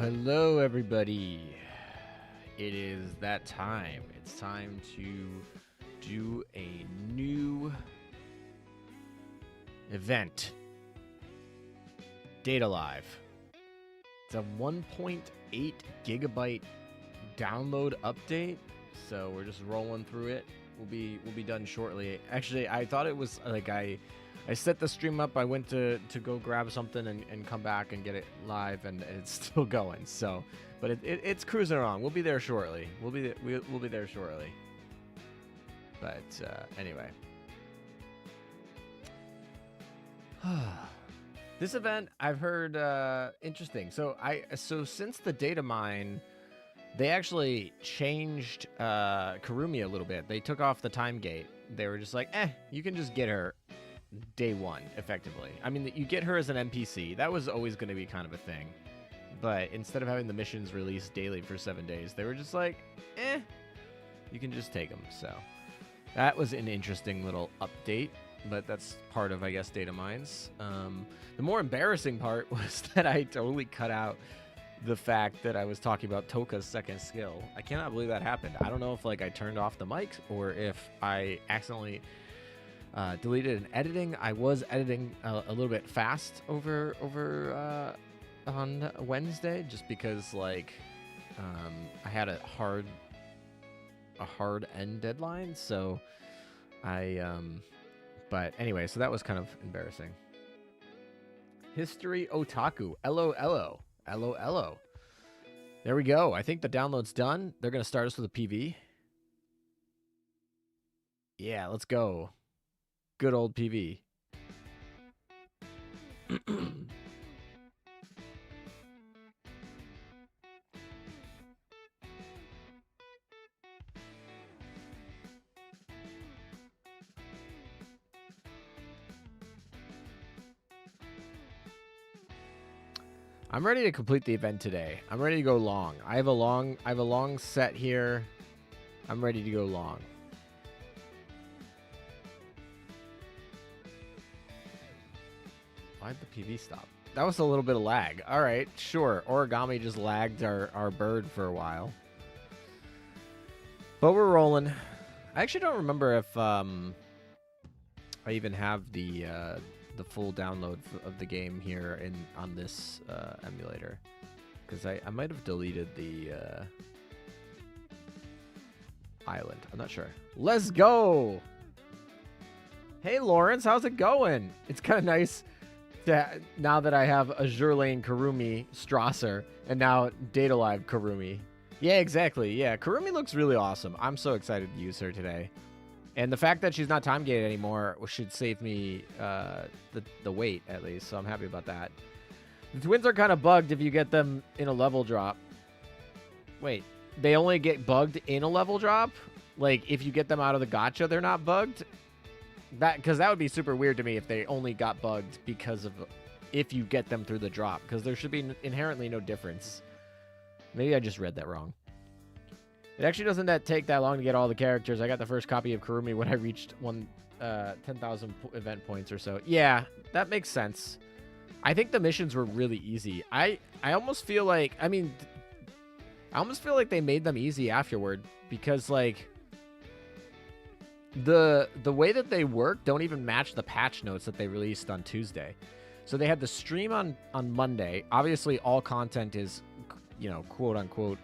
Hello, everybody. It is that time. It's time to do a new event. Data Live. It's a 1.8 gigabyte download update, so we're just rolling through it. We'll be done shortly. Actually, I thought it was like I set the stream up. I went to go grab something and come back and get it live, and it's still going. So, but it's cruising along. We'll be there shortly. We'll be there shortly. But anyway, this event I've heard interesting. So since the data mine, they actually changed Kurumi a little bit. They took off the time gate. They were just like, you can just get her day one, effectively. I mean, you get her as an NPC. That was always going to be kind of a thing. But instead of having the missions released daily for 7 days, they were just like, you can just take them. So that was an interesting little update. But that's part of, I guess, data mines. The more embarrassing part was that I totally cut out the fact that I was talking about Tohka's second skill. I cannot believe that happened. I don't know if I turned off the mic or if I accidentally deleted an editing. I was editing a little bit fast over on Wednesday, just because I had a hard end deadline. So but anyway, so that was kind of embarrassing. History Otaku. LOLO. LOLO. There we go. I think the download's done. They're going to start us with a PV. Yeah, let's go. Good old PV. I'm ready to complete the event today. I'm ready to go long. I have a long set here. I'm ready to go long. Why'd the PV stop? That was a little bit of lag. All right, sure. Origami just lagged our bird for a while. But we're rolling. I actually don't remember if I even have the full download of the game here on this emulator, because I might have deleted the island. I'm not sure. Let's go. Hey Lawrence, how's it going? It's kind of nice to, now that I have Azur Lane Kurumi Strasser and now Data Live Kurumi. Yeah, exactly. Yeah, Kurumi looks really awesome. I'm so excited to use her today. And the fact that she's not time gated anymore should save me the wait, at least. So I'm happy about that. The twins are kind of bugged if you get them in a level drop. Wait, they only get bugged in a level drop? Like, if you get them out of the gacha, they're not bugged? Because that would be super weird to me if they only got bugged because of if you get them through the drop. Because there should be inherently no difference. Maybe I just read that wrong. It actually doesn't take that long to get all the characters. I got the first copy of Kurumi when I reached 10,000 event points or so. Yeah, that makes sense. I think the missions were really easy. I almost feel like, I almost feel like they made them easy afterward, because the way that they work don't even match the patch notes that they released on Tuesday. So they had the stream on Monday. Obviously, all content is, quote unquote,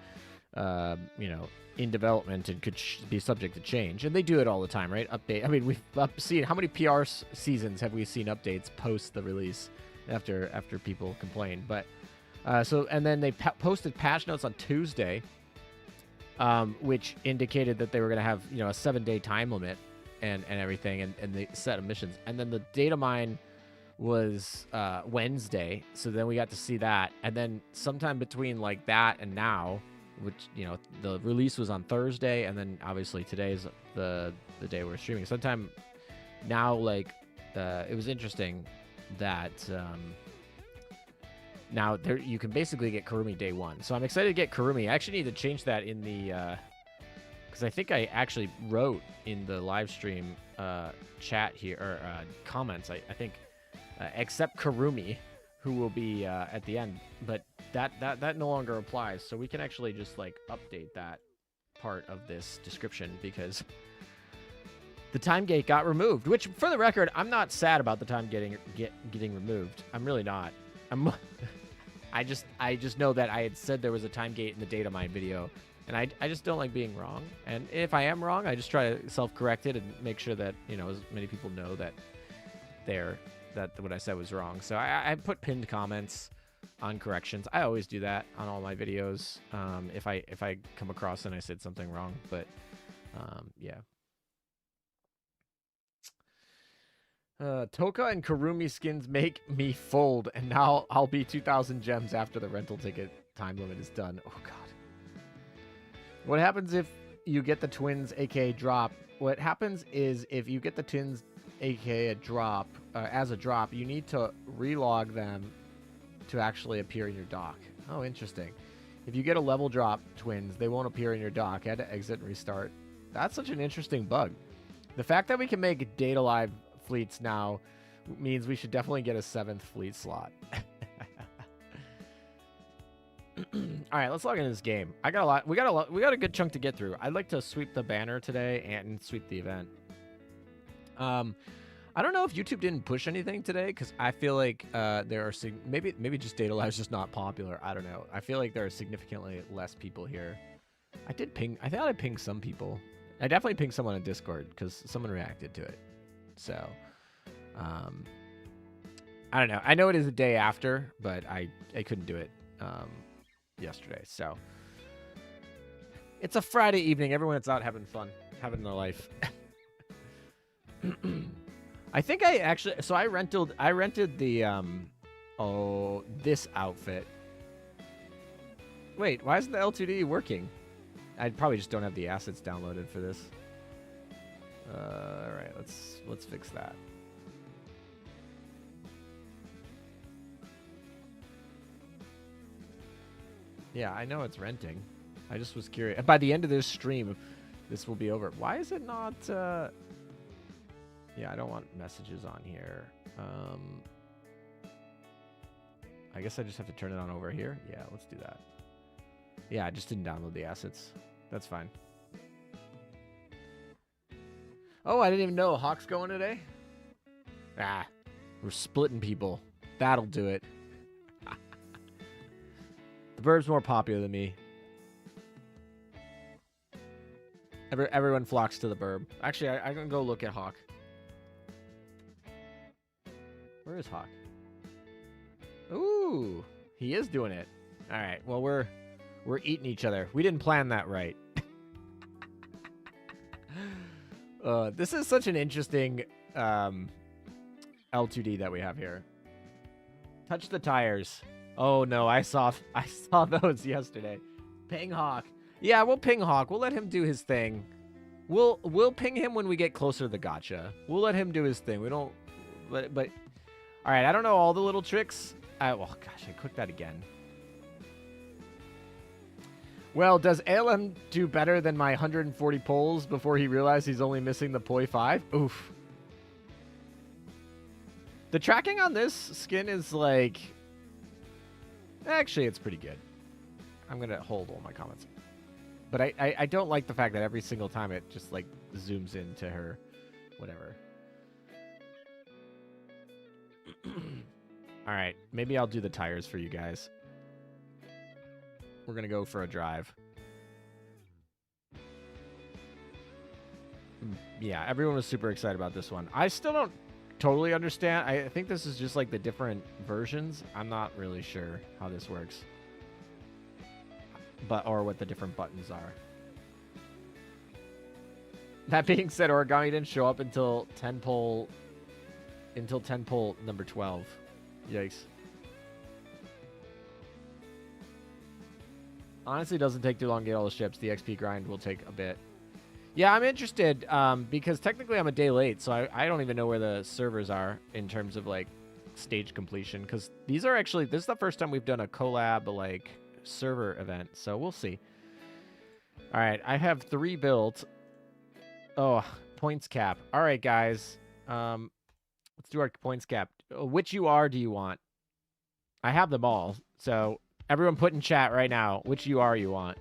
in development and could be subject to change, and they do it all the time, right? Update. I mean, we've seen how many PR seasons have we seen updates post the release after people complain. But and then they posted patch notes on Tuesday, which indicated that they were going to have a 7-day time limit and everything, and the set of missions. And then the data mine was Wednesday, so then we got to see that, and then sometime between that and now, which the release was on Thursday, and then obviously today's the day we're streaming. Sometime now, it was interesting that now you can basically get Kurumi day one. So I'm excited to get Kurumi. I actually need to change that in the because I think I actually wrote in the live stream chat here, or comments. I think except Kurumi, who will be at the end, but that no longer applies. So we can actually just like update that part of this description because the time gate got removed. Which, for the record, I'm not sad about the time getting removed. I'm really not. I just know that I had said there was a time gate in the data mine video, and I just don't like being wrong. And if I am wrong, I just try to self-correct it and make sure that, you know, as many people know that that what I said was wrong. So I put pinned comments on corrections. I always do that on all my videos if I come across and I said something wrong. But yeah. Tohka and Kurumi skins make me fold, and now I'll be 2,000 gems after the rental ticket time limit is done. Oh god. What happens if you get the twins, aka drop? What happens is if you get the twins, aka a drop, as a drop, you need to relog them to actually appear in your dock. Oh, interesting. If you get a level drop twins, they won't appear in your dock. I had to exit and restart. That's such an interesting bug. The fact that we can make data live fleets now means we should definitely get a 7th fleet slot. All right, let's log into this game. I got a lot. We got a good chunk to get through. I'd like to sweep the banner today and sweep the event. I don't know if YouTube didn't push anything today because I feel like there are maybe just Data Live's just not popular. I don't know. I feel like there are significantly less people here. I thought I pinged some people. I definitely pinged someone on Discord because someone reacted to it. So, I don't know. I know it is the day after, but I couldn't do it yesterday. So it's a Friday evening. Everyone's out having fun, having their life. I think I actually, so I rented the this outfit. Wait, why isn't the L2D working? I probably just don't have the assets downloaded for this. All right, let's fix that. Yeah, I know it's renting. I just was curious. By the end of this stream, this will be over. Why is it not? Yeah, I don't want messages on here. I guess I just have to turn it on over here. Yeah, let's do that. Yeah, I just didn't download the assets. That's fine. Oh, I didn't even know Hawk's going today. Ah, we're splitting people. That'll do it. The Burb's more popular than me. Everyone flocks to the Burb. Actually, I can go look at Hawk. Where is Hawk? Ooh, he is doing it. All right. Well, we're eating each other. We didn't plan that right. This is such an interesting L2D that we have here. Touch the tires. Oh no, I saw those yesterday. Ping Hawk. Yeah, we'll ping Hawk. We'll let him do his thing. We'll ping him when we get closer to the gacha. We'll let him do his thing. We don't. But all right. I don't know all the little tricks. Oh gosh, I clicked that again. Well, does ALM do better than my 140 pulls before he realized he's only missing the Poi 5? Oof. The tracking on this skin is like... Actually, it's pretty good. I'm going to hold all my comments. But I don't like the fact that every single time it just like zooms into her whatever. All right. Maybe I'll do the tires for you guys. We're going to go for a drive. Yeah, everyone was super excited about this one. I still don't totally understand. I think this is just like the different versions. I'm not really sure how this works. Or what the different buttons are. That being said, Origami didn't show up until 10 pull number 12. Yikes. Honestly, it doesn't take too long to get all the ships. The XP grind will take a bit. Yeah, I'm interested because technically I'm a day late, so I don't even know where the servers are in terms of like stage completion. Because these are actually, this is the first time we've done a collab like server event, so we'll see. All right, I have 3 built. Oh, points cap. All right, guys. Let's do our points cap. Which UR do you want? I have them all, so Everyone put in chat right now which UR you want.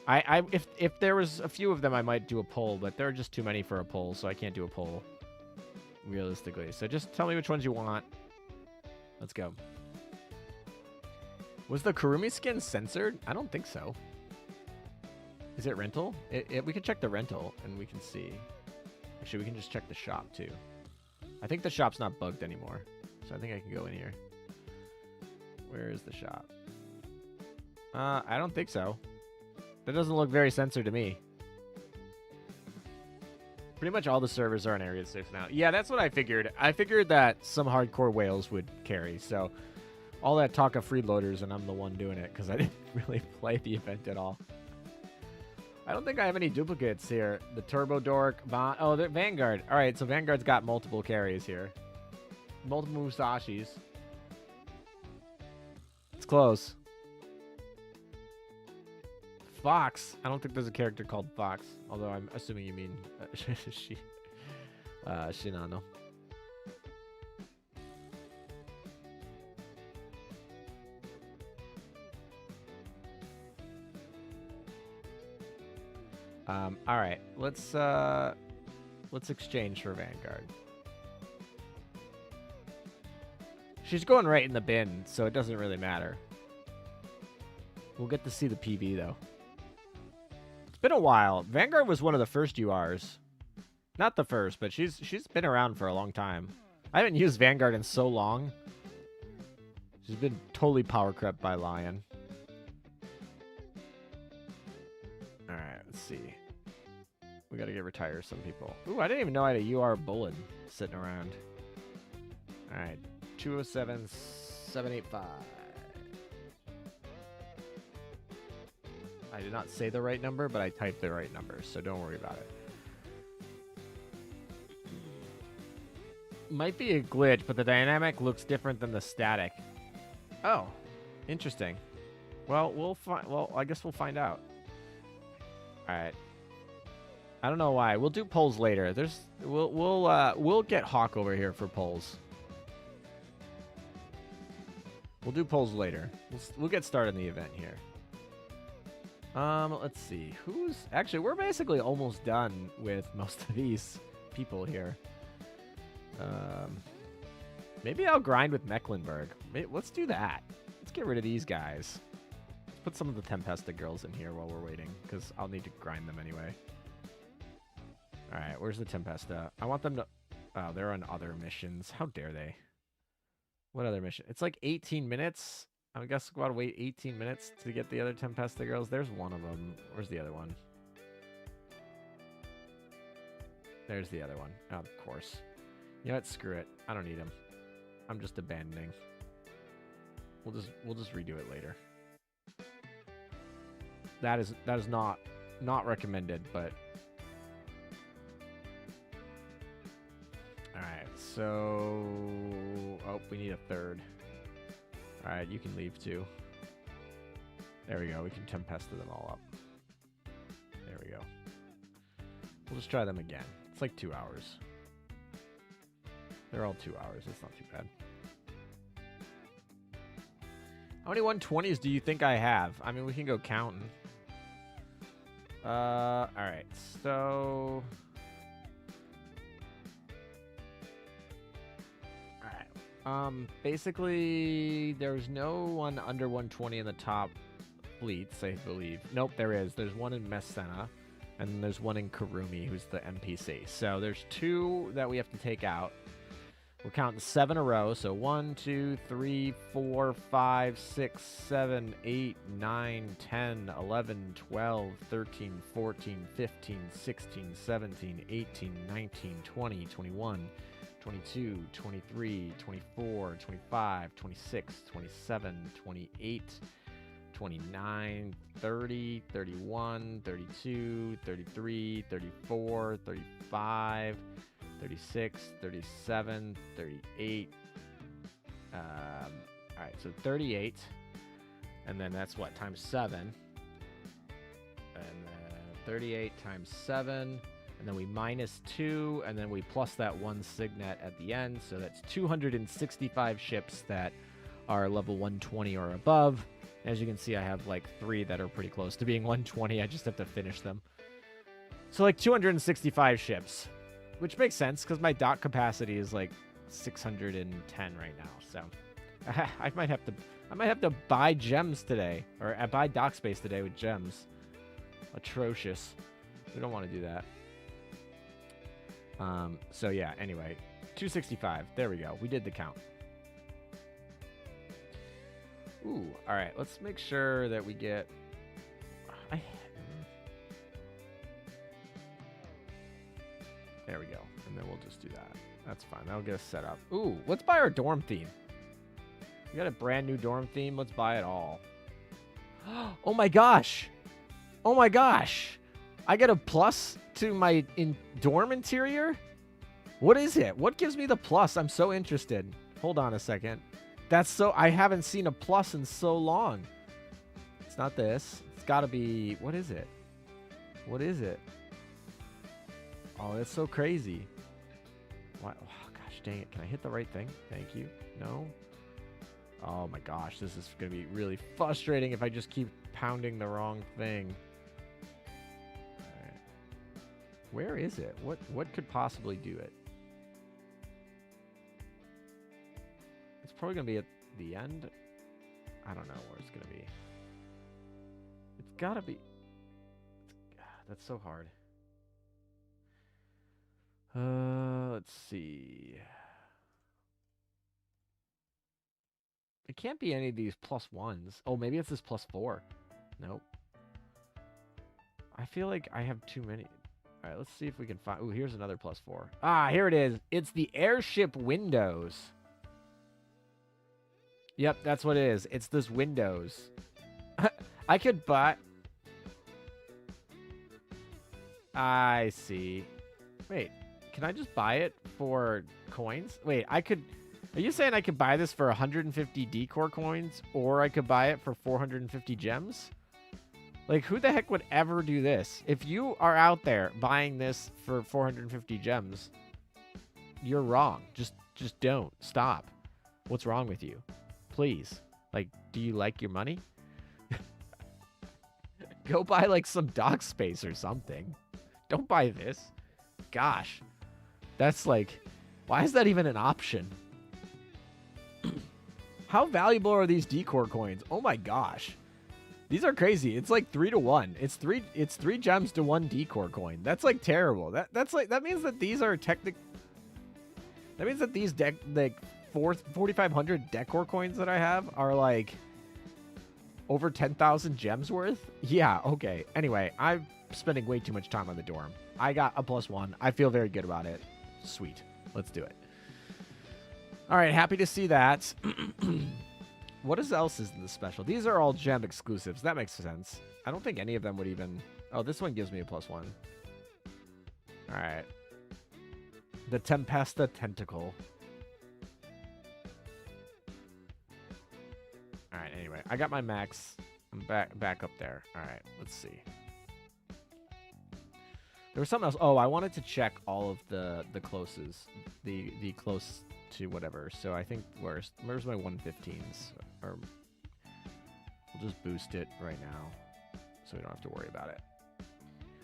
If there was a few of them, I might do a poll, but there are just too many for a poll, so I can't do a poll realistically. So just tell me which ones you want. Let's go. Was the Kurumi skin censored? I don't think so. Is it rental? We can check the rental and we can see. Actually, we can just check the shop too. I think the shop's not bugged anymore, so I think I can go in here. Where is the shop? I don't think so. That doesn't look very censored to me. Pretty much all the servers are in Area 6 now. Yeah, that's what I figured. I figured that some hardcore whales would carry, so all that talk of freeloaders, and I'm the one doing it because I didn't really play the event at all. I don't think I have any duplicates here. The Turbo Dork, oh, the Vanguard. All right, so Vanguard's got multiple carries here. Multiple Musashis. It's close. Fox. I don't think there's a character called Fox, although I'm assuming you mean Shinano. All right, let's exchange for Vanguard. She's going right in the bin, so it doesn't really matter. We'll get to see the PV though. It's been a while. Vanguard was one of the first URs. Not the first, but she's been around for a long time. I haven't used Vanguard in so long. She's been totally power crept by Lion. Alright, let's see. We gotta get retired some people. Ooh, I didn't even know I had a UR Bullet sitting around. Alright, 207-785. I did not say the right number, but I typed the right number, so don't worry about it. Might be a glitch, but the dynamic looks different than the static. Oh, interesting. Well, I guess we'll find out. All right. I don't know why. We'll do polls later. We'll get Hawk over here for polls. We'll do polls later. We'll get started in the event here. Let's see. Actually, we're basically almost done with most of these people here. Maybe I'll grind with Mecklenburg. Let's do that. Let's get rid of these guys. Let's put some of the Tempesta girls in here while we're waiting, because I'll need to grind them anyway. Alright, where's the Tempesta? I want them to... Oh, they're on other missions. How dare they? What other mission? It's like 18 minutes. I guess we'll gotta wait 18 minutes to get the other Tempesta girls. There's one of them. Where's the other one? There's the other one. Oh, of course. You know what? Screw it. I don't need him. I'm just abandoning. We'll just redo it later. That is not recommended, but all right. So, oh, we need a third. All right, you can leave too. There we go. We can Tempesta them all up. There we go. We'll just try them again. It's like 2 hours. They're all 2 hours. That's not too bad. How many 120s do you think I have? I mean, we can go counting. All right. So, all right. Basically, there's no one under 120 in the top fleets, I believe. Nope, there is. There's one in Messena, and then there's one in Kurumi, who's the NPC. So there's 2 that we have to take out. We're counting 7 a row. So 1, 2, 3, 4, 5, 6, 7, 8, 9, 10, 11, 12, 13, 14, 15, 16, 17, 18, 19, 20, 21, 22, 23, 24, 25, 26, 27, 28, 29, 30, 31, 32, 33, 34, 35, 36, 37, 38. All right, so 38. And then that's what, times 7. And then 38 times 7. And then we minus 2. And then we plus that 1 signet at the end. So that's 265 ships that are level 120 or above. As you can see, I have like 3 that are pretty close to being 120. I just have to finish them. So like 265 ships, which makes sense because my dock capacity is like 610 right now. So I might have to buy gems today, or buy dock space today with gems. Atrocious. We don't want to do that. So yeah, anyway, 265. There we go. We did the count. Ooh, all right. Let's make sure that we get... There we go. And then we'll just do that. That's fine. That'll get us set up. Ooh, let's buy our dorm theme. We got a brand new dorm theme. Let's buy it all. Oh my gosh. Oh my gosh. I get a plus to my dorm interior? What is it? What gives me the plus? I'm so interested. Hold on a second. That's so... I haven't seen a plus in so long. It's not this. It's got to be... What is it? What is it? Oh, that's so crazy. What? Oh, gosh, dang it. Can I hit the right thing? Thank you. No? Oh, my gosh. This is going to be really frustrating if I just keep pounding the wrong thing. All right. Where is it? What could possibly do it? It's probably going to be at the end. I don't know where it's going to be. It's got to be... That's so hard. Let's see. It can't be any of these +1s. Oh, maybe it's this +4. Nope. I feel like I have too many. All right, let's see if we can find... Ooh, here's another +4. Ah, here it is. It's the airship windows. Yep, that's what it is. It's this windows. I could buy... I see. Wait. Can I just buy it for coins? Wait, I could... Are you saying I could buy this for 150 decor coins, or I could buy it for 450 gems? Like, who the heck would ever do this? If you are out there buying this for 450 gems, you're wrong. Just don't. Stop. What's wrong with you? Please. Like, do you like your money? Go buy, like, some dock space or something. Don't buy this. Gosh. That's like, why is that even an option? How valuable are these decor coins? Oh my gosh. These are crazy. It's like 3 to 1. It's 3 gems to 1 decor coin. That's like terrible. That means that these are that means that these 4,500 decor coins that I have are like over 10,000 gems worth. Yeah, okay. Anyway, I'm spending way too much time on the dorm. I got a +1. I feel very good about it. Sweet. Let's do it. All right, happy to see that. What else is in the special? These are all gem exclusives. That makes sense. I don't think any of them would even... Oh, this one gives me a +1. All right. The Tempesta Tentacle. All right, anyway. I got my max. I'm back up there. All right, let's see. There was something else. Oh, I wanted to check all of the closes. The close to whatever. So I think where's my 115s? Or we'll just boost it right now so we don't have to worry about it.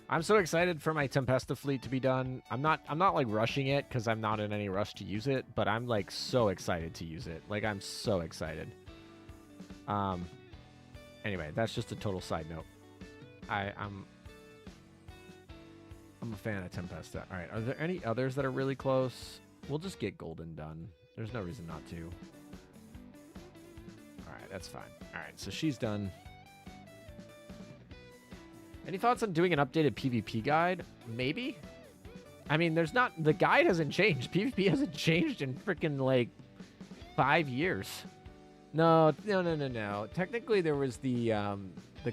I'm so excited for my Tempesta fleet to be done. I'm not like rushing it because I'm not in any rush to use it, but I'm like so excited to use it. Like I'm so excited. Anyway, that's just a total side note. I'm a fan of Tempesta. All right, are there any others that are really close? We'll just get Golden done. There's no reason not to. All right, that's fine. All right, so she's done. Any thoughts on doing an updated PvP guide? Maybe. I mean, there's not... The guide hasn't changed. PvP hasn't changed in freaking, like, 5 years. No. Technically, there was the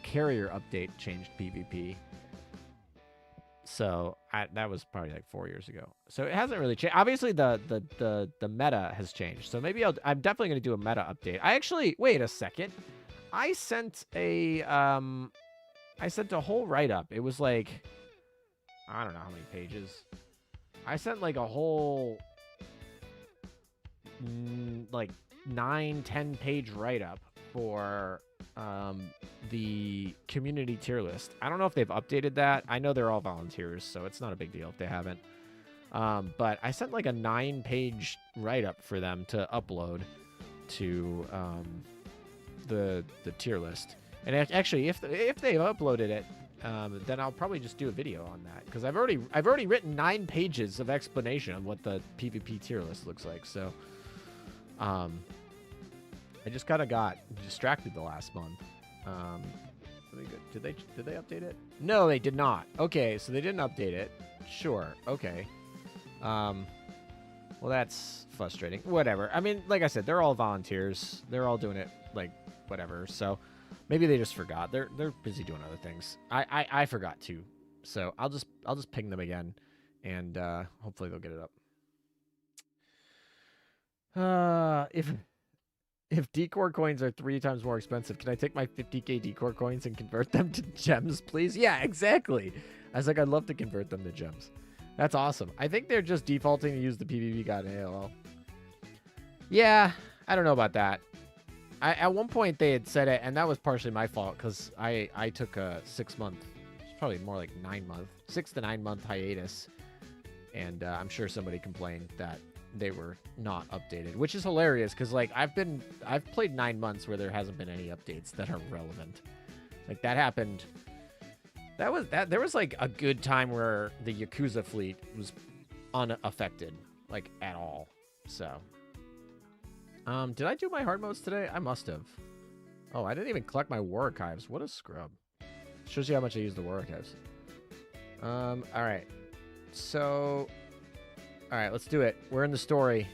carrier update changed PvP. So that was probably like 4 years ago. So it hasn't really changed. Obviously, the meta has changed. So maybe I'm definitely going to do a meta update. I actually... Wait a second. I sent a whole write-up. It was like... I don't know how many pages. I sent like a whole like 9-10 page write-up for the community tier list. I don't know if they've updated that. I know they're all volunteers, so it's not a big deal if they haven't. But I sent like a 9-page write-up for them to upload to the tier list. And actually, if they've uploaded it, then I'll probably just do a video on that, because I've already written 9 pages of explanation of what the PvP tier list looks like. So, I just kind of got distracted the last month. Did they update it? No, they did not. Okay, so they didn't update it. Sure. Okay. Well, that's frustrating. Whatever. I mean, like I said, they're all volunteers. They're all doing it like whatever. So maybe they just forgot. They're busy doing other things. I forgot too. So I'll just ping them again, and hopefully they'll get it up. If decor coins are 3 times more expensive, can I take my 50k decor coins and convert them to gems, please? Yeah, exactly. I was like, I'd love to convert them to gems. That's awesome. I think they're just defaulting to use the PvP god in AOL. Yeah, I don't know about that. At one point they had said it, and that was partially my fault, because I took a 6-month, it's probably more like 9-month, 6 to 9 month hiatus, and I'm sure somebody complained that they were not updated, which is hilarious, because like I've played 9 months where there hasn't been any updates that are relevant. Like that happened. There was like a good time where the Yakuza fleet was unaffected, like at all. So, did I do my hard modes today? I must have. Oh, I didn't even collect my war archives. What a scrub. Shows you how much I use the war archives. All right. So, all right, let's do it. We're in the story,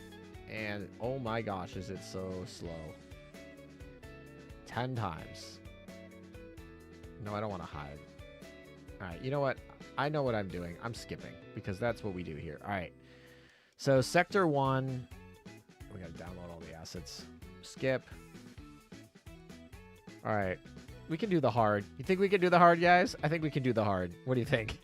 and oh my gosh, is it so slow. 10 times. No, I don't want to hide. All right, you know what? I know what I'm doing. I'm skipping, because that's what we do here. All right. So Sector 1. We got to download all the assets. Skip. All right. We can do the hard. You think we can do the hard, guys? I think we can do the hard. What do you think?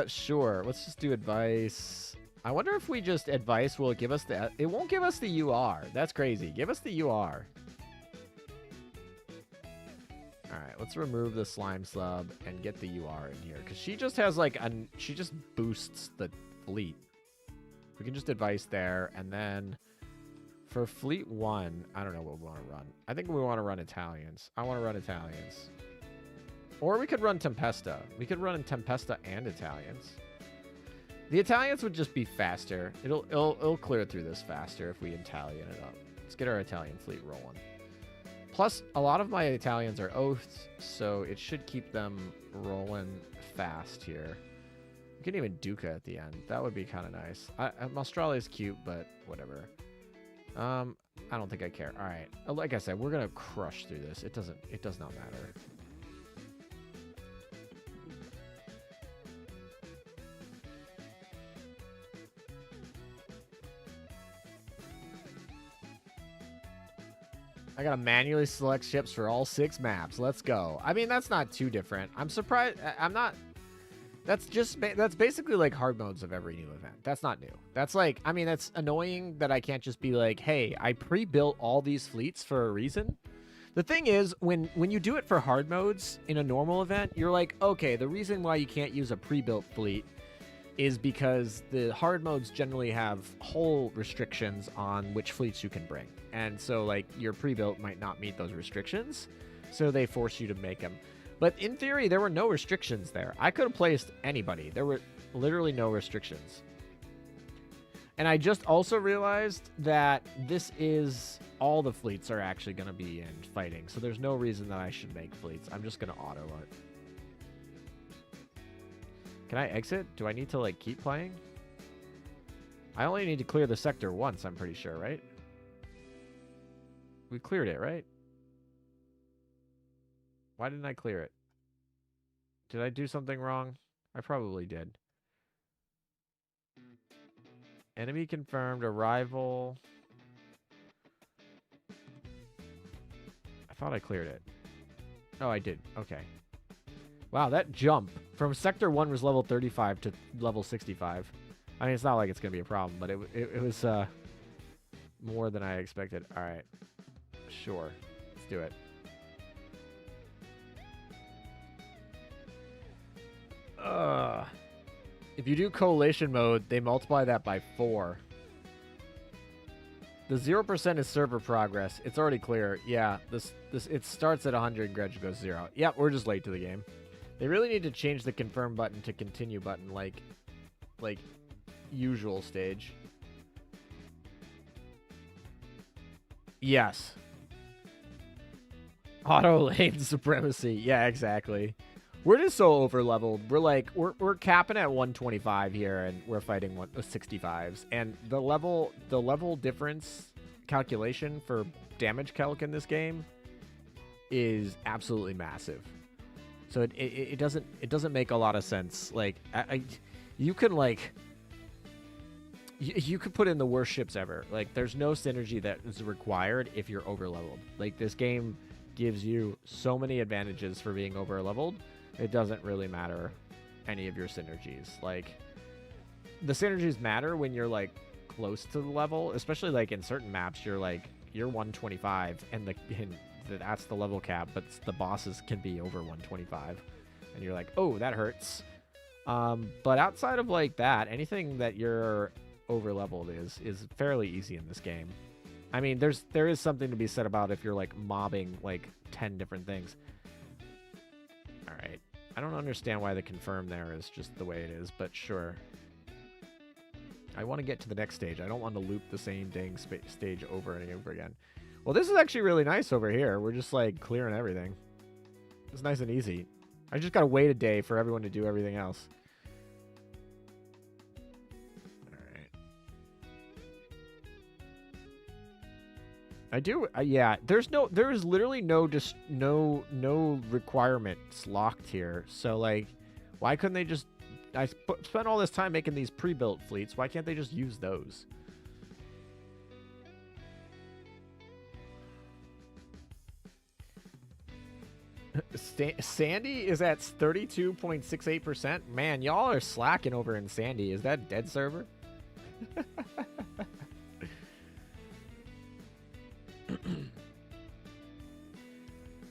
Sure. Let's just do advice. I wonder if we just advice will give us the... It won't give us the UR. That's crazy. Give us the UR. Alright, let's remove the slime sub and get the UR in here. Because she just has like she just boosts the fleet. We can just advice there. And then for fleet 1, I don't know what we want to run. I think we want to run Italians. I want to run Italians. Or we could run Tempesta. We could run Tempesta and Italians. The Italians would just be faster. It'll clear through this faster if we Italian it up. Let's get our Italian fleet rolling. Plus, a lot of my Italians are oaths, so it should keep them rolling fast here. We can even Duca at the end. That would be kind of nice. Australia's cute, but whatever. I don't think I care. All right. Like I said, we're going to crush through this. It does not matter. I gotta manually select ships for all 6 maps. Let's go. I mean, that's not too different. I'm surprised. I'm not. That's basically like hard modes of every new event. That's not new. That's like, I mean, it's annoying that I can't just be like, hey, I pre-built all these fleets for a reason. The thing is, when you do it for hard modes in a normal event, you're like, okay, the reason why you can't use a pre-built fleet is because the hard modes generally have whole restrictions on which fleets you can bring. And so, like, your pre-built might not meet those restrictions, so they force you to make them. But in theory, there were no restrictions there. I could have placed anybody. There were literally no restrictions. And I just also realized that this is... all the fleets are actually going to be in fighting, so there's no reason that I should make fleets. I'm just going to auto it. Can I exit? Do I need to, like, keep playing? I only need to clear the sector once, I'm pretty sure, right? We cleared it, right? Why didn't I clear it? Did I do something wrong? I probably did. Enemy confirmed. Arrival. I thought I cleared it. Oh, I did. Okay. Wow, that jump from Sector 1 was level 35 to level 65. I mean, it's not like it's going to be a problem, but it was more than I expected. All right. Sure. Let's do it. If you do coalition mode, they multiply that by 4. The 0% is server progress. It's already clear. Yeah, this it starts at 100 and gradually goes 0. Yep, we're just late to the game. They really need to change the confirm button to continue button like usual stage. Yes. Auto lane supremacy. Yeah, exactly. We're just so over leveled. We're capping at 125 here, and we're fighting 65s. And the level difference calculation for damage calc in this game is absolutely massive. So it doesn't make a lot of sense. Like you can you could put in the worst ships ever. Like there's no synergy that is required if you're over leveled. Like this game gives you so many advantages for being over leveled. It doesn't really matter any of your synergies. Like the synergies matter when you're like close to the level, especially like in certain maps you're 125 and that's the level cap, but the bosses can be over 125 and you're like, oh, that hurts. But outside of like that, anything that you're over leveled is fairly easy in this game. I mean, there is something to be said about if you're like mobbing like 10 different things. All right. I don't understand why the confirm there is just the way it is, but sure. I want to get to the next stage. I don't want to loop the same dang stage over and over again. Well, this is actually really nice over here. We're just like clearing everything. It's nice and easy. I just got to wait a day for everyone to do everything else. I do, yeah. There is literally no requirements locked here. So like, why couldn't they just? I spent all this time making these pre-built fleets. Why can't they just use those? Sandy is at 32.68%. Man, y'all are slacking over in Sandy. Is that a dead server?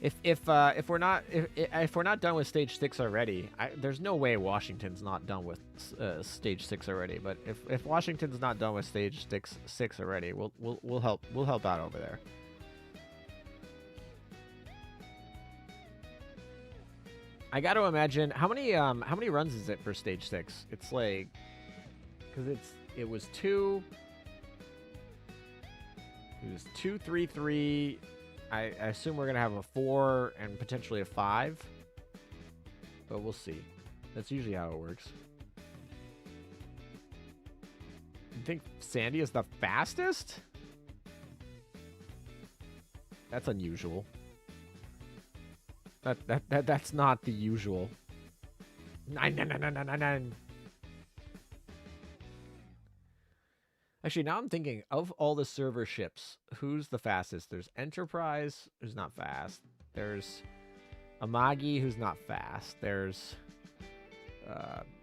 If we're not done with stage 6 already, there's no way Washington's not done with stage 6 already. But if Washington's not done with stage 6 already, we'll help out over there. I got to imagine how many runs is it for stage 6? It's like, because it was 2. It was 2, 3, 3. I assume we're gonna have a 4 and potentially a 5, but we'll see. That's usually how it works. You think Sandy is the fastest? That's unusual. That's not the usual. 9. Actually, now I'm thinking, of all the server ships, who's the fastest? There's Enterprise, who's not fast. There's Amagi, who's not fast. There's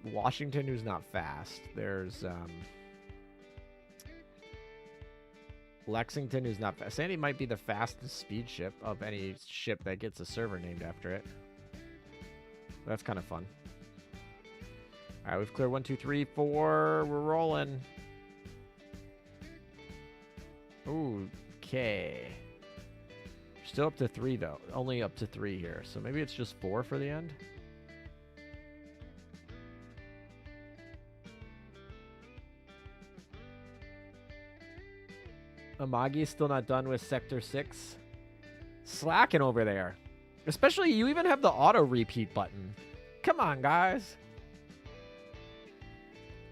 Washington, who's not fast. There's Lexington, who's not fast. Sandy might be the fastest speed ship of any ship that gets a server named after it. That's kind of fun. All right, we've cleared 1, 2, 3, 4. We're rolling. Okay. Still up to 3, though. Only up to 3 here. So maybe it's just 4 for the end. Amagi's still not done with Sector 6. Slacking over there. Especially, you even have the auto repeat button. Come on, guys.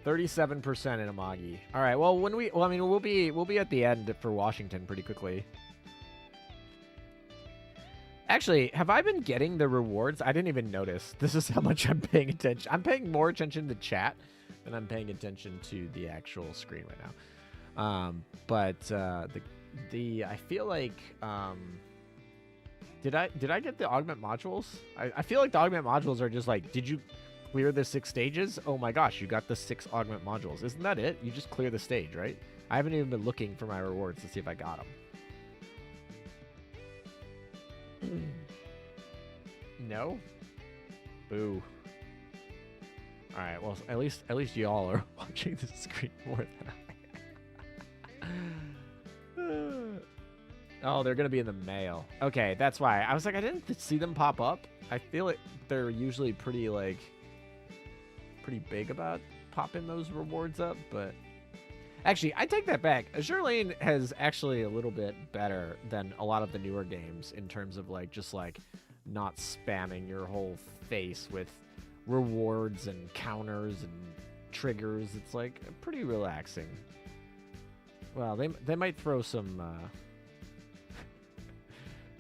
37% in Amagi. All right. Well, we'll be at the end for Washington pretty quickly. Actually, have I been getting the rewards? I didn't even notice. This is how much I'm paying attention. I'm paying more attention to chat than I'm paying attention to the actual screen right now. But I feel like did I get the augment modules? I feel like the augment modules are just like, did you clear the 6 stages, oh my gosh, you got the 6 augment modules. Isn't that it? You just clear the stage, right? I haven't even been looking for my rewards to see if I got them. No? Boo. Alright, well, at least y'all are watching the screen more than I. Oh, they're gonna be in the mail. Okay, that's why. I was like, I didn't see them pop up. I feel like they're usually pretty, like, pretty big about popping those rewards up, but... Actually, I take that back. Azur Lane has actually a little bit better than a lot of the newer games in terms of, like, just, like, not spamming your whole face with rewards and counters and triggers. It's, like, pretty relaxing. Well, they might throw some,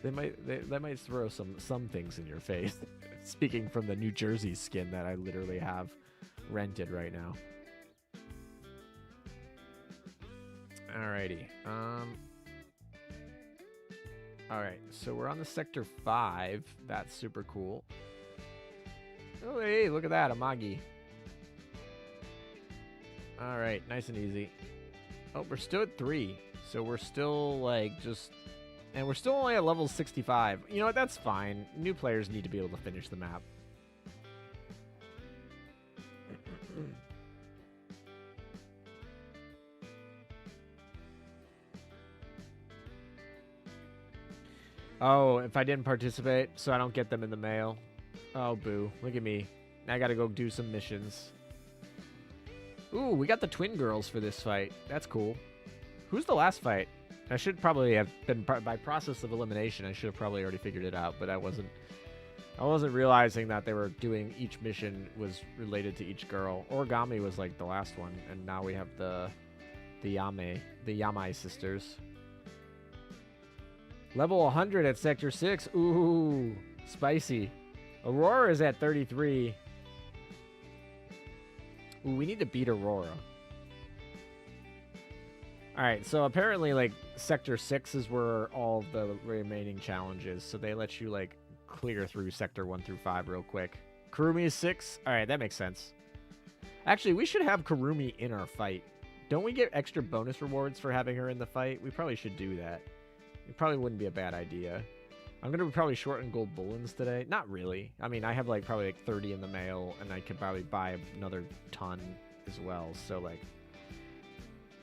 They might throw some things in your face. Speaking from the New Jersey skin that I literally have rented right now. Alrighty. Alright, so we're on the Sector 5. That's super cool. Oh, hey, look at that, Amagi. Alright, nice and easy. Oh, we're still at 3. So we're still, like, just... And we're still only at level 65. You know what? That's fine. New players need to be able to finish the map. Oh, if I didn't participate, so I don't get them in the mail. Oh, boo. Look at me. Now I gotta go do some missions. Ooh, we got the twin girls for this fight. That's cool. Who's the last fight? I should probably have been, by process of elimination, I should have probably already figured it out, but I wasn't realizing that they were doing each mission was related to each girl. Origami was like the last one, and now we have the Yamai sisters. Level 100 at Sector 6. Ooh, spicy. Aurora is at 33. Ooh, we need to beat Aurora. Alright, so apparently, like, Sector 6 is where all the remaining challenges, so they let you, like, clear through Sector 1 through 5 real quick. Kurumi is 6? Alright, that makes sense. Actually, we should have Kurumi in our fight. Don't we get extra bonus rewards for having her in the fight? We probably should do that. It probably wouldn't be a bad idea. I'm going to probably shorten gold bullets today. Not really. I mean, I have, like, probably, like, 30 in the mail, and I could probably buy another ton as well, so, like...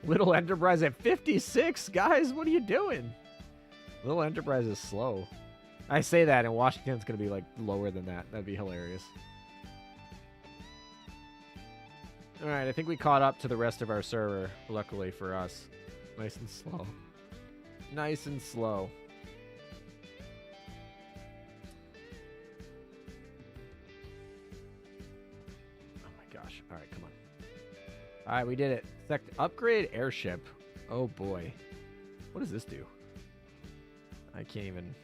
Little Enterprise at 56? Guys, what are you doing? Little Enterprise is slow. I say that, and Washington's going to be, like, lower than that. That'd be hilarious. Alright, I think we caught up to the rest of our server, luckily for us. Nice and slow. Nice and slow. Oh my gosh. Alright, come on. Alright, we did it. Upgrade airship. Oh boy. What does this do? I can't even...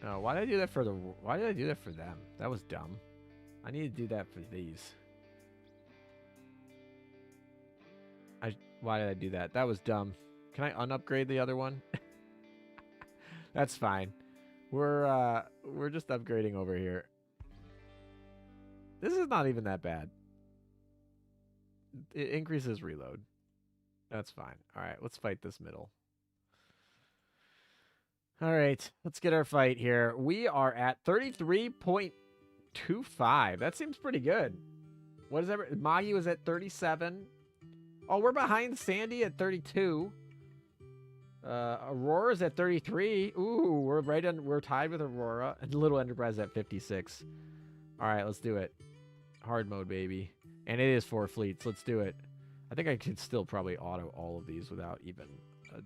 Oh, why did I do that for the... Why did I do that for them? That was dumb. I need to do that for these. Why did I do that? That was dumb. Can I unupgrade the other one? That's fine. We're just upgrading over here. This is not even that bad. It increases reload. That's fine. All right, let's fight this middle. All right, let's get our fight here. We are at 33.25. That seems pretty good. What is that? Magi was at 37. Oh, we're behind Sandy at 32. Aurora's at 33. Ooh, we're tied with Aurora. And Little Enterprise at 56. All right, let's do it. Hard mode, baby. And it is 4 fleets. Let's do it. I think I can still probably auto all of these without even a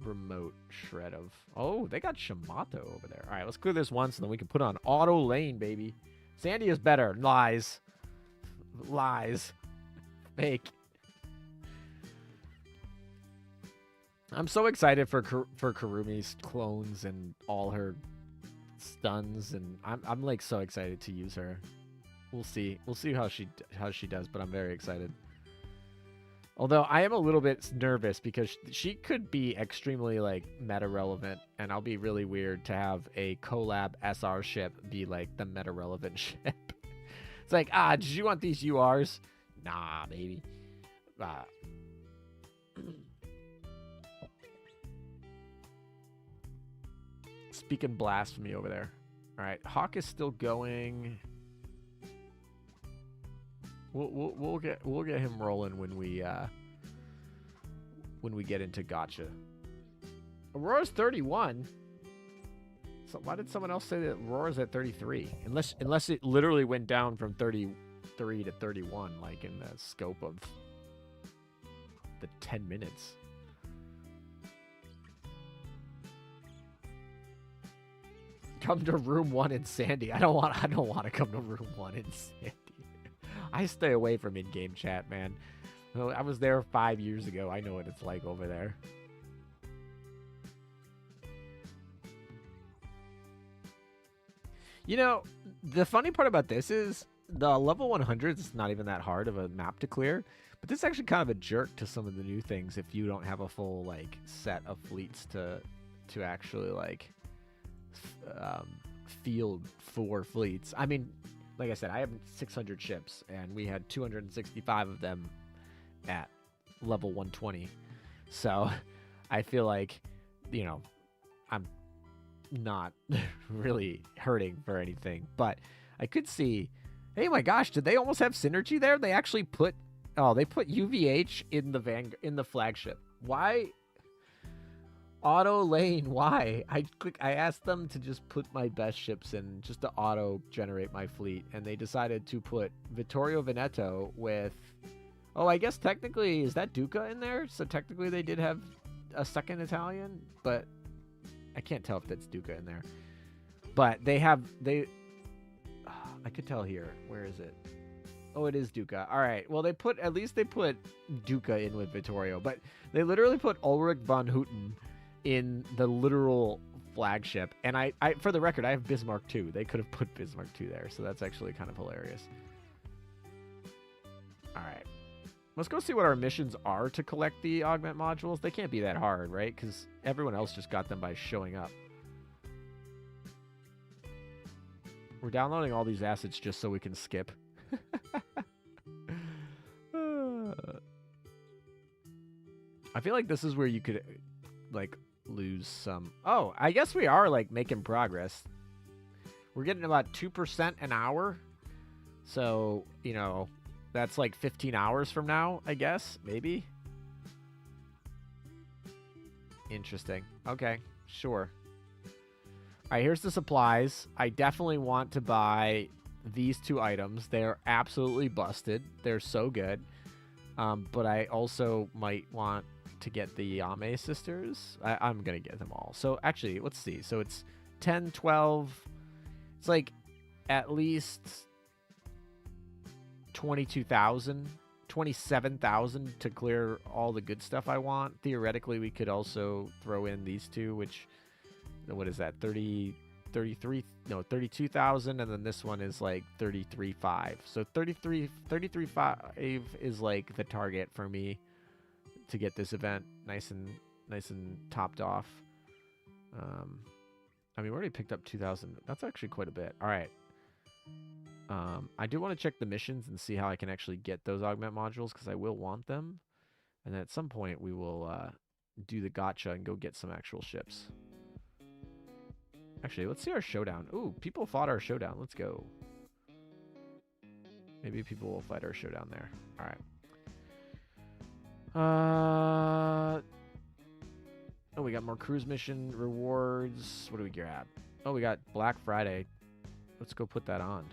remote shred of... Oh, they got Shamato over there. All right, let's clear this once, and then we can put on auto lane, baby. Sandy is better. Lies. Lies. Fake. I'm so excited for Kurumi's clones and all her stuns, and I'm like so excited to use her. We'll see. We'll see how she does, but I'm very excited. Although I am a little bit nervous because she could be extremely like meta relevant, and I'll be really weird to have a collab SR ship be like the meta relevant ship. It's like, did you want these URs? Nah, baby. Speaking blasphemy over there. All right, Hawk is still going. We'll get him rolling when we get into gotcha. Aurora's 31. So why did someone else say that Aurora's at 33? Unless it literally went down from 33 to 31, like in the scope of the 10 minutes. Come to room 1 in Sandy. I don't want to come to room 1 in Sandy. I stay away from in-game chat, man. I was there 5 years ago. I know what it's like over there. You know, the funny part about this is the level 100s is not even that hard of a map to clear, but this is actually kind of a jerk to some of the new things if you don't have a full like set of fleets to actually like field 4 fleets. I mean, like I said, I have 600 ships, and we had 265 of them at level 120. So I feel like, you know, I'm not really hurting for anything. But I could see, hey, my gosh, did they almost have synergy there? They actually put, they put UVH in the flagship. Why? Auto lane, why? I asked them to just put my best ships in, just to auto generate my fleet, and they decided to put Vittorio Veneto with, I guess technically, is that Duca in there? So technically they did have a second Italian, but I can't tell if that's Duca in there. But I could tell here. Where is it? Oh, it is Duca. All right. Well, at least they put Duca in with Vittorio, but they literally put Ulrich von Houten in the literal flagship. And I for the record, I have Bismarck 2. They could have put Bismarck 2 there, so that's actually kind of hilarious. All right. Let's go see what our missions are to collect the augment modules. They can't be that hard, right? Because everyone else just got them by showing up. We're downloading all these assets just so we can skip. I feel like this is where you could, like, lose some. Oh, I guess we are like making progress. We're getting about 2% an hour, so you know that's like 15 hours from now, I guess. Maybe. Interesting. Okay, sure. All right, here's the supplies. I definitely want to buy these 2 items. They're absolutely busted. They're so good. But I also might want to get the Yamai sisters. I'm going to get them all. So actually, let's see. So it's 10, 12. It's like at least 22,000, 27,000 to clear all the good stuff I want. Theoretically, we could also throw in these 2, which, what is that? 32,000, and then this one is like 33.5. So 33.5 is like the target for me to get this event nice and topped off. I mean, we already picked up 2,000. That's actually quite a bit. All right. I do want to check the missions and see how I can actually get those augment modules, because I will want them. And then at some point we will do the gotcha and go get some actual ships. Actually, let's see our showdown. Ooh, people fought our showdown. Let's go. Maybe people will fight our showdown there. All right. Oh, we got more cruise mission rewards. What do we grab? Oh, we got Black Friday. Let's go put that on.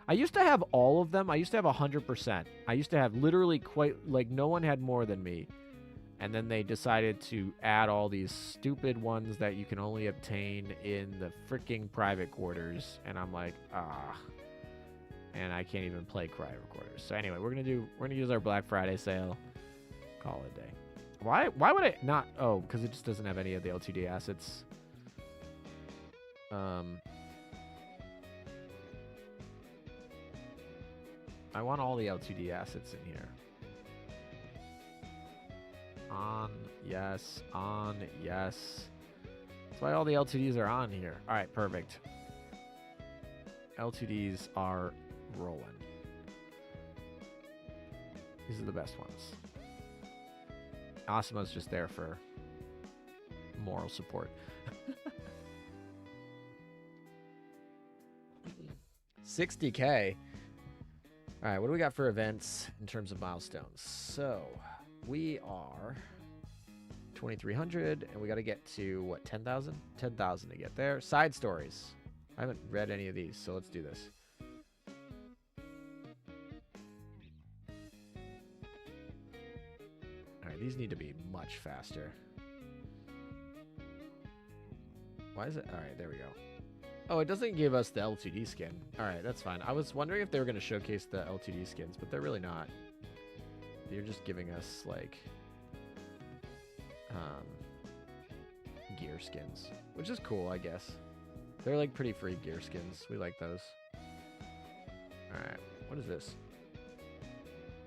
I used to have all of them. I used to have 100%. I used to have literally quite, like, no one had more than me. And then they decided to add all these stupid ones that you can only obtain in the freaking private quarters. And I'm like, and I can't even play private quarters. So anyway, we're gonna use our Black Friday sale. Call it a day. Why would I not? Oh, because it just doesn't have any of the LTD assets. I want all the L2D assets in here. On, yes, on, yes. That's why all the L2Ds are on here. All right, perfect. L2Ds are rolling. These are the best ones. Asuma's just there for moral support. 60K. All right, what do we got for events in terms of milestones? So we are 2,300, and we got to get to, what, 10,000? 10,000 to get there. Side stories. I haven't read any of these, so let's do this. All right, these need to be much faster. Why is it? All right, there we go. Oh, it doesn't give us the L2D skin. All right, that's fine. I was wondering if they were going to showcase the L2D skins, but they're really not. They're just giving us, like, gear skins, which is cool, I guess. They're, like, pretty free gear skins. We like those. All right, what is this?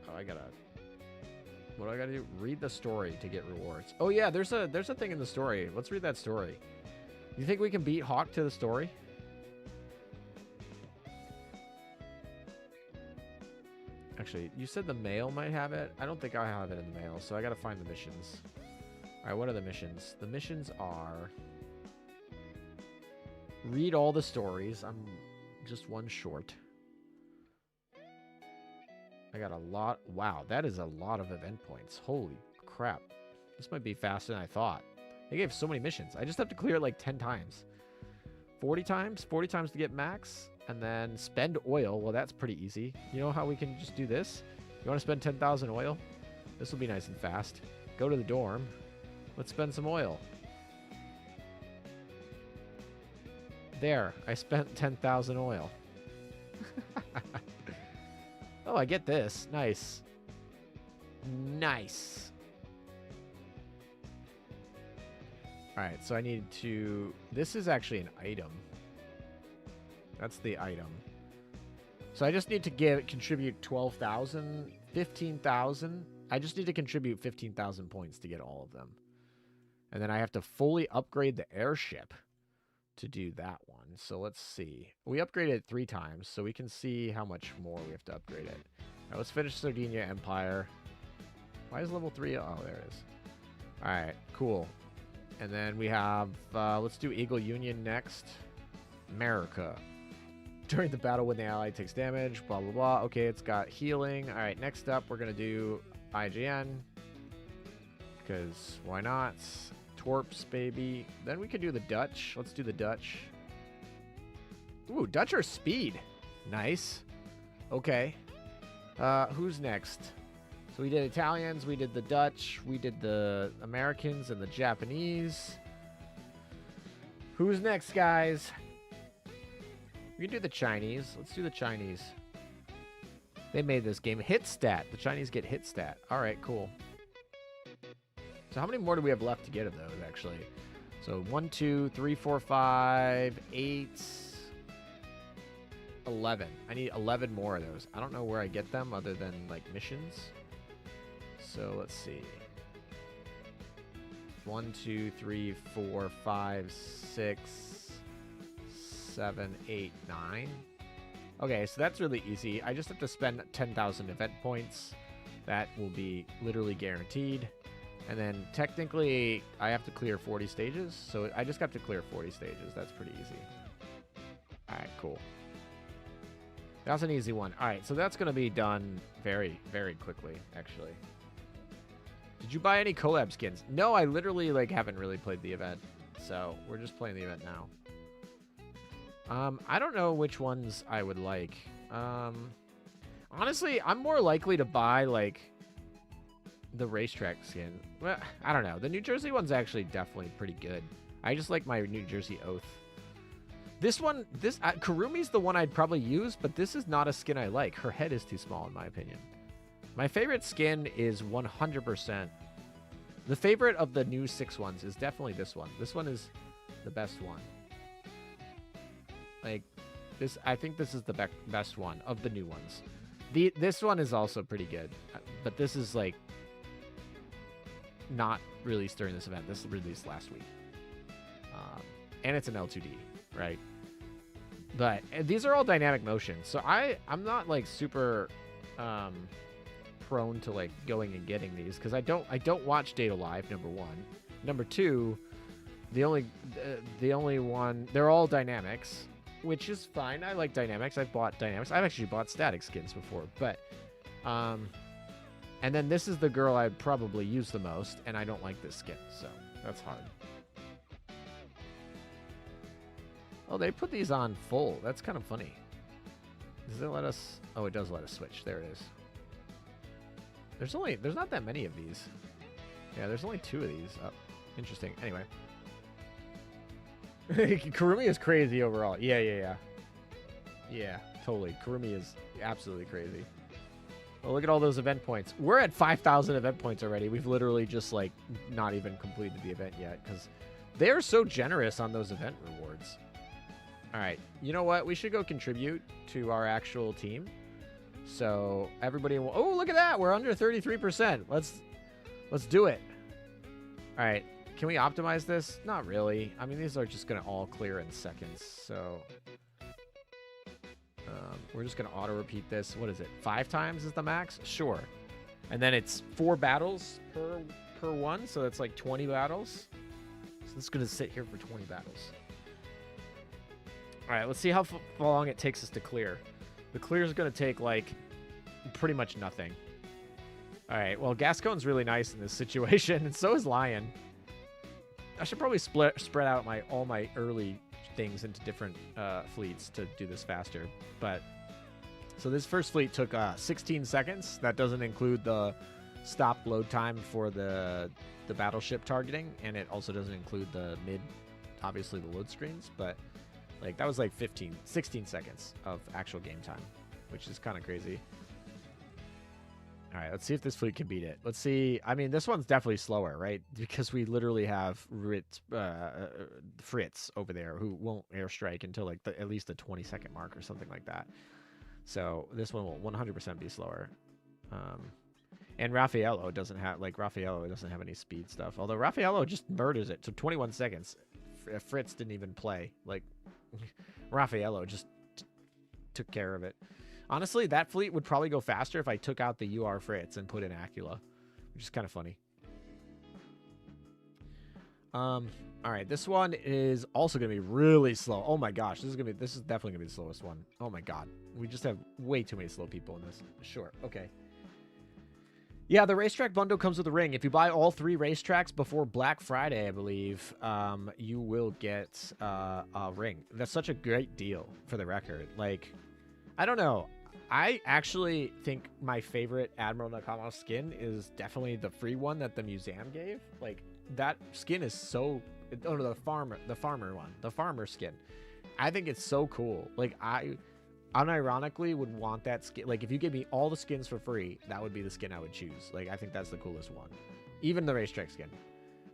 Oh, I gotta... What do I gotta do? Read the story to get rewards. Oh, yeah, there's a thing in the story. Let's read that story. You think we can beat Hawk to the story? Actually, you said the mail might have it. I don't think I have it in the mail, so I gotta find the missions. All right, what are the missions? The missions are... Read all the stories. I'm just one short. I got a lot. Wow, that is a lot of event points. Holy crap. This might be faster than I thought. They gave so many missions. I just have to clear it like 10 times. 40 times? 40 times to get max. And then spend oil. Well, that's pretty easy. You know how we can just do this? You want to spend 10,000 oil? This will be nice and fast. Go to the dorm. Let's spend some oil. There. I spent 10,000 oil. Oh, I get this. Nice. Nice. All right, so I need to... This is actually an item. That's the item. So I just need to contribute 12,000, 15,000. I just need to contribute 15,000 points to get all of them. And then I have to fully upgrade the airship to do that one. So let's see. We upgraded it 3 times, so we can see how much more we have to upgrade it. All right, let's finish Sardinia Empire. Why is level 3? Oh, there it is. All right, cool. And then we have, let's do Eagle Union next. America. During the battle when the ally takes damage, blah, blah, blah. Okay, it's got healing. All right, next up, we're going to do IGN. Because why not? Torps, baby. Then we can do the Dutch. Let's do the Dutch. Ooh, Dutch are speed. Nice. Okay. Who's next? So we did Italians, we did the Dutch, we did the Americans and the Japanese. Who's next, guys? We can do the Chinese. Let's do the Chinese. They made this game. Hit stat. The Chinese get hit stat. All right, cool. So how many more do we have left to get of those, actually? So 1, 2, 3, 4, 5, 8, 11. I need 11 more of those. I don't know where I get them other than, like, missions. So let's see. 1, 2, 3, 4, 5, 6, 7, 8, 9. Okay, so that's really easy. I just have to spend 10,000 event points. That will be literally guaranteed. And then technically, I have to clear 40 stages. So I just got to clear 40 stages. That's pretty easy. All right, cool. That's an easy one. All right, so that's going to be done very, very quickly, actually. Did you buy any collab skins? No, I literally haven't really played the event. So we're just playing the event now. I don't know which ones I would like. Honestly, I'm more likely to buy the racetrack skin. Well, I don't know. The New Jersey one's actually definitely pretty good. I just like my New Jersey Oath. This one, Kurumi's the one I'd probably use, but this is not a skin I like. Her head is too small, in my opinion. My favorite skin is 100%. The favorite of the new 6 ones is definitely this one. This one is the best one. I think this is the best one of the new ones. This one is also pretty good, but this is like not released during this event. This was released last week, and it's an L2D, right? But these are all dynamic motion, so I'm not like super prone to like going and getting these because I don't watch Data Live. Number one, number two, the only one, they're all dynamics, which is fine. I like dynamics. I've bought dynamics. I've actually bought static skins before, but and then this is the girl I'd probably use the most, and I don't like this skin, so that's hard. Oh, they put these on full. That's kind of funny. Does it let us? Oh, it does let us switch. There it is. There's not that many of these. Yeah, there's only 2 of these. Oh, interesting. Anyway. Kurumi is crazy overall. Yeah, totally. Kurumi is absolutely crazy. Well, look at all those event points. We're at 5,000 event points already. We've literally just, like, not even completed the event yet because they're so generous on those event rewards. All right. You know what? We should go contribute to our actual team. So everybody will... Oh, look at that. We're under 33%. Let's do it. All right. Can we optimize this? Not really. I mean, these are just going to all clear in seconds. So we're just going to auto repeat this. What is it? 5 times is the max? Sure. And then it's 4 battles per one. So that's like 20 battles. So this is going to sit here for 20 battles. All right. Let's see how long it takes us to clear. The clear is going to take like pretty much nothing. All right. Well, Gascon's really nice in this situation. And so is Lion. I should probably spread out all my early things into different fleets to do this faster. But so this first fleet took 16 seconds. That doesn't include the stop load time for the battleship targeting, and it also doesn't include the obviously the load screens. But like that was like 16 seconds of actual game time, which is kind of crazy. All right, let's see if this fleet can beat it. Let's see. I mean, this one's definitely slower, right? Because we literally have Fritz over there who won't airstrike until like at least the 20-second mark or something like that. So this one will 100% be slower. And Raffaello doesn't have any speed stuff. Although Raffaello just murders it. So 21 seconds. Fritz didn't even play. Like Raffaello just took care of it. Honestly, that fleet would probably go faster if I took out the UR Fritz and put in Acula, which is kind of funny. All right, this one is also going to be really slow. Oh my gosh, this is definitely going to be the slowest one. Oh my god. We just have way too many slow people in this. Sure, okay. Yeah, the racetrack bundle comes with a ring. If you buy all 3 racetracks before Black Friday, I believe, you will get a ring. That's such a great deal for the record. Like, I don't know. I actually think my favorite Admiral Nakama skin is definitely the free one that the museum gave. Like, that skin is so... Oh, no, the farmer one. The farmer skin. I think it's so cool. Like, I unironically would want that skin. Like, if you give me all the skins for free, that would be the skin I would choose. Like, I think that's the coolest one. Even the racetrack skin.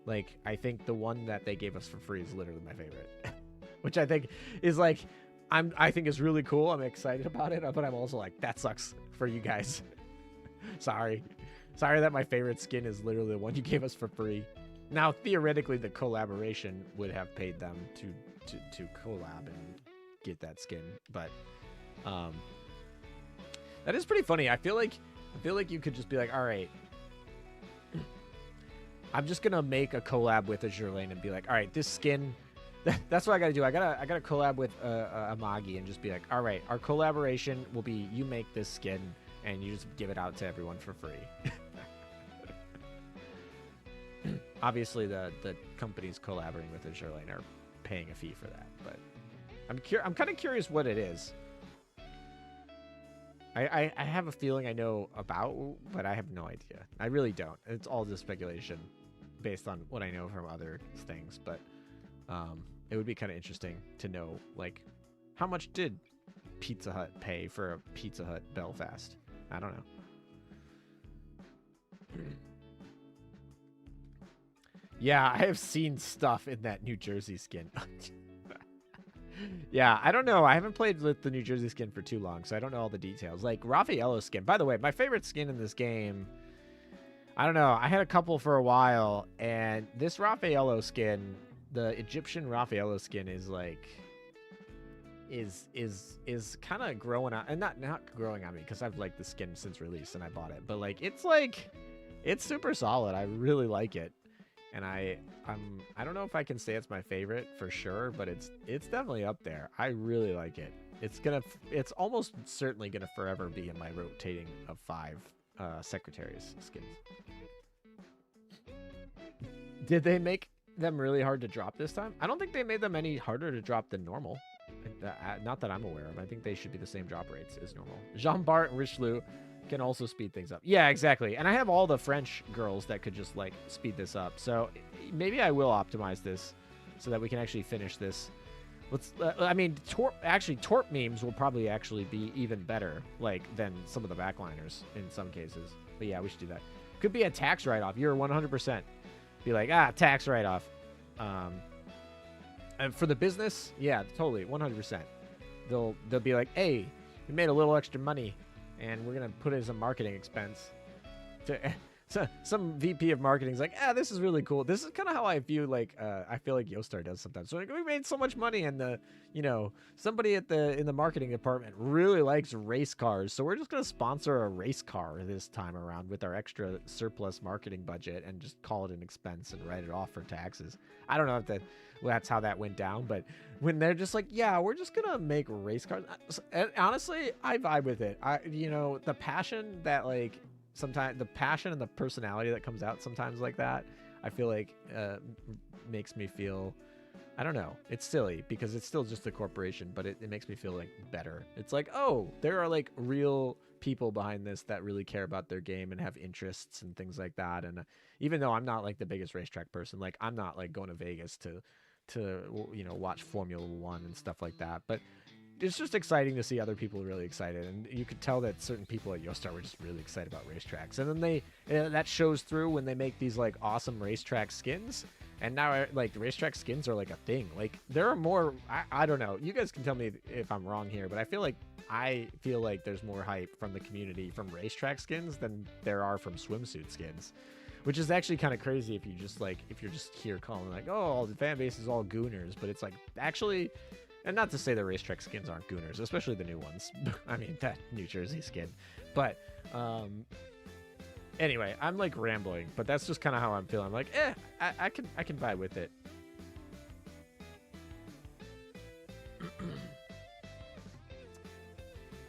Like, I think the one that they gave us for free is literally my favorite. Which I think is, like... I think it's really cool. I'm excited about it, but I'm also like, that sucks for you guys. Sorry that my favorite skin is literally the one you gave us for free. Now, theoretically, the collaboration would have paid them to collab and get that skin, but that is pretty funny. I feel like you could just be like, all right, I'm just gonna make a collab with Azur Lane and be like, all right, this skin. That's what I gotta do. I gotta collab with Amagi and just be like, all right, our collaboration will be you make this skin and you just give it out to everyone for free. Obviously, the companies collaborating with Azur Lane are paying a fee for that, but I'm kind of curious what it is. I have a feeling I know about, but I have no idea. I really don't. It's all just speculation based on what I know from other things, but it would be kind of interesting to know, like, how much did Pizza Hut pay for a Pizza Hut Belfast? I don't know. Yeah, I have seen stuff in that New Jersey skin. Yeah, I don't know. I haven't played with the New Jersey skin for too long, so I don't know all the details. Like, Raffaello's skin. By the way, my favorite skin in this game, I don't know. I had a couple for a while, and this Raffaello skin, the Egyptian Raffaello skin is like... is kind of growing on... And not growing on me, because I've liked the skin since release, and I bought it. But, like, it's super solid. I really like it. And I don't know if I can say it's my favorite for sure, but it's definitely up there. I really like it. It's almost certainly gonna forever be in my rotating of 5 secretaries skins. Did they make them really hard to drop this time? I don't think they made them any harder to drop than normal. Not that I'm aware of. I think they should be the same drop rates as normal. Jean Bart and Richelieu can also speed things up. Yeah, exactly. And I have all the French girls that could just like speed this up. So maybe I will optimize this so that we can actually finish this. I mean, Torp memes will probably actually be even better, like, than some of the backliners in some cases. But yeah, we should do that. Could be a tax write-off. You're 100%. Be like, tax write-off. And for the business, yeah, totally, 100%. They'll be like, hey, we made a little extra money, and we're gonna put it as a marketing expense. So some VP of marketing is like, this is really cool. This is kind of how I view, like, I feel like Yostar does sometimes. So like, we made so much money, and somebody in the marketing department really likes race cars, so we're just gonna sponsor a race car this time around with our extra surplus marketing budget and just call it an expense and write it off for taxes. I don't know if that's how that went down, but when they're just like, yeah, we're just gonna make race cars, and honestly, I vibe with it. The passion that, like, sometimes the passion and the personality that comes out sometimes like that, I feel like makes me feel, I don't know, it's silly because it's still just a corporation, but it makes me feel like better. It's like, oh, there are like real people behind this that really care about their game and have interests and things like that. And even though I'm not like the biggest racetrack person, like I'm not like going to Vegas to watch Formula One and stuff like that, but it's just exciting to see other people really excited, and you could tell that certain people at Yostar were just really excited about racetracks, and then that shows through when they make these like awesome racetrack skins. And now, like, racetrack skins are like a thing. Like, there are more. I don't know. You guys can tell me if I'm wrong here, but I feel like there's more hype from the community from racetrack skins than there are from swimsuit skins, which is actually kind of crazy if you're just here calling like, oh, the fan base is all gooners, but it's like actually. And not to say the racetrack skins aren't gooners, especially the new ones. I mean, that New Jersey skin. But anyway, I'm like rambling, but that's just kind of how I'm feeling. I'm like, I can vibe with it.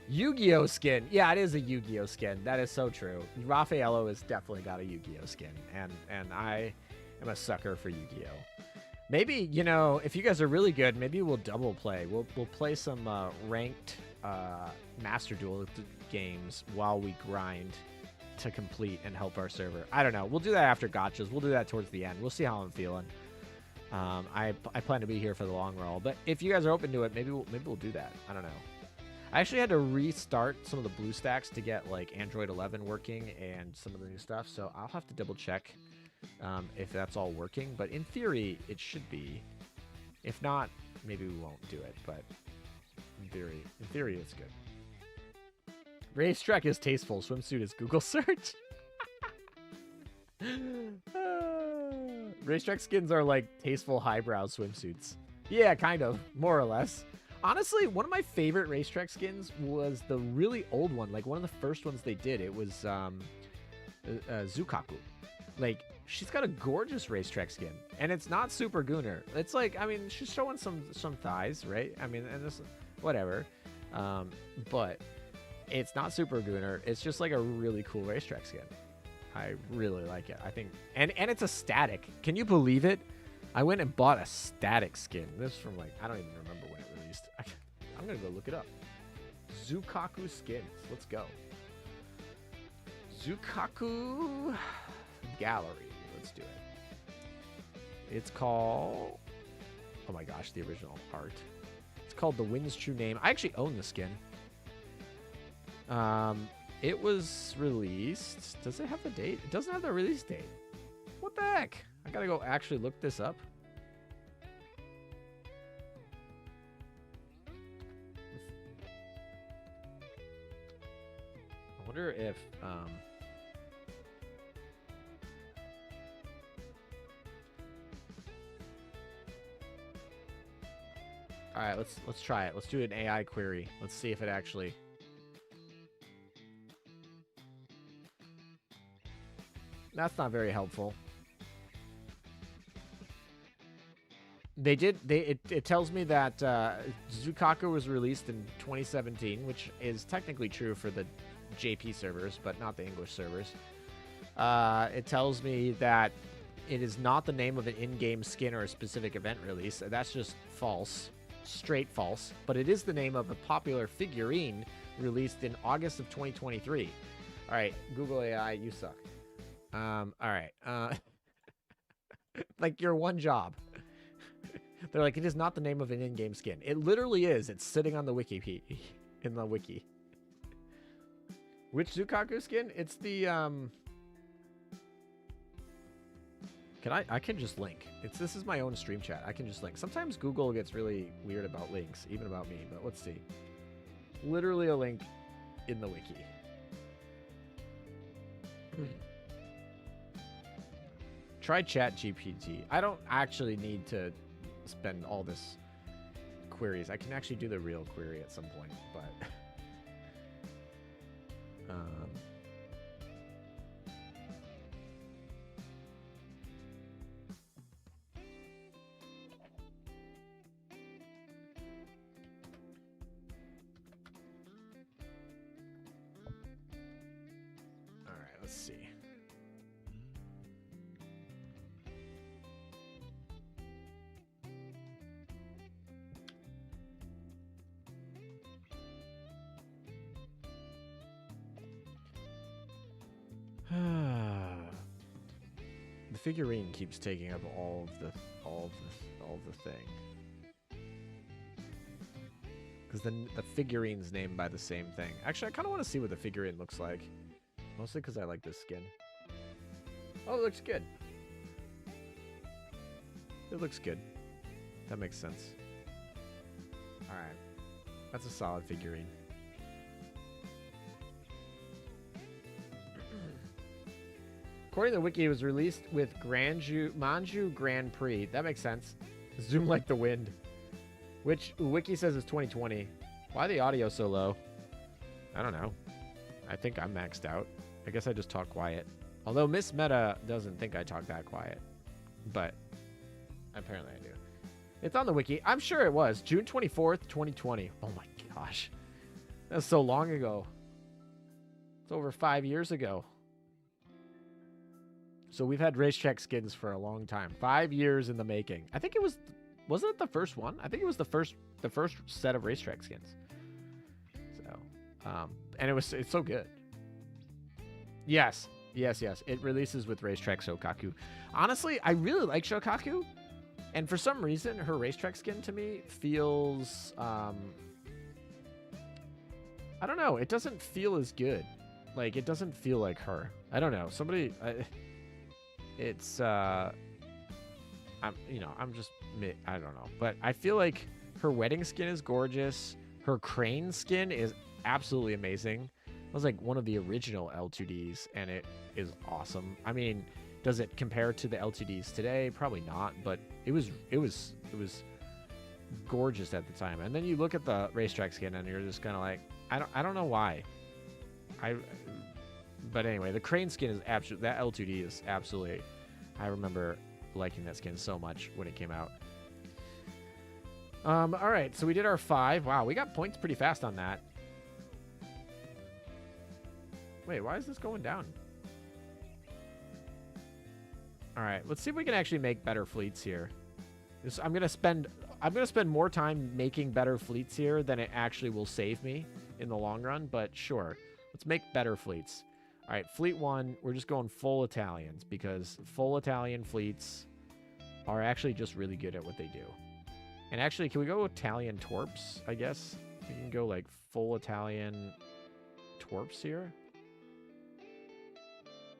Yu-Gi-Oh skin. Yeah, it is a Yu-Gi-Oh skin. That is so true. Raffaello has definitely got a Yu-Gi-Oh skin, and I am a sucker for Yu-Gi-Oh. Maybe, if you guys are really good, maybe we'll double play. We'll play some ranked Master Duel games while we grind to complete and help our server. I don't know. We'll do that after gotchas. We'll do that towards the end. We'll see how I'm feeling. I plan to be here for the long haul, but if you guys are open to it, maybe we'll do that. I don't know. I actually had to restart some of the BlueStacks to get like Android 11 working and some of the new stuff, so I'll have to double check. If that's all working, but in theory it should be. If not, maybe we won't do it, but in theory it's good. Racetrack is tasteful, swimsuit is Google search. Racetrack skins are like tasteful highbrow swimsuits. Yeah, kind of, more or less. Honestly, one of my favorite racetrack skins was the really old one, like one of the first ones they did. It was Zukaku. Like, she's got a gorgeous racetrack skin, and it's not super gooner. It's like, I mean, she's showing some thighs, right? I mean, and this, whatever. But it's not super gooner. It's just like a really cool racetrack skin. I really like it. I think, and it's a static. Can you believe it? I went and bought a static skin. This is from like, I don't even remember when it released. I'm gonna go look it up. Zukaku skins. Let's go. Zukaku gallery. Let's do it. It's called, oh my gosh, the original art. It's called The Wind's True Name. I actually own the skin. It was released. Does it have the date? It doesn't have the release date. What the heck? I gotta go actually look this up. wonder if all right, let's try it. Let's do an AI query. Let's see if it actually. That's not very helpful. It tells me that Zukaku was released in 2017, which is technically true for the JP servers, but not the English servers. It tells me that it is not the name of an in-game skin or a specific event release. That's just false. Straight false. But it is the name of a popular figurine released in August of 2023. All right, Google AI, you suck. All right. Like your one job. They're like, it is not the name of an in-game skin. It literally is. It's sitting on the wiki. In the wiki. Which Zukaku skin? It's the I can just link. This is my own stream chat. I can just link. Sometimes Google gets really weird about links, even about me, but let's see. Literally a link in the wiki. Try ChatGPT. I don't actually need to spend all this queries. I can actually do the real query at some point, but all right, let's see. The figurine keeps taking up all of the thing. Because then the figurine's named by the same thing. Actually, I kind of want to see what the figurine looks like. Mostly because I like this skin. Oh, it looks good. It looks good. That makes sense. Alright. That's a solid figurine. According to the wiki, it was released with Manju Grand Prix. That makes sense. Zoom like the wind. Which wiki says is 2020. Why the audio so low? I don't know. I think I'm maxed out. I guess I just talk quiet. Although Miss Meta doesn't think I talk that quiet. But apparently I do. It's on the wiki. I'm sure it was. June 24th, 2020. Oh my gosh. That's so long ago. It's over 5 years ago. So we've had racetrack skins for a long time. 5 years in the making. I think it was... Wasn't it the first one? I think it was the first set of racetrack skins. So, and it's so good. Yes. It releases with Racetrack Shokaku. Honestly, I really like Shokaku. And for some reason, her racetrack skin to me feels... I don't know. It doesn't feel as good. Like, it doesn't feel like her. I don't know. Somebody... it's... I'm just... I don't know. But I feel like her wedding skin is gorgeous. Her crane skin is absolutely amazing. It was like one of the original L2Ds, and it is awesome. I mean, does it compare to the L2Ds today? Probably not, but it was gorgeous at the time. And then you look at the racetrack skin, and you're just kind of like, I don't know why. But anyway, the crane skin is absolutely... That L2D is absolutely... I remember liking that skin so much when it came out. All right, so we did our 5. Wow, we got points pretty fast on that. Wait, why is this going down? All right, let's see if we can actually make better fleets here. I'm gonna spend more time making better fleets here than it actually will save me in the long run. But sure, let's make better fleets. All right, fleet 1, we're just going full Italians because full Italian fleets are actually just really good at what they do. And actually, can we go Italian Torps, I guess? We can go like full Italian Torps here.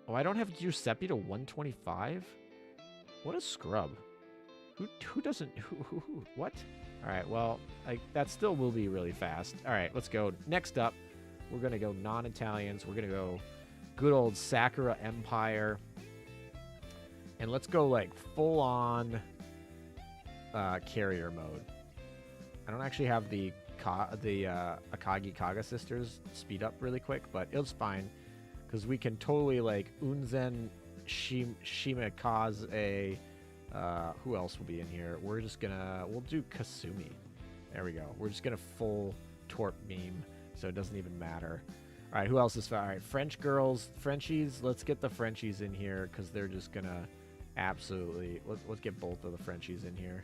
Oh, I don't have Giuseppe to 125? What a scrub. Who doesn't... What? All right, well, that still will be really fast. All right, let's go. Next up, We're going to go non-Italians. We're going to go good old Sakura Empire. And let's go like full on carrier mode. I don't actually have the Akagi Kaga sisters speed up really quick, but it's fine because we can totally like Unzen Shimekaze. Who else will be in here? We'll do Kasumi. There we go. We're just gonna full torp meme, so it doesn't even matter. All right, who else is fine? All right, French girls, Frenchies. Let's get the Frenchies in here because they're just gonna absolutely. Let's get both of the Frenchies in here.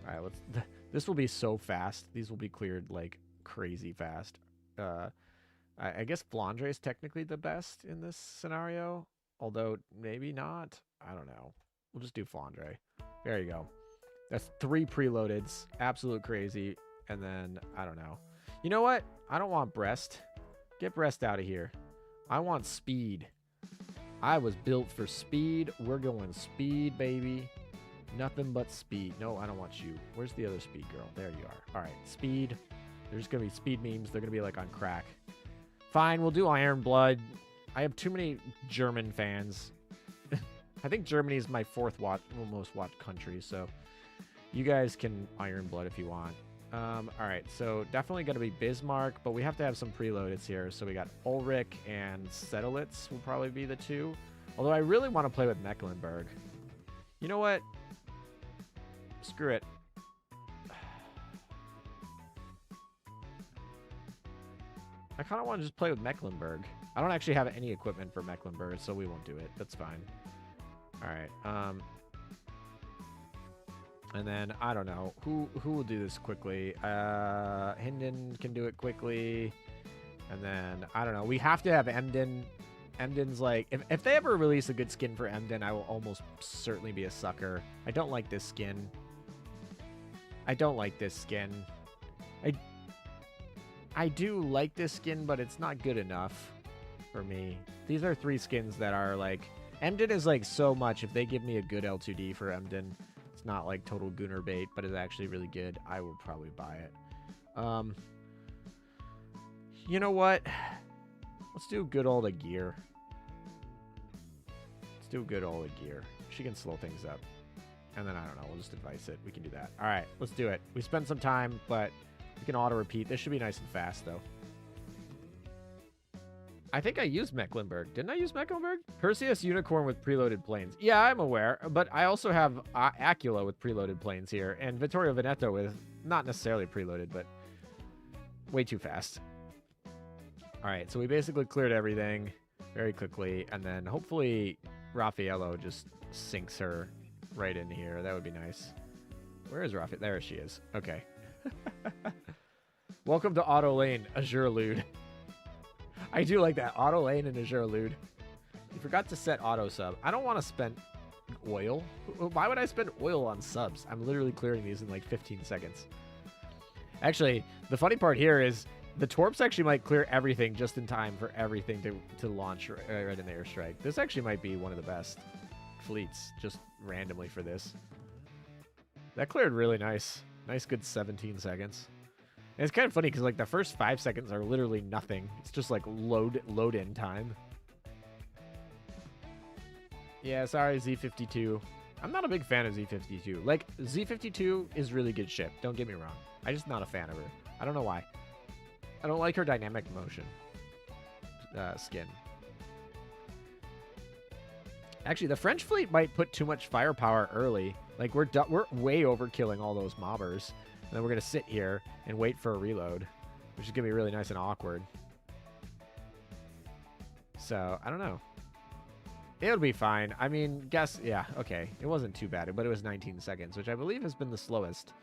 All right, this will be so fast. These will be cleared like crazy fast. I guess Flandre is technically the best in this scenario, although maybe not. I don't know. We'll just do Flandre. There you go. That's 3 preloadeds. Absolute crazy. And then, I don't know. You know what? I don't want breast. Get breast out of here. I want speed. I was built for speed. We're going speed, baby. Nothing but speed. No, I don't want you. Where's the other speed girl? There you are. All right, speed. There's going to be speed memes. They're going to be like on crack. Fine, we'll do Iron Blood. I have too many German fans. I think Germany is my 4th most watched country, so you guys can Iron Blood if you want. All right, so definitely going to be Bismarck, but we have to have some preloadeds here. So we got Ulrich and Sedelitz will probably be the 2. Although I really want to play with Mecklenburg. You know what? Screw it. I kind of want to just play with Mecklenburg. I don't actually have any equipment for Mecklenburg, so we won't do it. That's fine. All right. And then I don't know who will do this quickly. Hinden can do it quickly, and then I don't know. We have to have Emden. Emden's like if they ever release a good skin for Emden, I will almost certainly be a sucker. I don't like this skin. I don't like this skin. I do like this skin, but it's not good enough for me. These are 3 skins that are like Emden is like so much. If they give me a good L2D for Emden, it's not like total Gunner bait, but it's actually really good. I will probably buy it. You know what? Let's do good old Agir. Let's do good old Agir. She can slow things up. And then, I don't know, we'll just advice it. We can do that. All right, let's do it. We spent some time, but we can auto-repeat. This should be nice and fast, though. I think I used Mecklenburg. Didn't I use Mecklenburg? Perseus Unicorn with preloaded planes. Yeah, I'm aware, but I also have Acula with preloaded planes here, and Vittorio Veneto with not necessarily preloaded, but way too fast. All right, so we basically cleared everything very quickly, and then hopefully Raffaello just sinks her right in here. That would be nice. Where is Raffaello? There she is. Okay. Welcome to Auto Lane, Azure Lude. I do like that. Auto Lane and Azure Lude. You forgot to set auto sub. I don't want to spend oil. Why would I spend oil on subs? I'm literally clearing these in like 15 seconds. Actually, the funny part here is the Torps actually might clear everything just in time for everything to launch right in the airstrike. This actually might be one of the best fleets just randomly for this. That cleared really nice. Nice good 17 seconds. And it's kind of funny because like the first 5 seconds are literally nothing. It's just like load in time. Yeah, sorry, Z52. I'm not a big fan of Z52. Like, Z52 is really good ship. Don't get me wrong. I'm just not a fan of her. I don't know why. I don't like her dynamic motion skin. Actually, the French fleet might put too much firepower early. Like, we're way overkilling all those mobbers. And then we're going to sit here and wait for a reload, which is going to be really nice and awkward. So, I don't know. It'll be fine. I mean, yeah, okay. It wasn't too bad, but it was 19 seconds, which I believe has been the slowest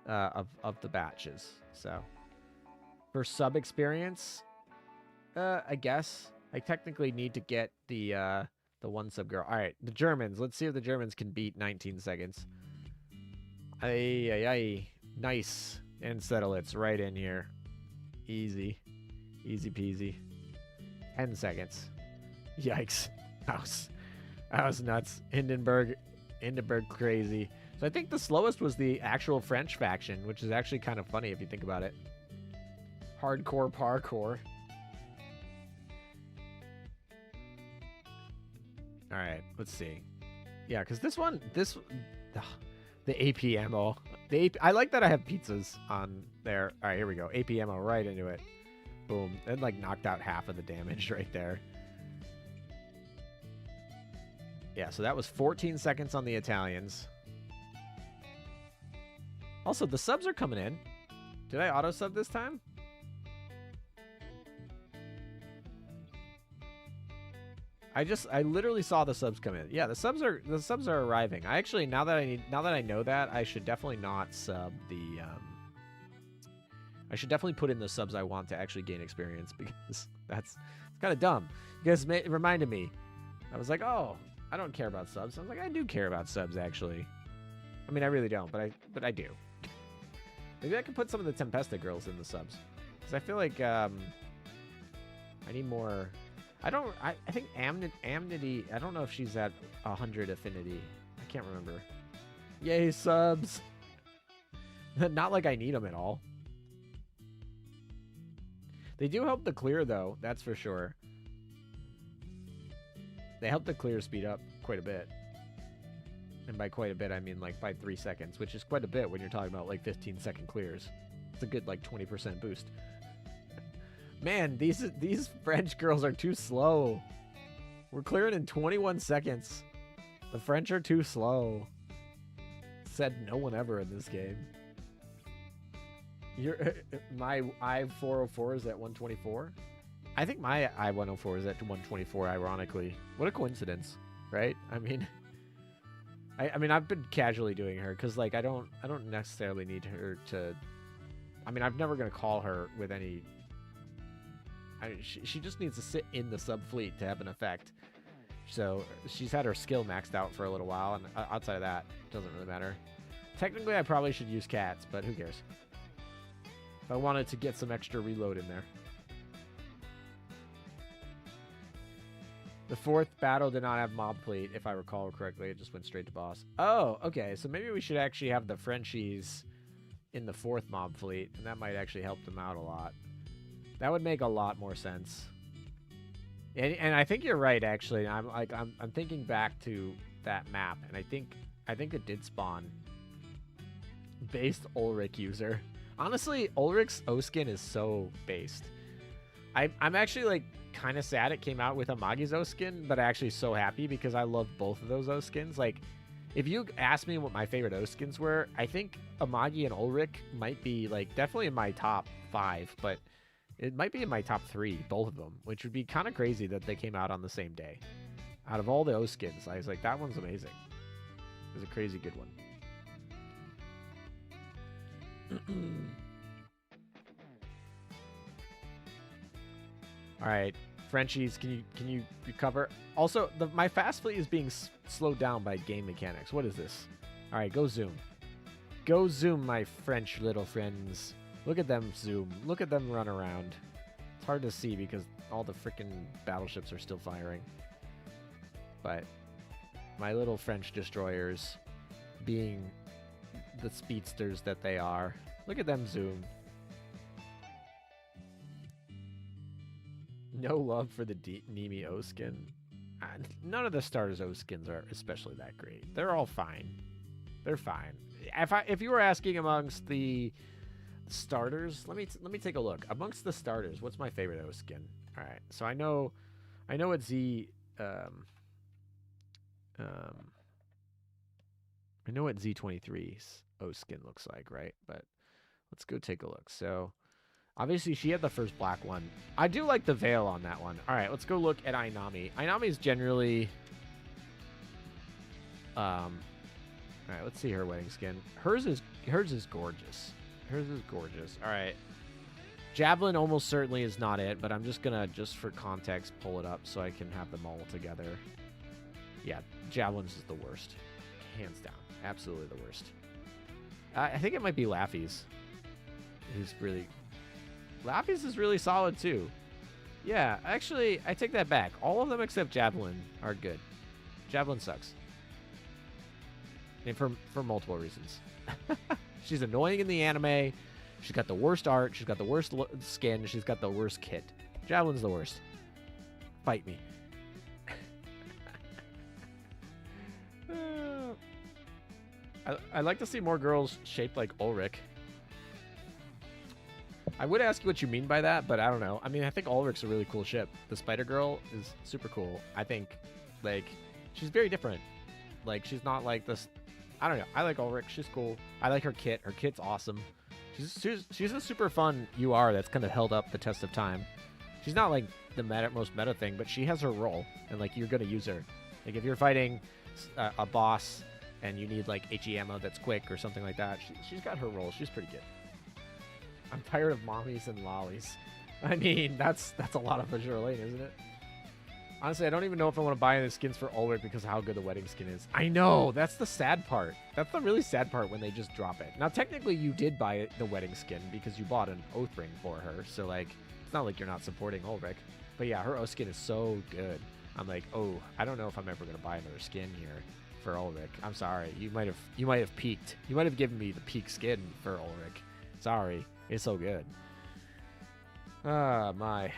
of the batches. So, for sub experience, I guess I technically need to get the one sub girl. All right, the Germans. Let's see if the Germans can beat 19 seconds. Ay. Nice. And settle it's right in here. Easy. Easy peasy. 10 seconds. Yikes. That was nuts. Hindenburg crazy. So I think the slowest was the actual French faction, which is actually kind of funny if you think about it. Hardcore parkour. All right, let's see. Yeah, because this one, the AP ammo. I like that I have pizzas on there. All right, here we go. AP ammo right into it. Boom. And like knocked out half of the damage right there. Yeah, so that was 14 seconds on the Italians. Also, the subs are coming in. Did I auto sub this time? I literally saw the subs come in. Yeah, the subs are arriving. I actually now that I know that, I should definitely not sub the I should definitely put in the subs I want to actually gain experience, because it's kind of dumb. You guys reminded me. I was like, "Oh, I don't care about subs." I was like, "I do care about subs actually." I mean, I really don't, but I do. Maybe I can put some of the Tempesta girls in the subs, because I feel like I need more. I think Amnity, I don't know if she's at 100 affinity. I can't remember. Yay, subs. Not like I need them at all. They do help the clear, though. That's for sure. They help the clear speed up quite a bit. And by quite a bit, I mean like by 3 seconds, which is quite a bit when you're talking about like 15-second clears. It's a good like 20% boost. Man, these French girls are too slow. We're clearing in 21 seconds. The French are too slow. Said no one ever in this game. My I-404 is at 124. I think my I-104 is at 124, ironically. What a coincidence, right? I mean, I've been casually doing her because like I don't necessarily need her to. I mean, I'm never gonna call her with any. She just needs to sit in the sub fleet to have an effect. So she's had her skill maxed out for a little while, and outside of that, it doesn't really matter. Technically, I probably should use cats, but who cares? If I wanted to get some extra reload in there. The fourth battle did not have mob fleet, if I recall correctly. It just went straight to boss. Oh, okay. So maybe we should actually have the Frenchies in the fourth mob fleet, and that might actually help them out a lot. That would make a lot more sense. And I think you're right, actually. I'm thinking back to that map, and I think it did spawn based Ulrich user. Honestly, Ulrich's O-skin is so based. I'm actually like kind of sad it came out with Amagi's O-skin, but actually so happy because I love both of those O-skins. Like, if you asked me what my favorite O-skins were, I think Amagi and Ulrich might be like definitely in my top 5, but it might be in my top 3, both of them, which would be kind of crazy that they came out on the same day. Out of all the O-skins, I was like, that one's amazing. It was a crazy good one. All right, Frenchies, can you recover? Also, my fast fleet is being slowed down by game mechanics. What is this? All right, go zoom. Go zoom, my French little friends. Look at them zoom. Look at them run around. It's hard to see because all the freaking battleships are still firing. But my little French destroyers, being the speedsters that they are, look at them zoom. No love for the Nemi O-skin. None of the starters O-skins are especially that great. They're all fine. They're fine. If you were asking amongst the starters, let me take a look. Amongst the starters, what's my favorite O-skin? All right, so I know what I know what Z23's O-skin looks like, right? But let's go take a look. So obviously she had the first black one. I do like the veil on that one. All right, let's go look at Ainami. Ainami is generally all right, let's see her wedding skin. Hers is gorgeous. Hers is gorgeous. All right. Javelin almost certainly is not it, but I'm just gonna, just for context, pull it up so I can have them all together. Yeah, Javelin's is the worst. Hands down. Absolutely the worst. I think it might be Laffy's. Laffy's is really solid too. Yeah, actually, I take that back. All of them except Javelin are good. Javelin sucks. And for multiple reasons. She's annoying in the anime. She's got the worst art. She's got the worst skin. She's got the worst kit. Javelin's the worst. Fight me. I'd like to see more girls shaped like Ulrich. I would ask you what you mean by that, but I don't know. I mean, I think Ulrich's a really cool ship. The Spider Girl is super cool. I think, like, she's very different. Like, she's not like this. I don't know. I like Ulrich. She's cool. I like her kit. Her kit's awesome. She's a super fun UR that's kind of held up the test of time. She's not like the most meta thing, but she has her role, and like you're gonna use her. Like if you're fighting a boss and you need like HE ammo that's quick or something like that, she's got her role. She's pretty good. I'm tired of mommies and lollies. I mean, that's a lot of Azure Lane, isn't it? Honestly, I don't even know if I want to buy any skins for Ulrich because of how good the wedding skin is. I know, that's the sad part. That's the really sad part when they just drop it. Now, technically, you did buy the wedding skin because you bought an oath ring for her. So, like, it's not like you're not supporting Ulrich. But yeah, her oath skin is so good. I'm like, oh, I don't know if I'm ever going to buy another skin here for Ulrich. I'm sorry. You might have peaked. You might have given me the peak skin for Ulrich. Sorry. It's so good. Ah, my.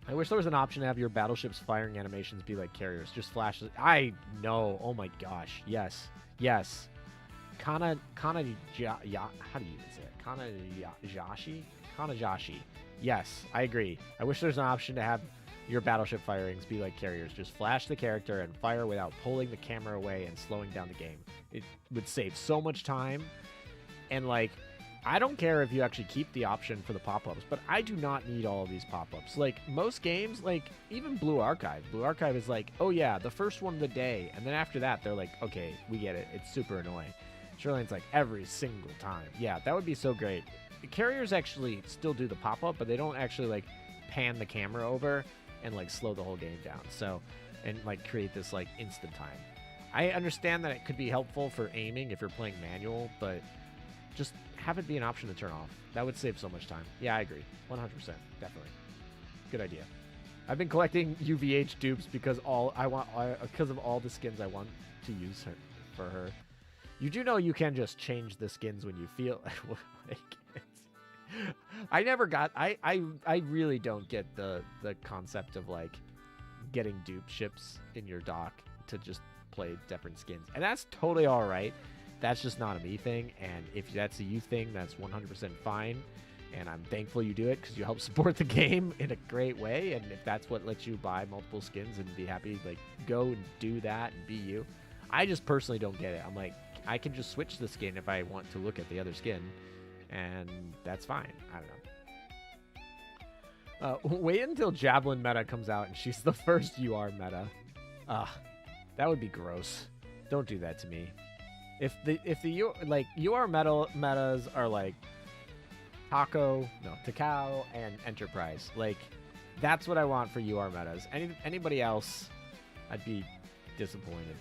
I wish there was an option to have your battleship's firing animations be like carriers. Just flashes. I know. Oh my gosh. Yes. Yes. How do you even say it? Kanajashi. Yes, I agree. I wish there's an option to have your battleship firings be like carriers. Just flash the character and fire without pulling the camera away and slowing down the game. It would save so much time. And like, I don't care if you actually keep the option for the pop-ups, but I do not need all of these pop-ups. Like, most games, like, even Blue Archive. Blue Archive is like, oh yeah, the first one of the day. And then after that, they're like, okay, we get it. It's super annoying. Shirley's like, every single time. Yeah, that would be so great. The carriers actually still do the pop-up, but they don't actually, like, pan the camera over and, like, slow the whole game down. So, and, like, create this, like, instant time. I understand that it could be helpful for aiming if you're playing manual, but just have it be an option to turn off. That would save so much time. Yeah, I agree. 100%. Definitely. Good idea. I've been collecting UVH dupes because of all the skins I want to use for her. You do know you can just change the skins when you feel like I never got I really don't get the concept of like getting dupe ships in your dock to just play different skins. And that's totally all right. That's just not a me thing, and if that's a you thing, that's 100% fine, and I'm thankful you do it because you help support the game in a great way, and if that's what lets you buy multiple skins and be happy, like, go and do that and be you. I just personally don't get it. I'm like, I can just switch the skin if I want to look at the other skin, and that's fine. I don't know. Wait until Javelin meta comes out and she's the first UR meta. That would be gross. Don't do that to me. If the UR metas are like Takao and Enterprise, like that's what I want for UR metas. Anybody else, I'd be disappointed.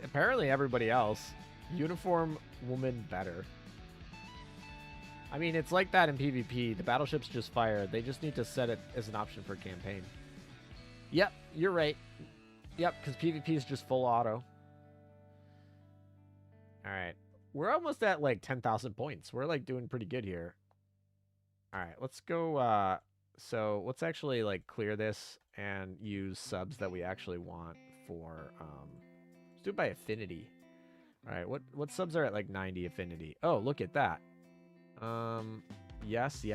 Apparently everybody else, uniform woman better. I mean, it's like that in PvP. The battleships just fire. They just need to set it as an option for campaign. Yep, you're right. Yep, because PvP is just full auto. All right. We're almost at like 10,000 points. We're like doing pretty good here. All right, let's go. So let's actually like clear this and use subs that we actually want for. Let's do it by affinity. All right, what subs are at like 90 affinity? Oh, look at that. Yes.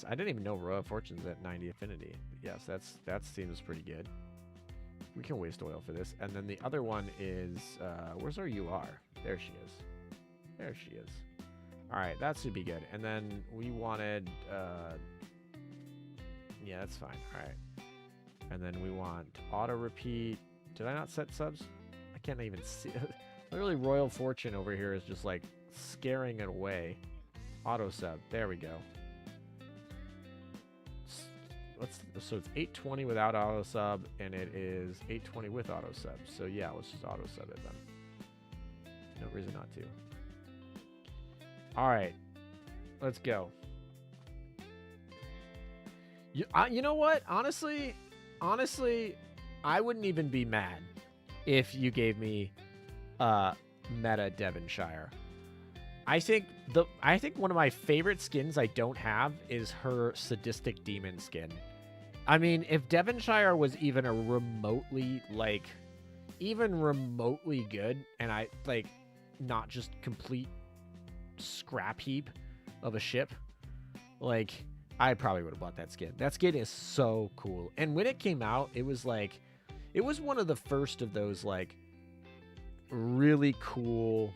I didn't even know Royal Fortune's at 90 affinity. Yes, that seems pretty good. We can waste oil for this. And then the other one is, where's our UR? There she is. There she is. All right, that should be good. And then we wanted, yeah, that's fine. All right. And then we want auto repeat. Did I not set subs? I can't even see. Literally, Royal Fortune over here is just like scaring it away. Auto sub. There we go. So it's 820 without auto sub, and it is 820 with auto sub. So yeah, let's just auto sub it then. No reason not to. All right, let's go. You know what? Honestly, I wouldn't even be mad if you gave me meta Devonshire. I think I think one of my favorite skins I don't have is her sadistic demon skin. I mean, if Devonshire was even a remotely even remotely good, and I not just complete scrap heap of a ship, I probably would have bought that skin. That skin is so cool. And when it came out, it was one of the first of those really cool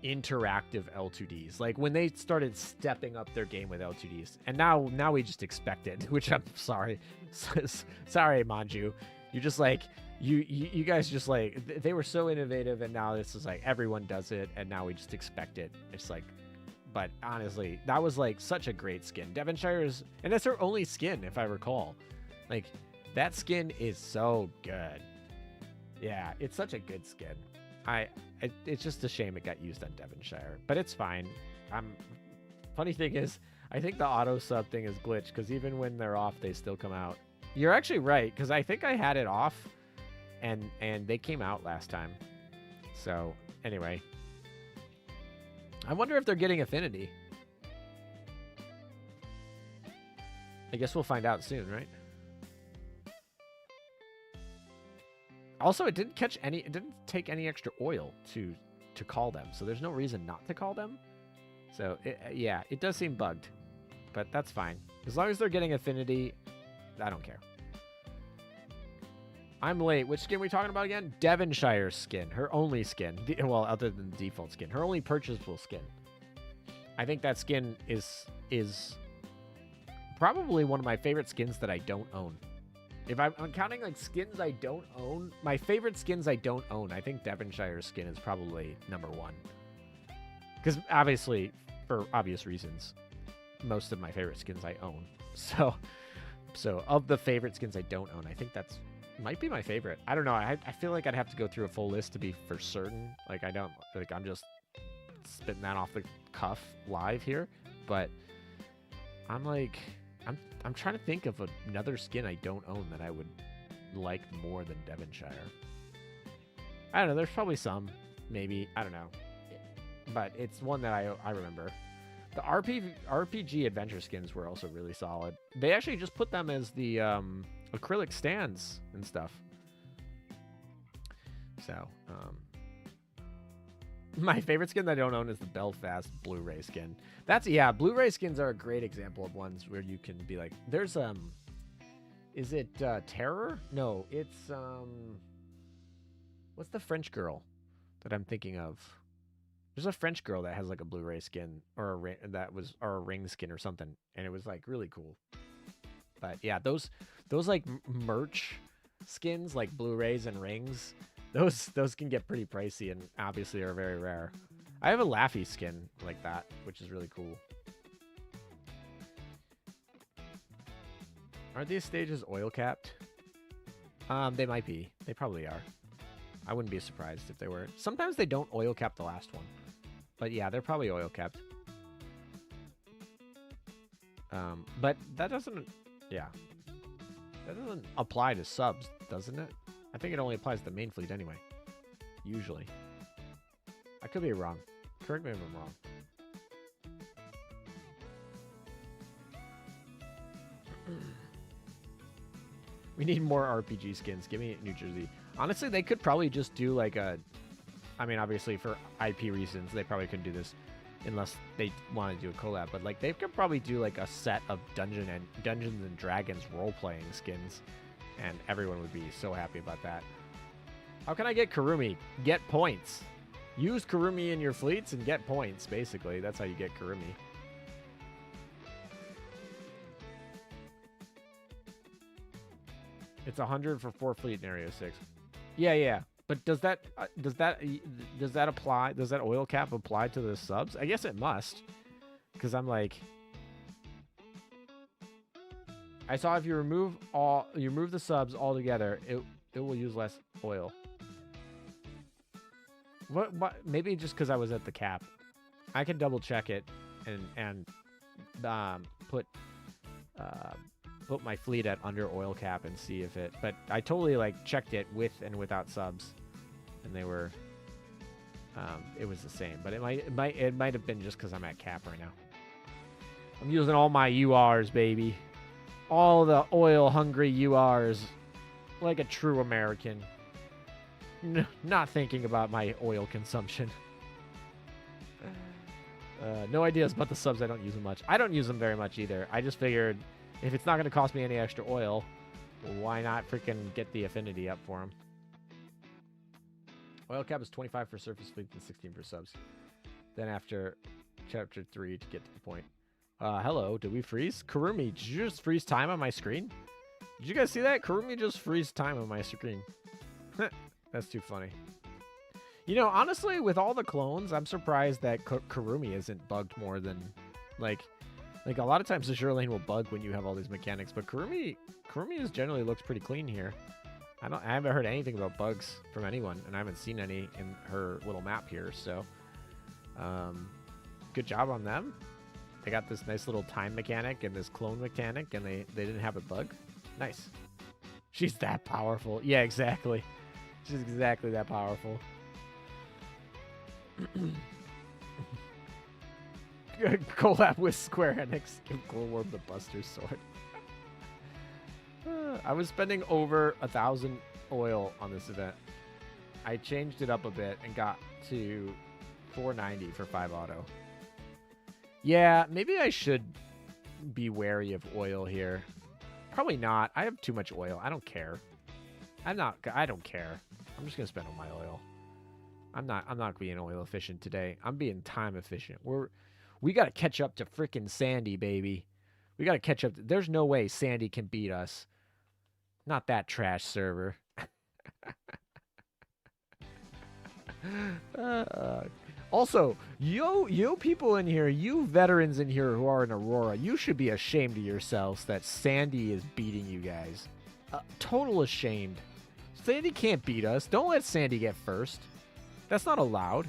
interactive L2Ds. When they started stepping up their game with L2Ds. And now we just expect it, which I'm sorry. Sorry, Manju. You're just you guys just they were so innovative, and now this is everyone does it, and now we just expect it. It's but honestly, that was such a great skin. Devonshire's, and that's her only skin, if I recall. That skin is so good. Yeah, it's such a good skin. It's just a shame it got used on Devonshire, but it's fine. Funny thing is, I think the auto sub thing is glitched, because even when they're off, they still come out. You're actually right, because I think I had it off, and they came out last time. So anyway, I wonder if they're getting Affinity. I guess we'll find out soon, right? Also, it didn't take any extra oil to call them, so there's no reason not to call them. So yeah, it does seem bugged, but that's fine. As long as they're getting Affinity, I don't care. I'm late. Which skin are we talking about again? Devonshire's skin. Her only skin. Well, other than the default skin. Her only purchasable skin. I think that skin is probably one of my favorite skins that I don't own. If I'm counting skins I don't own, my favorite skins I don't own, I think Devonshire's skin is probably number one. Because obviously, for obvious reasons, most of my favorite skins I own. So of the favorite skins I don't own, I think that's might be my favorite. I don't know. I feel like I'd have to go through a full list to be for certain. I'm just spitting that off the cuff live here, but I'm trying to think of another skin I don't own that I would like more than Devonshire. I don't know. There's probably some, maybe. I don't know, but it's one that I remember. The RPG adventure skins were also really solid. They actually just put them as the acrylic stands and stuff. So, my favorite skin that I don't own is the Belfast Blu-ray skin. Blu-ray skins are a great example of ones where you can be there's is it Terror? No, it's what's the French girl that I'm thinking of? There's a French girl that has a Blu-ray skin or a ring skin or something, and it was really cool. But yeah, those merch skins, Blu-rays and rings, those can get pretty pricey and obviously are very rare. I have a Laffy skin like that, which is really cool. Aren't these stages oil capped? They might be. They probably are. I wouldn't be surprised if they were. Sometimes they don't oil cap the last one. But yeah, they're probably oil capped. But that doesn't... Yeah. That doesn't apply to subs, doesn't it? I think it only applies to the main fleet anyway. Usually. I could be wrong. Correct me if I'm wrong. We need more RPG skins. Give me New Jersey. Honestly, they could probably just do I mean, obviously for IP reasons, they probably couldn't do this unless they want to do a collab. But they could probably do a set of Dungeons and Dragons role-playing skins, and everyone would be so happy about that. How can I get Kurumi? Get points. Use Kurumi in your fleets and get points, basically. That's how you get Kurumi. It's 100 for 4 fleet in Area 6. Yeah. But does that apply? Does that oil cap apply to the subs? I guess it must, because I'm I saw if you remove the subs altogether, it will use less oil. What? Maybe just because I was at the cap. I can double check it and put my fleet at under oil cap and see if it. But I totally checked it with and without subs, and they were it was the same. But it might have been just because I'm at cap right now. I'm using all my URs, baby. All the oil-hungry URs, like a true American. Not thinking about my oil consumption. No ideas about the subs. I don't use them much. I don't use them very much either. I just figured if it's not going to cost me any extra oil, why not freaking get the affinity up for them? Oil cap is 25 for surface fleet and 16 for subs. Then after chapter 3 to get to the point. Hello, did we freeze? Kurumi, did you just freeze time on my screen? Did you guys see that? Kurumi just freeze time on my screen. That's too funny. You know, honestly, with all the clones, I'm surprised that Kurumi isn't bugged more than, like a lot of times the Azur lane will bug when you have all these mechanics, but Kurumi generally looks pretty clean here. I haven't heard anything about bugs from anyone, and I haven't seen any in her little map here, so good job on them. They got this nice little time mechanic and this clone mechanic, and they didn't have a bug. Nice. She's that powerful. Yeah, exactly. She's exactly that powerful. Collab with Square Enix. Give Glowworm the Buster Sword. I was spending over 1,000 oil on this event. I changed it up a bit and got to 490 for 5 auto. Yeah, maybe I should be wary of oil here. Probably not. I have too much oil. I don't care. I don't care. I'm just gonna spend all my oil. I'm not being oil efficient today. I'm being time efficient. We gotta catch up to frickin' Sandy, baby. We gotta catch up. There's no way Sandy can beat us. Not that trash server. Also, yo people in here, you veterans in here who are in Aurora, you should be ashamed of yourselves that Sandy is beating you guys. Total ashamed. Sandy can't beat us. Don't let Sandy get first. That's not allowed.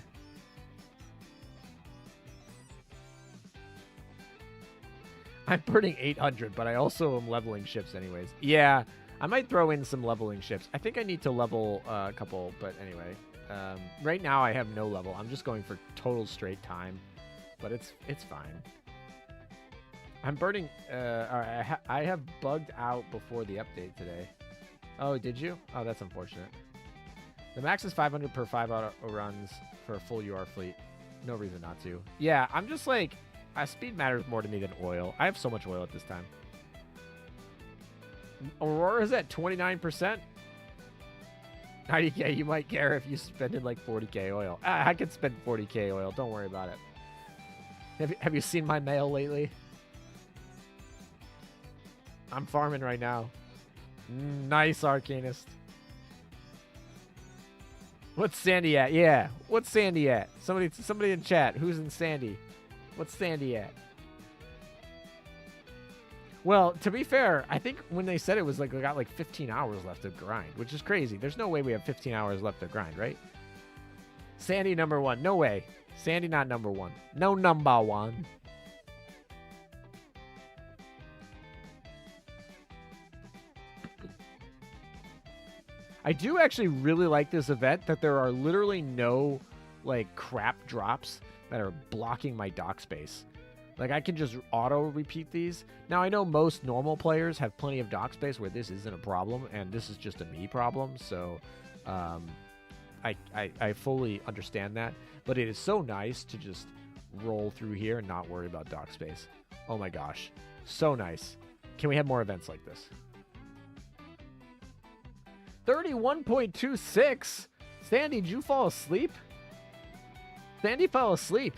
I'm burning 800, but I also am leveling ships anyways. Yeah, I might throw in some leveling ships. I think I need to level a couple, but anyway. Right now I have no level. I'm just going for total straight time, but it's fine. I'm burning. I have bugged out before the update today. Oh, did you? Oh, that's unfortunate. The max is 500 per 5 auto runs for a full UR fleet. No reason not to. Yeah, I'm just like, speed matters more to me than oil. I have so much oil at this time. Aurora's at 29%. 90k, you might care if you spend in like 40k oil. I could spend 40k oil. Don't worry about it. Have you seen my mail lately? I'm farming right now. Nice, Arcanist. What's Sandy at? Yeah. What's Sandy at? Somebody in chat. Who's in Sandy? What's Sandy at? Well, to be fair, I think when they said it was like we got like 15 hours left to grind, which is crazy. There's no way we have 15 hours left to grind, right? Sandy number 1. No way. Sandy not number 1. No number 1. I do actually really like this event that there are literally no like crap drops that are blocking my dock space. Like, I can just auto-repeat these. Now, I know most normal players have plenty of dock space where this isn't a problem, and this is just a me problem, so I fully understand that. But it is so nice to just roll through here and not worry about dock space. Oh my gosh. So nice. Can we have more events like this? 31.26? Sandy, did you fall asleep? Sandy fell asleep.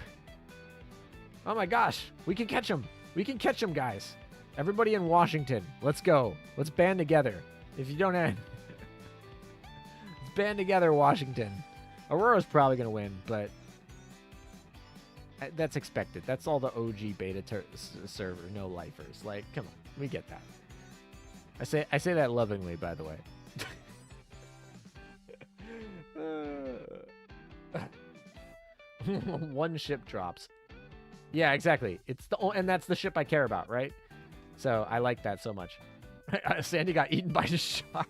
Oh my gosh, we can catch him. We can catch him, guys. Everybody in Washington, let's go. Let's band together. If you don't end, let's band together, Washington. Aurora's probably going to win, but that's expected. That's all the OG beta server, no lifers. Like, come on, we get that. I say that lovingly, by the way. One ship drops. Yeah, exactly. And that's the ship I care about, right? So I like that so much. Sandy got eaten by a shark.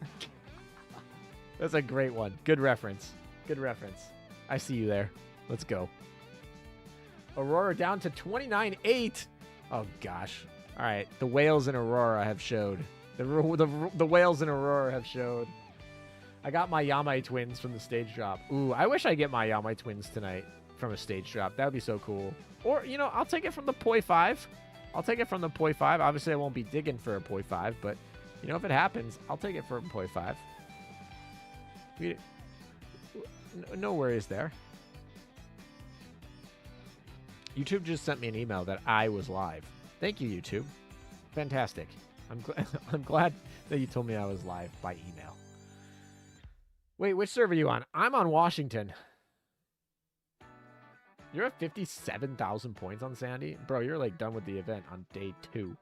That's a great one. Good reference. Good reference. I see you there. Let's go. Aurora down to 29.8. Oh, gosh. All right. The whales in Aurora have showed. The whales in Aurora have showed. I got my Yamai twins from the stage drop. Ooh, I wish I get my Yamai twins tonight from a stage drop. That would be so cool. Or, you know, I'll take it from the Poi 5. I'll take it from the Poi 5. Obviously, I won't be digging for a Poi 5, but, you know, if it happens, I'll take it for a Poi 5. No worries there. YouTube just sent me an email that I was live. Thank you, YouTube. Fantastic. I'm glad that you told me I was live by email. Wait, which server are you on? I'm on Washington. You're at 57,000 points on Sandy? Bro, you're like done with the event on day 2.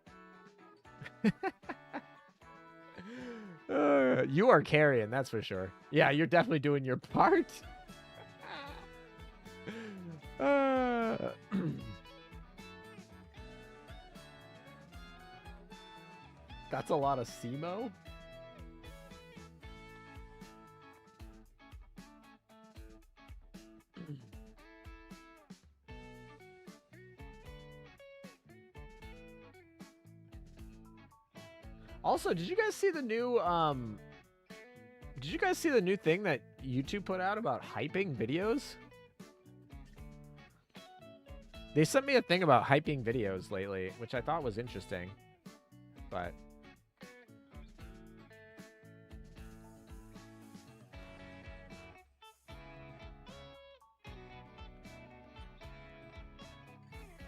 You are carrying, that's for sure. Yeah, you're definitely doing your part. That's a lot of SEMO. Also, did you guys see the new thing that YouTube put out about hyping videos? They sent me a thing about hyping videos lately, which I thought was interesting. But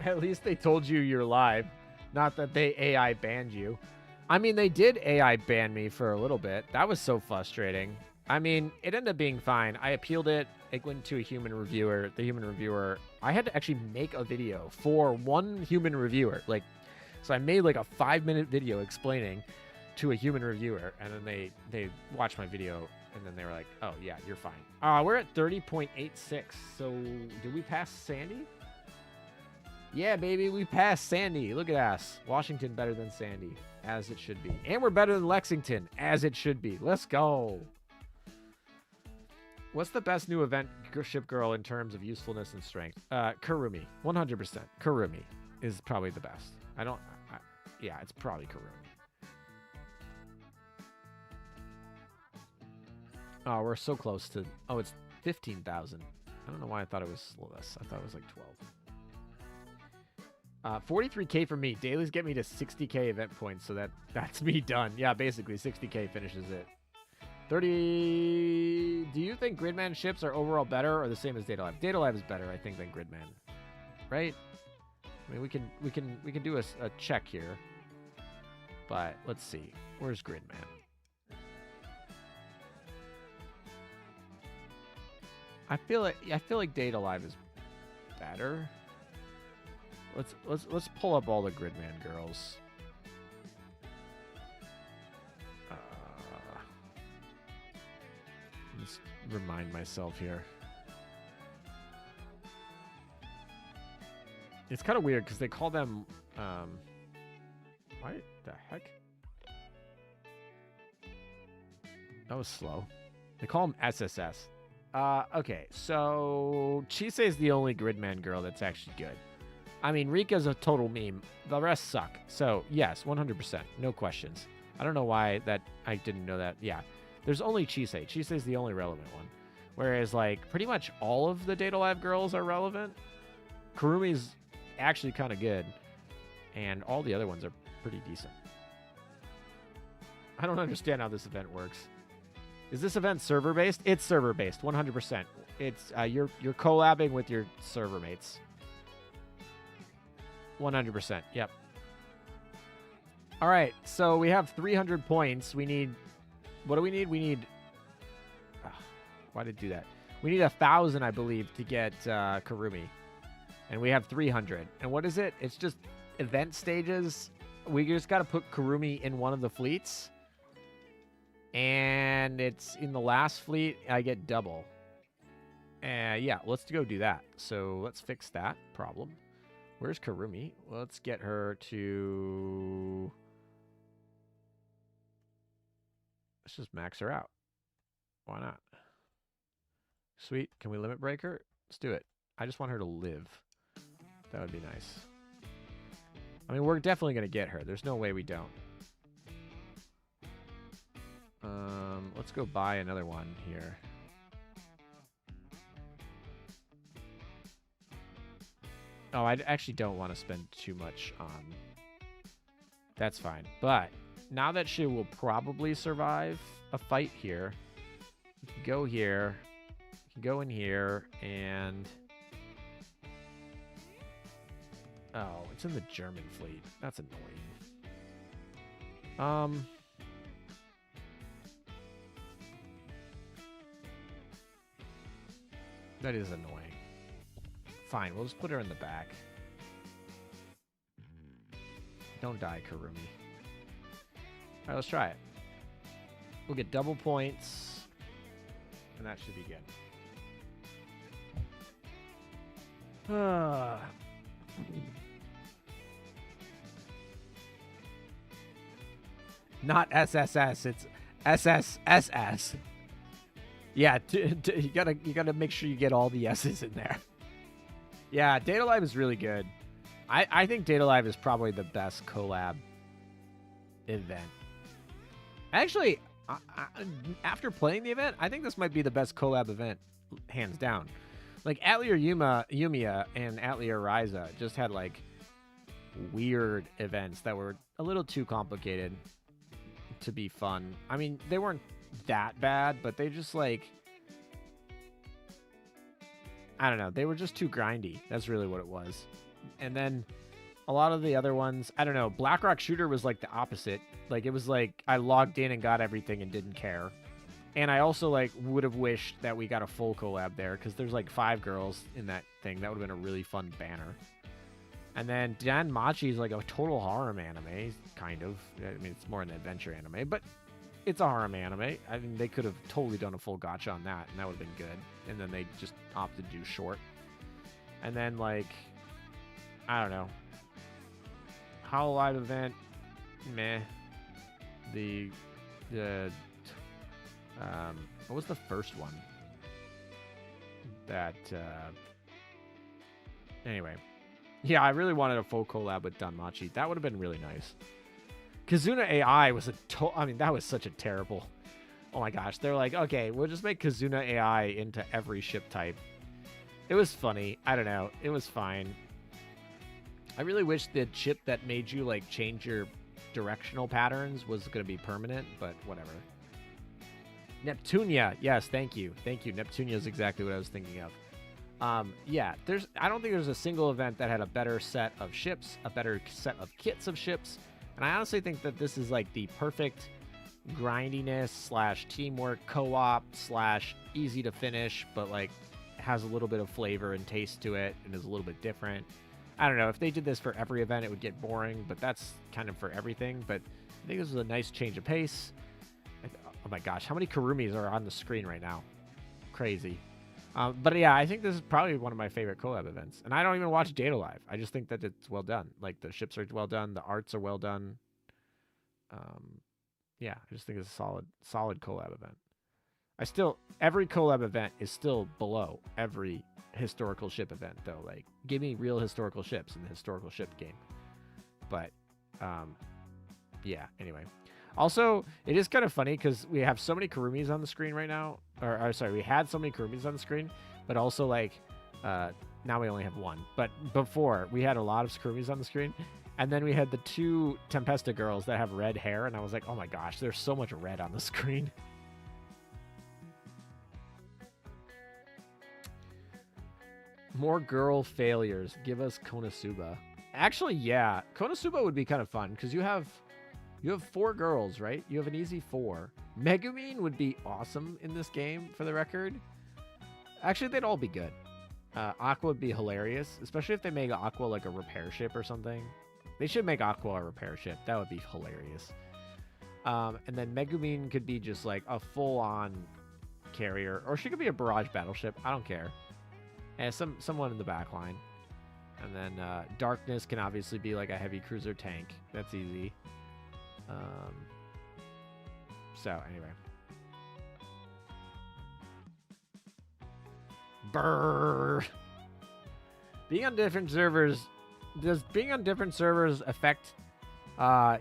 at least they told you you're live, not that they AI banned you. I mean, they did AI ban me for a little bit. That was so frustrating. I mean, it ended up being fine. I appealed it. It went to a human reviewer. The human reviewer, I had to actually make a video for one human reviewer. Like, so I made like a 5-minute video explaining to a human reviewer, and then they watched my video, and then they were like, "Oh yeah, you're fine." We're at 30.86. So did we pass Sandy? Yeah, baby, we passed Sandy. Look at us. Washington better than Sandy, as it should be. And we're better than Lexington, as it should be. Let's go. What's the best new event ship girl in terms of usefulness and strength? Kurumi. 100%. Kurumi is probably the best. Yeah, it's probably Kurumi. Oh, we're so close to... Oh, it's 15,000. I don't know why I thought it was less. I thought it was like 12. 43K for me. Dailies get me to 60K event points, so that's me done. Yeah, basically 60K finishes it. 30. Do you think Gridman ships are overall better or the same as Data Live? Data Live is better, I think, than Gridman. Right? I mean, we can do a check here. But let's see. Where's Gridman? I feel like Data Live is better. Let's pull up all the Gridman girls. Let's remind myself here. It's kind of weird because they call them what the heck? That was slow. They call them SSS. Okay, so Chise is the only Gridman girl that's actually good. I mean, Rika's a total meme. The rest suck. So, yes, 100%. No questions. I don't know why that I didn't know that. Yeah. There's only Chise. Chise is the only relevant one. Whereas, like, pretty much all of the Data Live girls are relevant. Kurumi's actually kind of good. And all the other ones are pretty decent. I don't understand how this event works. Is this event server-based? It's server-based, 100%. It's you're collabing with your server mates. 100%. Yep. All right. So we have 300 points. We need... What do we need? We need... why did it do that? We need 1,000, I believe, to get Kurumi. And we have 300. And what is it? It's just event stages. We just got to put Kurumi in one of the fleets. And it's in the last fleet, I get double. Yeah, let's go do that. So let's fix that problem. Where's Kurumi? Let's get her to... Let's just max her out. Why not? Sweet. Can we limit break her? Let's do it. I just want her to live. That would be nice. I mean, we're definitely going to get her. There's no way we don't. Let's go buy another one here. Oh, I actually don't want to spend too much on... That's fine. But now that she will probably survive a fight here, you can go here, you can go in here, and... Oh, it's in the German fleet. That's annoying. That is annoying. Fine, we'll just put her in the back. Don't die, Kurumi. Alright, let's try it. We'll get double points. And that should be good. Not SSS, it's SSSS. Yeah, you gotta make sure you get all the S's in there. Yeah, Data Live is really good. I think Data Live is probably the best collab event. Actually, after playing the event, I think this might be the best collab event, hands down. Like, Atelier Yumiya and Atelier Ryza just had, like, weird events that were a little too complicated to be fun. I mean, they weren't that bad, but they just, like... I don't know. They were just too grindy. That's really what it was. And then a lot of the other ones, I don't know. Blackrock Shooter was like the opposite. Like, it was like I logged in and got everything and didn't care. And I also, like, would have wished that we got a full collab there because there's like 5 girls in that thing. That would have been a really fun banner. And then Danmachi is like a total harem anime, kind of. I mean, it's more an adventure anime, but it's a harem anime. I mean, they could have totally done a full gacha on that, and that would have been good. And then they just opted to do short. And then, like, I don't know. Hololive event, meh. What was the first one? That, anyway. Yeah, I really wanted a full collab with Danmachi. That would have been really nice. Kazuna AI was I mean, that was such a terrible... Oh my gosh, they're like, okay, we'll just make Kazuna AI into every ship type. It was funny. I don't know. It was fine. I really wish the chip that made you, like, change your directional patterns was going to be permanent, but whatever. Neptunia. Yes, thank you. Thank you. Neptunia is exactly what I was thinking of. Yeah, I don't think there's a single event that had a better set of ships, a better set of kits of ships, and I honestly think that this is, like, the perfect grindiness / teamwork co-op / easy to finish, but, like, has a little bit of flavor and taste to it and is a little bit different. I don't know. If they did this for every event, it would get boring, but that's kind of for everything. But I think this was a nice change of pace. Oh my gosh, how many Kurumis are on the screen right now? Crazy. But yeah, I think this is probably one of my favorite collab events. And I don't even watch Data Live. I just think that it's well done. Like, the ships are well done. The arts are well done. Yeah, I just think it's a solid collab event. Every collab event is still below every historical ship event, though. Like, give me real historical ships in the historical ship game. But, yeah, anyway. Also, it is kind of funny because we have so many Kurumis on the screen right now. Or sorry, we had so many Kurumis on the screen, but also, like, now we only have one. But before, we had a lot of Kurumis on the screen. And then we had the 2 Tempesta girls that have red hair, and I was like, oh my gosh, there's so much red on the screen. More girl failures. Give us Konosuba. Actually, yeah. Konosuba would be kind of fun, because you have 4 girls, right? You have an easy 4. Megumin would be awesome in this game, for the record. Actually, they'd all be good. Aqua would be hilarious, especially if they make Aqua like a repair ship or something. They should make Aqua a repair ship. That would be hilarious. And then Megumin could be just like a full-on carrier. Or she could be a barrage battleship. I don't care. And someone in the back line. And then Darkness can obviously be like a heavy cruiser tank. That's easy. So, anyway. Brrr. Being on different servers, does being on different servers affect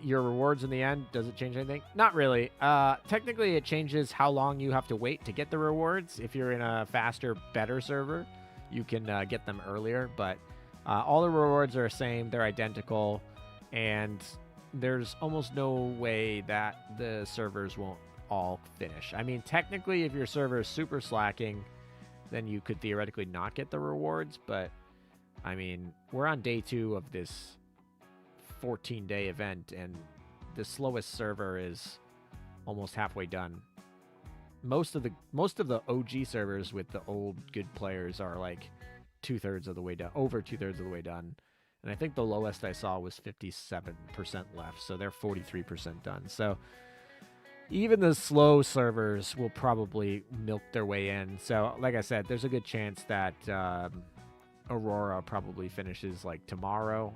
your rewards in the end? Does it change anything? Not really. Technically, it changes how long you have to wait to get the rewards. If you're in a faster, better server, you can get them earlier. But all the rewards are the same. They're identical. And there's almost no way that the servers won't all finish. I mean, technically, if your server is super slacking, then you could theoretically not get the rewards. But, I mean, we're on day 2 of this 14-day event, and the slowest server is almost halfway done. Most of the OG servers with the old good players are like 2/3 of the way done, over 2/3 of the way done. And I think the lowest I saw was 57% left, so they're 43% done. So even the slow servers will probably milk their way in. So like I said, there's a good chance that Aurora probably finishes like tomorrow.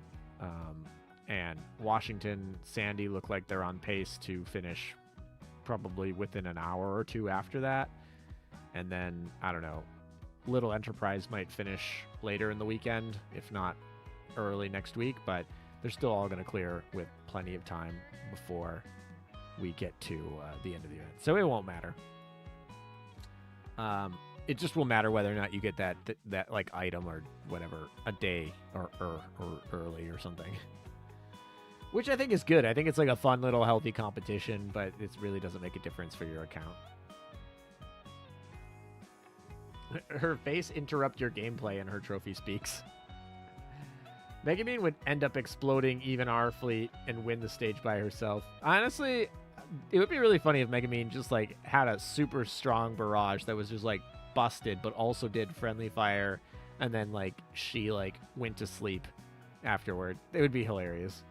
And Washington, Sandy look like they're on pace to finish probably within an hour or two after that. And then, I don't know, Little Enterprise might finish later in the weekend, if not early next week. But they're still all going to clear with plenty of time before we get to the end of the event. So it won't matter. It just will matter whether or not you get that like item or whatever a day or early or something. Which I think is good. I think it's like a fun little healthy competition, but it really doesn't make a difference for your account. Her face interrupt your gameplay and her trophy speaks. Megumin would end up exploding even our fleet and win the stage by herself. Honestly, it would be really funny if Megumin just like had a super strong barrage that was just like busted, but also did friendly fire, and then like she like went to sleep afterward. It would be hilarious.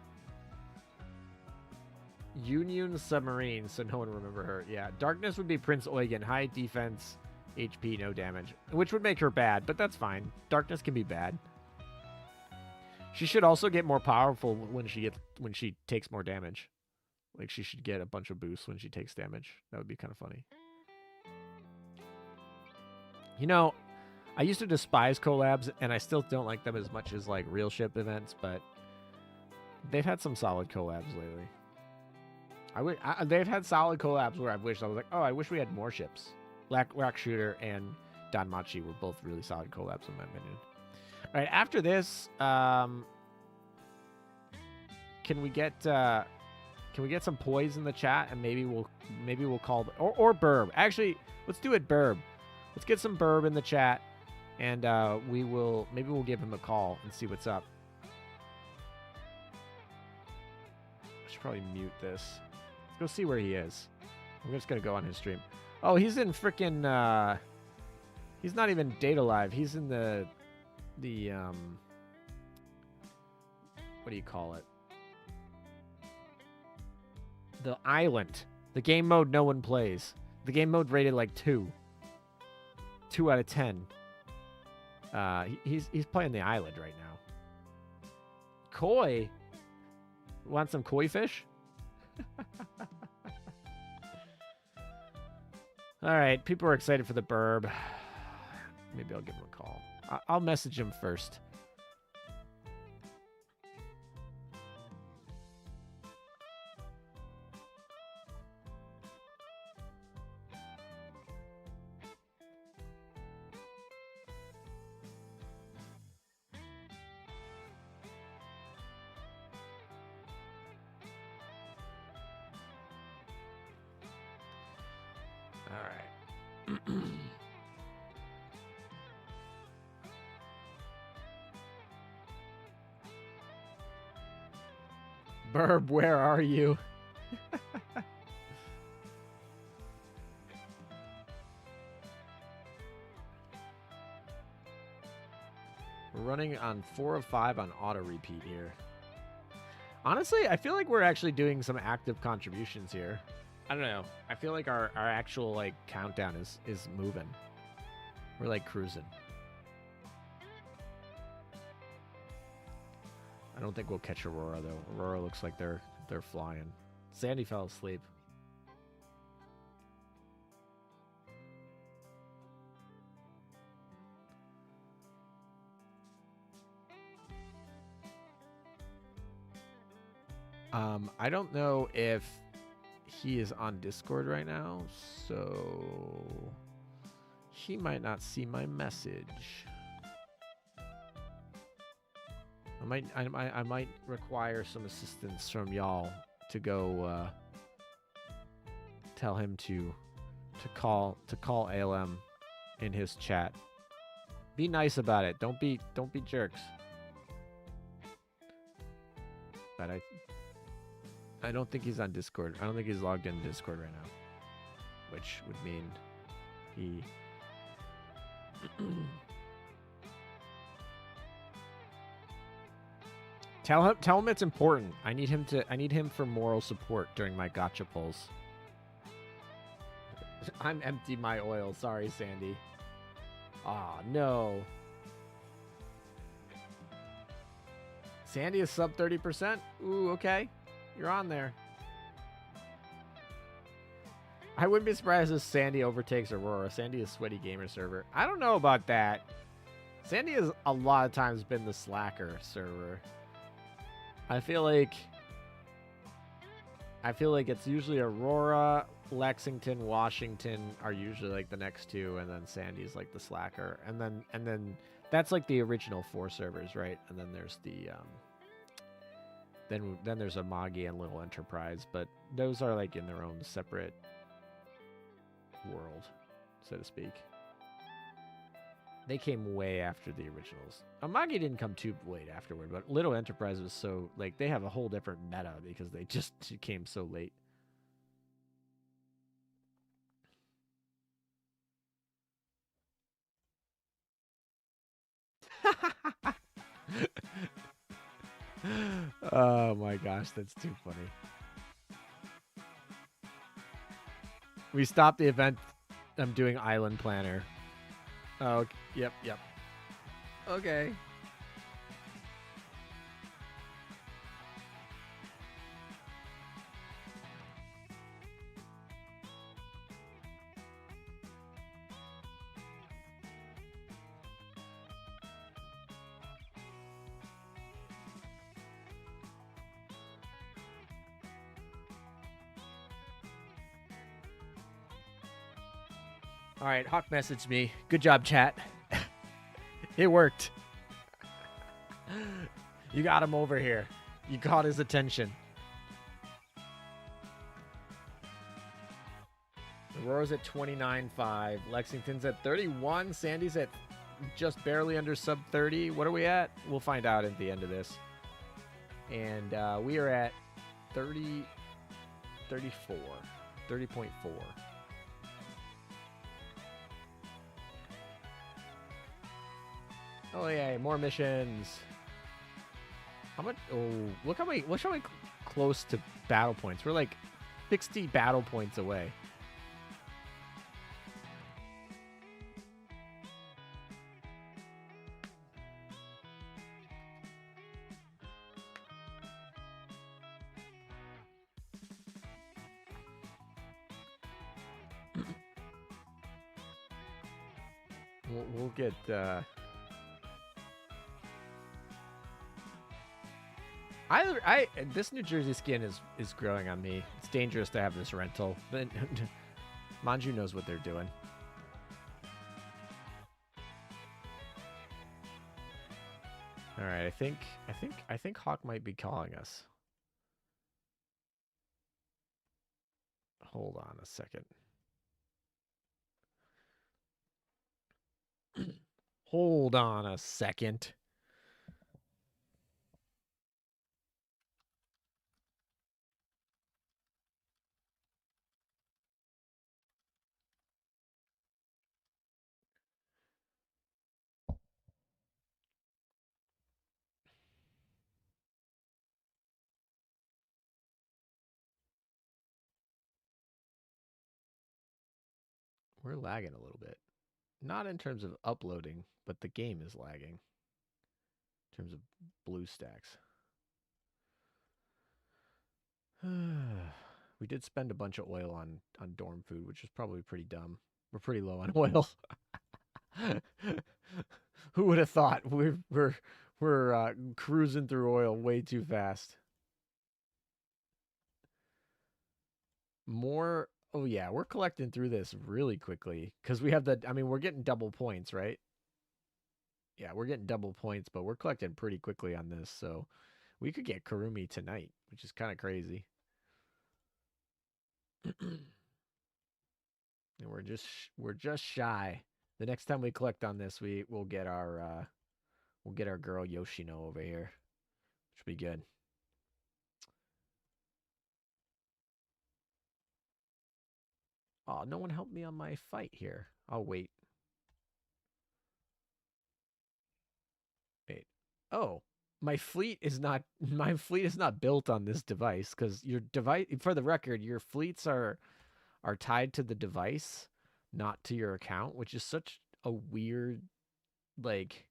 Union Submarine, so no one will remember her. Yeah, Darkness would be Prince Eugen. High defense, HP, no damage. Which would make her bad, but that's fine. Darkness can be bad. She should also get more powerful when she takes more damage. Like, she should get a bunch of boosts when she takes damage. That would be kind of funny. You know, I used to despise collabs, and I still don't like them as much as, like, real ship events, but they've had some solid collabs lately. They've had solid collabs where I was like, oh, I wish we had more ships. Rack Shooter and Danmachi were both really solid collabs in my opinion. All right, after this, can we get some poise in the chat, and maybe we'll call or Burb. Actually, let's do it, Burb. Let's get some Burb in the chat, and maybe we'll give him a call and see what's up. I should probably mute this. Let's go see where he is. I'm just gonna go on his stream. Oh, he's in frickin' he's not even Data Live. He's in the what do you call it? The island. The game mode no one plays. The game mode rated like 2. 2 out of 10. He's playing the island right now. Koi? Want some koi fish? All right, people are excited for the Burb. Maybe I'll give him a call. I'll message him first. Burb, where are you? We're running on 4 of 5 on auto repeat here. Honestly, I feel like we're actually doing some active contributions here. I don't know. I feel like our actual like countdown is moving. We're like cruising. I don't think we'll catch Aurora though. Aurora looks like they're flying. Sandy fell asleep. I don't know if he is on Discord right now, so he might not see my message. I might require some assistance from y'all to go tell him to call ALM in his chat. Be nice about it. Don't be jerks. But I don't think he's on Discord. I don't think he's logged in Discord right now, which would mean he Tell him it's important. I need him for moral support during my gotcha pulls. I'm empty my oil. Sorry, Sandy. Aw, no. Sandy is sub 30%? Ooh, okay. You're on there. I wouldn't be surprised if Sandy overtakes Aurora. Sandy is sweaty gamer server. I don't know about that. Sandy has a lot of times been the slacker server. I feel like it's usually Aurora, Lexington, Washington are usually like the next two, and then Sandy's like the slacker, and then that's like the original 4 servers, right? And then there's the then there's Amagi and Little Enterprise, but those are like in their own separate world, so to speak. They came way after the originals. Amagi didn't come too late afterward, but Little Enterprise was so, like, they have a whole different meta because they just came so late. Oh my gosh, that's too funny. We stopped the event. I'm doing Island Planner. Oh, yep. Okay. All right, Hawk messaged me. Good job, chat. It worked. You got him over here. You caught his attention. Aurora's at 29.5. Lexington's at 31. Sandy's at just barely under sub 30. What are we at? We'll find out at the end of this. And we are at 30.4. Oh yeah, more missions. How much? Oh, look how many close to battle points. We're like 60 battle points away. We'll get this New Jersey skin is growing on me. It's dangerous to have this rental, but Manju knows what they're doing. All right, I think Hawk might be calling us. Hold on a second. Hold on a second. We're lagging a little bit. Not in terms of uploading, but the game is lagging. In terms of blue stacks. We did spend a bunch of oil on dorm food, which is probably pretty dumb. We're pretty low on oil. Who would have thought? We're cruising through oil way too fast. more. Oh yeah, we're collecting through this really quickly because we have the. I mean, we're getting double points, right? Yeah, we're getting double points, but we're collecting pretty quickly on this, so we could get Kurumi tonight, which is kind of crazy. And we're just shy. The next time we collect on this, we'll get our girl Yoshino over here, which will be good. Oh, no one helped me on my fight here. I'll wait. Wait. Oh, my fleet is not built on this device because your device. For the record, your fleets are tied to the device, not to your account, which is such a weird, like,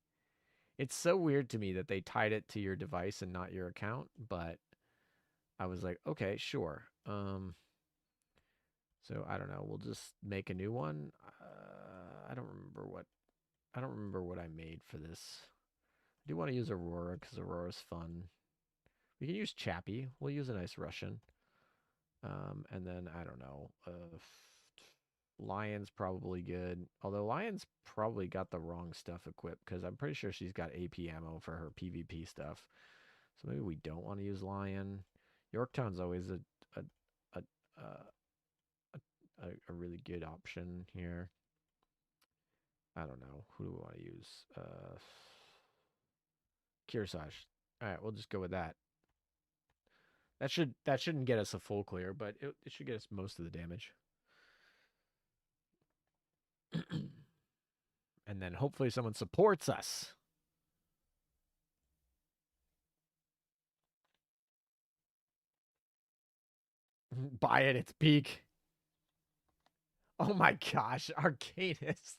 it's so weird to me that they tied it to your device and not your account, but I was like, okay, sure. So I don't know, we'll just make a new one. I don't remember what I made for this. I do want to use Aurora because Aurora's fun. We can use Chappie. We'll use a nice Russian. And then I don't know. Lion's probably good. Although Lion's probably got the wrong stuff equipped because I'm pretty sure she's got AP ammo for her PvP stuff. So maybe we don't want to use Lion. Yorktown's always a really good option here. I don't know. Who do we want to use? Kearsarge. All right, we'll just go with that. That shouldn't get us a full clear, but it should get us most of the damage. And then hopefully someone supports us. Buy it, it's peak. Oh my gosh, Arcanist.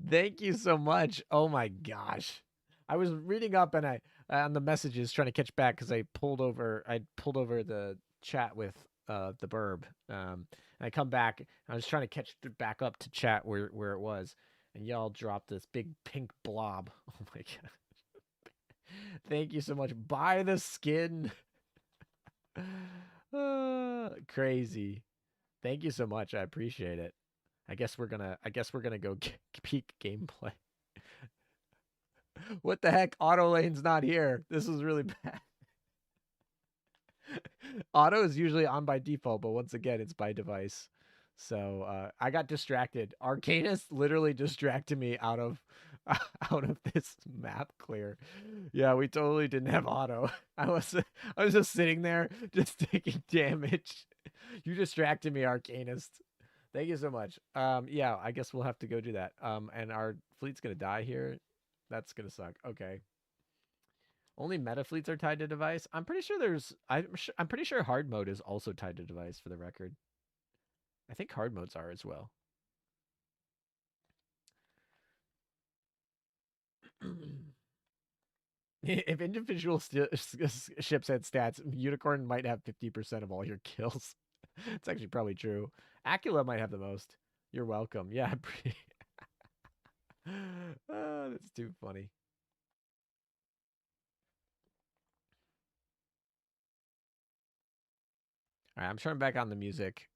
Thank you so much. Oh my gosh. I was reading up and I on the messages trying to catch back because I pulled over the chat with the burb. And I come back. I was trying to catch back up to chat where it was, and y'all dropped this big pink blob. Oh my god! Thank you so much. Buy the skin. Crazy. Thank you so much. I appreciate it. I guess we're gonna go peak gameplay. What the heck? Auto lane's not here. This is really bad. Auto is usually on by default, but once again, it's by device. So I got distracted. Arcanist literally distracted me out of this map clear. Yeah, we totally didn't have auto. I was just sitting there, just taking damage. You distracted me, Arcanist. Thank you so much. Yeah, I guess we'll have to go do that. And our fleet's gonna die here. That's gonna suck. Okay. Only meta fleets are tied to device. I'm pretty sure I'm pretty sure hard mode is also tied to device, for the record. I think hard modes are as well. If individual ships had stats, Unicorn might have 50% of all your kills. It's actually probably true. Acula might have the most. You're welcome. Yeah, pretty. Oh, that's too funny. All right, I'm turning back on the music.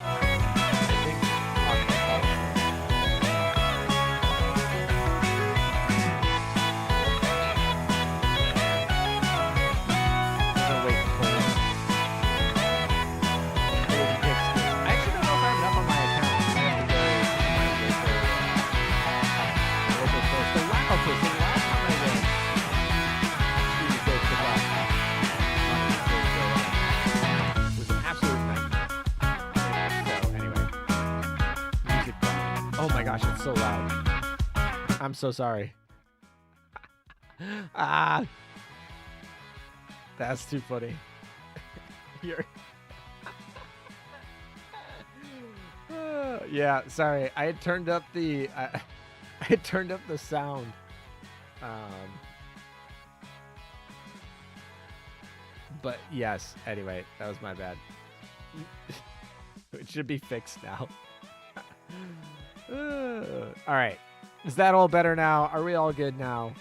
Gosh, it's so loud. I'm so sorry. That's too funny. You're yeah, sorry. I had turned up the sound. But yes, anyway, that was my bad. It should be fixed now. All right. Is that all better now? Are we all good now?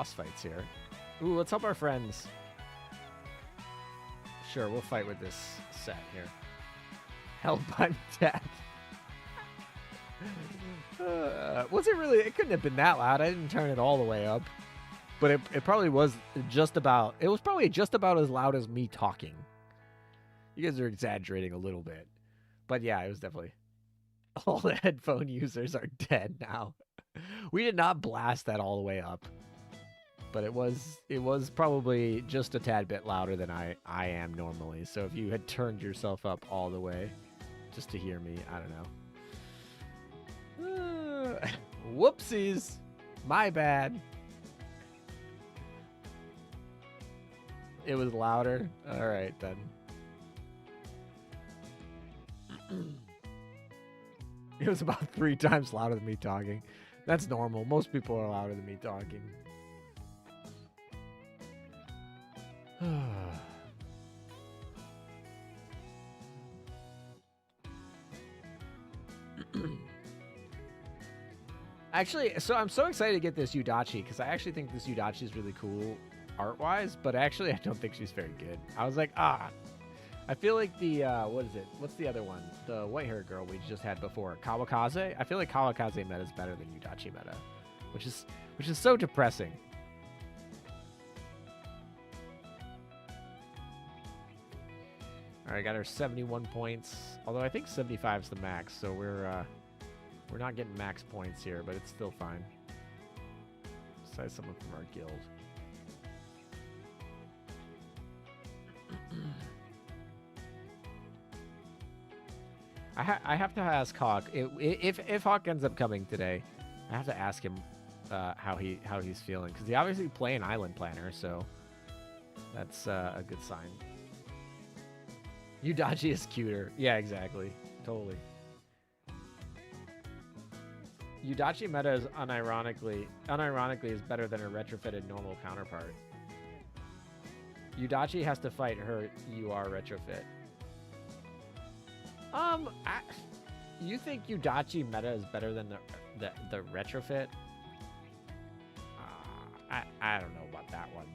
boss fights here. Ooh, let's help our friends. Sure, we'll fight with this set here. Help, I'm dead. Was it really? It couldn't have been that loud. I didn't turn it all the way up. But it probably was just about... It was probably just about as loud as me talking. You guys are exaggerating a little bit. But yeah, it was definitely... All the headphone users are dead now. We did not blast that all the way up. But it was probably just a tad bit louder than I am normally. So if you had turned yourself up all the way just to hear me, I don't know. Whoopsies. My bad. It was louder. All right, then. It was about 3 times louder than me talking. That's normal. Most people are louder than me talking. Actually, so I'm so excited to get this Yudachi because I actually think this Yudachi is really cool art-wise, but actually I don't think she's very good. I was like, I feel like the, what is it? What's the other one? The white-haired girl we just had before, Kawakaze? I feel like Kawakaze meta is better than Yudachi meta, which is so depressing. All right, got our 71 points. Although I think 75 is the max, so we're not getting max points here, but it's still fine. Besides someone from our guild. I have to ask Hawk if Hawk ends up coming today. I have to ask him how he's feeling because he obviously playing Island Planner, so that's a good sign. Yudachi is cuter. Yeah, exactly. Totally. Yudachi meta is unironically is better than her retrofitted normal counterpart. Yudachi has to fight her UR retrofit. You think Yudachi meta is better than the retrofit? I don't know about that one.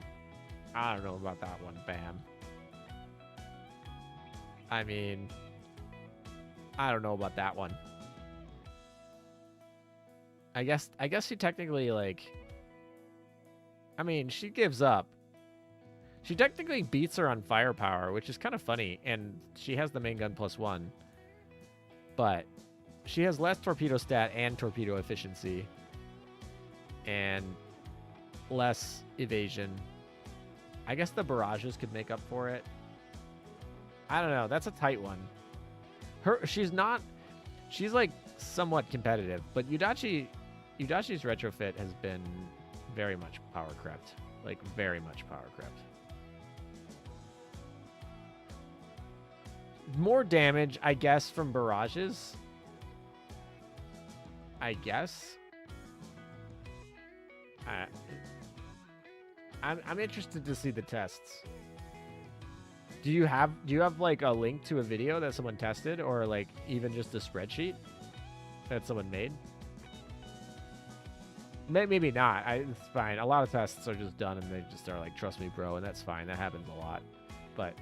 I don't know about that one, Bam. I mean, I don't know about that one. I guess she technically, like... I mean, she gives up. She technically beats her on firepower, which is kind of funny, and she has the main gun +1. But she has less torpedo stat and torpedo efficiency. And less evasion. I guess the barrages could make up for it. I don't know. That's a tight one. She's like somewhat competitive, but Yudachi's retrofit has been very much power crept. Like very much power crept. More damage, I guess, from barrages. I guess. I'm interested to see the tests. Do you have like a link to a video that someone tested, or like even just a spreadsheet that someone made? Maybe not. It's fine. A lot of tests are just done and they just are like, trust me, bro, and that's fine. That happens a lot. But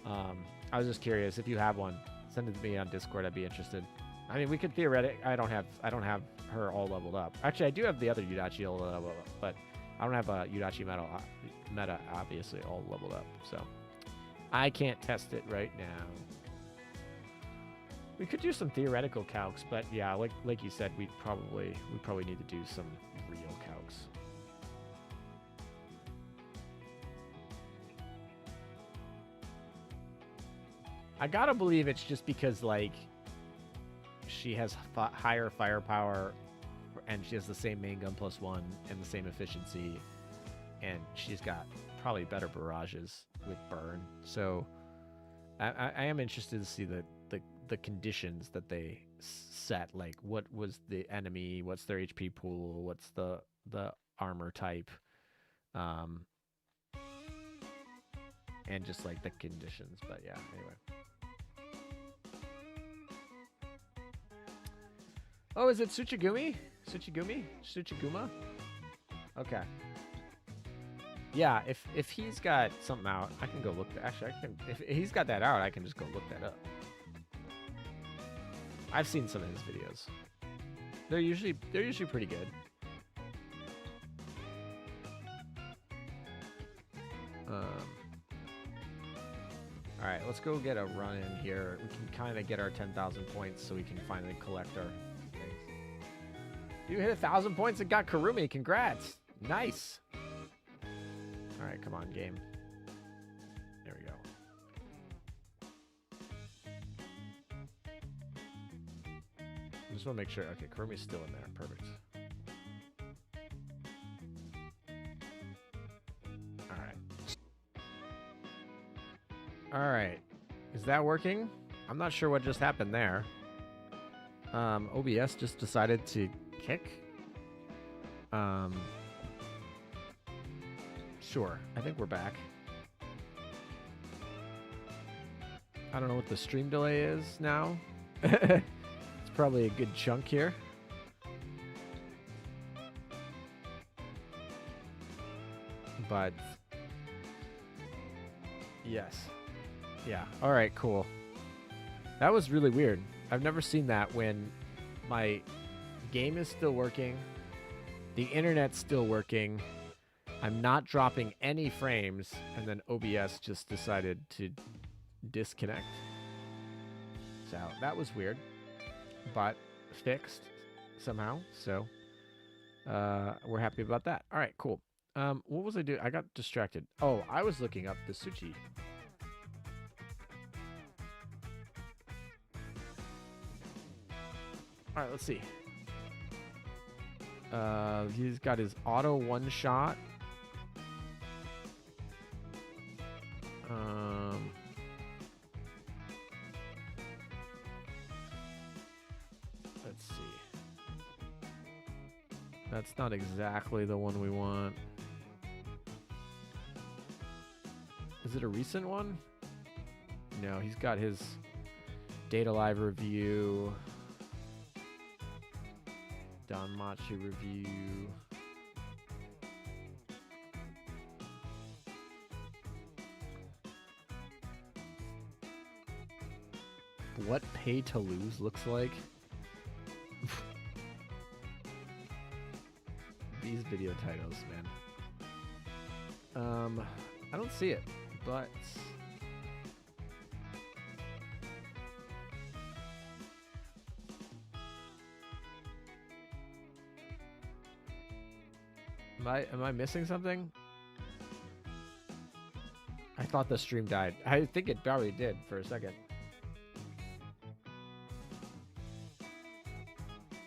I was just curious if you have one. Send it to me on Discord. I'd be interested. I mean, we could theoretically. I don't have her all leveled up. Actually, I do have the other Yudachi all leveled up, but I don't have a Yudachi meta obviously all leveled up. So I can't test it right now. We could do some theoretical calcs, but yeah, like you said, we probably need to do some real calcs. I gotta believe it's just because, like, she has higher firepower and she has the same main gun +1 and the same efficiency, and she's got probably better barrages with burn. So I am interested to see the conditions that they set. Like, what was the enemy? What's their HP pool? What's the armor type? And just like the conditions. But yeah, anyway. Oh, is it Tsuchigumi? Tsuchiguma? Okay. Yeah, if he's got something out, I can go look. Actually, I can. If he's got that out, I can just go look that up. I've seen some of his videos. They're usually pretty good. All right, let's go get a run in here. We can kind of get our 10,000 points so we can finally collect our things. You hit 1,000 points and got Kurumi. Congrats. Nice. All right, come on, game. There we go. I just want to make sure. Okay, Kurumi's still in there. Perfect. All right. Is that working? I'm not sure what just happened there. OBS just decided to kick. Sure. I think we're back. I don't know what the stream delay is now. It's probably a good chunk here. But yes. Yeah. All right, cool. That was really weird. I've never seen that when my game is still working, the internet's still working, I'm not dropping any frames, and then OBS just decided to disconnect. So that was weird, but fixed somehow. So we're happy about that. All right, cool. What was I doing? I got distracted. Oh, I was looking up the Suchi. All right, let's see. He's got his auto one-shot. Let's see. That's not exactly the one we want. Is it a recent one? No, he's got his Data Live review. Danmachi review. What Pay to Lose looks like. These video titles, man. I don't see it, but Am I missing something? I thought the stream died. I think it probably did for a second.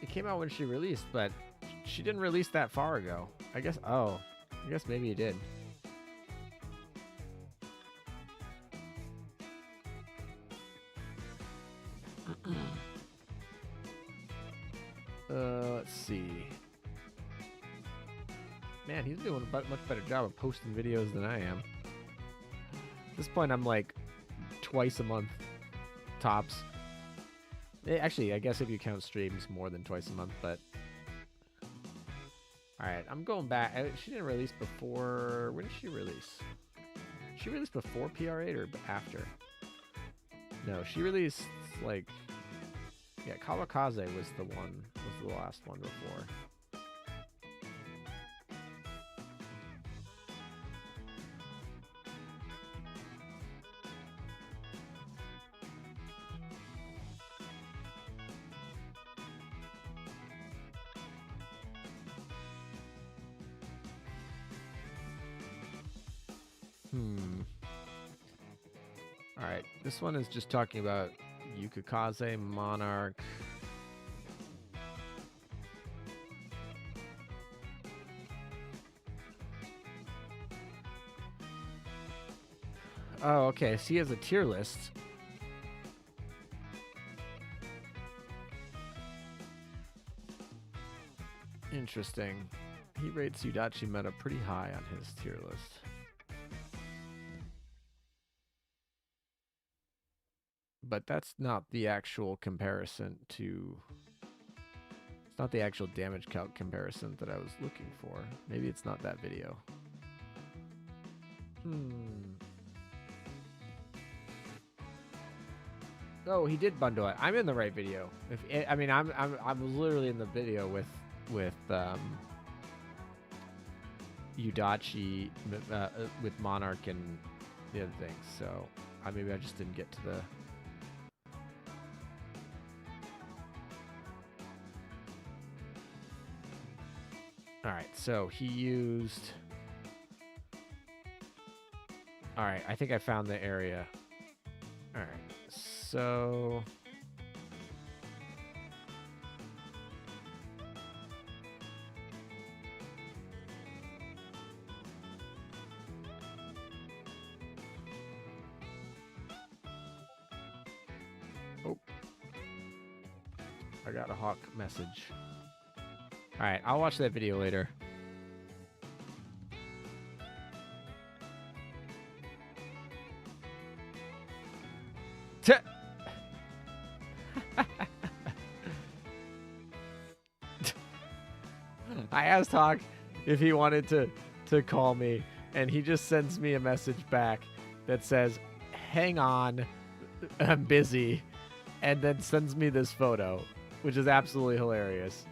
It came out when she released, but she didn't release that far ago. I guess, I guess maybe it did. Let's see. Man, he's doing a much better job of posting videos than I am. At this point, I'm like twice a month, tops. Actually, I guess if you count streams, more than twice a month, but... Alright, I'm going back. She didn't release before... When did she release? She released before PR8 or after? No, she released, like... Yeah, Kawakaze was the last one before. Alright, this one is just talking about Yukikaze, Monarch. Oh, okay, so he has a tier list. Interesting. He rates Udachi Meta pretty high on his tier list. But that's not the actual comparison to... It's not the actual damage calc comparison that I was looking for. Maybe it's not that video. Oh, he did bundle it. I'm in the right video. I mean, I'm literally in the video with Udachi, with Monarch and the other things. So maybe I just didn't get to the. All right, so he used. All right, I think I found the area. All right, so. Oh, I got a hawk message. All right, I'll watch that video later. I asked Hawk if he wanted to call me, and he just sends me a message back that says, "Hang on, I'm busy," and then sends me this photo, which is absolutely hilarious.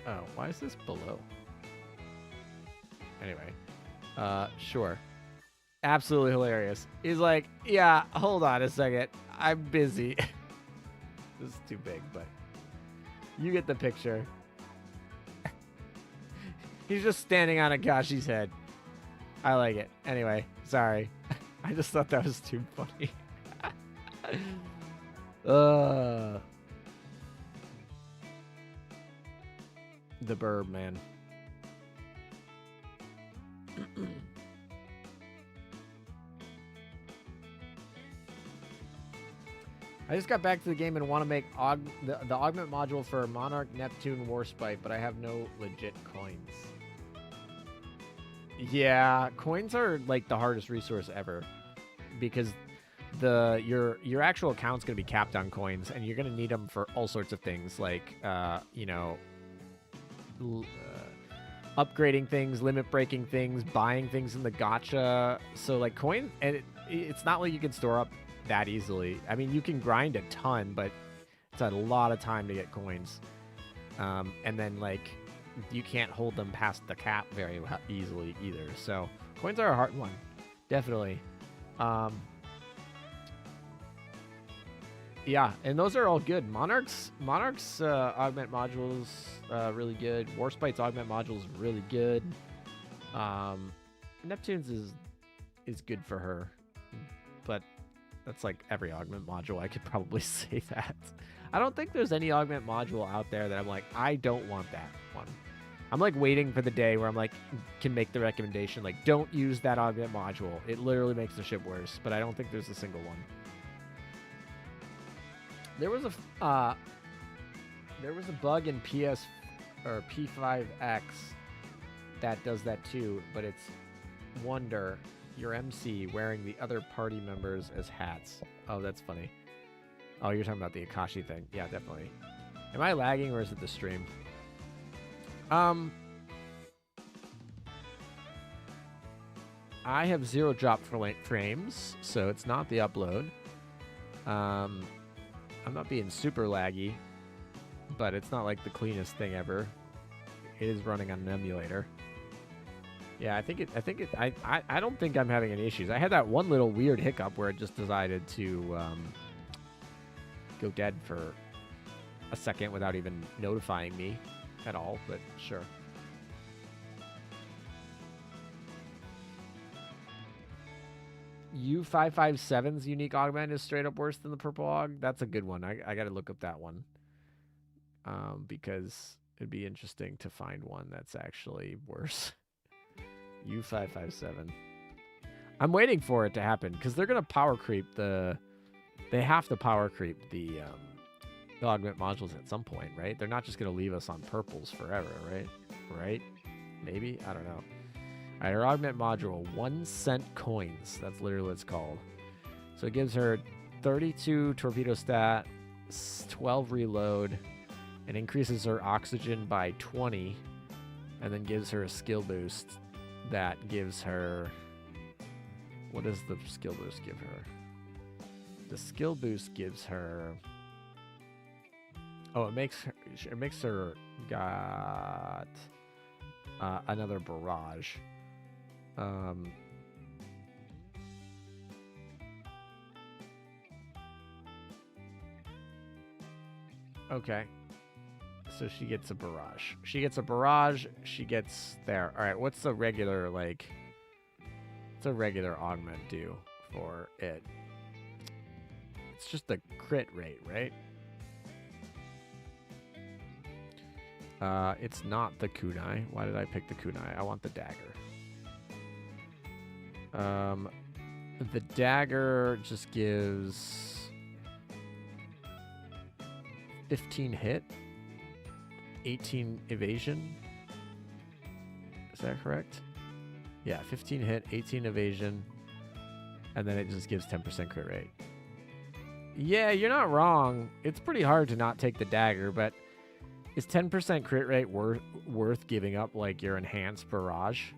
Oh, why is this below? Anyway, sure. Absolutely hilarious. He's like, yeah, hold on a second. I'm busy. This is too big, but you get the picture. He's just standing on Akashi's head. I like it. Anyway, sorry. I just thought that was too funny. The burb, man. I just got back to the game and want to make the augment module for Monarch, Neptune, Warspite, but I have no legit coins. Yeah, coins are like the hardest resource ever because your actual account's going to be capped on coins, and you're going to need them for all sorts of things like upgrading things, limit breaking things, buying things in the gacha. So like coin, and it's not like you can store up that easily. I mean, you can grind a ton, but it's a lot of time to get coins. And then like you can't hold them past the cap very easily either. So coins are a hard one, definitely. Yeah, and those are all good. Monarch's augment modules really good. Warspite's augment modules really good. Neptune's is good for her, but that's like every augment module. I could probably say that. I don't think there's any augment module out there that I'm like, I don't want that one. I'm like waiting for the day where I'm like, can make the recommendation, like, don't use that augment module. It literally makes the ship worse, but I don't think there's a single one. There was a bug in PS or P5X that does that too, but it's Wonder, your MC, wearing the other party members as hats. Oh, that's funny. Oh, you're talking about the Akashi thing. Yeah, definitely. Am I lagging or is it the stream? I have 0 drop frames, so it's not the upload. I'm not being super laggy, but it's not like the cleanest thing ever. It is running on an emulator. Yeah, I don't think I'm having any issues. I had that one little weird hiccup where it just decided to go dead for a second without even notifying me at all, but sure. U557's unique augment is straight up worse than the purple aug. That's a good one. I got to look up that one because it'd be interesting to find one that's actually worse. U557. I'm waiting for it to happen because they're gonna power creep they have to power creep the augment modules at some point, right? They're not just gonna leave us on purples forever, right? Maybe, I don't know. All right, her augment module, 1 cent coins. That's literally what it's called. So it gives her 32 torpedo stat, 12 reload, and increases her oxygen by 20, and then gives her a skill boost that gives her... What does the skill boost give her? The skill boost gives her... Oh, it makes her got another barrage. Okay. So she gets a barrage. She gets a barrage. She gets there. All right. What's the regular, like... What's a regular augment do for it? It's just the crit rate, right? It's not the kunai. Why did I pick the kunai? I want the dagger. The dagger just gives 15 hit, 18 evasion. Is that correct? Yeah, 15 hit, 18 evasion, and then it just gives 10% crit rate. Yeah, you're not wrong. It's pretty hard to not take the dagger, but is 10% crit rate worth giving up, like, your enhanced barrage?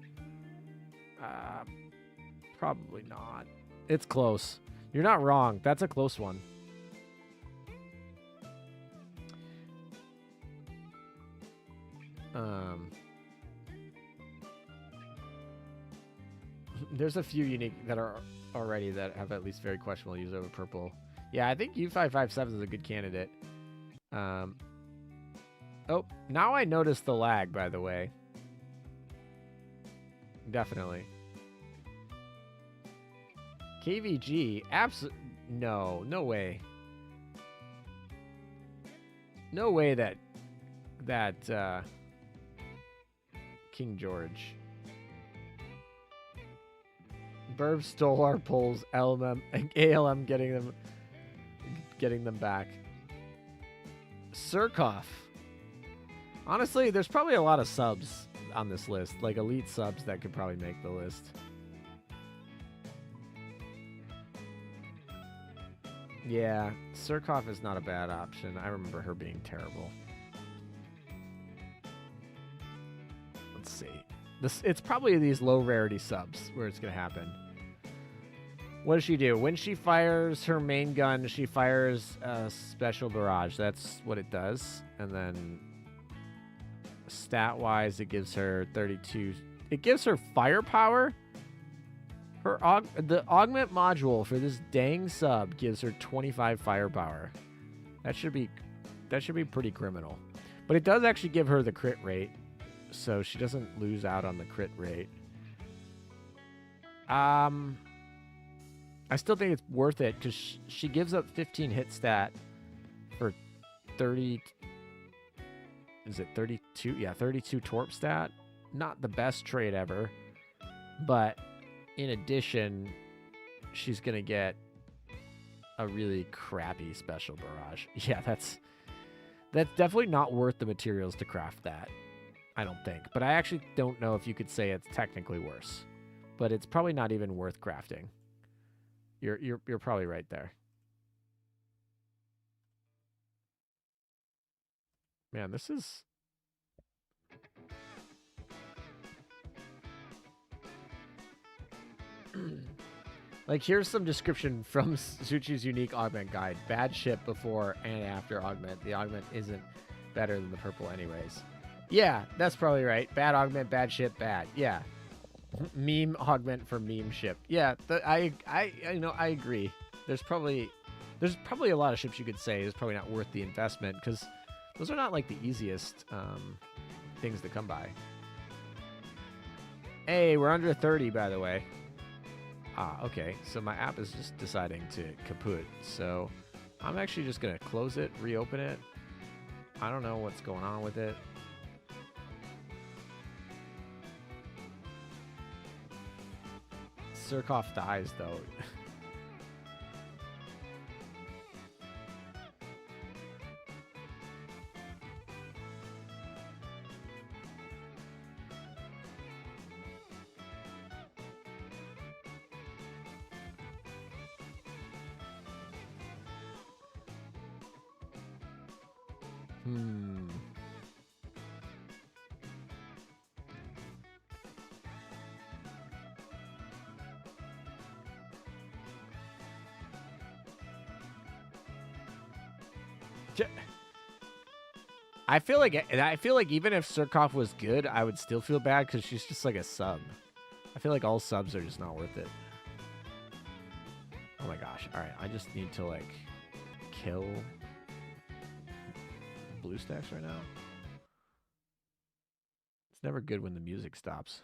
Probably not. It's close. You're not wrong. That's a close one. There's a few unique that are already that have at least very questionable use over purple. Yeah, I think U557 is a good candidate. Oh, now I notice the lag, by the way. Definitely. KVG, no way. No way that King George. Burb stole our polls. ALM getting them back. Surkoff. Honestly, there's probably a lot of subs on this list, like elite subs that could probably make the list. Yeah, Surkoff is not a bad option. I remember her being terrible. Let's see. It's probably these low rarity subs where it's going to happen. What does she do? When she fires her main gun, she fires a special barrage. That's what it does. And then stat-wise, it gives her 32. It gives her firepower. The augment module for this dang sub gives her 25 firepower. That should be pretty criminal. But it does actually give her the crit rate, so she doesn't lose out on the crit rate. I still think it's worth it because she gives up 15 hit stat for 30. Is it 32? Yeah, 32 torp stat. Not the best trade ever, but in addition, she's gonna get a really crappy special barrage. Yeah, that's definitely not worth the materials to craft that. I don't think, but I actually don't know if you could say it's technically worse, but it's probably not even worth crafting. You're probably right there. Man, this is... Like, here's some description from Suchi's unique augment guide. Bad ship before and after augment. The augment isn't better than the purple anyways. Yeah, that's probably right. Bad augment, bad ship, bad. Yeah. Meme augment for meme ship. Yeah, I agree. There's probably a lot of ships you could say is probably not worth the investment because those are not like the easiest things to come by. Hey, we're under 30, by the way. Ah, okay. So my app is just deciding to kaput. So I'm actually just going to close it, reopen it. I don't know what's going on with it. Surkoff dies, though. I feel like even if Surkov was good, I would still feel bad because she's just like a sub. I feel like all subs are just not worth it. Oh my gosh. All right. I just need to like kill BlueStacks right now. It's never good when the music stops.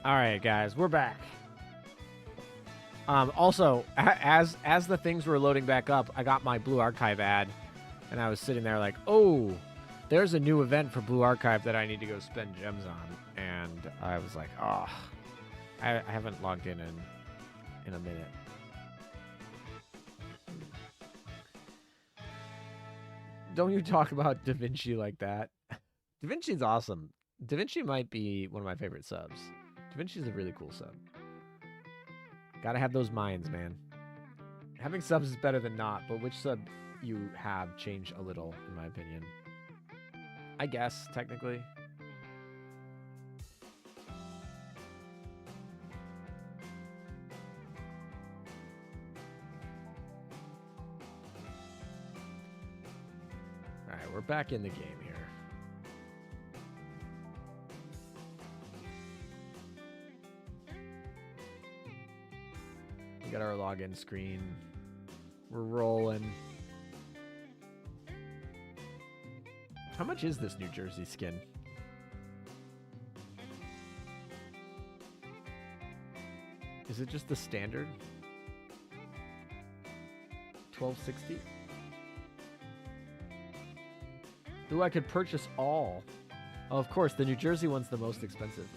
All right, guys, we're back. Also, as the things were loading back up, I got my Blue Archive ad, and I was sitting there like, oh, there's a new event for Blue Archive that I need to go spend gems on, and I was like, oh, I haven't logged in a minute. Don't you talk about Da Vinci like that? Da Vinci's awesome. Da Vinci might be one of my favorite subs. Da Vinci's a really cool sub. Gotta have those minds, man. Having subs is better than not, but which sub you have changed a little, in my opinion. I guess, technically. Alright, we're back in the game here. Got our login screen. We're rolling. How much is this New Jersey skin? Is it just the standard? $12.60? Ooh, I could purchase all. Oh, of course, the New Jersey one's the most expensive.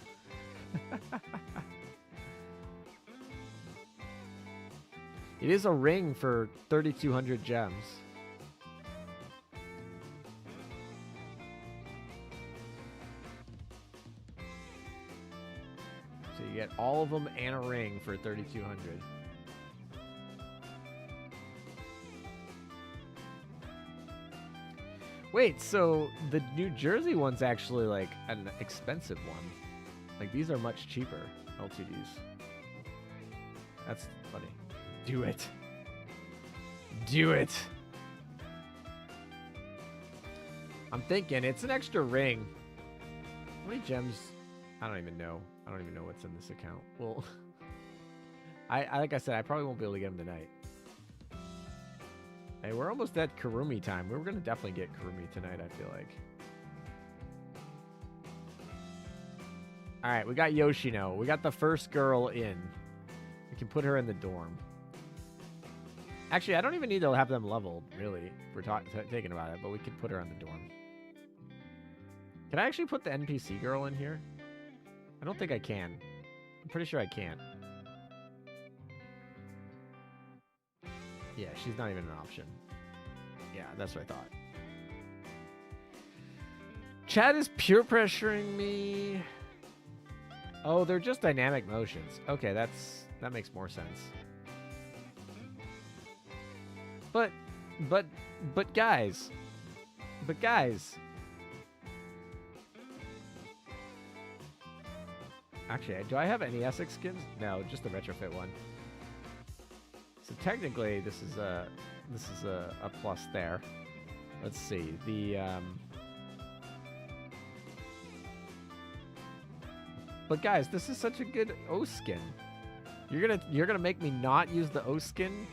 It is a ring for 3,200 gems. So you get all of them and a ring for 3,200. Wait, so the New Jersey one's actually like an expensive one. Like these are much cheaper LTDs. That's funny. Do it. Do it. I'm thinking it's an extra ring. How many gems? I don't even know. I don't even know what's in this account. Well, I like I said, I probably won't be able to get them tonight. Hey, we're almost at Kurumi time. We're gonna definitely get Kurumi tonight, I feel like. All right, we got Yoshino. We got the first girl in. We can put her in the dorm. Actually, I don't even need to have them leveled, really, if we're thinking about it, but we could put her on the dorm. Can I actually put the NPC girl in here? I don't think I can. I'm pretty sure I can't. Yeah, she's not even an option. Yeah, that's what I thought. Chat is peer pressuring me. Oh, they're just dynamic motions. Okay, that makes more sense. But guys. Actually, do I have any Essex skins? No, just the retrofit one. So technically, this is a plus there. Let's see the. But guys, this is such a good O skin. You're gonna make me not use the O skin?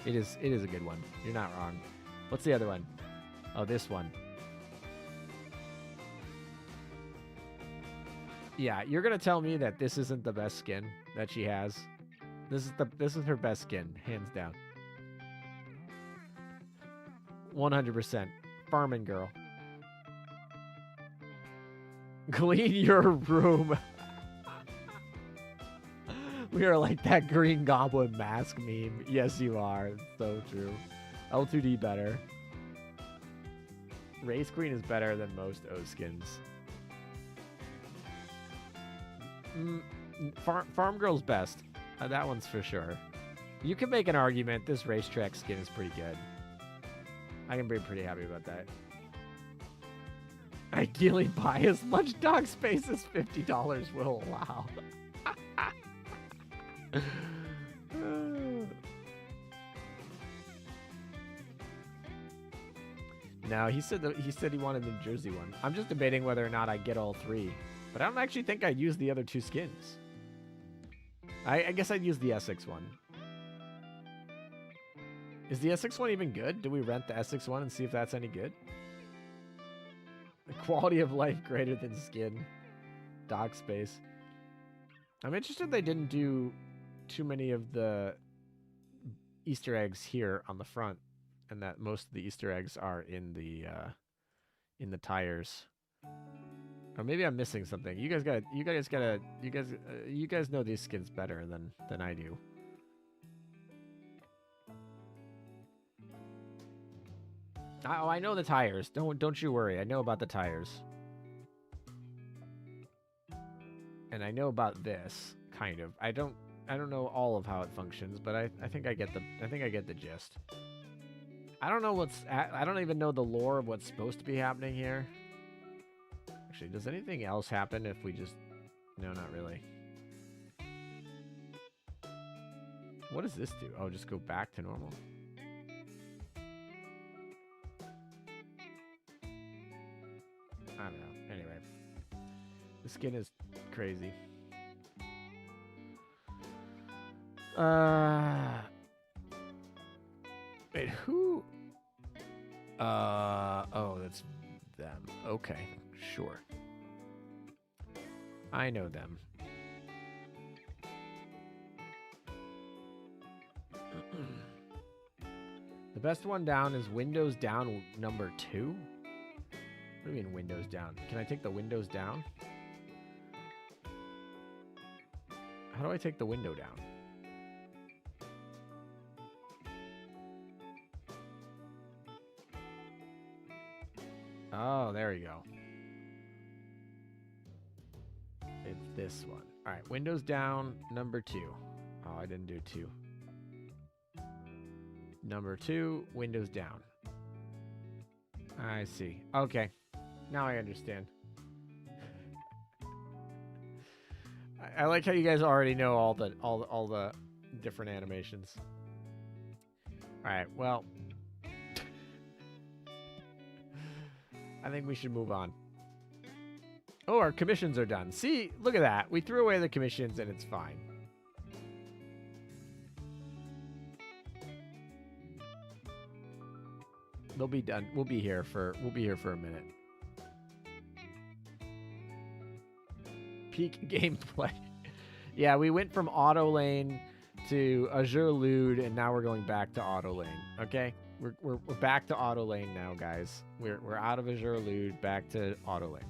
It is a good one. You're not wrong. What's the other one? Oh, this one. Yeah, you're gonna tell me that this isn't the best skin that she has. This is her best skin, hands down. 100%. Farming girl. Clean your room. We are like that Green Goblin mask meme. Yes, you are. It's so true. L2D better. Race Queen is better than most O skins. Farm Girl's best. That one's for sure. You can make an argument this racetrack skin is pretty good. I can be pretty happy about that. Ideally, buy as much dog space as $50 will allow. No, he said he wanted the New Jersey one. I'm just debating whether or not I get all three, but I don't actually think I'd use the other two skins. I guess I'd use the Essex one. Is the Essex one even good? Do we rent the Essex one and see if that's any good? The quality of life greater than skin. Dog space. I'm interested they didn't do too many of the Easter eggs here on the front, and that most of the Easter eggs are in the tires. Or maybe I'm missing something. You guys know these skins better than I do. Oh, I know the tires. Don't you worry. I know about the tires. And I know about this, kind of. I don't know all of how it functions, but I think I get the gist. I don't know I don't even know the lore of what's supposed to be happening here. Actually, does anything else happen if we just... No, not really. What does this do? Oh, just go back to normal. I don't know. Anyway. The skin is crazy. Wait, who? Oh, that's them. Okay, sure. I know them. The best one down is Windows down number 2? What do you mean Windows down? Can I take the windows down? How do I take the window down? Oh, there we go. It's this one. All right, windows down, number 2. Oh, I didn't do 2. Number 2, windows down. I see. Okay, now I understand. I like how you guys already know all the different animations. All right, well. I think we should move on. Oh, our commissions are done. See, look at that. We threw away the commissions and it's fine. They'll be done. We'll be here for a minute. Peak gameplay. Yeah, we went from auto lane to Azur Lude, and now we're going back to auto lane. Okay, we're back to auto lane now, guys. We're out of Azur Lude, back to auto lane.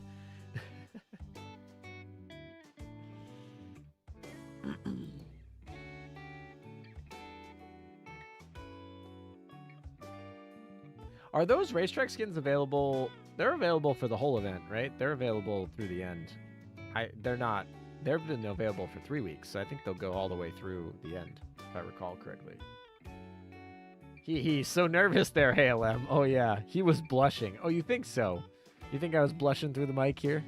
Are those racetrack skins available? They're available for the whole event, right? They're available through the end. They're not. They've been available for 3 weeks, so I think they'll go all the way through the end, if I recall correctly. He's so nervous there, ALM. Oh yeah, he was blushing. Oh, you think so? You think I was blushing through the mic here?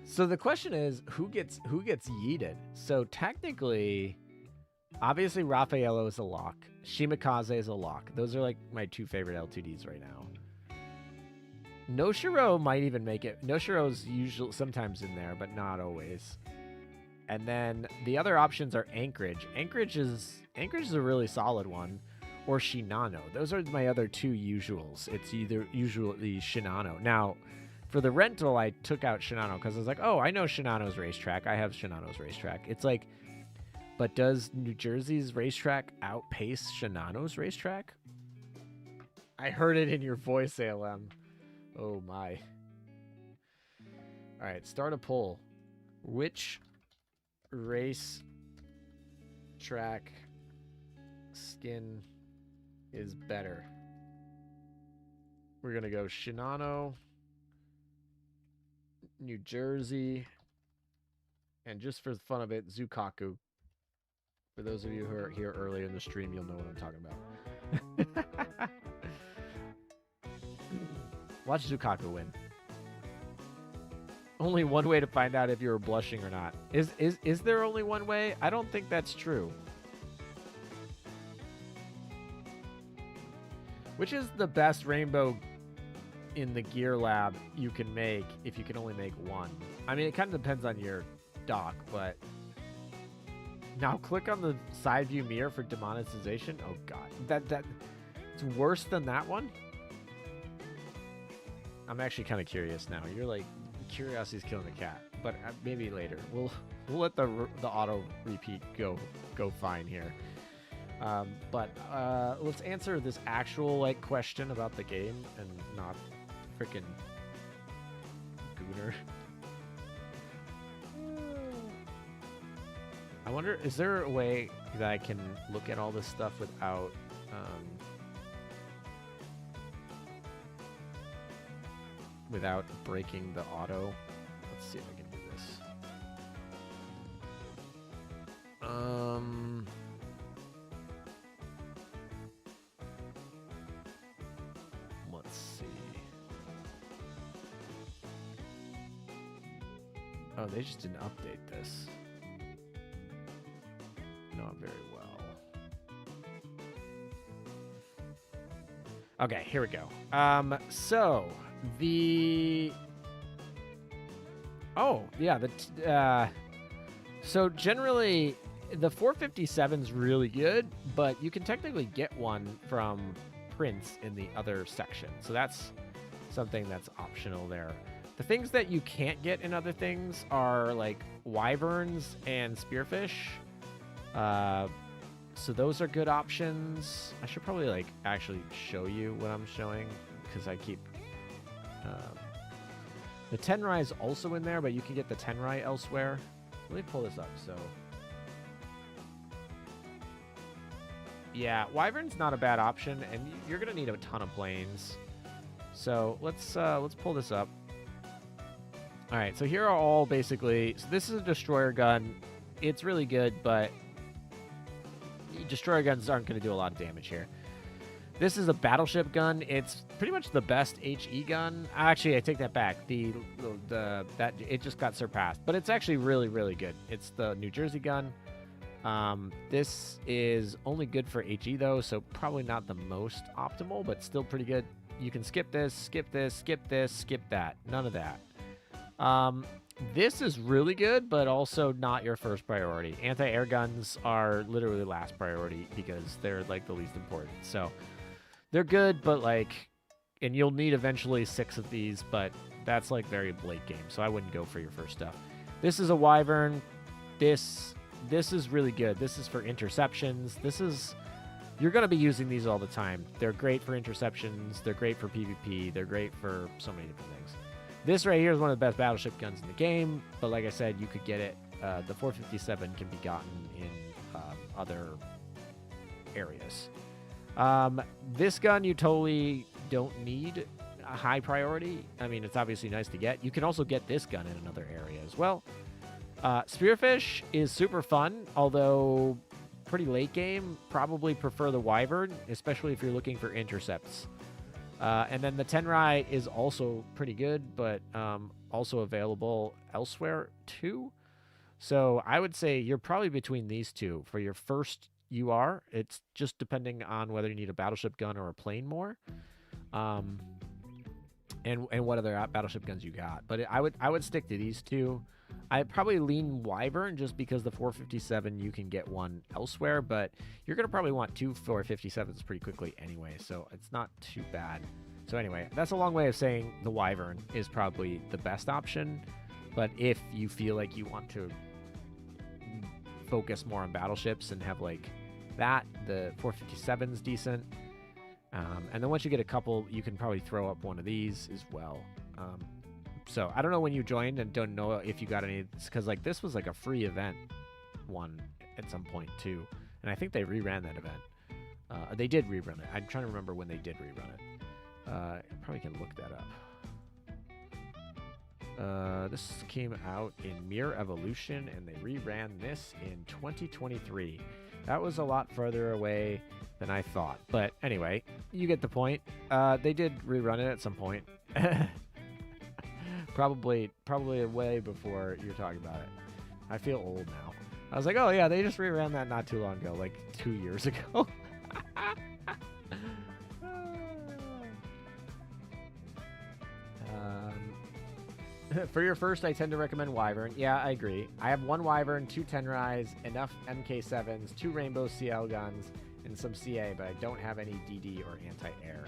So the question is, who gets yeeted? So technically, obviously Raffaello is a lock. Shimakaze is a lock. Those are like my 2 favorite L2Ds right now. Noshiro might even make it. Noshiro's usually sometimes in there, but not always. And then the other options are Anchorage. Anchorage is a really solid one, or Shinano. Those are my other 2 usuals. It's usually Shinano. Now, for the rental, I took out Shinano because I was like, oh, I know Shinano's racetrack. I have Shinano's racetrack. It's like, but does New Jersey's racetrack outpace Shinano's racetrack? I heard it in your voice, ALM. Oh, my. All right, start a poll. Which race track skin is better? We're going to go Shinano, New Jersey, and just for the fun of it, Zukaku. For those of you who are here early in the stream, you'll know what I'm talking about. Watch Zukaku win. Only one way to find out if you were blushing or not. Is there only one way? I don't think that's true. Which is the best rainbow in the gear lab you can make if you can only make one? I mean, it kind of depends on your dock, but now click on the side view mirror for demonetization. Oh god, that it's worse than that one. I'm actually kind of curious now. You're like, curiosity's killing the cat, but maybe later we'll let the auto repeat go fine here. But let's answer this actual like question about the game and not freaking Gooner. I wonder, is there a way that I can look at all this stuff without without breaking the auto? Let's see if I can do this. Let's see. Oh, they just didn't update this. Not very well. Okay, here we go. So the so generally the 457 is really good, but you can technically get one from Prince in the other section. So that's something that's optional there. The things that you can't get in other things are like wyverns and spearfish. So those are good options. I should probably like actually show you what I'm showing because I keep the Tenrai is also in there, but you can get the Tenrai elsewhere. Let me pull this up. So yeah, wyvern's not a bad option, and you're gonna need a ton of planes. So let's pull this up. All right, so here are all basically. So this is a destroyer gun. It's really good, but destroyer guns aren't going to do a lot of damage here. This is a battleship gun. It's pretty much the best HE gun. Actually, I take that back. That it just got surpassed, but it's actually really, really good. It's the New Jersey gun. This is only good for HE though, so probably not the most optimal, but still pretty good. You can skip this, skip this, skip this, skip that. None of that. This is really good, but also not your first priority. Anti-air guns are literally last priority because they're like the least important. So they're good, but like, and you'll need eventually 6 of these, but that's like very late game. So I wouldn't go for your first stuff. This is a wyvern. This is really good. This is for interceptions. You're going to be using these all the time. They're great for interceptions. They're great for PvP. They're great for so many different things. This right here is one of the best battleship guns in the game, but like I said, you could get it. The 457 can be gotten in other areas. This gun you totally don't need a high priority. I mean, it's obviously nice to get. You can also get this gun in another area as well. Spearfish is super fun, although pretty late game. Probably prefer the wyvern, especially if you're looking for intercepts. And then the Tenrai is also pretty good, but also available elsewhere too. So I would say you're probably between these two. For your first UR, it's just depending on whether you need a battleship gun or a plane more. And what other battleship guns you got. But I would stick to these two. I'd probably lean wyvern just because the 457 you can get one elsewhere, but you're going to probably want 2 457s pretty quickly anyway, so it's not too bad. So anyway, that's a long way of saying the wyvern is probably the best option, but if you feel like you want to focus more on battleships and have like that, the 457's decent. And then once you get a couple, you can probably throw up one of these as well. So I don't know when you joined and don't know if you got any, because like this was like a free event one at some point too, and I think they reran that event. They did rerun it. I'm trying to remember when they did rerun it. Probably can look that up. This came out in Mirror Evolution, and they reran this in 2023. That was a lot further away than I thought, but anyway, you get the point. They did rerun it at some point. Probably way before you're talking about it. I feel old now. I was like, oh yeah, they just reran that not too long ago, like 2 years ago. For your first, I tend to recommend wyvern. Yeah, I agree. I have 1 wyvern, 2 Tenrais, enough MK7s, 2 rainbow CL guns, and some CA, but I don't have any DD or anti-air.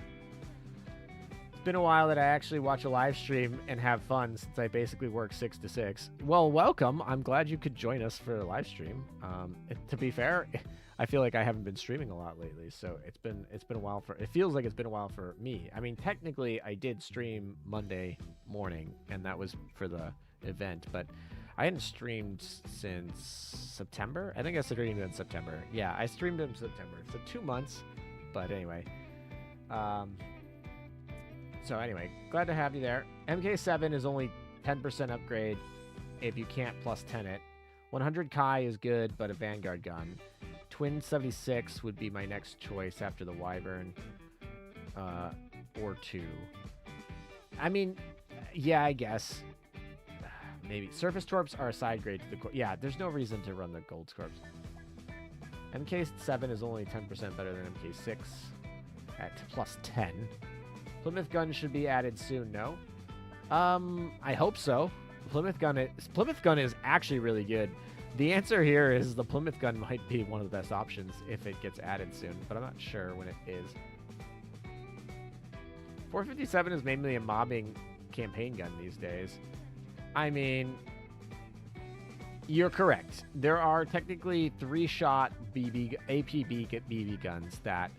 Been a while that I actually watch a live stream and have fun since I basically work 6 to 6. Well, welcome. I'm glad you could join us for a live stream. To be fair, I feel like I haven't been streaming a lot lately, so it's been a while for. It feels like it's been a while for me. I mean, technically, I did stream Monday morning, and that was for the event, but I hadn't streamed since September. I think I streamed in September. Yeah, I streamed in September, so 2 months. But anyway. So anyway, glad to have you there. MK7 is only 10% upgrade if you can't plus 10 it. 100 Kai is good, but a Vanguard gun. Twin 76 would be my next choice after the Wyvern, or 2. I mean, yeah, I guess. Maybe. Surface Torps are a side grade to the... Yeah, there's no reason to run the Gold Corps. MK7 is only 10% better than MK6 at plus 10. Plymouth gun should be added soon, no? I hope so. Plymouth gun is actually really good. The answer here is the Plymouth gun might be one of the best options if it gets added soon, but I'm not sure when it is. 457 is mainly a mobbing campaign gun these days. I mean, you're correct. There are technically 3-shot APB BB guns that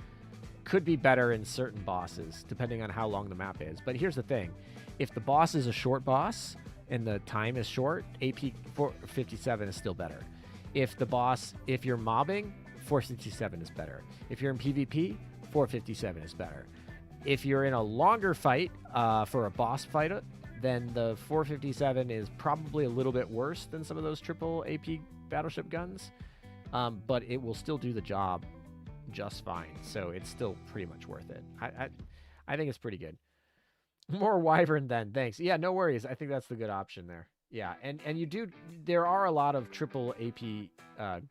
could be better in certain bosses, depending on how long the map is. But here's the thing. If the boss is a short boss and the time is short, AP 457 is still better. If you're mobbing, 457 is better. If you're in PvP, 457 is better. If you're in a longer fight for a boss fight, then the 457 is probably a little bit worse than some of those triple AP battleship guns, but it will still do the job just fine, so it's still pretty much worth it. I think it's pretty good. More Wyvern then, thanks. Yeah, no worries. I think that's the good option there. Yeah, and there are a lot of triple AP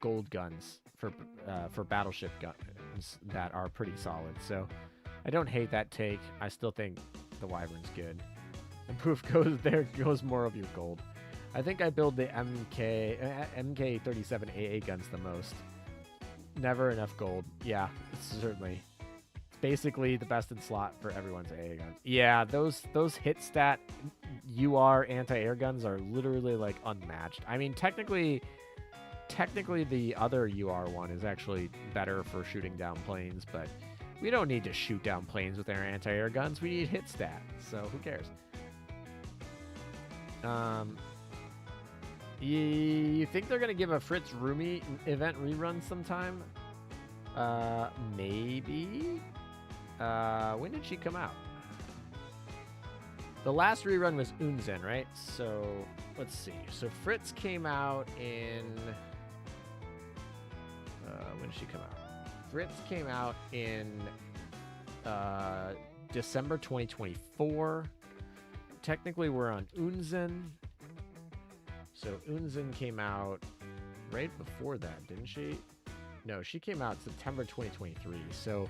gold guns for battleship guns that are pretty solid, so I don't hate that take. I still think the Wyvern's good. And proof goes, there goes more of your gold. I think I build the MK37 AA guns the most. Never enough gold. Yeah, certainly. It's basically the best in slot for everyone's AA guns. Yeah, those hit stat UR anti-air guns are literally like unmatched. I mean, technically the other UR one is actually better for shooting down planes, but we don't need to shoot down planes with our anti-air guns. We need hit stat, so who cares? You think they're gonna give a Fritz Rumi event rerun sometime? Maybe. When did she come out? The last rerun was Unzen, right? So let's see. So Fritz came out in. When did she come out? Fritz came out in December 2024. Technically, we're on Unzen. So Unzen came out right before that, didn't she? No, she came out September 2023. So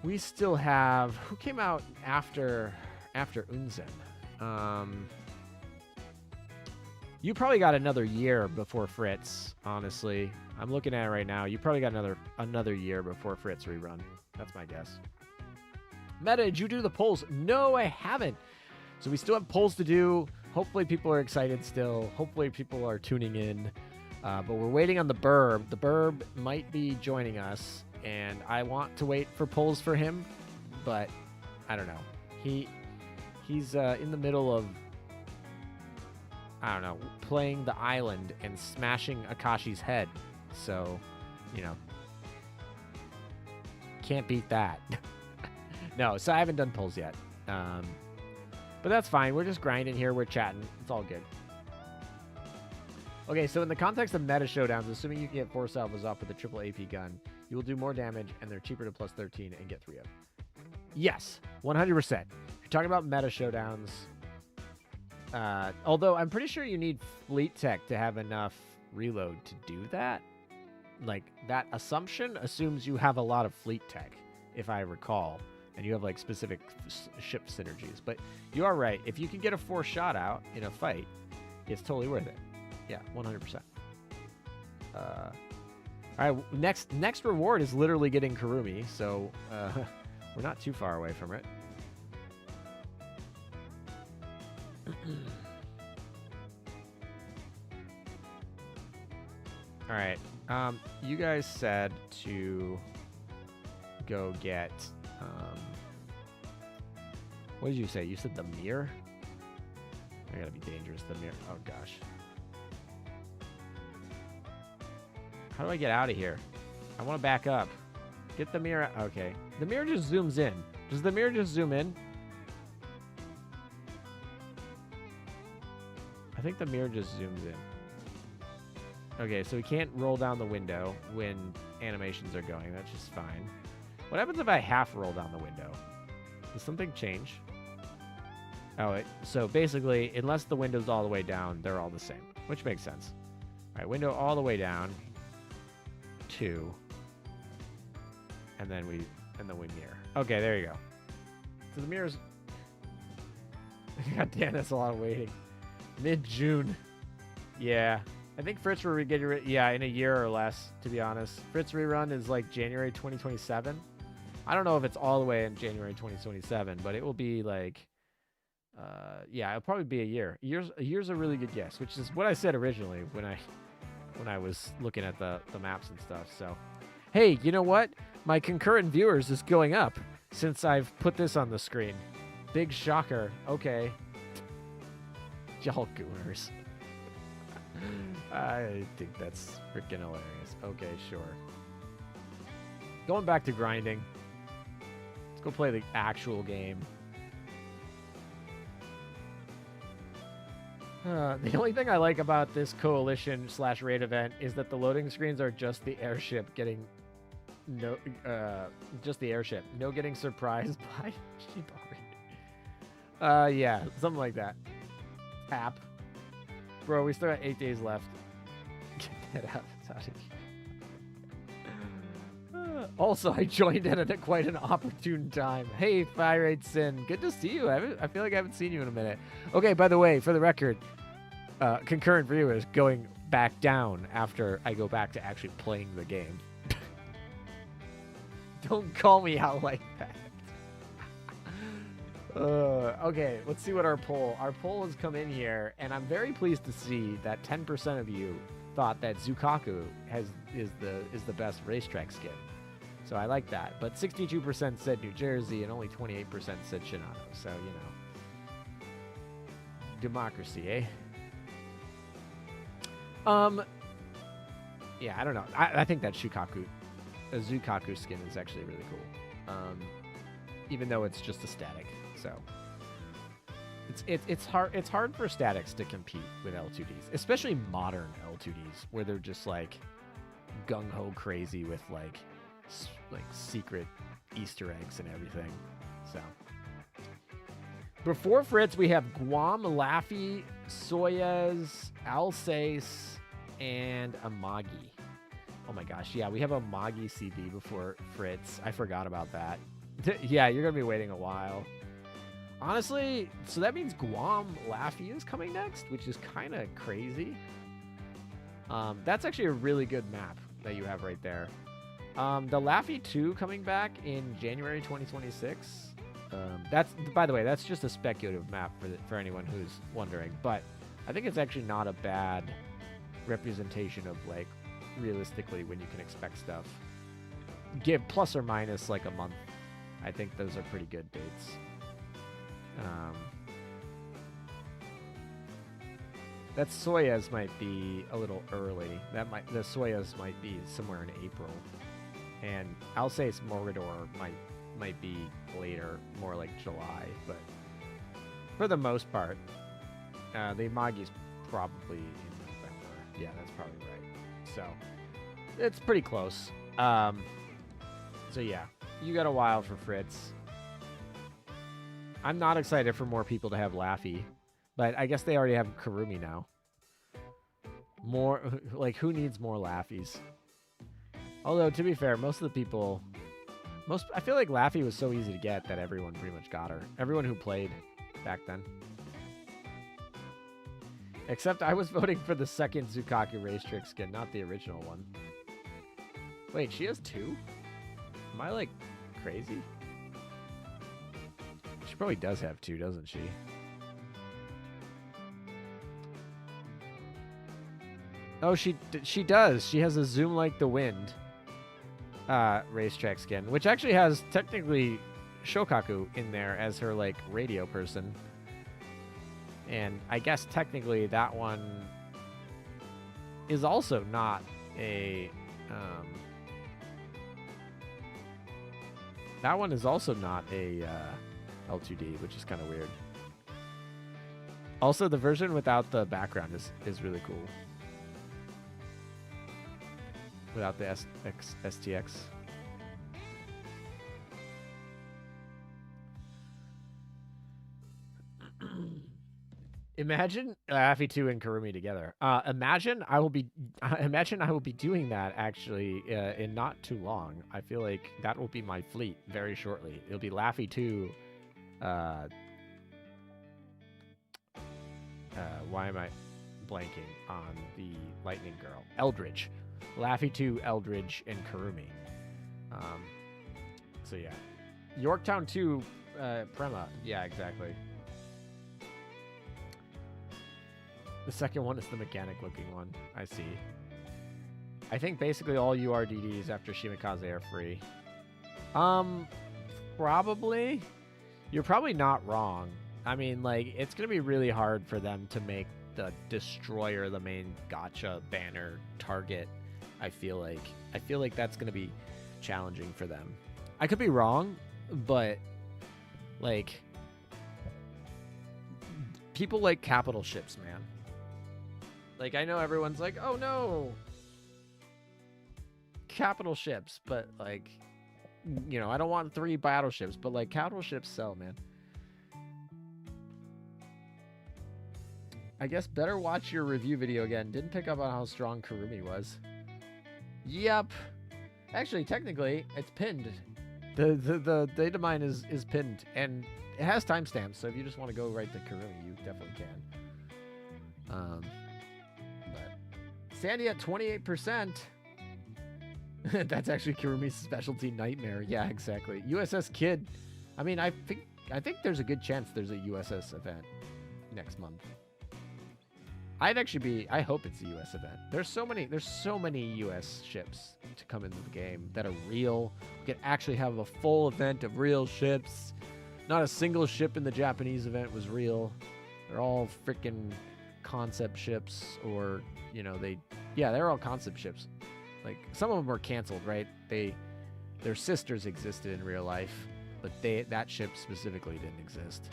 we still have... Who came out after Unzen? You probably got another year before Fritz, honestly. I'm looking at it right now. You probably got another year before Fritz rerun. That's my guess. Meta, did you do the polls? No, I haven't. So we still have polls to do. Hopefully people are excited still. Hopefully people are tuning in. But we're waiting on the Burb. The Burb might be joining us, and I want to wait for polls for him, but I don't know. He's in the middle of, I don't know, playing the island and smashing Akashi's head. So, you know, can't beat that. No, so I haven't done polls yet. But that's fine. We're just grinding here. We're chatting. It's all good. Okay, so in the context of meta showdowns, assuming you can get 4 salvos off with a triple AP gun, you will do more damage, and they're cheaper to plus 13 and get 3 of. Yes, 100%. If you're talking about meta showdowns, although I'm pretty sure you need fleet tech to have enough reload to do that. Like, that assumption assumes you have a lot of fleet tech, if I recall, and you have, like, specific ship synergies. But you are right. If you can get a 4 shot out in a fight, it's totally worth it. Yeah, 100%. All right, next reward is literally getting Kurumi, so we're not too far away from it. All right, you guys said to go get. What did you say? You said the mirror? I gotta be dangerous. The mirror. Oh gosh. How do I get out of here? I want to back up. Get the mirror. Okay. The mirror just zooms in. Does the mirror just zoom in? I think the mirror just zooms in. Okay, so we can't roll down the window when animations are going. That's just fine. What happens if I half roll down the window? Does something change? Oh, so basically, unless the window's all the way down, they're all the same, which makes sense. All right, window all the way down. 2. And then we mirror. Okay, there you go. So the mirrors. God damn, that's a lot of waiting. Mid-June. Yeah. I think Fritz will get it. Yeah, in a year or less, to be honest. Fritz rerun is like January 2027. I don't know if it's all the way in January 2027, but it will be like, yeah, it'll probably be a year. A year's a really good guess, which is what I said originally when I was looking at the maps and stuff. So, hey, you know what? My concurrent viewers is going up since I've put this on the screen. Big shocker. Okay. Y'all gooners. I think that's freaking hilarious. Okay, sure. Going back to grinding. Let's go play the actual game. The only thing I like about this coalition / raid event is that the loading screens are just the airship getting just the airship. No getting surprised by Shibari. Yeah, something like that. App. Bro, we still got 8 days left. Get that out. Also, I joined in at quite an opportune time. Hey, Fire Sin. Good to see you. I feel like I haven't seen you in a minute. Okay, by the way, for the record, Concurrent view is going back down after I go back to actually playing the game. Don't call me out like that. Okay, let's see what our poll. Our poll has come in here, and I'm very pleased to see that 10% of you thought that Zukaku is the best racetrack skin. So I like that. But 62% said New Jersey, and only 28% said Shinano. So, you know, democracy, eh? Yeah, I don't know. I think that Zukaku skin is actually really cool. Even though it's just a static. So it's hard for statics to compete with L2Ds, especially modern L2Ds where they're just like gung ho crazy with like secret Easter eggs and everything. So before Fritz, we have Guam, Laffy, Soyuz, Alsace, and Amagi. Oh my gosh, yeah, we have a Amagi CB before Fritz. I forgot about that. Yeah, you're gonna be waiting a while. Honestly, so that means Guam Laffy is coming next, which is kind of crazy. That's actually a really good map that you have right there. The Laffy 2 coming back in January 2026. That's, by the way, that's just a speculative map for anyone who's wondering. But I think it's actually not a bad representation of like realistically when you can expect stuff. Give plus or minus like a month. I think those are pretty good dates. That Soyuz might be a little early. The Soyuz might be somewhere in April, and Alsace Morador might be later, more like July. But for the most part, the Amagi's probably in November. Yeah, that's probably right. So it's pretty close. So yeah, you got a while for Fritz. I'm not excited for more people to have Laffy, but I guess they already have Kurumi now. More, like, who needs more Laffies? Although, to be fair, most of the people... I feel like Laffy was so easy to get that everyone pretty much got her. Everyone who played back then. Except I was voting for the second Zukaku race trick skin, not the original one. Wait, she has two? Am I, like, crazy? She probably does have two, doesn't she? Oh, she does. She has a Zoom Like the Wind racetrack skin, which actually has technically Shokaku in there as her like radio person. And I guess technically that one is also not a that one is also not a L2D, which is kind of weird. Also, the version without the background is really cool. Without the STX. Imagine Laffy 2 and Kurumi together. Imagine I will be doing that actually in not too long. I feel like that will be my fleet very shortly. It'll be Laffy 2. Why am I blanking on the Lightning Girl? Eldridge. Laffy 2, Eldridge, and Kurumi. So yeah. Yorktown 2, Prema. Yeah, exactly. The second one is the mechanic-looking one. I see. I think basically all URDDs after Shimikaze are free. Probably. You're probably not wrong. I mean, like, it's going to be really hard for them to make the Destroyer the main gacha banner target. I feel like that's going to be challenging for them. I could be wrong, but, like, people like capital ships, man. Like, I know everyone's like, oh no, capital ships, but, like, you know, I don't want 3 battleships, but, like, capital ships sell, man. I guess better watch your review video again. Didn't pick up on how strong Kurumi was. Yep. Actually, technically, it's pinned. The data mine is pinned, and it has timestamps, so if you just want to go right to Kurumi, you definitely can. But Sandy at 28%. That's actually Kurumi's specialty nightmare. Yeah, exactly. USS Kid. I mean, I think there's a good chance there's a USS event next month. I hope it's a US event. There's so many US ships to come into the game that are real. We could actually have a full event of real ships. Not a single ship in the Japanese event was real. They're all freaking concept ships, or, you know, they're all concept ships. Like, some of them were canceled, right? Their sisters existed in real life, but that ship specifically didn't exist.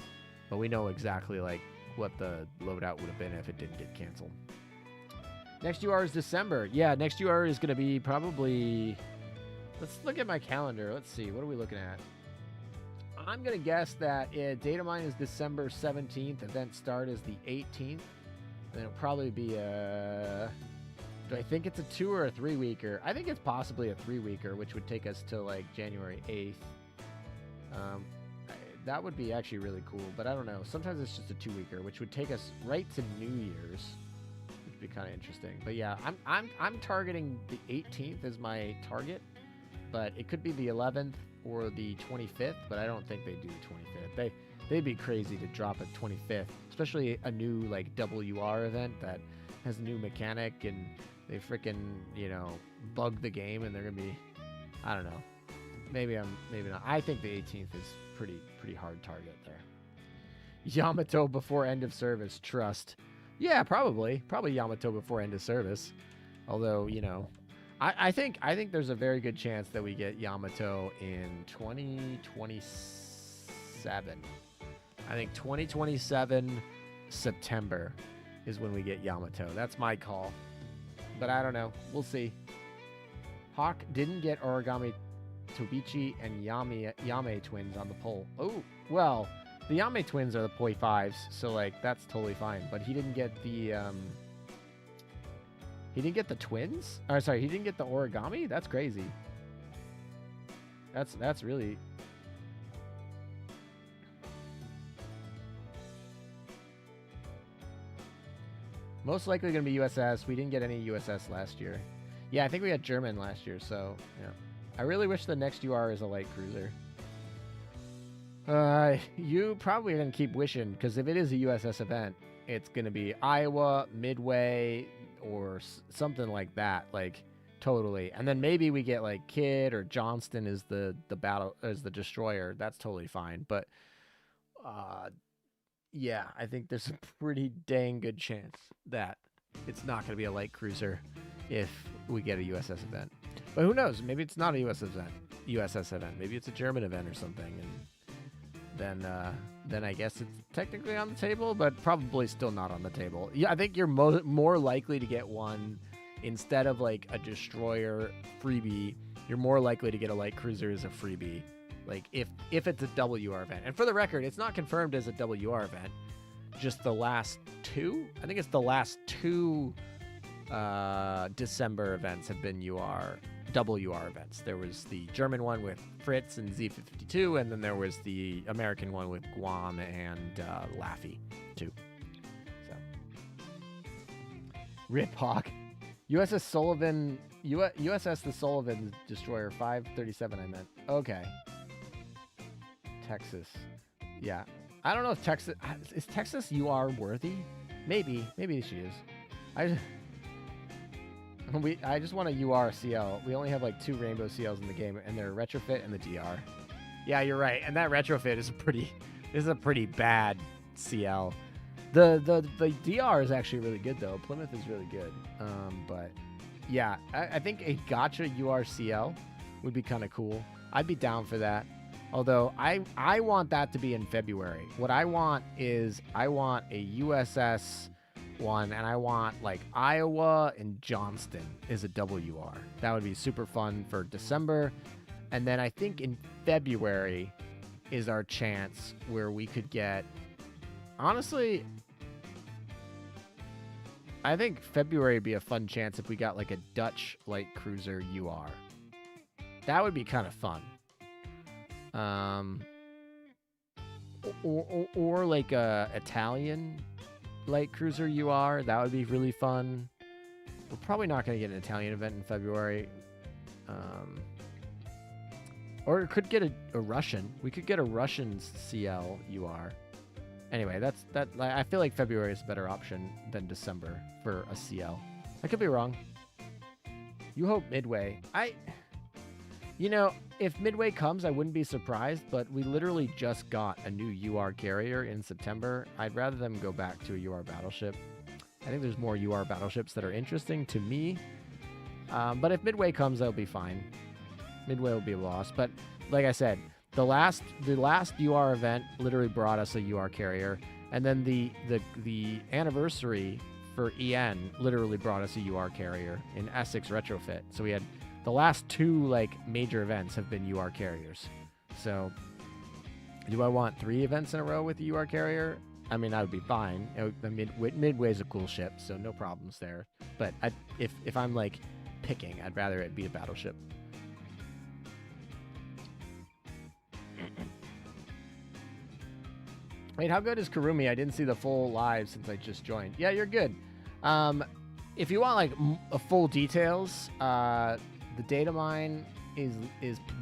But we know exactly, like, what the loadout would have been if it didn't get canceled. Next UR is December. Yeah, next UR is going to be probably... Let's look at my calendar. Let's see. What are we looking at? I'm going to guess that data mine is December 17th. Event start is the 18th. And it'll probably be a... Do I think it's a 2 or a 3 weeker? I think it's possibly a 3 weeker, which would take us to like January 8th. That would be actually really cool, but I don't know. Sometimes it's just a 2 weeker, which would take us right to New Year's, which would be kind of interesting. But yeah, I'm targeting the 18th as my target, but it could be the 11th or the 25th. But I don't think they do the 25th. They'd be crazy to drop a 25th, especially a new like WR event that has a new mechanic, and they freaking, you know, bug the game, and they're gonna be, I don't know. Maybe not. I think the 18th is pretty hard target there. Yamato before end of service. Trust. Yeah, probably Yamato before end of service. Although, you know, I think there's a very good chance that we get Yamato in 2027. I think 2027 September is when we get Yamato. That's my call. But I don't know. We'll see. Hawk didn't get Origami Tobiichi and Yamai twins on the poll. Oh, well, the Yamai twins are the .5s, so like that's totally fine. But he didn't get the twins. Or sorry, he didn't get the origami. That's crazy. That's really. Most likely going to be USS. We didn't get any USS last year. Yeah, I think we had German last year, so yeah. I really wish the next UR is a light cruiser. You probably are going to keep wishing, because if it is a USS event, it's going to be Iowa, Midway, or something like that, like totally. And then maybe we get like Kidd or Johnston as the battle as the destroyer. That's totally fine. But yeah, I think there's a pretty dang good chance that it's not going to be a light cruiser if we get a USS event. But who knows? Maybe it's not a USS event. Maybe it's a German event or something, and then I guess it's technically on the table, but probably still not on the table. Yeah, I think you're more likely to get one instead of like a destroyer freebie. You're more likely to get a light cruiser as a freebie, like if it's a WR event. And for the record, it's not confirmed as a WR event. Just the last two. I think it's the last two December events have been WR events. There was the German one with Fritz and Z52, and then there was the American one with Guam and Laffy too. So, Rip Hawk, USS Sullivan, USS the Sullivan destroyer 537. I meant. Okay. Texas. Yeah. I don't know if Texas is Texas UR worthy. Maybe she is. I just want a UR CL. We only have like 2 rainbow CLs in the game, and they're retrofit and the DR. Yeah, you're right. And that retrofit is a pretty bad CL. The DR is actually really good though. Plymouth is really good. But yeah, I think a gotcha UR CL would be kind of cool. I'd be down for that. Although I want that to be in February. What I want is a USS one, and I want like Iowa and Johnston is a WR. That would be super fun for December. And then I think in February is our chance where we could get, honestly, I think February would be a fun chance if we got like a Dutch light cruiser UR. That would be kind of fun. Or like a Italian light cruiser UR. That would be really fun. We're probably not going to get an Italian event in February. Or it could get a Russian. We could get a Russian CL UR. Anyway, I feel like February is a better option than December for a CL. I could be wrong. You hope Midway. If Midway comes, I wouldn't be surprised, but we literally just got a new UR carrier in September. I'd rather them go back to a UR battleship. I think there's more UR battleships that are interesting to me. But if Midway comes, that'll be fine. Midway will be a loss. But like I said, the last UR event literally brought us a UR carrier. And then the anniversary for EN literally brought us a UR carrier in Essex Retrofit. So we had the last two major events have been UR carriers. So do I want 3 events in a row with a UR carrier? I mean, that would be fine. Midway's a cool ship, so no problems there. But if I'm picking, I'd rather it be a battleship. Wait, how good is Kurumi? I didn't see the full live since I just joined. Yeah, you're good. If you want full details, the data mine is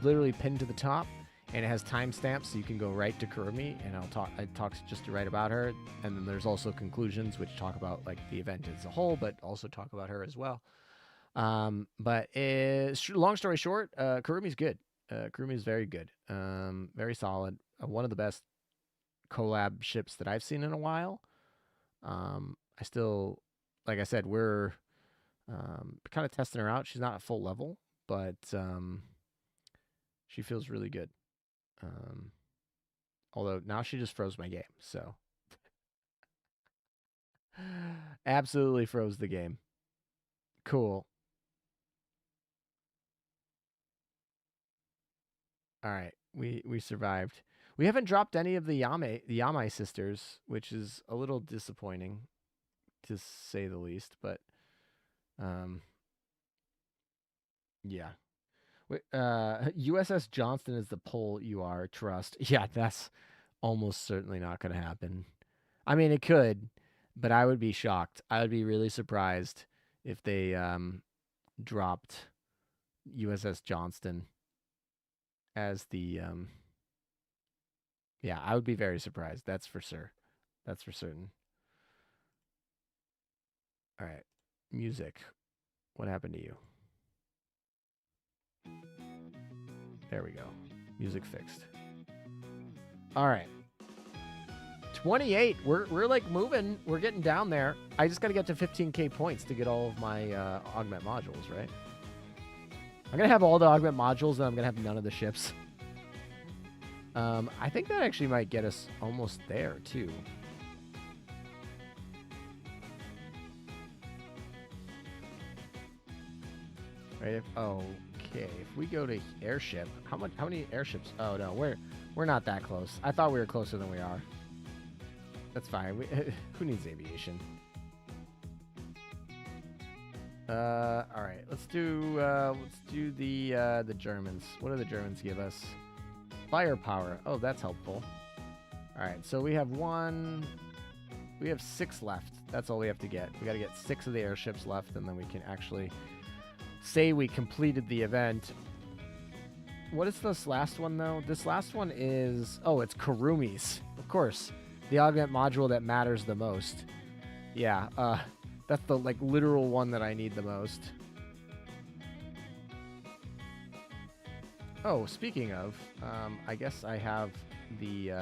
literally pinned to the top, and it has timestamps, so you can go right to Kurumi, and it talks just to write about her, and then there's also conclusions which talk about the event as a whole, but also talk about her as well. But long story short, Kurumi's good. Kurumi's very good. Very solid. One of the best collab ships that I've seen in a while. I still, like I said, we're kind of testing her out. She's not at full level, but she feels really good. Although now she just froze my game, so absolutely froze the game. Cool. All right, we survived. We haven't dropped any of the Yamai sisters, which is a little disappointing, to say the least. But, yeah. USS Johnston is the pole UR trust. Yeah, that's almost certainly not going to happen. I mean, it could, but I would be shocked. I would be really surprised if they dropped USS Johnston as the yeah, I would be very surprised. That's for sure. That's for certain. All right. Music. What happened to you? There we go. Music fixed. All right. 28. We're moving. We're getting down there. I just got to get to 15k points to get all of my augment modules, right? I'm going to have all the augment modules, and I'm going to have none of the ships. I think that actually might get us almost there, too. Right? Okay. If we go to airship, how many airships? Oh no, we're not that close. I thought we were closer than we are. That's fine. Who needs aviation? All right. Let's do the Germans. What do the Germans give us? Firepower. Oh, that's helpful. All right. So we have 6 left. That's all we have to get. We got to get 6 of the airships left, and then we can actually say we completed the event. What is this last one, though? This last one is... Oh, it's Kurumi's. Of course. The augment module that matters the most. Yeah, that's the, literal one that I need the most. Oh, speaking of, I guess I have the...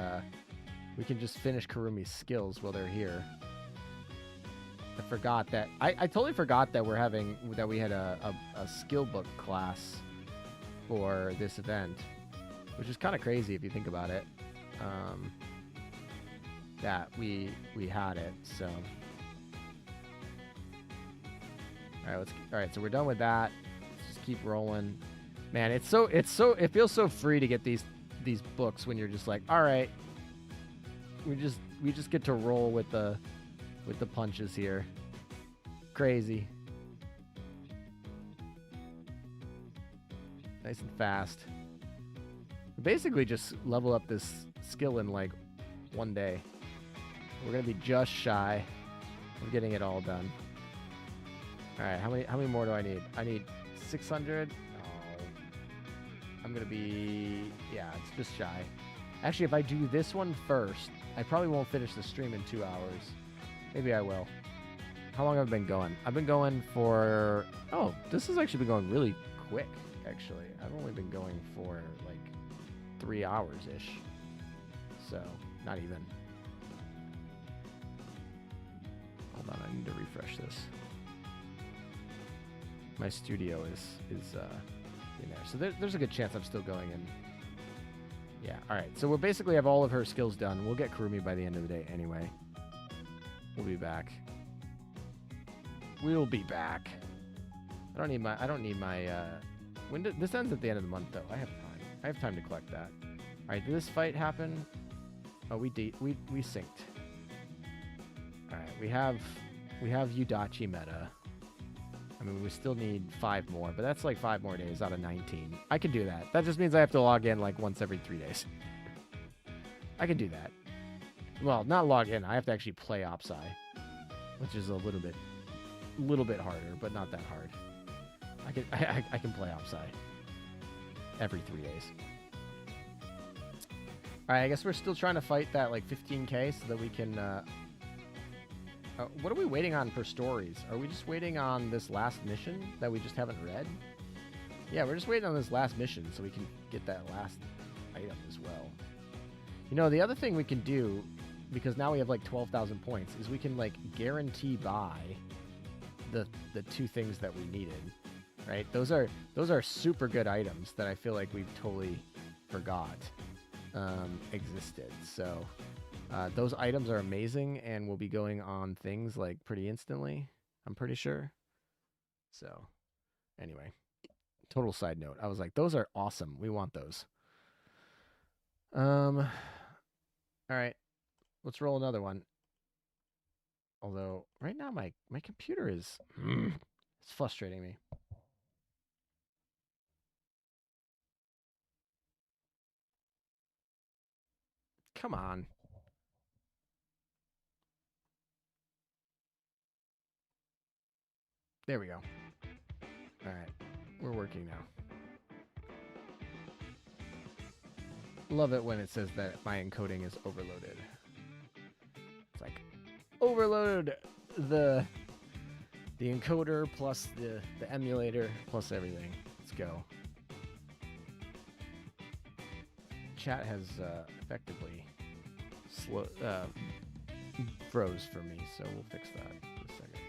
we can just finish Kurumi's skills while they're here. I forgot that. I totally forgot that we had a skill book class for this event, which is kind of crazy if you think about it. That we had it. So, all right. So we're done with that. Let's just keep rolling. Man, it feels so free to get these books when you're just like, all right, we just get to roll with the punches here. Crazy. Nice and fast. Basically just level up this skill in 1 day. We're gonna be just shy. I'm getting it all done. All right, how many more do I need? I need 600. Oh, I'm gonna be, yeah, it's just shy. Actually, if I do this one first, I probably won't finish the stream in 2 hours. Maybe I will. How long have I been going? I've been going for, oh, this has actually been going really quick, actually. I've only been going for like 3 hours-ish. So, not even. Hold on, I need to refresh this. My studio is in there. So there's a good chance I'm still going in. Yeah, all right. So we'll basically have all of her skills done. We'll get Kurumi by the end of the day anyway. We'll be back. We'll be back. I don't need my when this ends at the end of the month though. I have time. I have time to collect that. All right, did this fight happen? Oh, we synced. All right, we have Yudachi meta. I mean, we still need 5 more, but that's like 5 more days out of 19. I can do that. That just means I have to log in like once every 3 days. I can do that. Well, not log in. I have to actually play Opsai, which is a little bit harder, but not that hard. I can play Opsai every 3 days. All right, I guess we're still trying to fight that like 15K so that we can. What are we waiting on for stories? Are we just waiting on this last mission that we just haven't read? Yeah, we're just waiting on this last mission so we can get that last item as well. You know, the other thing we can do, because now we have like 12,000 points, is we can like guarantee buy the 2 things that we needed, right? Those are super good items that I feel like we've totally forgot existed. So those items are amazing and will be going on things like pretty instantly, I'm pretty sure. So anyway, total side note. I was like, those are awesome. We want those. All right, let's roll another one. Although right now my computer is it's frustrating me. Come on. There we go. All right, we're working now. Love it when it says that my encoding is overloaded. It's like overload the encoder plus the emulator plus everything. Let's go. Chat has effectively froze for me, so we'll fix that in a second.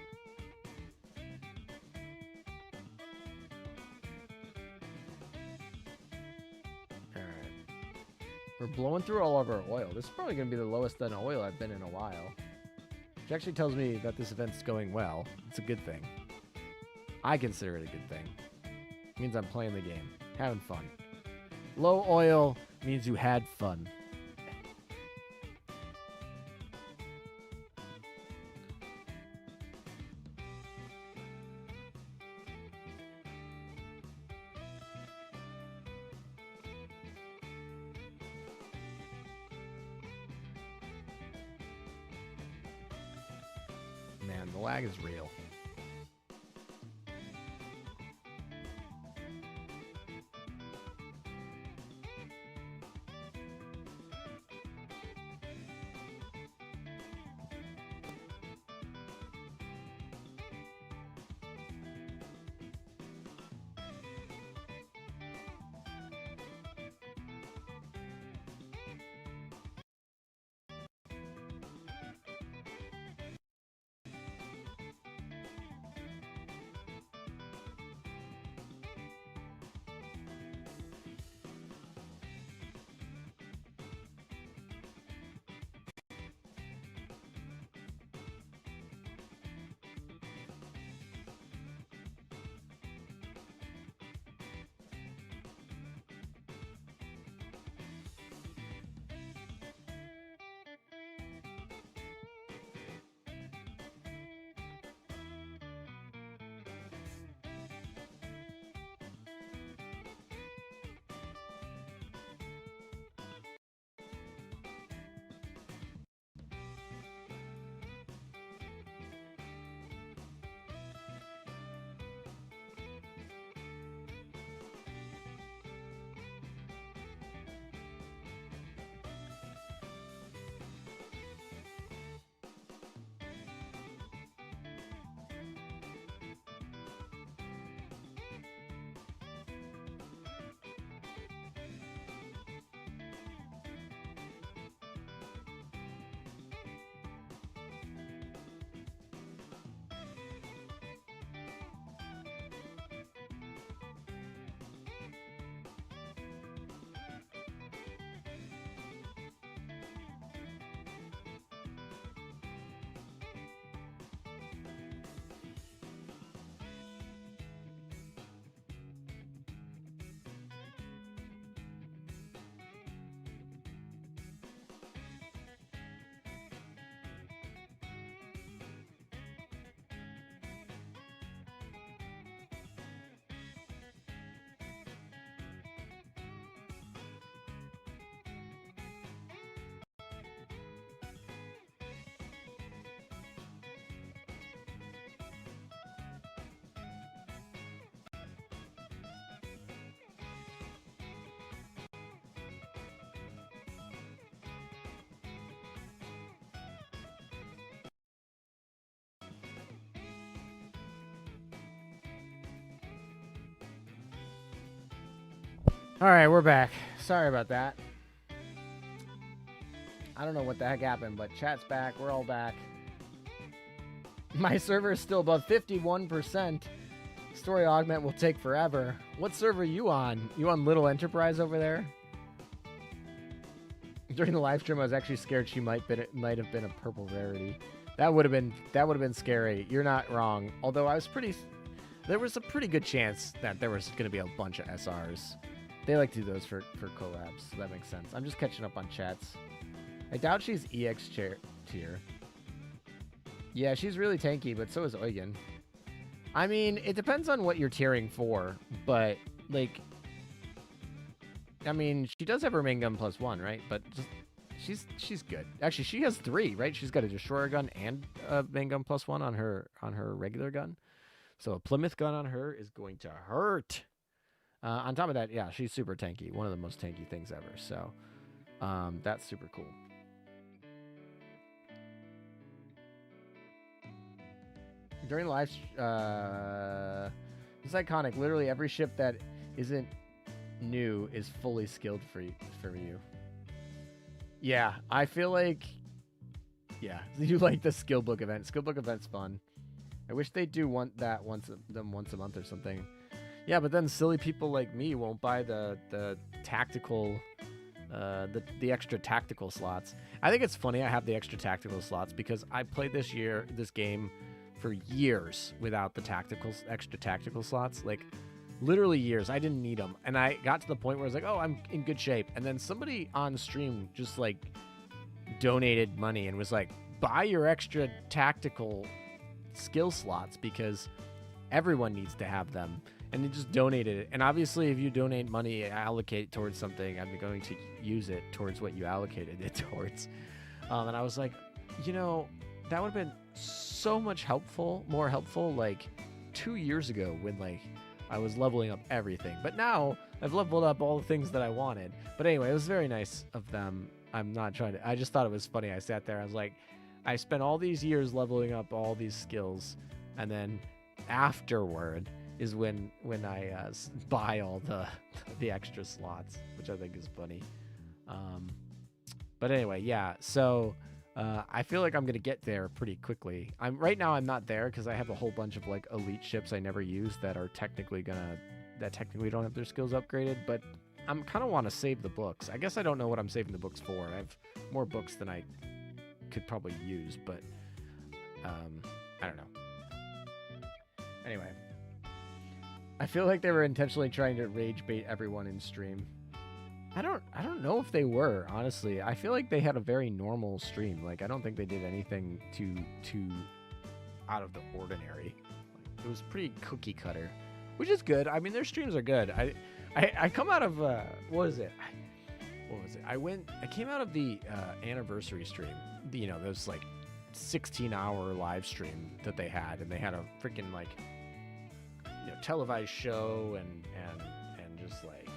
All right, we're blowing through all of our oil. This is probably going to be the lowest on oil I've been in a while. Which actually tells me that this event's going well. It's a good thing. I consider it a good thing. It means I'm playing the game, having fun. Low oil means you had fun. Man, the lag is real. All right, we're back. Sorry about that. I don't know what the heck happened, but chat's back. We're all back. My server is still above 51%. Story augment will take forever. What server are you on? You on Little Enterprise over there? During the live stream, I was actually scared she might have been a purple rarity. That would have been scary. You're not wrong. Although there was a pretty good chance that there was going to be a bunch of SRs. They like to do those for collabs, so that makes sense. I'm just catching up on chats. I doubt she's EX tier. Yeah, she's really tanky, but so is Eugen. I mean, it depends on what you're tiering for, but, like, I mean, she does have her main gun +1, right? But just, she's good. Actually, she has 3, right? She's got a destroyer gun and a main gun +1 on her regular gun. So a Plymouth gun on her is going to hurt. On top of that, yeah, she's super tanky. One of the most tanky things ever. So that's super cool. During the live, it's iconic. Literally every ship that isn't new is fully skilled for you. Yeah, I feel like, yeah, you like the skill book event. Skill book event's fun. I wish they do want that once a month or something. Yeah, but then silly people like me won't buy the tactical, the extra tactical slots. I think it's funny I have the extra tactical slots because I played this game for years without the extra tactical slots. Like, literally years. I didn't need them. And I got to the point where I was like, oh, I'm in good shape. And then somebody on stream just, like, donated money and was like, buy your extra tactical skill slots because everyone needs to have them. And they just donated it. And obviously, if you donate money, allocate towards something, I'm going to use it towards what you allocated it towards. And I was like, you know, that would have been so much more helpful, like 2 years ago when, like, I was leveling up everything. But now I've leveled up all the things that I wanted. But anyway, it was very nice of them. I'm not trying to, I just thought it was funny. I sat there, I was like, I spent all these years leveling up all these skills, and then afterward is when I buy all the extra slots, which I think is funny. But anyway, yeah, so I feel like I'm gonna get there pretty quickly. Right now I'm not there because I have a whole bunch of like elite ships I never use that are technically don't have their skills upgraded, but I'm kind of want to save the books. I guess I don't know what I'm saving the books for. I have more books than I could probably use, but I don't know. Anyway, I feel like they were intentionally trying to rage bait everyone in stream. I don't know if they were, honestly. I feel like they had a very normal stream. Like, I don't think they did anything too out of the ordinary. It was pretty cookie cutter, which is good. I mean, their streams are good. I come out of what was it? I came out of the anniversary stream. You know, those like 16-hour live stream that they had, and they had a freaking like, you know, televised show and just like,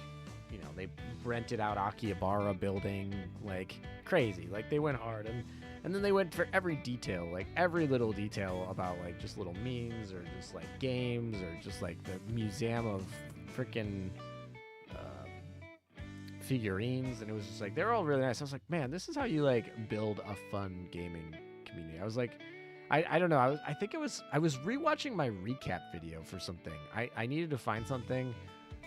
you know, they rented out Akihabara building like crazy. Like, they went hard, and then they went for every detail, like every little detail about like just little memes or just like games or just like the museum of freaking figurines. And it was just like, they're all really nice. I was like, man, this is how you like build a fun gaming community. I was like, I don't know. I think I was rewatching my recap video for something. I needed to find something.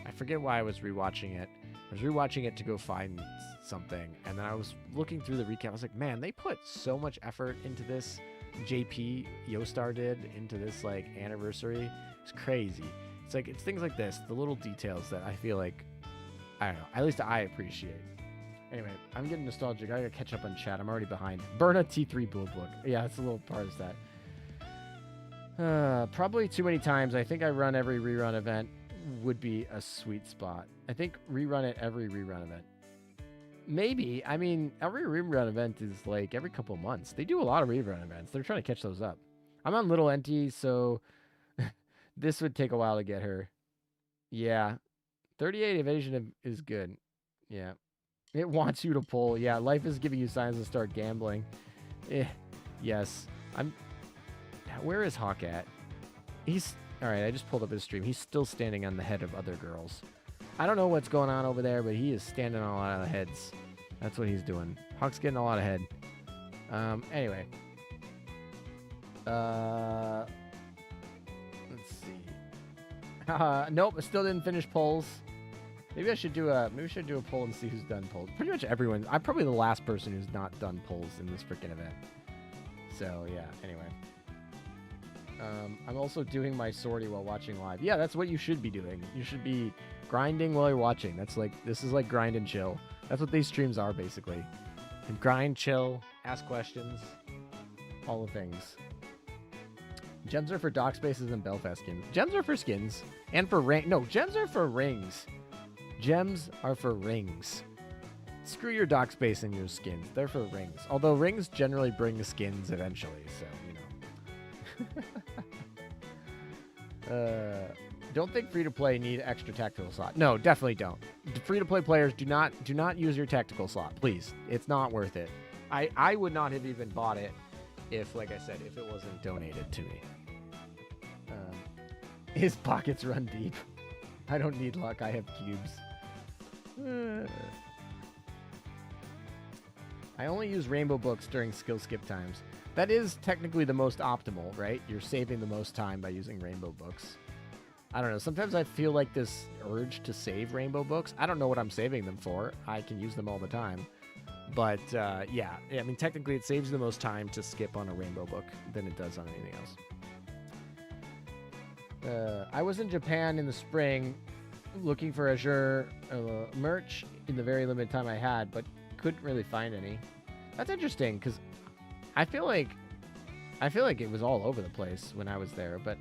I forget why I was rewatching it. I was rewatching it to go find something, and then I was looking through the recap. I was like, man, they put so much effort into this. JP Yostar did into this like anniversary. It's crazy. It's like, it's things like this, the little details that I feel like, I don't know, at least I appreciate. Anyway, I'm getting nostalgic. I gotta catch up on chat. I'm already behind. Burn a T3 build book. Yeah, that's a little part of that. Probably too many times. I think I run every rerun event would be a sweet spot. I think rerun it every rerun event. Maybe. I mean, every rerun event is like every couple months. They do a lot of rerun events. They're trying to catch those up. I'm on Little NT, so this would take a while to get her. Yeah. 38 evasion is good. Yeah. It wants you to pull. Yeah, life is giving you signs to start gambling. Yes. Where is Hawk at? He's... Alright, I just pulled up his stream. He's still standing on the head of other girls. I don't know what's going on over there, but he is standing on a lot of heads. That's what he's doing. Hawk's getting a lot of head. Anyway. Let's see. Nope, I still didn't finish polls. Maybe I should do a poll and see who's done polls. Pretty much everyone. I'm probably the last person who's not done polls in this freaking event. So yeah. Anyway. I'm also doing my sortie while watching live. Yeah, that's what you should be doing. You should be grinding while you're watching. This is like grind and chill. That's what these streams are basically. And grind, chill, ask questions, all the things. Gems are for dock spaces and Belfast skins. Gems are for skins and for ring. No, gems are for rings. Gems are for rings. Screw your dock space and your skins. They're for rings. Although rings generally bring skins eventually, so you know. Don't think free-to-play need extra tactical slot. No, definitely don't. Free-to-play players do not use your tactical slot, please. It's not worth it. I would not have even bought it if, like I said, if it wasn't donated to me. His pockets run deep. I don't need luck. I have cubes. I only use rainbow books during skill skip times. That is technically the most optimal, right? You're saving the most time by using rainbow books. I don't know. Sometimes I feel like this urge to save rainbow books. I don't know what I'm saving them for. I can use them all the time. But, yeah. I mean, technically it saves the most time to skip on a rainbow book than it does on anything else. I was in Japan in the spring looking for Azur merch in the very limited time I had, but couldn't really find any. That's interesting, because I feel like it was all over the place when I was there, but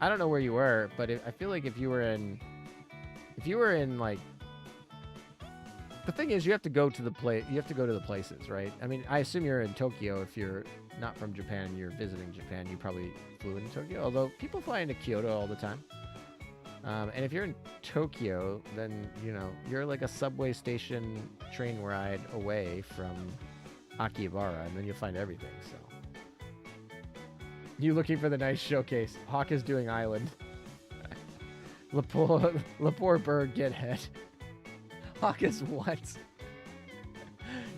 I don't know where you were, but I feel like if you were in like, the thing is you have to go to the places, right? I mean, I assume you're in Tokyo. If you're not from Japan, you're visiting Japan, you probably flew into Tokyo, although people fly into Kyoto all the time. And if you're in Tokyo, then, you know, you're like a subway station train ride away from Akihabara, and then you'll find everything, so. You looking for the nice showcase. Hawk is doing island. Le poor bird get head. Hawk is what?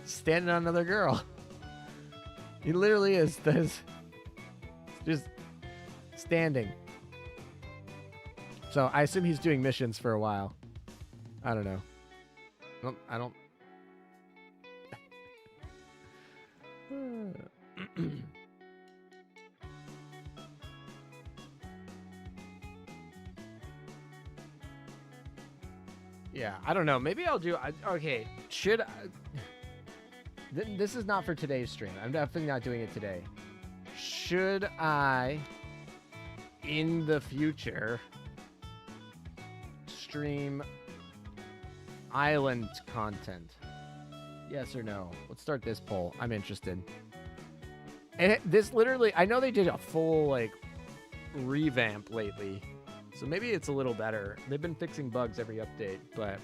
Standing on another girl. He literally is just standing. So I assume he's doing missions for a while. I don't know. I don't. Yeah, I don't know. Maybe I'll do. Okay, should I, this is not for today's stream. I'm definitely not doing it today. Should I, in the future, stream island content? Yes or no? Let's start this poll. I'm interested. And this literally, I know they did a full like revamp lately, so maybe it's a little better. They've been fixing bugs every update, but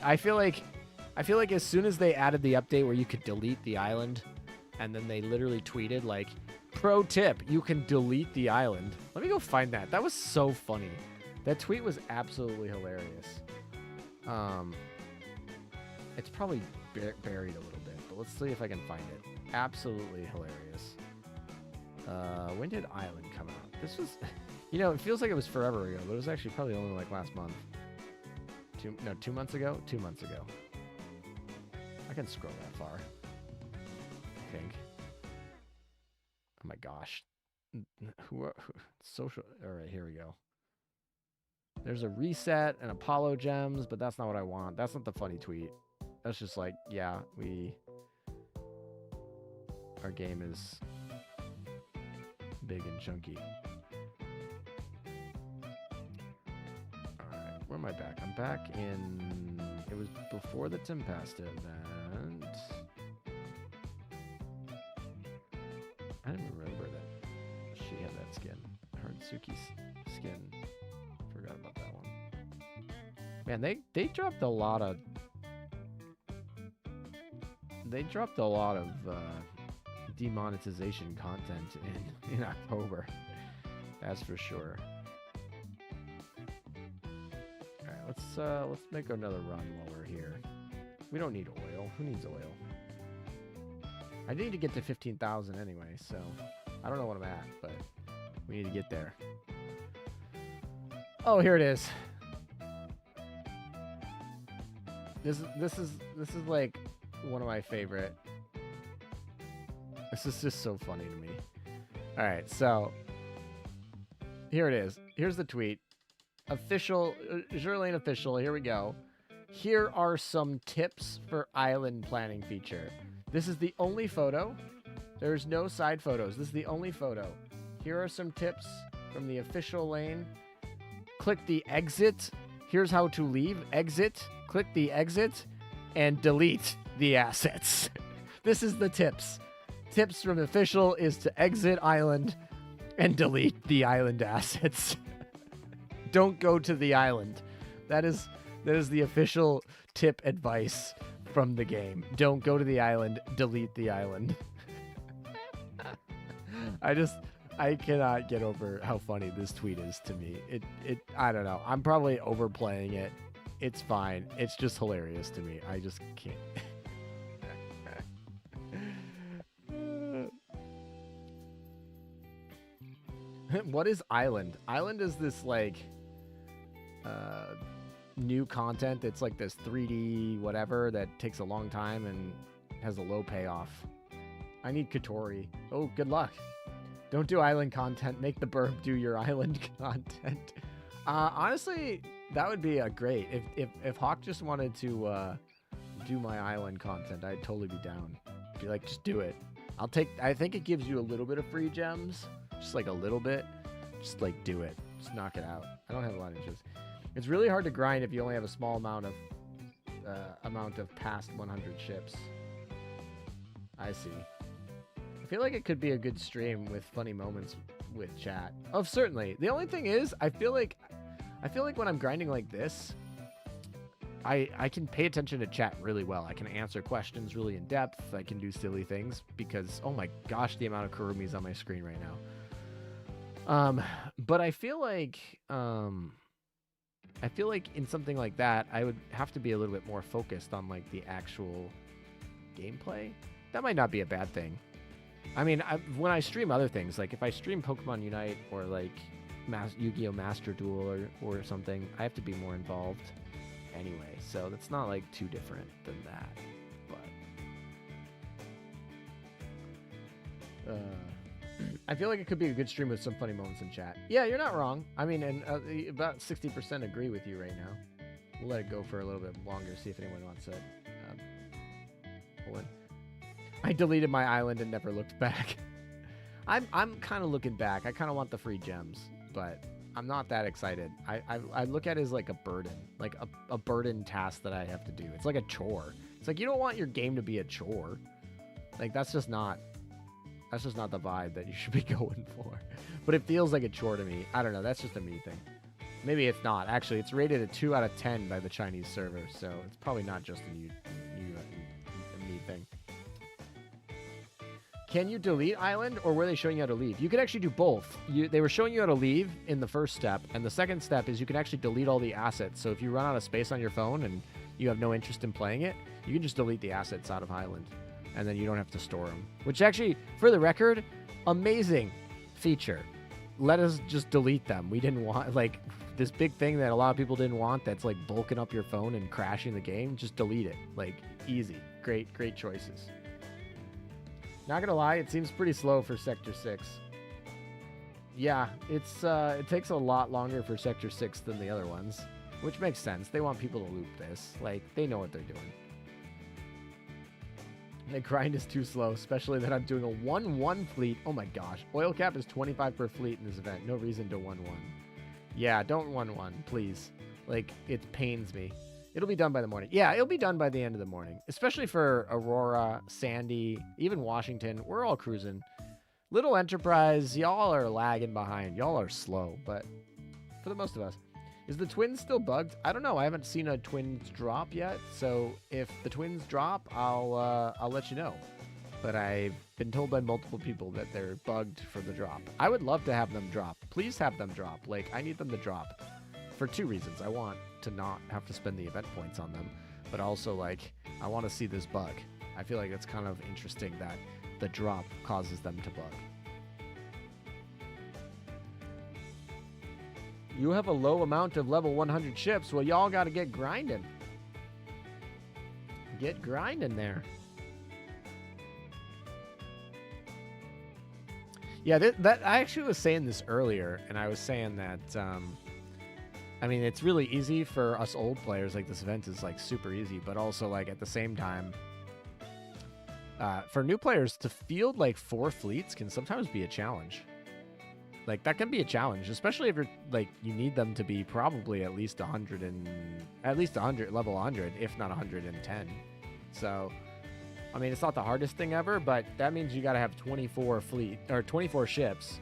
I feel like as soon as they added the update where you could delete the island, and then they literally tweeted like, "Pro tip, you can delete the island." Let me go find that. That was so funny. That tweet was absolutely hilarious. It's probably buried a little bit, but let's see if I can find it. Absolutely hilarious. When did Island come out? This was, you know, it feels like it was forever ago, but it was actually probably only like last month. 2 months ago? 2 months ago. I can scroll that far, I think. Oh my gosh. Social, all right, here we go. There's a reset and Apollo gems, but that's not what I want. That's not the funny tweet. That's just like, yeah, our game is big and chunky. Alright, where am I back? I'm back in, it was before the Tempest event. I didn't remember that she had that skin. Her and Suki's skin. Forgot about that one. Man, they dropped a lot of demonetization content in October. That's for sure. Alright, let's make another run while we're here. We don't need oil. Who needs oil? I need to get to 15,000 anyway, so I don't know what I'm at, but we need to get there. Oh, here it is. This is like one of my favorite. This is just so funny to me. All right, so here it is. Here's the tweet. Official, Azur Lane official. Here we go. Here are some tips for island planning feature. This is the only photo. There's no side photos. This is the only photo. Here are some tips from the official lane. Click the exit. Here's how to leave. Exit. Click the exit and delete the assets. This is the tips. Tips from official is to exit island and delete the island assets. Don't go to the island. That is the official tip advice from the game. Don't go to the island, delete the island. I cannot get over how funny this tweet is to me. I don't know. I'm probably overplaying it. It's fine. It's just hilarious to me. I just can't. What is Island? Island is this like new content. It's like this 3D whatever that takes a long time and has a low payoff. I need Kotori. Oh, good luck. Don't do island content. Make the burb do your island content. Honestly, that would be great. If Hawk just wanted to do my island content, I'd totally be down. Be like, just do it. I think it gives you a little bit of free gems. Just like a little bit. Just like do it. Just knock it out. I don't have a lot of interest. It's really hard to grind if you only have a small amount of past 100 ships. I see. I feel like it could be a good stream with funny moments with chat. Oh, certainly. The only thing is, I feel like when I'm grinding like this, I can pay attention to chat really well. I can answer questions really in depth. I can do silly things because, oh my gosh, the amount of Kurumis on my screen right now. But I feel like in something like that, I would have to be a little bit more focused on like the actual gameplay. That might not be a bad thing. I mean, when I stream other things, like if I stream Pokemon Unite or like Yu-Gi-Oh! Master Duel or something, I have to be more involved anyway. So that's not like too different than that. But I feel like it could be a good stream with some funny moments in chat. Yeah, you're not wrong. I mean, and about 60% agree with you right now. We'll let it go for a little bit longer, see if anyone wants it. Hold on. I deleted my island and never looked back. I'm kind of looking back. I kind of want the free gems, but I'm not that excited. I look at it as like a burden, like a burden task that I have to do. It's like a chore. It's like you don't want your game to be a chore. Like that's just not the vibe that you should be going for. But it feels like a chore to me. I don't know. That's just a me thing. Maybe it's not. Actually, it's rated a 2 out of 10 by the Chinese server, so it's probably not just a me thing. Can you delete island, or were they showing you how to leave? You could actually do both. They were showing you how to leave in the first step, and the second step is you can actually delete all the assets. So if you run out of space on your phone and you have no interest in playing it, you can just delete the assets out of Island, and then you don't have to store them. Which actually, for the record, amazing feature. Let us just delete them. We didn't want, like, this big thing that a lot of people didn't want that's, like, bulking up your phone and crashing the game. Just delete it. Like, easy. Great choices. Not gonna lie, it seems pretty slow for Sector 6. Yeah, it takes a lot longer for Sector 6 than the other ones, which makes sense. They want people to loop this. Like, they know what they're doing. The grind is too slow, especially that I'm doing a 1-1 fleet. Oh my gosh. Oil cap is 25 per fleet in this event. No reason to 1-1. Yeah, don't 1-1, please. Like, it pains me. It'll be done by the morning. Yeah, it'll be done by the end of the morning. Especially for Aurora, Sandy, even Washington. We're all cruising. Little Enterprise, y'all are lagging behind. Y'all are slow, but for the most of us. Is the Twins still bugged? I don't know. I haven't seen a Twins drop yet. So if the Twins drop, I'll let you know. But I've been told by multiple people that they're bugged for the drop. I would love to have them drop. Please have them drop. Like, I need them to drop for two reasons. I want to not have to spend the event points on them, but also, like, I want to see this bug. I feel like it's kind of interesting that the drop causes them to bug. You have a low amount of level 100 ships. Well, y'all got to get grinding. Get grinding there. Yeah, that I actually was saying this earlier, and I was saying that, I mean, it's really easy for us old players. Like, this event is, like, super easy, but also, like, at the same time, for new players to field, like, 4 fleets can sometimes be a challenge. Like, that can be a challenge, especially if you're, like, you need them to be probably at least 100 and, level 100, if not 110. So, I mean, it's not the hardest thing ever, but that means you got to have 24 ships,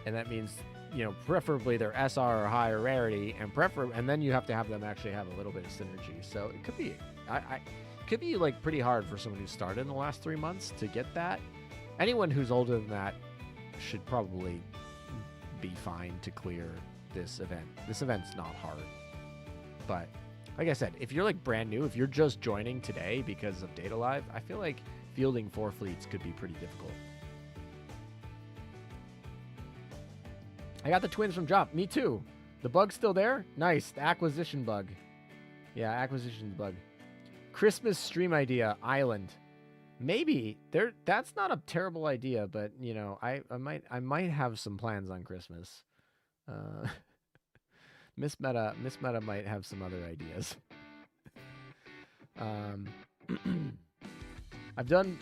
and that means, you know, preferably they're SR or higher rarity, and then you have to have them actually have a little bit of synergy. So it could be, could be like pretty hard for someone who started in the last 3 months to get that. Anyone who's older than that should probably be fine to clear this event. This event's not hard, but like I said, if you're like brand new, if you're just joining today because of Data Live, I feel like fielding 4 fleets could be pretty difficult. I got the twins from drop. Me too. The bug's still there? Nice. The acquisition bug. Yeah, acquisition bug. Christmas stream idea, island. Maybe. That's not a terrible idea, but you know, I might have some plans on Christmas. Miss Meta might have some other ideas. I'm done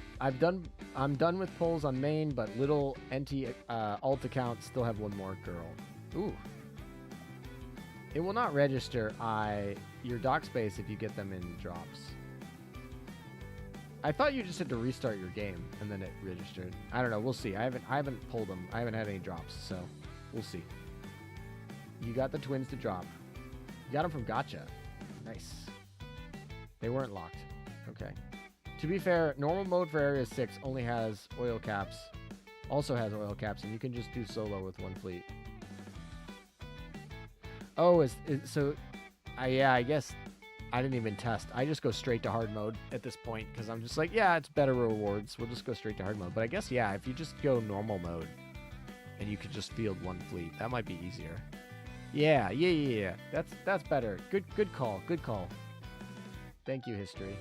with polls on main, but little NT alt accounts still have one more girl. Ooh. It will not register your dock space if you get them in drops. I thought you just had to restart your game and then it registered. I don't know. We'll see. I haven't pulled them. I haven't had any drops, so we'll see. You got the twins to drop. You got them from Gotcha. Nice. They weren't locked. Okay. To be fair, normal mode for Area 6 only has oil caps. Also has oil caps, and you can just do solo with 1 fleet. Oh, yeah, I guess I didn't even test. I just go straight to hard mode at this point because I'm just like, yeah, it's better rewards. We'll just go straight to hard mode. But I guess, yeah, if you just go normal mode and you could just field 1 fleet, that might be easier. Yeah. That's better. Good call. Thank you, history.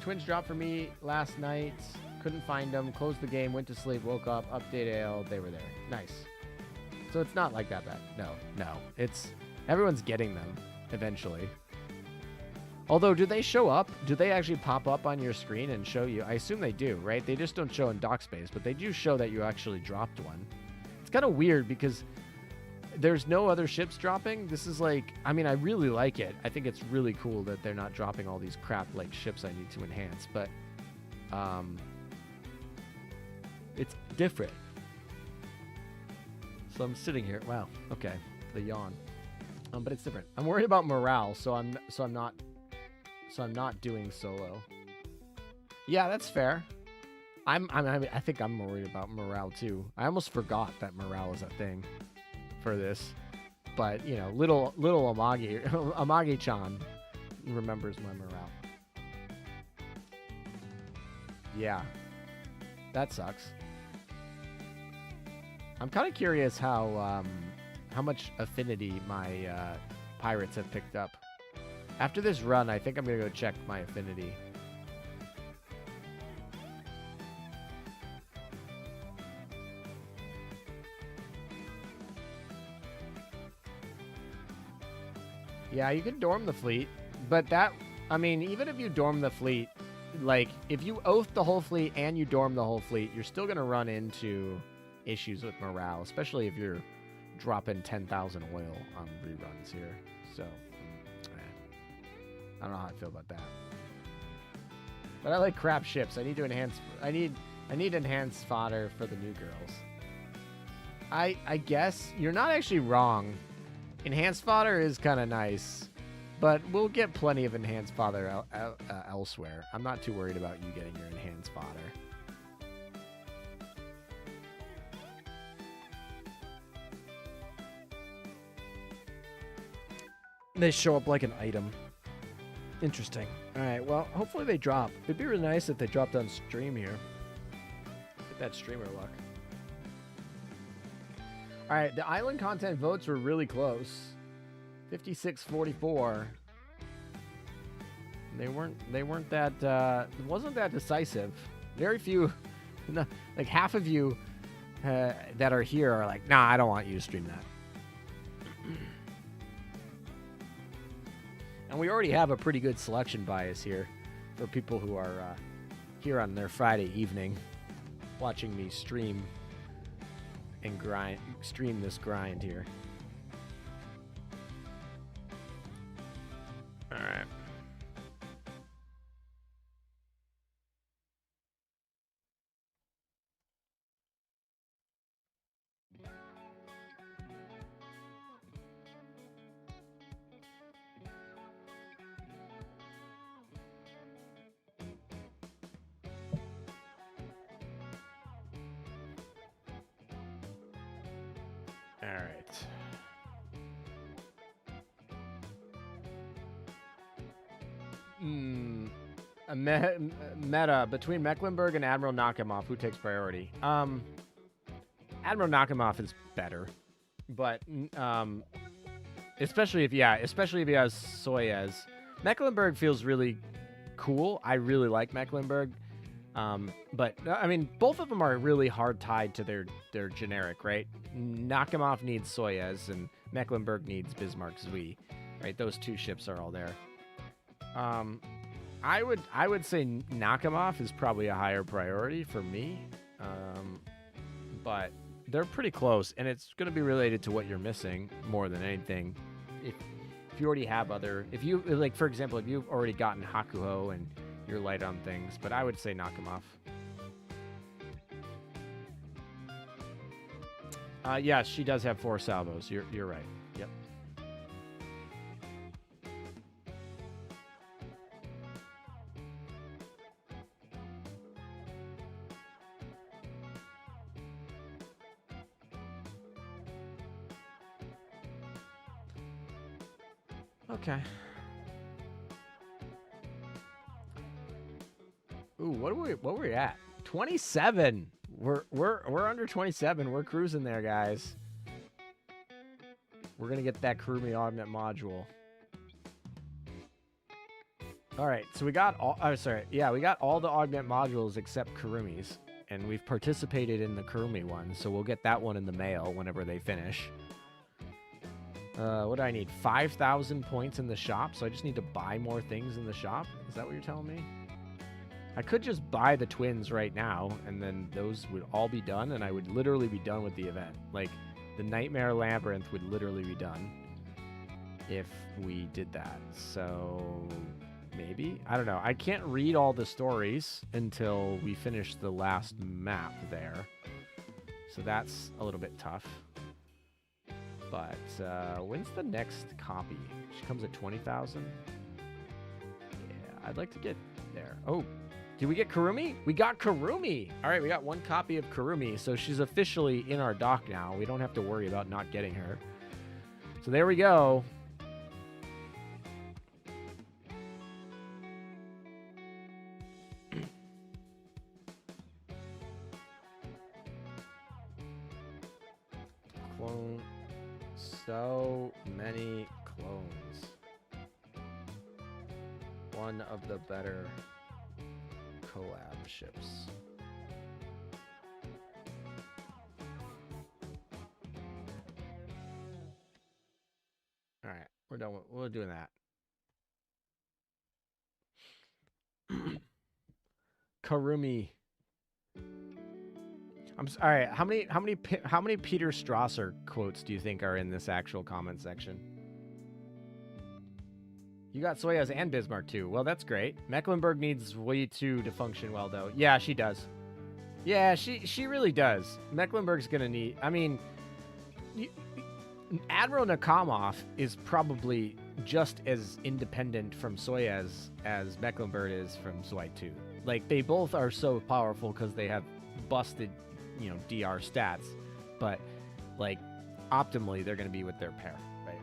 Twins dropped for me last night. Couldn't find them. Closed the game. Went to sleep. Woke up. Update AL. They were there. Nice. So it's not like that bad. No. It's everyone's getting them eventually. Although, do they show up? Do they actually pop up on your screen and show you? I assume they do, right? They just don't show in dock space, but they do show that you actually dropped one. It's kind of weird because there's no other ships dropping. This is like, I mean, I really like it. I think it's really cool that they're not dropping all these crap like ships I need to enhance, but it's different. So I'm sitting here. Wow. Okay. The yawn. But it's different. I'm worried about morale, so I'm not doing solo. Yeah, that's fair. I think I'm worried about morale too. I almost forgot that morale is a thing for this, but you know, little Amagi-chan remembers my morale. Yeah, that sucks. I'm kind of curious how much affinity my pirates have picked up. After this run, I think I'm gonna go check my affinity. Yeah, you can dorm the fleet, but that, I mean, even if you dorm the fleet, like, if you oath the whole fleet and you dorm the whole fleet, you're still going to run into issues with morale, especially if you're dropping 10,000 oil on reruns here. So, I don't know how I feel about that. But I like crap ships. I need to enhance, I need enhanced fodder for the new girls. I guess you're not actually wrong. Enhanced fodder is kind of nice, but we'll get plenty of enhanced fodder elsewhere. I'm not too worried about you getting your enhanced fodder. They show up like an item. Interesting. All right, well, hopefully they drop. It'd be really nice if they dropped on stream here. Get that streamer luck. All right, the island content votes were really close. 56-44. They weren't that it wasn't that decisive. Very few, like half of you that are here are like, nah, I don't want you to stream that. And we already have a pretty good selection bias here for people who are here on their Friday evening watching me stream this grind here. All right. All right. A meta between Mecklenburg and Admiral Nakamov. Who takes priority? Admiral Nakamov is better, but especially if he has Soyuz. Mecklenburg feels really cool. I really like Mecklenburg. But I mean, both of them are really hard tied to their generic, right? Nakamov needs Soyuz and Mecklenburg needs Bismarck Zui, right? Those two ships are all there. I would say Nakamov is probably a higher priority for me, but they're pretty close, and it's going to be related to what you're missing more than anything. If you already have for example, if you've already gotten Hakuho and you're light on things, but I would say Nakamov. Yeah, she does have 4 salvos. You're right. Yep. Okay. Ooh, what were we at? 27. We're under 27. We're cruising there, guys. We're gonna get that Kurumi augment module. All right, so we got all. Oh, sorry. Yeah, we got all the augment modules except Kurumi's, and we've participated in the Kurumi one, so we'll get that one in the mail whenever they finish. What do I need? 5,000 points in the shop, so I just need to buy more things in the shop? Is that what you're telling me? I could just buy the twins right now, and then those would all be done, and I would literally be done with the event. Like, the Nightmare Labyrinth would literally be done if we did that. So, maybe? I don't know. I can't read all the stories until we finish the last map there. So that's a little bit tough. But when's the next copy? She comes at 20,000? Yeah, I'd like to get there. Oh, did we get Kurumi? We got Kurumi! All right, we got 1 copy of Kurumi, so she's officially in our dock now. We don't have to worry about not getting her. So there we go. Clone. So many clones. One of the better collab ships. All right, we're done. We're doing that. Kurumi. All right. How many Peter Strasser quotes do you think are in this actual comment section? You got Soyuz and Bismarck too. Well, that's great. Mecklenburg needs way too to function well, though. Yeah, she does. Yeah, she really does. Mecklenburg's gonna need. I mean, Admiral Nakamov is probably just as independent from Soyuz as Mecklenburg is from Soy 2. Like, they both are so powerful because they have busted, DR stats, but like optimally they're going to be with their pair, right?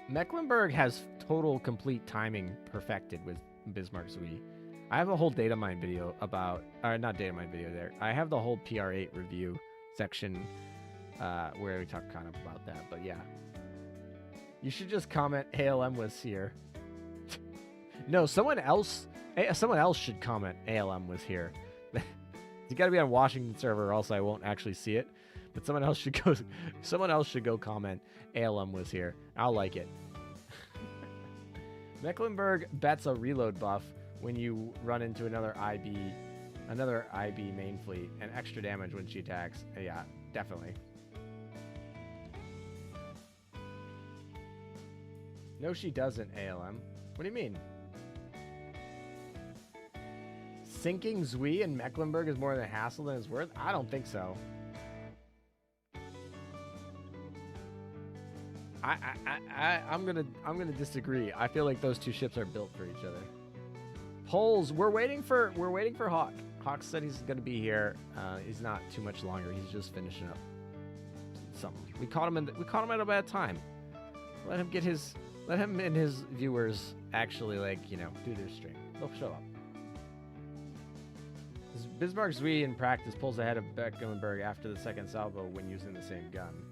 Mecklenburg has total complete timing perfected with Bismarck Zui. I have a whole data mine video about, not data mine video there. I have the whole PR8 review section where we talk kind of about that. But yeah, you should just comment ALM was here. No, someone else should comment ALM was here. You got to be on Washington server, or else I won't actually see it. But someone else should go comment ALM was here. I'll like it. Mecklenburg bets a reload buff when you run into another IB main fleet, and extra damage when she attacks. Yeah, definitely. No, she doesn't, ALM. What do you mean? Sinking Zui in Mecklenburg is more than a hassle than it's worth? I don't think so. I'm gonna disagree. I feel like those two ships are built for each other. Polls, we're waiting for Hawk. Hawk said he's gonna be here. He's not too much longer. He's just finishing up something. We caught him at a bad time. Let him and his viewers actually, like, you know, do their stream. They'll show up. Bismarck Zui in practice pulls ahead of Mecklenburg after the second salvo when using the same gun.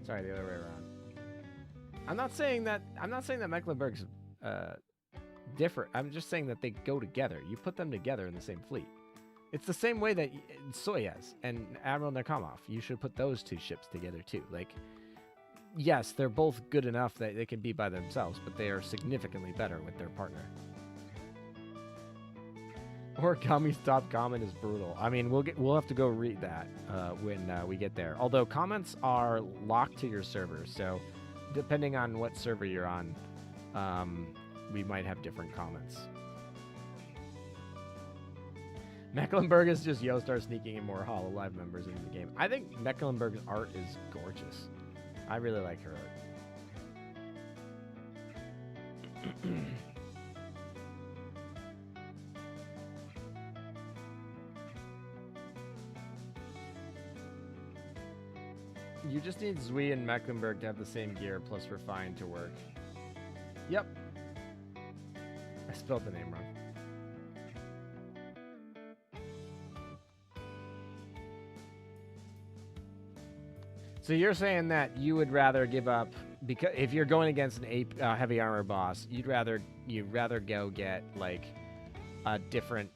Sorry, the other way around. I'm not saying that Mecklenburg's different. I'm just saying that they go together. You put them together in the same fleet. It's the same way that Soyuz and Admiral Nakamov. You should put those two ships together too. Like, yes, they're both good enough that they can be by themselves, but they are significantly better with their partner. Origami's top comment is brutal. I mean, we'll have to go read that when we get there. Although comments are locked to your server, so depending on what server you're on, we might have different comments. Mecklenburg is just Yostar sneaking in more HoloLive members into the game. I think Mecklenburg's art is gorgeous. I really like her art. You just need Zui and Mecklenburg to have the same gear plus Refine to work. Yep. I spelled the name wrong. So you're saying that you would rather give up, because if you're going against an heavy armor boss, you'd rather go get like a different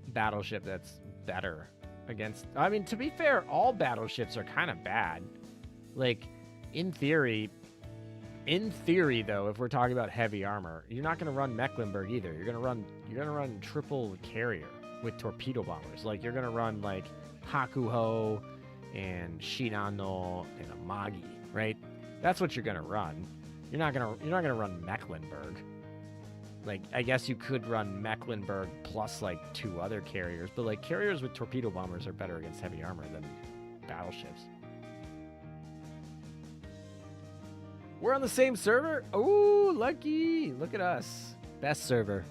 battleship that's better against. I mean, to be fair, all battleships are kind of bad. Like, in theory though, if we're talking about heavy armor, you're not going to run Mecklenburg either. You're going to run triple carrier with torpedo bombers. Like, you're going to run like Hakuho and Shinano and Amagi, right? That's what you're going to run. You're not going to run Mecklenburg. Like, I guess you could run Mecklenburg plus like 2 other carriers, but like carriers with torpedo bombers are better against heavy armor than battleships. We're on the same server? Oh, lucky. Look at us. Best server.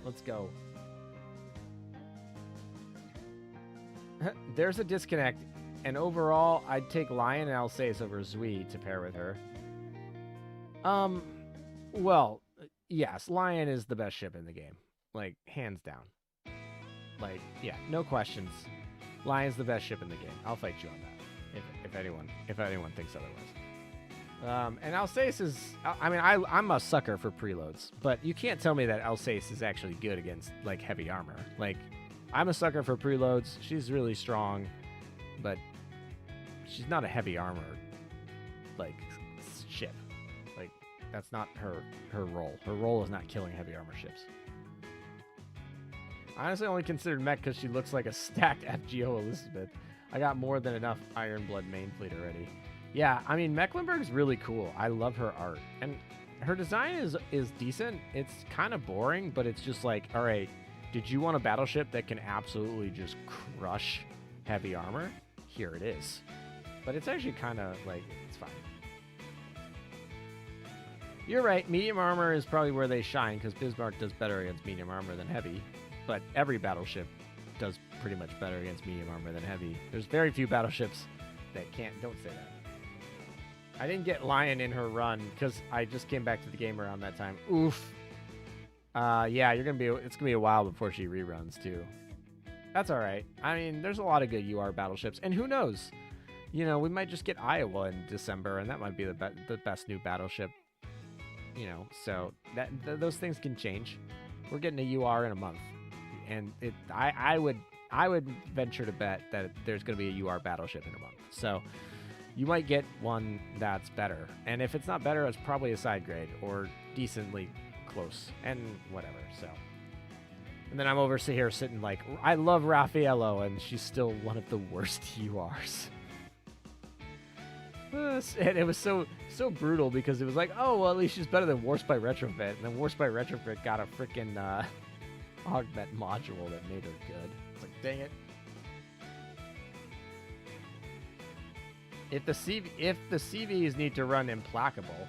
Let's go. There's a disconnect, and overall, I'd take Lion and Alsace over Zui to pair with her. Well, yes, Lion is the best ship in the game. Like, hands down. Like, yeah, no questions. Lion's the best ship in the game. I'll fight you on that, if anyone thinks otherwise. And Alsace is, I mean, I'm a sucker for preloads, but you can't tell me that Alsace is actually good against, like, heavy armor. Like, I'm a sucker for preloads. She's really strong, but she's not a heavy armor, like, ship. Like, that's not her role. Her role is not killing heavy armor ships. I honestly only considered mech because she looks like a stacked FGO Elizabeth. I got more than enough Iron Blood main fleet already. Yeah, I mean, Mecklenburg's really cool. I love her art. And her design is decent. It's kind of boring, but it's just like, all right, did you want a battleship that can absolutely just crush heavy armor? Here it is. But it's actually kind of like, it's fine. You're right, medium armor is probably where they shine because Bismarck does better against medium armor than heavy. But every battleship does pretty much better against medium armor than heavy. There's very few battleships that can't. Don't say that. I didn't get Lion in her run because I just came back to the game around that time. Oof. Yeah, it's gonna be a while before she reruns too. That's all right. I mean, there's a lot of good UR battleships, and who knows? You know, we might just get Iowa in December, and that might be the best new battleship. You know, so those things can change. We're getting a UR in a month, and I would venture to bet that there's going to be a UR battleship in a month. So you might get one that's better, and if it's not better, it's probably a side grade or decently close, and whatever. So, and then I'm over here sitting like, I love Raffaello, and she's still one of the worst URs. And it was so brutal because it was like, oh, well, at least she's better than Warspite Retrofit. And then Warspite Retrofit got a freaking augment module that made her good. It's like, dang it. If the CVs need to run Implacable,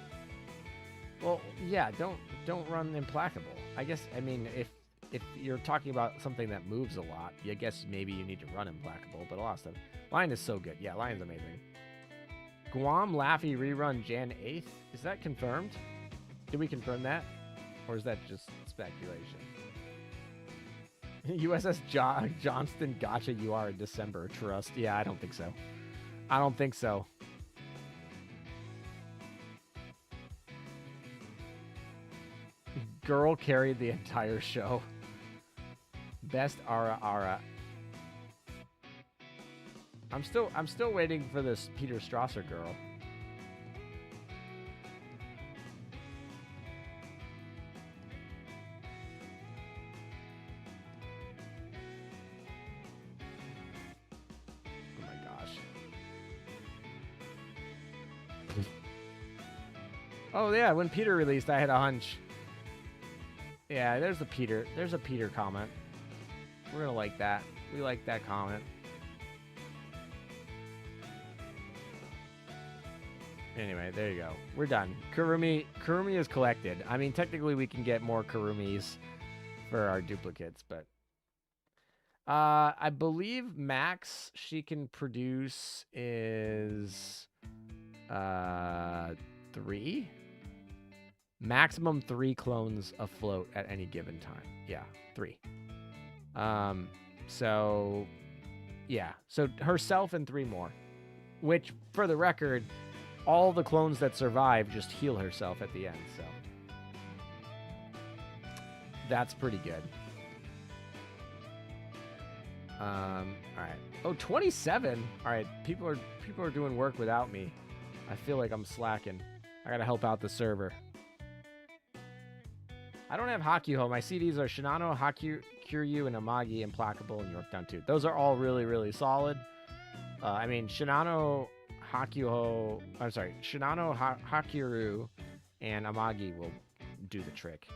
well, yeah, don't run Implacable. I guess, I mean, if you're talking about something that moves a lot, I guess maybe you need to run Implacable, but a lot of stuff. Lion is so good. Yeah, Lion's amazing. Guam Laffy rerun Jan 8th. Is that confirmed? Did we confirm that? Or is that just speculation? USS Johnston Gotcha UR in December. Trust. Yeah, I don't think so. I don't think so. Girl carried the entire show. Best Ara. I'm still waiting for this Peter Strasser girl. Oh my gosh. Oh yeah, when Peter released, I had a hunch. Yeah, there's a Peter comment. We're gonna like that. We like that comment. Anyway, there you go. We're done. Kurumi is collected. I mean, technically we can get more Kurumis for our duplicates, but I believe max she can produce is 3. Maximum 3 clones afloat at any given time. Yeah, 3. So yeah. So herself and 3 more. Which, for the record, all the clones that survive just heal herself at the end, so that's pretty good. All right. Oh, 27. All right. People are doing work without me. I feel like I'm slacking. I gotta help out the server. I don't have Hakuho. My CDs are Shinano, Kiryu, and Amagi, Implacable, and Yorktown 2. Those are all really, really solid. I mean, Shinano, Hakuho, I'm sorry, Shinano, Hakiru, and Amagi will do the trick.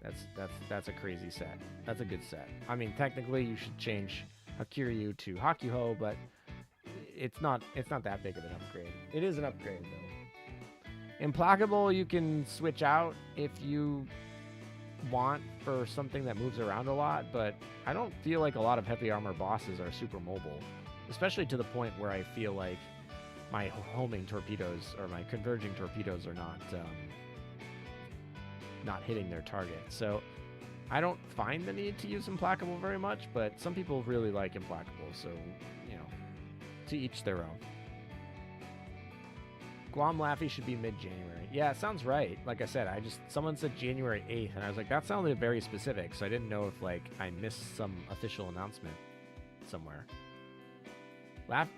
That's a crazy set. That's a good set. I mean, technically you should change Hakiryu to Hakuho, but it's not that big of an upgrade. It is an upgrade though. Implacable you can switch out if you want for something that moves around a lot, but I don't feel like a lot of heavy armor bosses are super mobile, especially to the point where I feel like my homing torpedoes or my converging torpedoes are not hitting their target. So I don't find the need to use Implacable very much, but some people really like Implacable, so, you know, to each their own. Guam Laffy should be mid-January. Yeah, it sounds right. Like I said, someone said January 8th, and I was like, that sounded very specific, so I didn't know if, like, I missed some official announcement somewhere.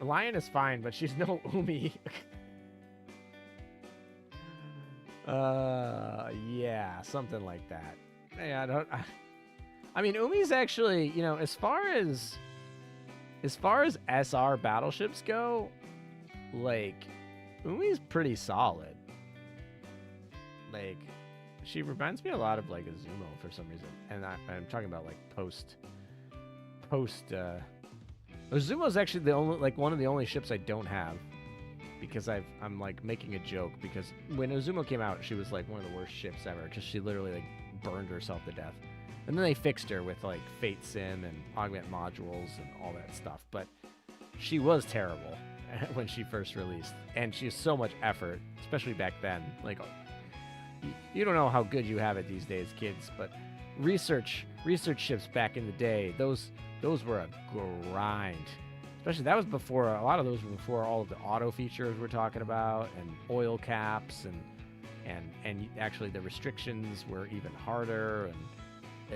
Lion is fine, but she's no Umi. Yeah, something like that. Yeah, I mean, Umi's actually, you know, as far as SR battleships go, like, Umi's pretty solid. Like, she reminds me a lot of, like, Azumo for some reason. And I'm talking about, like, post Azumo's actually one of the only ships I don't have, because I'm like making a joke, because when Azumo came out, she was like one of the worst ships ever, because she literally like burned herself to death. And then they fixed her with like Fate Sim and augment modules and all that stuff, but she was terrible. when she first released, and she has so much effort, especially back then. Like, you don't know how good you have it these days, kids, but research ships back in the day, those were a grind. Especially that was before, a lot of those were before all of the auto features we're talking about, and oil caps, and actually the restrictions were even harder, and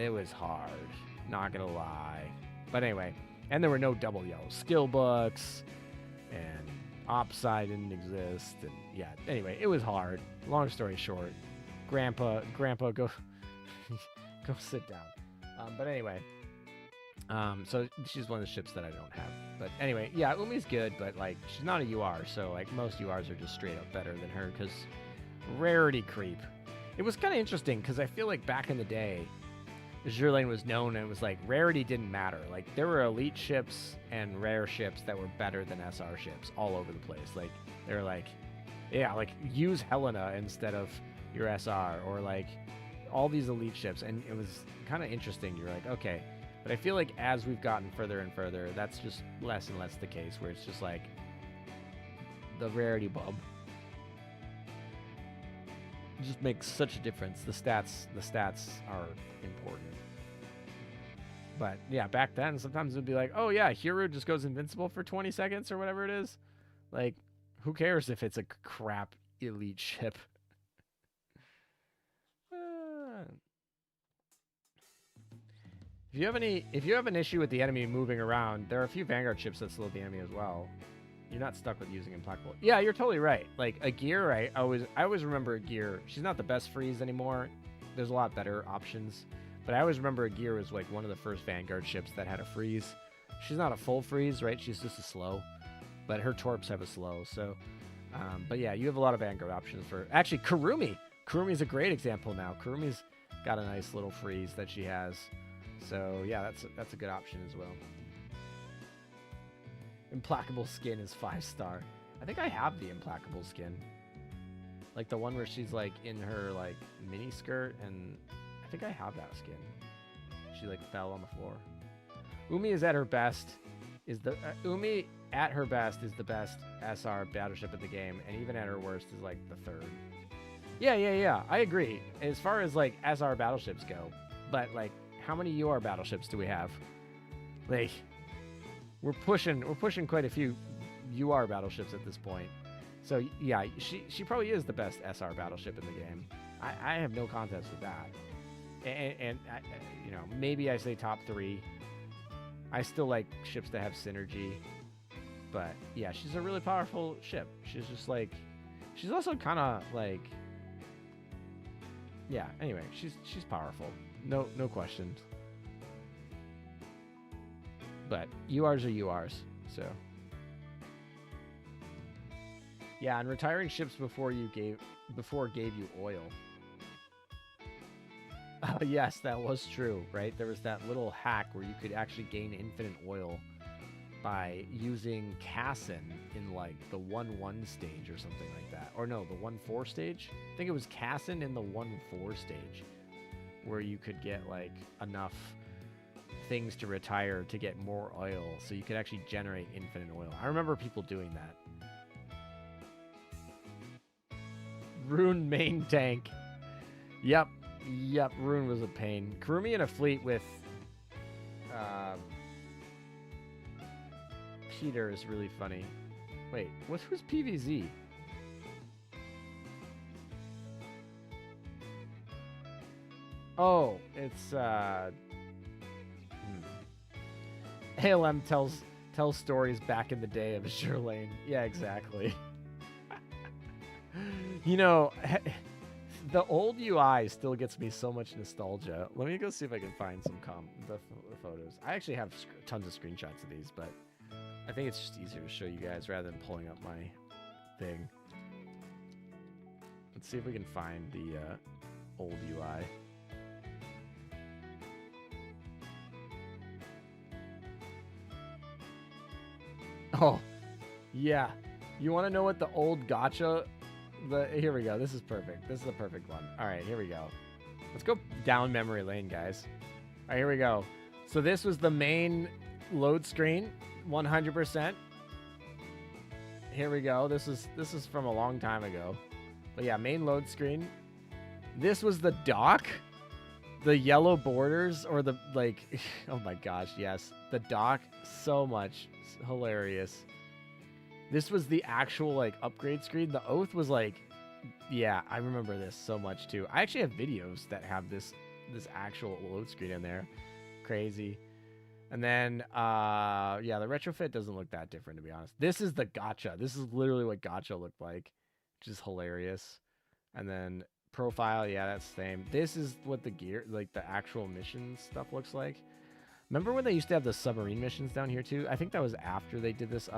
it was hard, not gonna lie. But anyway, and there were no double yellow skill books, and Opside didn't exist, and yeah, anyway, it was hard. Long story short, Grandpa, go go sit down. But anyway, so she's one of the ships that I don't have. But anyway, yeah, Umi's good, but like she's not a UR, so like most URs are just straight up better than her because rarity creep. It was kind of interesting because I feel like back in the day, Azur Lane was known and it was like rarity didn't matter. Like there were elite ships and rare ships that were better than SR ships all over the place. Like they were like, yeah, like use Helena instead of your SR, or like all these elite ships, and it was kind of interesting. You're like, okay. But I feel like as we've gotten further and further, that's just less and less the case, where it's just like the rarity bump just makes such a difference. The stats are important. But yeah, back then sometimes it would be like, oh yeah, Hero just goes invincible for 20 seconds or whatever it is. Like, who cares if it's a crap elite ship? If you have an issue with the enemy moving around, there are a few Vanguard ships that slow the enemy as well. You're not stuck with using Implacable. Yeah, you're totally right. Like a gear, I always remember a gear. She's not the best freeze anymore. There's a lot better options. But I always remember a gear was like one of the first Vanguard ships that had a freeze. She's not a full freeze, right? She's just a slow. But her torps have a slow. So, but yeah, you have a lot of Vanguard options for... Actually, Kurumi. Kurumi's a great example now. Kurumi's got a nice little freeze that she has. So yeah, that's a good option as well. Implacable skin is 5-star. I think I have the Implacable skin. Like the one where she's like in her like mini skirt, and I think I have that skin. She like fell on the floor. Umi is at her best. Umi at her best is the best SR battleship in the game, and even at her worst is like the third. Yeah. I agree. As far as like SR battleships go, but like, how many UR battleships do we have? Like, we're pushing quite a few UR battleships at this point. So yeah, she probably is the best SR battleship in the game. I have no contest with that. And you know, maybe I say top 3. I still like ships that have synergy, but yeah, she's a really powerful ship. She's just like, she's also kind of like, yeah. Anyway, she's powerful. No questions. But URs are URs, so. Yeah, and retiring ships before gave you oil. Yes, that was true, right? There was that little hack where you could actually gain infinite oil by using Cassin in like the 1-1 stage or something like that. Or no, the 1-4 stage? I think it was Cassin in the 1-4 stage, where you could get like enough things to retire to get more oil, so you could actually generate infinite oil. I remember people doing that. Rune main tank. Yep, Rune was a pain. Kurumi in a fleet with Peter is really funny. Wait, who's PVZ? Oh, it's ALM tells stories back in the day of Azur Lane. Yeah, exactly. You know, the old UI still gets me so much nostalgia. Let me go see if I can find some the photos. I actually have tons of screenshots of these, but I think it's just easier to show you guys rather than pulling up my thing. Let's see if we can find the old UI. Oh, yeah. You want to know what the old gacha... Here we go. This is perfect. This is the perfect one. All right, here we go. Let's go down memory lane, guys. All right, here we go. So this was the main load screen, 100%. Here we go. This is from a long time ago. But yeah, main load screen. This was the dock. The yellow borders or the like oh my gosh, yes. The dock, so much. It's hilarious. This was the actual like upgrade screen. The Oath was like, yeah, I remember this so much too. I actually have videos that have this actual load screen in there. Crazy. And then yeah, the retrofit doesn't look that different, to be honest. This is the gacha. This is literally what gacha looked like, which is hilarious. And then profile, yeah, that's the same. This is what the gear, like the actual mission stuff looks like. Remember when they used to have the submarine missions down here too? I think that was after they did this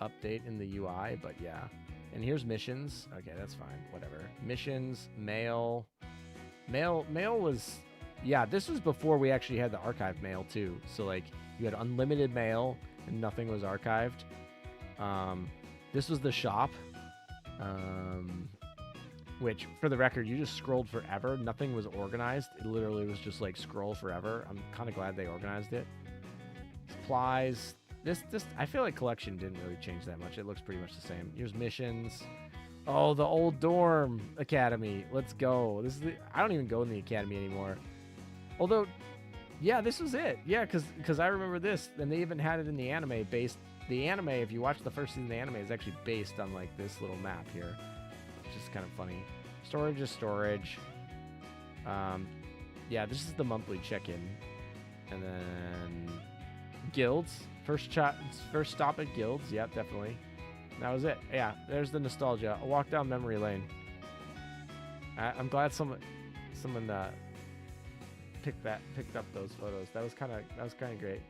update in the UI, but yeah. And here's missions. Okay, that's fine. Whatever. Missions, mail. Mail was, yeah, this was before we actually had the archived mail too. So like you had unlimited mail and nothing was archived. This was the shop. Which, for the record, you just scrolled forever. Nothing was organized. It literally was just like scroll forever. I'm kind of glad they organized it. Supplies. This I feel like collection didn't really change that much. It looks pretty much the same. Here's missions. Oh, the old dorm academy. Let's go. This is I don't even go in the academy anymore. Although, yeah, this was it. Yeah, because I remember this, and they even had it in the anime based. The anime, if you watch the first season of the anime, is actually based on like this little map here. Which is kind of funny. Storage is storage. Yeah, this is the monthly check-in. And then guilds. First stop at guilds. Yep, definitely. That was it. Yeah, there's the nostalgia. A walk down memory lane. I'm glad someone picked up those photos. That was kind of great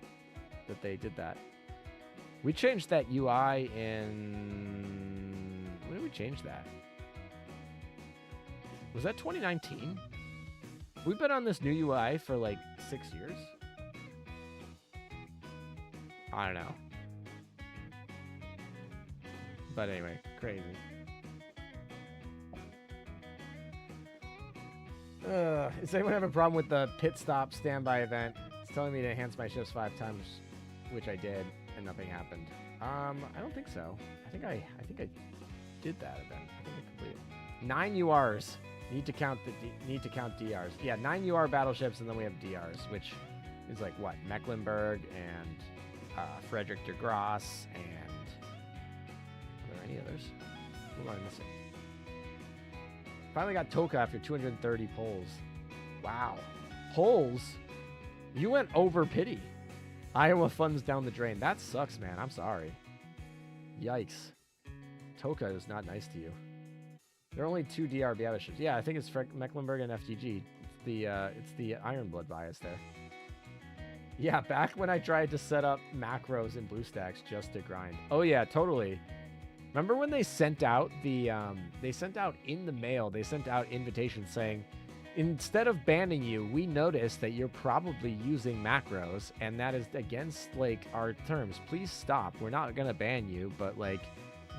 that they did that. We changed that UI in, when did we change that? Was that 2019? We've been on this new UI for like 6 years. I don't know. But anyway, crazy. Does anyone have a problem with the pit stop standby event? It's telling me to enhance my shifts 5 times, which I did, and nothing happened. I don't think so. I think I did that event. I think I completed 9 URs. Need to count DRs. Yeah, 9 UR battleships, and then we have DRs, which is like what? Mecklenburg and Frederick de Grasse, and are there any others? What am I missing? Finally got Tohka after 230 polls. Wow. Polls? You went over pity. Iowa funds down the drain. That sucks, man. I'm sorry. Yikes. Tohka is not nice to you. There are only 2 DR battleships. Yeah, I think it's Mecklenburg and FTG. It's the Ironblood bias there. Yeah, back when I tried to set up macros in BlueStacks just to grind. Oh yeah, totally. Remember when they sent out the they sent out in the mail, they sent out invitations saying, instead of banning you, we noticed that you're probably using macros, and that is against like our terms. Please stop. We're not gonna ban you, but like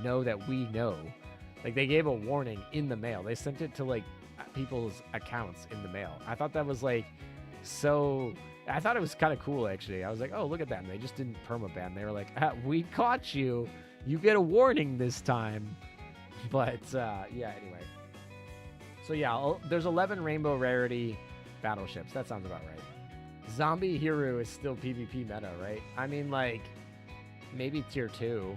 know that we know. Like they gave a warning in the mail. They sent it to like people's accounts in the mail. I thought that was like so. I thought it was kind of cool actually. I was like, oh, look at that. And they just didn't permaban. They were like, we caught you. You get a warning this time. But yeah, anyway. So yeah, there's 11 rainbow rarity battleships. That sounds about right. Zombie Hero is still PvP meta, right? I mean, like maybe tier 2.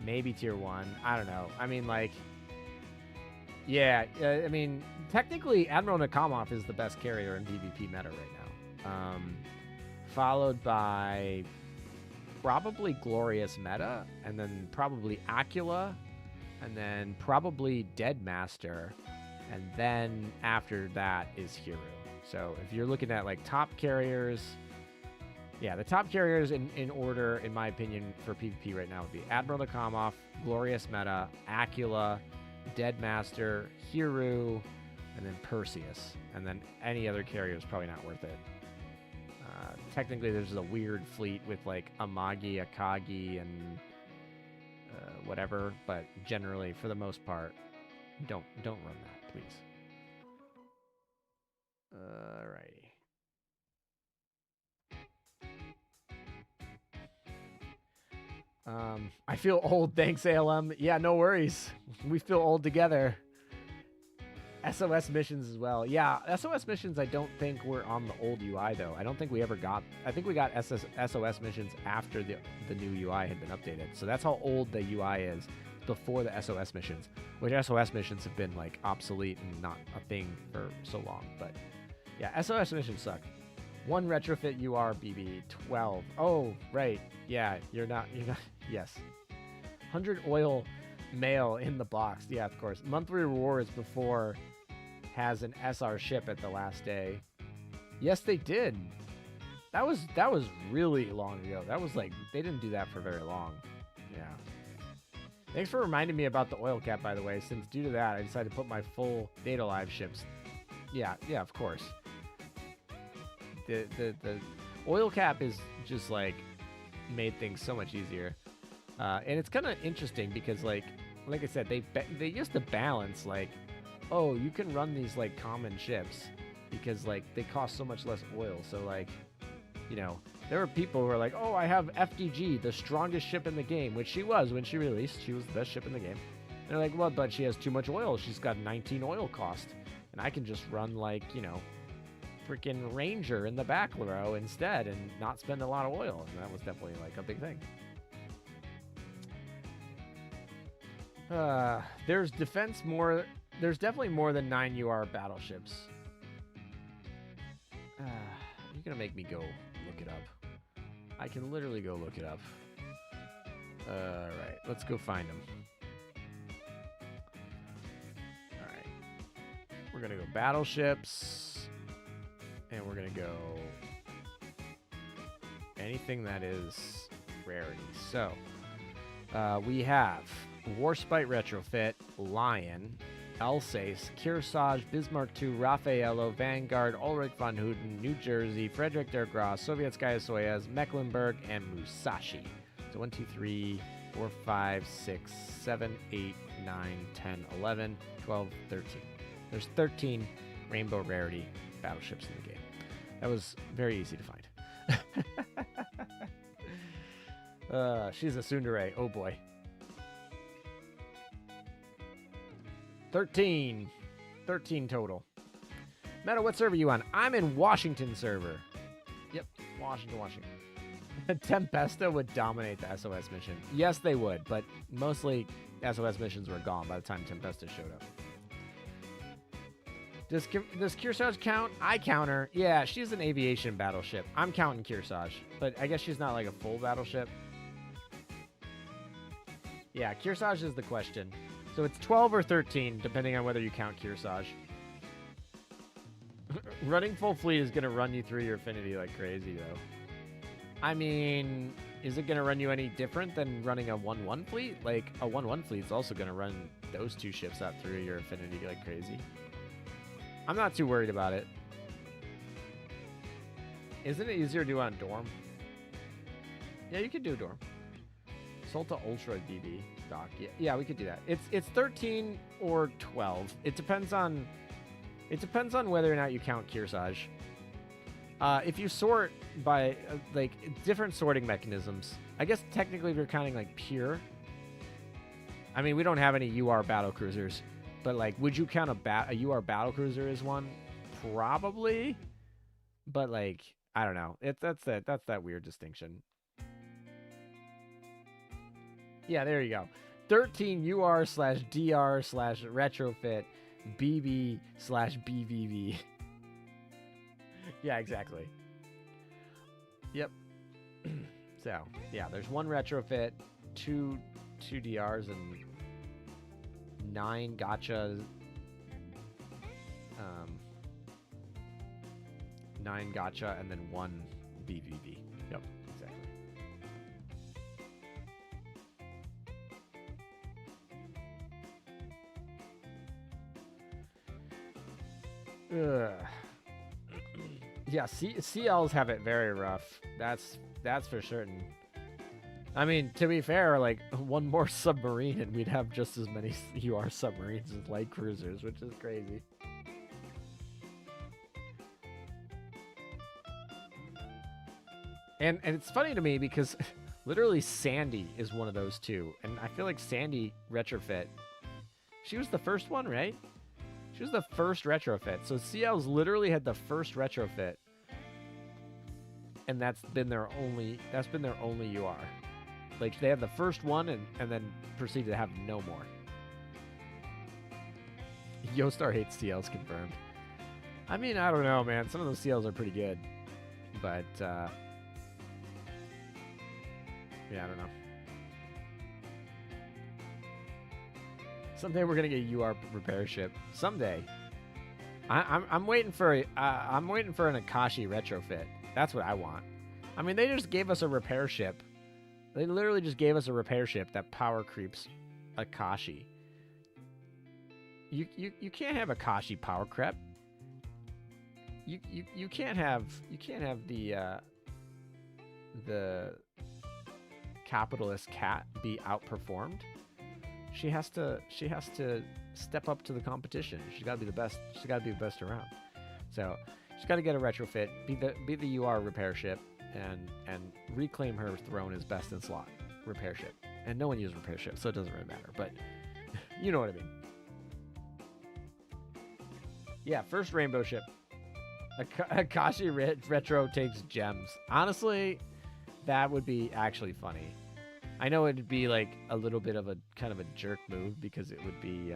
Maybe tier 1. I don't know. I mean, like, yeah. I mean, technically, Admiral Nakamov is the best carrier in PvP meta right now. Followed by probably Glorious Meta, and then probably Acula, and then probably Deadmaster, and then after that is Hero. So if you're looking at like top carriers, yeah, the top carriers in order, in my opinion, for PvP right now would be Admiral Nakamov, Glorious Meta, Acula, Deadmaster, Hero, and then Perseus. And then any other carrier is probably not worth it. Technically, there's a weird fleet with like Amagi, Akagi, and whatever. But generally, for the most part, don't run that, please. Alrighty. I feel old. Thanks, ALM. Yeah, no worries. We feel old together. SOS missions as well. Yeah, SOS missions I don't think were on the old UI, though. I don't think we ever got... I think we got SOS missions after the new UI had been updated. So that's how old the UI is before the SOS missions, which SOS missions have been, like, obsolete and not a thing for so long. But, yeah, SOS missions suck. 1 retrofit UR BB 12. Oh, right. Yeah, you're not... Yes. 100 oil mail in the box. Yeah, of course. Monthly rewards before... has an SR ship at the last day. Yes, they did. That was really long ago. That was like, they didn't do that for very long. Yeah. Thanks for reminding me about the oil cap, by the way, since due to that, I decided to put my full Data Live ships. Yeah, of course. The oil cap is just like made things so much easier. And it's kind of interesting because like I said, they used to balance like, oh, you can run these like common ships because like they cost so much less oil. So like, you know, there were people who were like, oh, I have FDG, the strongest ship in the game, which she was when she released. She was the best ship in the game. And they're like, well, but she has too much oil. She's got 19 oil cost. And I can just run like, you know, freaking Ranger in the back row instead and not spend a lot of oil. And that was definitely like a big thing. There's definitely more than 9 UR battleships. You're gonna make me go look it up. I can literally go look it up. Alright, let's go find them. Alright. We're gonna go battleships. And we're gonna go anything that is rarity. So, we have Warspite Retrofit, Lion, Alsace, Kearsarge, Bismarck II, Raffaello, Vanguard, Ulrich von Huten, New Jersey, Frederick der Gras, Sovietskaya Soyuz, Mecklenburg, and Musashi. So 1, 2, 3, 4, 5, 6, 7, 8, 9, 10, 11, 12, 13. There's 13 Rainbow Rarity battleships in the game. That was very easy to find. She's a tsundere. Oh boy. 13 total. Meta, what server are you on? I'm in Washington server. Yep, Washington. Tempesta would dominate the SOS mission. Yes, they would, but mostly SOS missions were gone by the time Tempesta showed up. Does Kearsarge count? I count her. Yeah, she's an aviation battleship. I'm counting Kearsarge, but I guess she's not like a full battleship. Yeah, Kearsarge is the question. So it's 12 or 13, depending on whether you count Kearsarge. Running full fleet is going to run you through your affinity like crazy, though. I mean, is it going to run you any different than running a 1-1 fleet? Like, a 1-1 fleet is also going to run those 2 ships out through your affinity like crazy. I'm not too worried about it. Isn't it easier to do on Dorm? Yeah, you could do Dorm. Solta Ultra DB stock. Yeah, we could do that. It's 13 or 12. It depends on whether or not you count Kearsarge. If you sort by like different sorting mechanisms, I guess technically if you're counting like pure. I mean, we don't have any UR battle cruisers, but like, would you count a UR battle cruiser as one? Probably, but like, I don't know. That's that weird distinction. Yeah, there you go. 13 UR/DR/retrofit BB/BVV. Yeah, exactly. Yep. So, yeah, there's 1 retrofit, 2 DRs, and 9 gotcha. 9 gotcha, and then 1 BVV. Yep, exactly. Yeah, CLs have it very rough. That's for certain. I mean, to be fair, like 1 more submarine and we'd have just as many UR submarines as light cruisers, which is crazy. And it's funny to me because Literally, Sandy is one of those two. And I feel like Sandy retrofit. She was the first one, right? She was the first retrofit. So CL's literally had the first retrofit. And that's been their only UR. Like, they have the first one and then proceed to have no more. Yostar hates CLs confirmed. I mean, I don't know, man. Some of those CLs are pretty good. But, yeah, I don't know. Someday we're gonna get a UR repair ship. Someday. I'm waiting for an Akashi retrofit. That's what I want. I mean, they just gave us a repair ship. They literally just gave us a repair ship that power creeps Akashi. You can't have Akashi power creep. You can't have the capitalist cat be outperformed. She has to step up to the competition. She's got to be the best. She's got to be the best around. So she's got to get a retrofit, be the UR repair ship, and reclaim her throne as best in slot repair ship. And no one uses repair ship, so it doesn't really matter. But you know what I mean. Yeah, first rainbow ship. Akashi retro takes gems. Honestly, that would be actually funny. I know it'd be like a little bit of a kind of a jerk move because it would be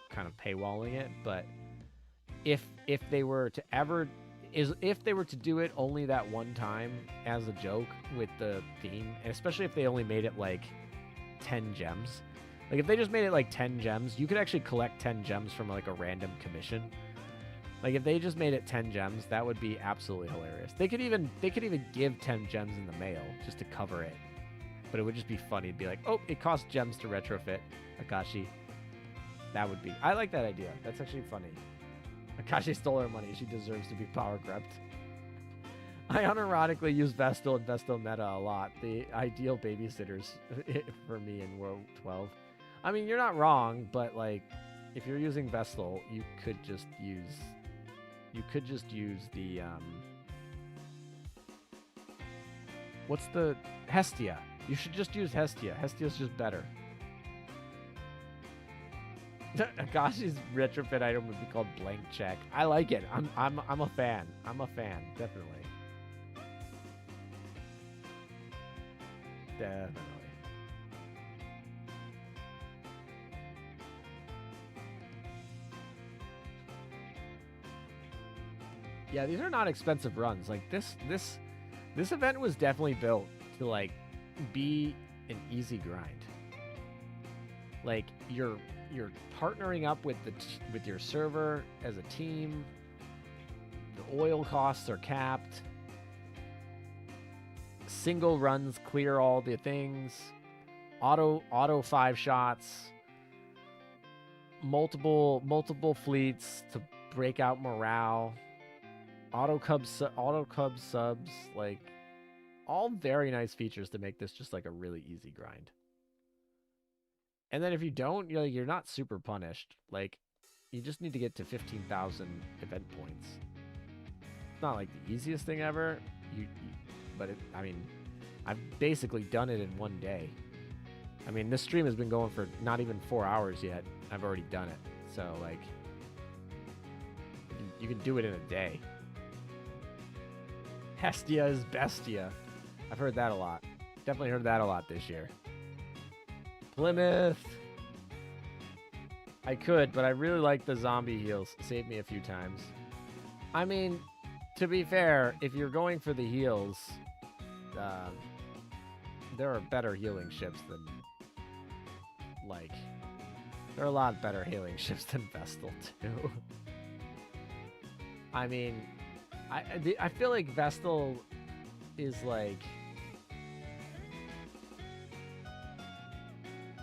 kind of paywalling it, but if they were to do it only that one time as a joke with the theme, and especially if they only made it like 10 gems. Like if they just made it like 10 gems, you could actually collect 10 gems from like a random commission. Like if they just made it 10 gems, that would be absolutely hilarious. They could even give 10 gems in the mail just to cover it. But it would just be funny. It'd be like, oh, it costs gems to retrofit Akashi. That would be... I like that idea. That's actually funny. Akashi stole her money. She deserves to be power crept. I unironically use Vestal and Vestal Meta a lot. The ideal babysitters for me in World 12. I mean, you're not wrong, but like, if you're using Vestal, you could just use the what's the Hestia? You should just use Hestia. Hestia's just better. Akashi's retrofit item would be called Blank Check. I like it. I'm a fan. I'm a fan, definitely. Definitely. Yeah, these are not expensive runs. Like this event was definitely built to like be an easy grind. Like you're partnering up with your server as a team. The oil costs are capped. Single runs clear all the things. Auto 5 shots. Multiple fleets to break out morale. Auto cub subs, like all very nice features to make this just like a really easy grind. And then if you don't, you're not super punished. Like you just need to get to 15,000 event points. It's not like the easiest thing ever. But I mean, I've basically done it in one day. I mean, this stream has been going for not even 4 hours yet. I've already done it. So like, you can do it in a day. Hestia is bestia. I've heard that a lot. Definitely heard that a lot this year. Plymouth. I could, but I really like the zombie heals. Saved me a few times. I mean, to be fair, if you're going for the heals, there are better healing ships than, like, there are a lot better healing ships than Vestal, too. I mean, I feel like Vestal is like...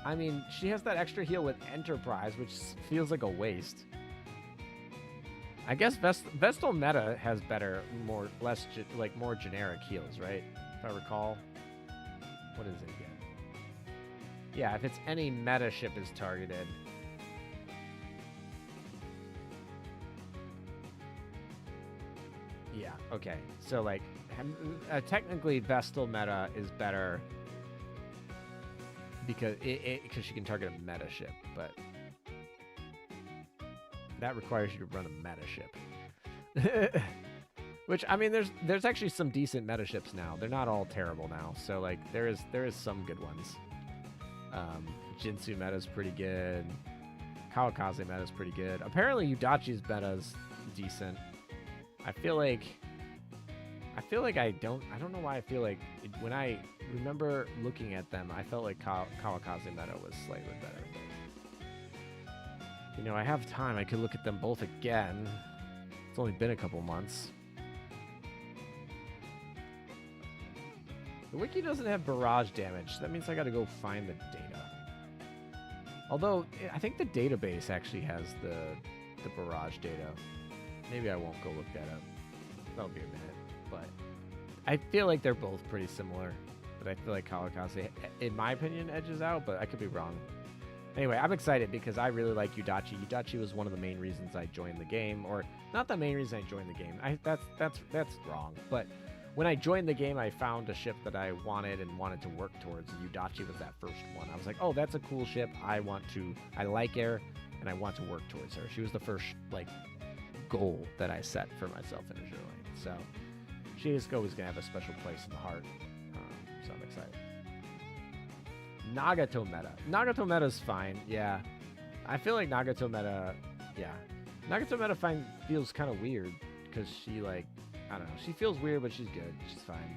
I mean, she has that extra heal with Enterprise, which feels like a waste. I guess Vestal meta has better, more generic heals, right? If I recall. What is it again? Yeah, if it's any meta ship is targeted. Yeah, okay. So like technically Vestal meta is better because because she can target a meta ship, but that requires you to run a meta ship. Which, I mean, there's actually some decent meta ships now. They're not all terrible now. So like there is some good ones. Jinsu meta's pretty good. Kawakaze meta's pretty good. Apparently Yudachi's meta's decent. I feel like I don't know why I feel like when I remember looking at them, I felt like Kawakaze meta was slightly better. But, you know, I have time. I could look at them both again. It's only been a couple months. The wiki doesn't have barrage damage. So that means I got to go find the data. Although I think the database actually has the barrage data. Maybe I won't go look that up. That'll be a minute. But I feel like they're both pretty similar. But I feel like Kawakaze, in my opinion, edges out. But I could be wrong. Anyway, I'm excited because I really like Yudachi. Yudachi was one of the main reasons I joined the game, or not the main reason I joined the game. That's wrong. But when I joined the game, I found a ship that I wanted to work towards. And Yudachi was that first one. I was like, oh, that's a cool ship. I like her, and I want to work towards her. She was the first like goal that I set for myself in Azur Lane. So she is always gonna have a special place in the heart. So I'm excited. Nagato meta. Nagato meta is fine. Yeah, I feel like Nagato meta. Yeah, Nagato meta feels kind of weird because she like, I don't know. She feels weird, but she's good. She's fine.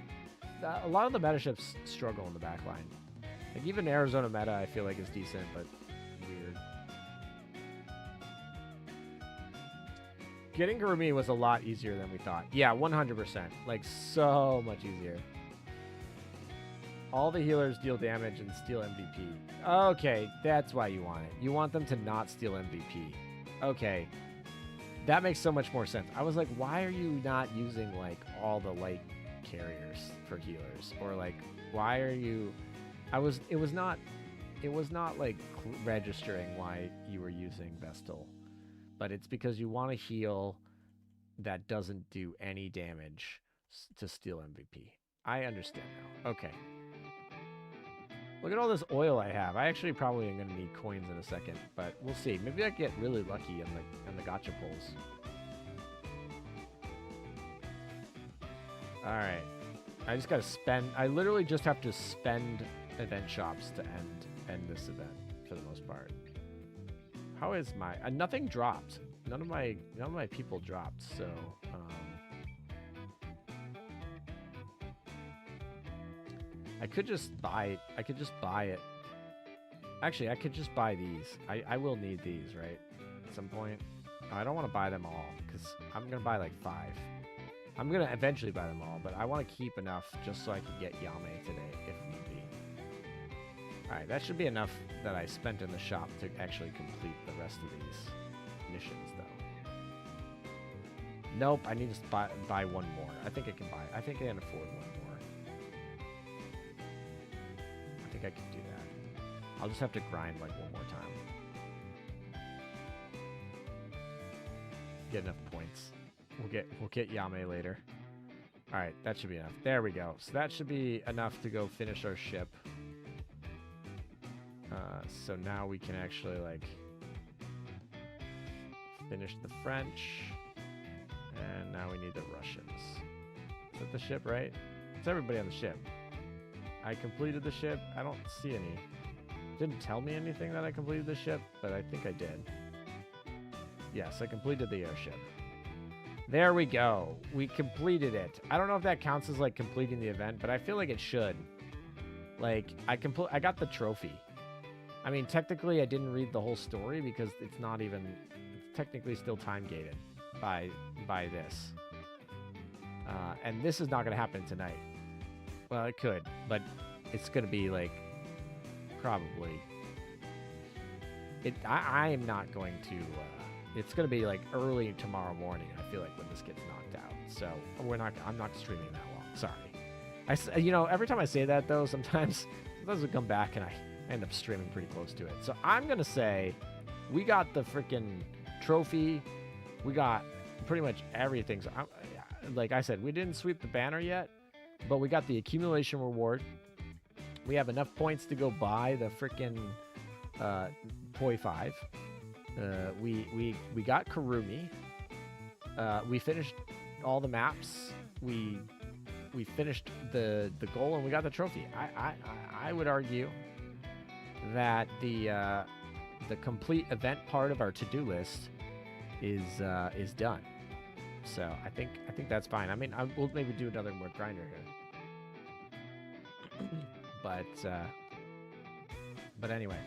A lot of the meta ships struggle in the back line. Like even Arizona meta, I feel like is decent, but weird. Getting Kurumi was a lot easier than we thought. Yeah, 100%. Like so much easier. All the healers deal damage and steal MVP. Okay, that's why you want it. You want them to not steal MVP. Okay. That makes so much more sense. I was like, why are you not using like all the light carriers for healers? Or like, why are you... It was not like registering why you were using Vestal. But it's because you want a heal that doesn't do any damage to steal MVP. I understand now. Okay. Look at all this oil I have. I actually probably am going to need coins in a second, but we'll see. Maybe I get really lucky in the gacha pulls. Alright. I just got to spend... I literally just have to spend event shops to end this event, for the most part. How is my... nothing dropped. None of my people dropped, so... I could just buy it. Actually, I could just buy these. I will need these, right? At some point. I don't want to buy them all, because I'm going to buy like 5. I'm going to eventually buy them all, but I want to keep enough just so I can get Yamai today, if need be. Alright, that should be enough that I spent in the shop to actually complete the rest of these missions, though. Nope, I need to buy one more. I think I can afford one more. I think I can do that. I'll just have to grind like one more time. Get enough points. We'll get Yamai later. All right, that should be enough. There we go. So that should be enough to go finish our ship. So now we can actually like finish the French, and now we need the Russians. Is that the ship, right? It's everybody on the ship. I completed the ship. I don't see any. Didn't tell me anything that I completed the ship, but I think I did. Yes, I completed the airship. There we go. We completed it. I don't know if that counts as like completing the event, but I feel like it should. Like I got the trophy. I mean, technically I didn't read the whole story because it's technically still time gated by this. And this is not going to happen tonight. Well, it could, but it's going to be like probably. I am not going to. It's going to be like early tomorrow morning. I feel like when this gets knocked out. So I'm not streaming that long. Sorry. Every time I say that though, sometimes we come back and I end up streaming pretty close to it. So I'm going to say we got the freaking trophy. We got pretty much everything. So like I said, we didn't sweep the banner yet, but we got the accumulation reward. We have enough points to go buy the frickin' Poi 5. We got Kurumi. We finished all the maps. We finished the goal and we got the trophy. I would argue that the complete event part of our to-do list is done. So I think that's fine. I mean, we'll maybe do another more grinder here. But anyway.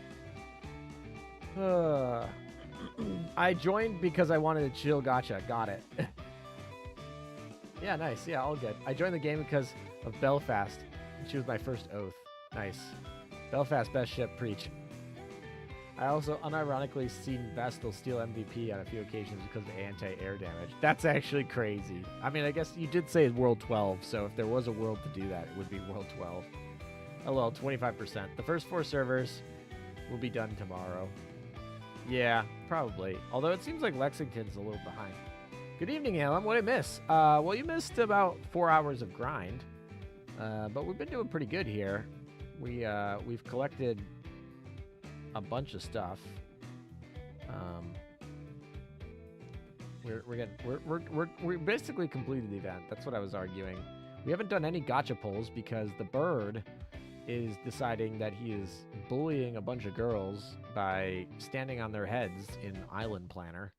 I joined because I wanted to chill gacha. Got it. Yeah, nice. Yeah, all good. I joined the game because of Belfast. She was my first oath. Nice. Belfast, best ship, preach. I also unironically seen Vestal steal MVP on a few occasions because of anti-air damage. That's actually crazy. I mean, I guess you did say World 12, so if there was a world to do that, it would be World 12. Oh well, 25%. The first 4 servers will be done tomorrow. Yeah, probably. Although it seems like Lexington's a little behind. Good evening, Alem. What did I miss? Well, you missed about 4 hours of grind. But we've been doing pretty good here. We've collected a bunch of stuff. We basically completed the event. That's what I was arguing. We haven't done any gacha pulls because the bird is deciding that he is bullying a bunch of girls by standing on their heads in Island Planner.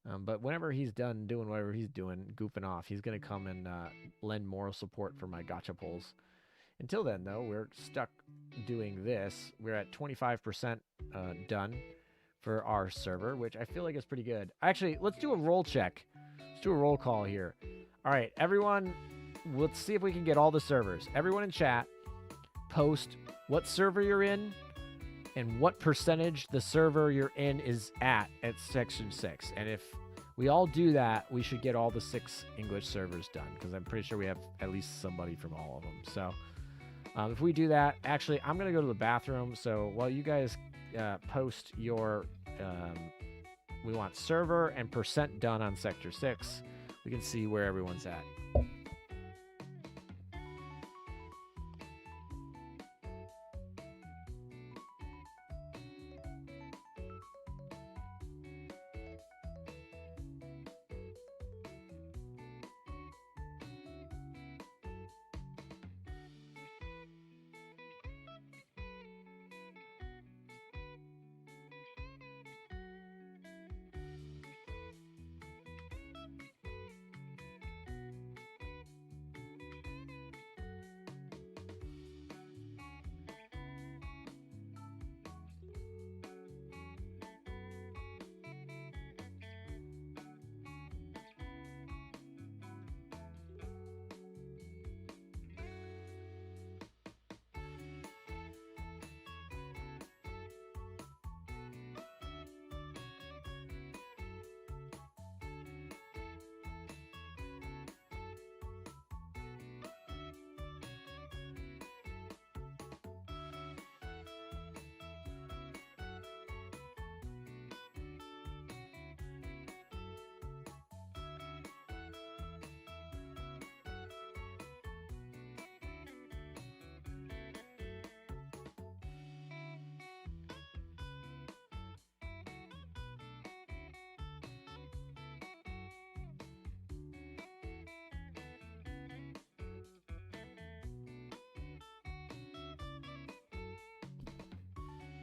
But whenever he's done doing whatever he's doing, goofing off, he's going to come and lend moral support for my gacha pulls. Until then, though, we're stuck doing this. We're at 25% done for our server, which I feel like is pretty good. Actually, let's do a roll check. Let's do a roll call here. All right, everyone, let's see if we can get all the servers. Everyone in chat, post what server you're in and what percentage the server you're in is at section 6. And if we all do that, we should get all the 6 English servers done, because I'm pretty sure we have at least somebody from all of them. So if we do that, actually, I'm going to go to the bathroom. So while you guys post your, we want server and percent done on sector 6, we can see where everyone's at.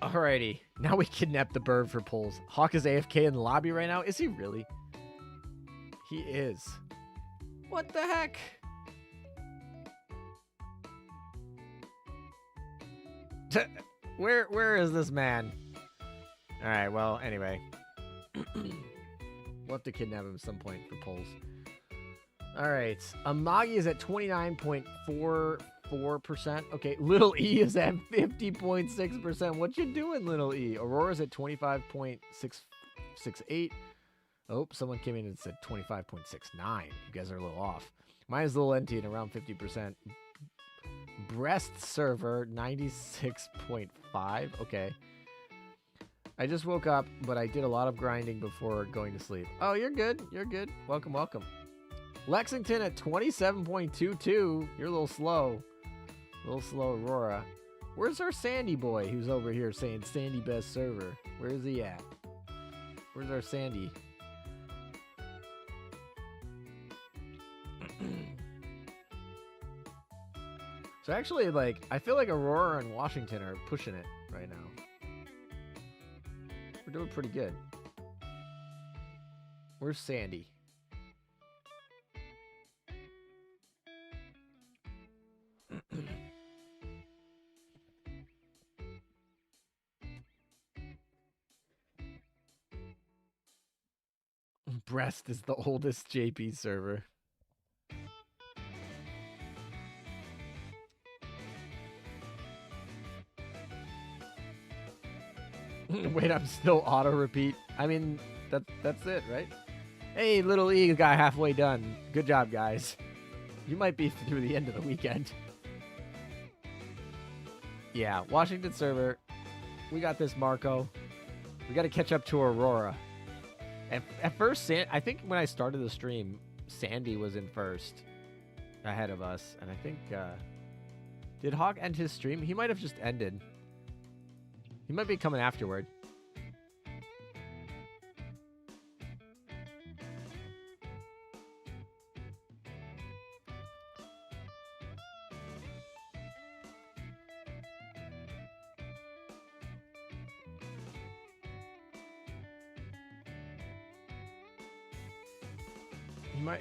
Alrighty, now we kidnap the bird for pulls. Hawk is AFK in the lobby right now. Is he really? He is. What the heck? Where is this man? Alright, well, anyway. We'll have to kidnap him at some point for pulls. Alright, Amagi is at 29.44%. Okay, Little E is at 50.6%. What you doing, Little E? Aurora's at 25.668. Oh, someone came in and said 25.69. You guys are a little off. Mine is Little NT and around 50%. Breast server, 96.5. Okay. I just woke up, but I did a lot of grinding before going to sleep. Oh, you're good. You're good. Welcome, welcome. Lexington at 27.22. You're a little slow. A little slow, Aurora. Where's our Sandy boy who's over here saying Sandy best server? Where is he at? Where's our Sandy? So actually, like, I feel like Aurora and Washington are pushing it right now. We're doing pretty good. Where's Sandy? Brest is the oldest JP server. Wait, I'm still auto repeat. I mean, that's it, right? Hey, Little E got halfway done. Good job, guys. You might be through the end of the weekend. Yeah, Washington server. We got this, Marco. We got to catch up to Aurora. At first, I think when I started the stream, Sandy was in first ahead of us. And I think, did Hawk end his stream? He might have just ended. He might be coming afterward.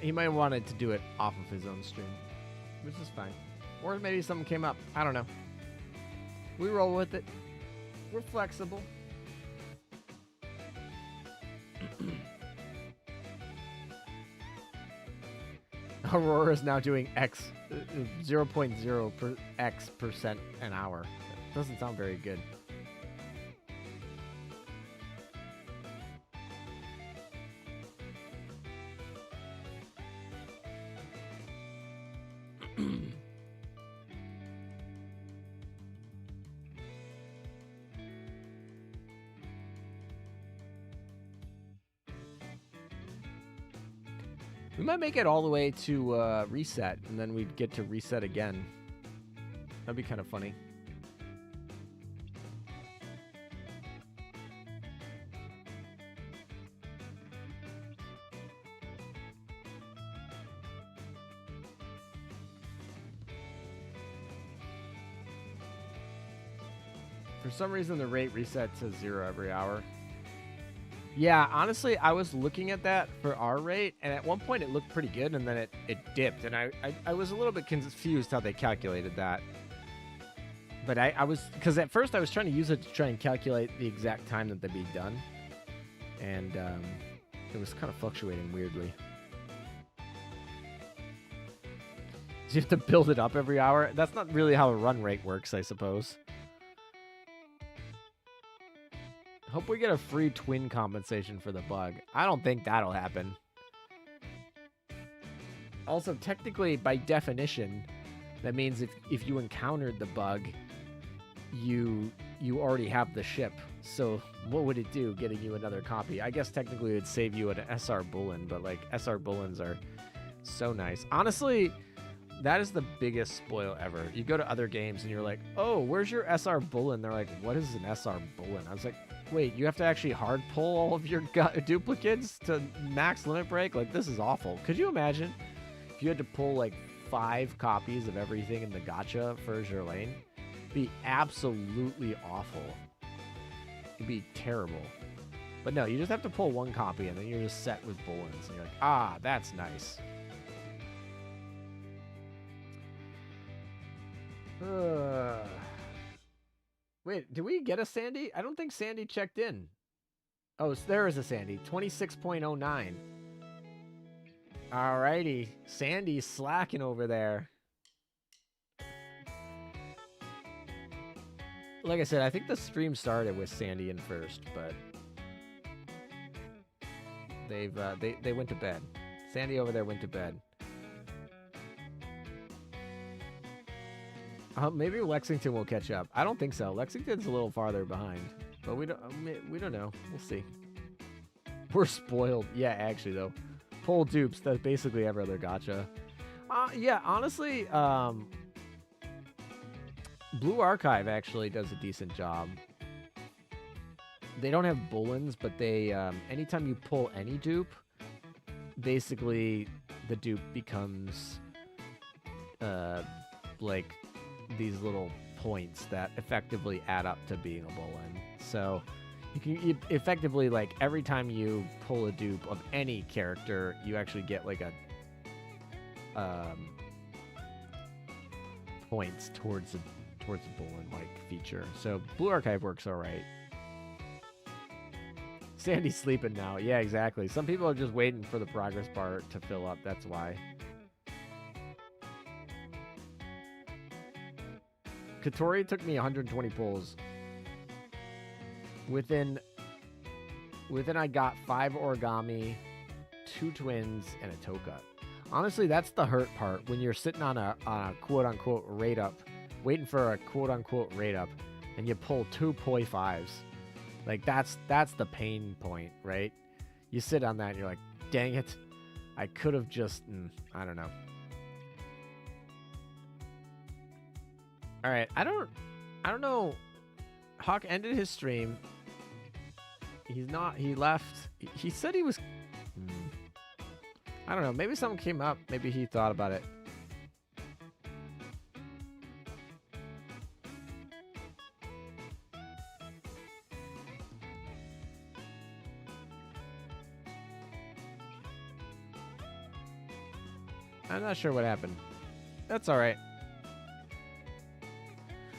He might have wanted to do it off of his own stream, which is fine. Or maybe something came up. I don't know. We roll with it. We're flexible. Aurora is now doing 0.0 per X% an hour. Doesn't sound very good. We might make it all the way to reset, and then we'd get to reset again. That'd be kind of funny. For some reason, the rate resets to 0 every hour. Yeah, honestly, I was looking at that for our rate, and at one point it looked pretty good, and then it dipped, and I was a little bit confused how they calculated that. But I was, because at first I was trying to use it to try and calculate the exact time that they'd be done, and it was kind of fluctuating weirdly. So you have to build it up every hour? That's not really how a run rate works, I suppose. Hope we get a free twin compensation for the bug. I don't think that'll happen. Also, technically, by definition, that means if you encountered the bug, you already have the ship. So what would it do getting you another copy? I guess technically it would save you an SR Bullen, but like SR Bullens are so nice. Honestly, that is the biggest spoil ever. You go to other games and you're like, oh, where's your SR Bullen? They're like, what is an SR Bullen? I was like, wait, you have to actually hard pull all of your duplicates to max limit break? Like, this is awful. Could you imagine if you had to pull like 5 copies of everything in the gacha for Azur Lane? It'd be absolutely awful. It'd be terrible. But no, you just have to pull 1 copy and then you're just set with Bullens. And you're like, ah, that's nice. Wait, did we get a Sandy? I don't think Sandy checked in. Oh, there is a Sandy. 26.09. Alrighty. Sandy's slacking over there. Like I said, I think the stream started with Sandy in first, but they went to bed. Sandy over there went to bed. Maybe Lexington will catch up. I don't think so. Lexington's a little farther behind, but we don't know. We'll see. We're spoiled. Yeah, actually though, pull dupes. That's basically every other gacha. Yeah, honestly, Blue Archive actually does a decent job. They don't have bullins, but they anytime you pull any dupe, basically the dupe becomes like these little points that effectively add up to being a bullin. So you effectively, like, every time you pull a dupe of any character, you actually get like a points towards a bullin like feature. So Blue Archive works all right. Sandy's sleeping now. Yeah, exactly. Some people are just waiting for the progress bar to fill up. That's why. Kotori took me 120 pulls. Within I got 5 origami, 2 twins, and a Tohka. Honestly, that's the hurt part when you're sitting on a quote-unquote rate up, waiting for a quote-unquote rate up, and you pull 2 poi 5s. Like, that's the pain point, right? You sit on that and you're like, dang it. I could have just, I don't know. All right, I don't know. Hawk ended his stream. He left. He said he was, I don't know. Maybe something came up. Maybe he thought about it. I'm not sure what happened. That's all right.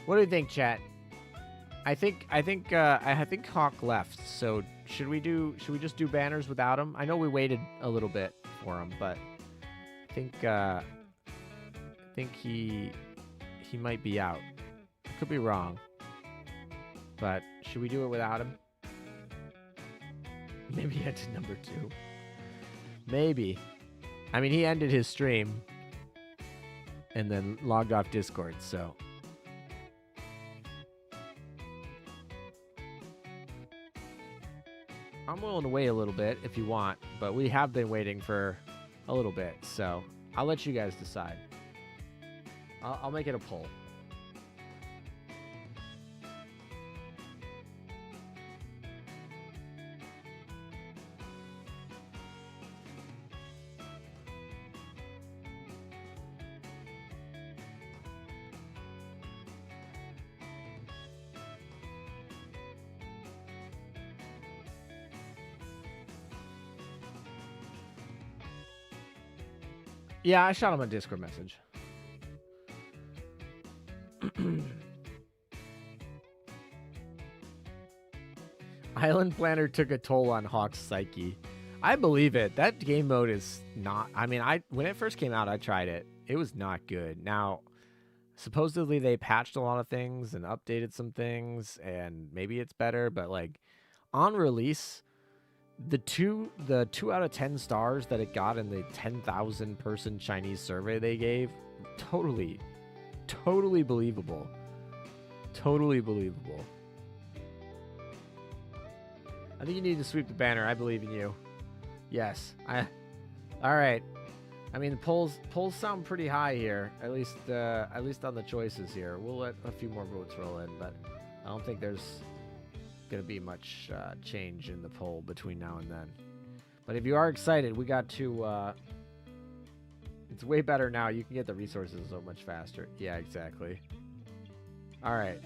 What do you think, chat? I think Hawk left. So should we just do banners without him? I know we waited a little bit for him, but I think he might be out. I could be wrong. But should we do it without him? Maybe head to number 2. Maybe. I mean, he ended his stream and then logged off Discord, so. I'm willing to wait a little bit if you want, but we have been waiting for a little bit, so I'll let you guys decide. I'll make it a poll. Yeah, I shot him a Discord message. Island Planner took a toll on Hawk's psyche. I believe it. That game mode is not... I mean, when it first came out, I tried it. It was not good. Now, supposedly they patched a lot of things and updated some things, and maybe it's better, but, like, on release... The two out of 10 stars that it got in the 10,000 person Chinese survey they gave, totally believable. Totally believable. I think you need to sweep the banner. I believe in you. Yes. All right. I mean, the polls sound pretty high here. At least on the choices here. We'll let a few more votes roll in, but I don't think there's gonna be much change in the poll between now and then. But if you are excited, we got to it's way better now. You can get the resources so much faster. Yeah, exactly. All right,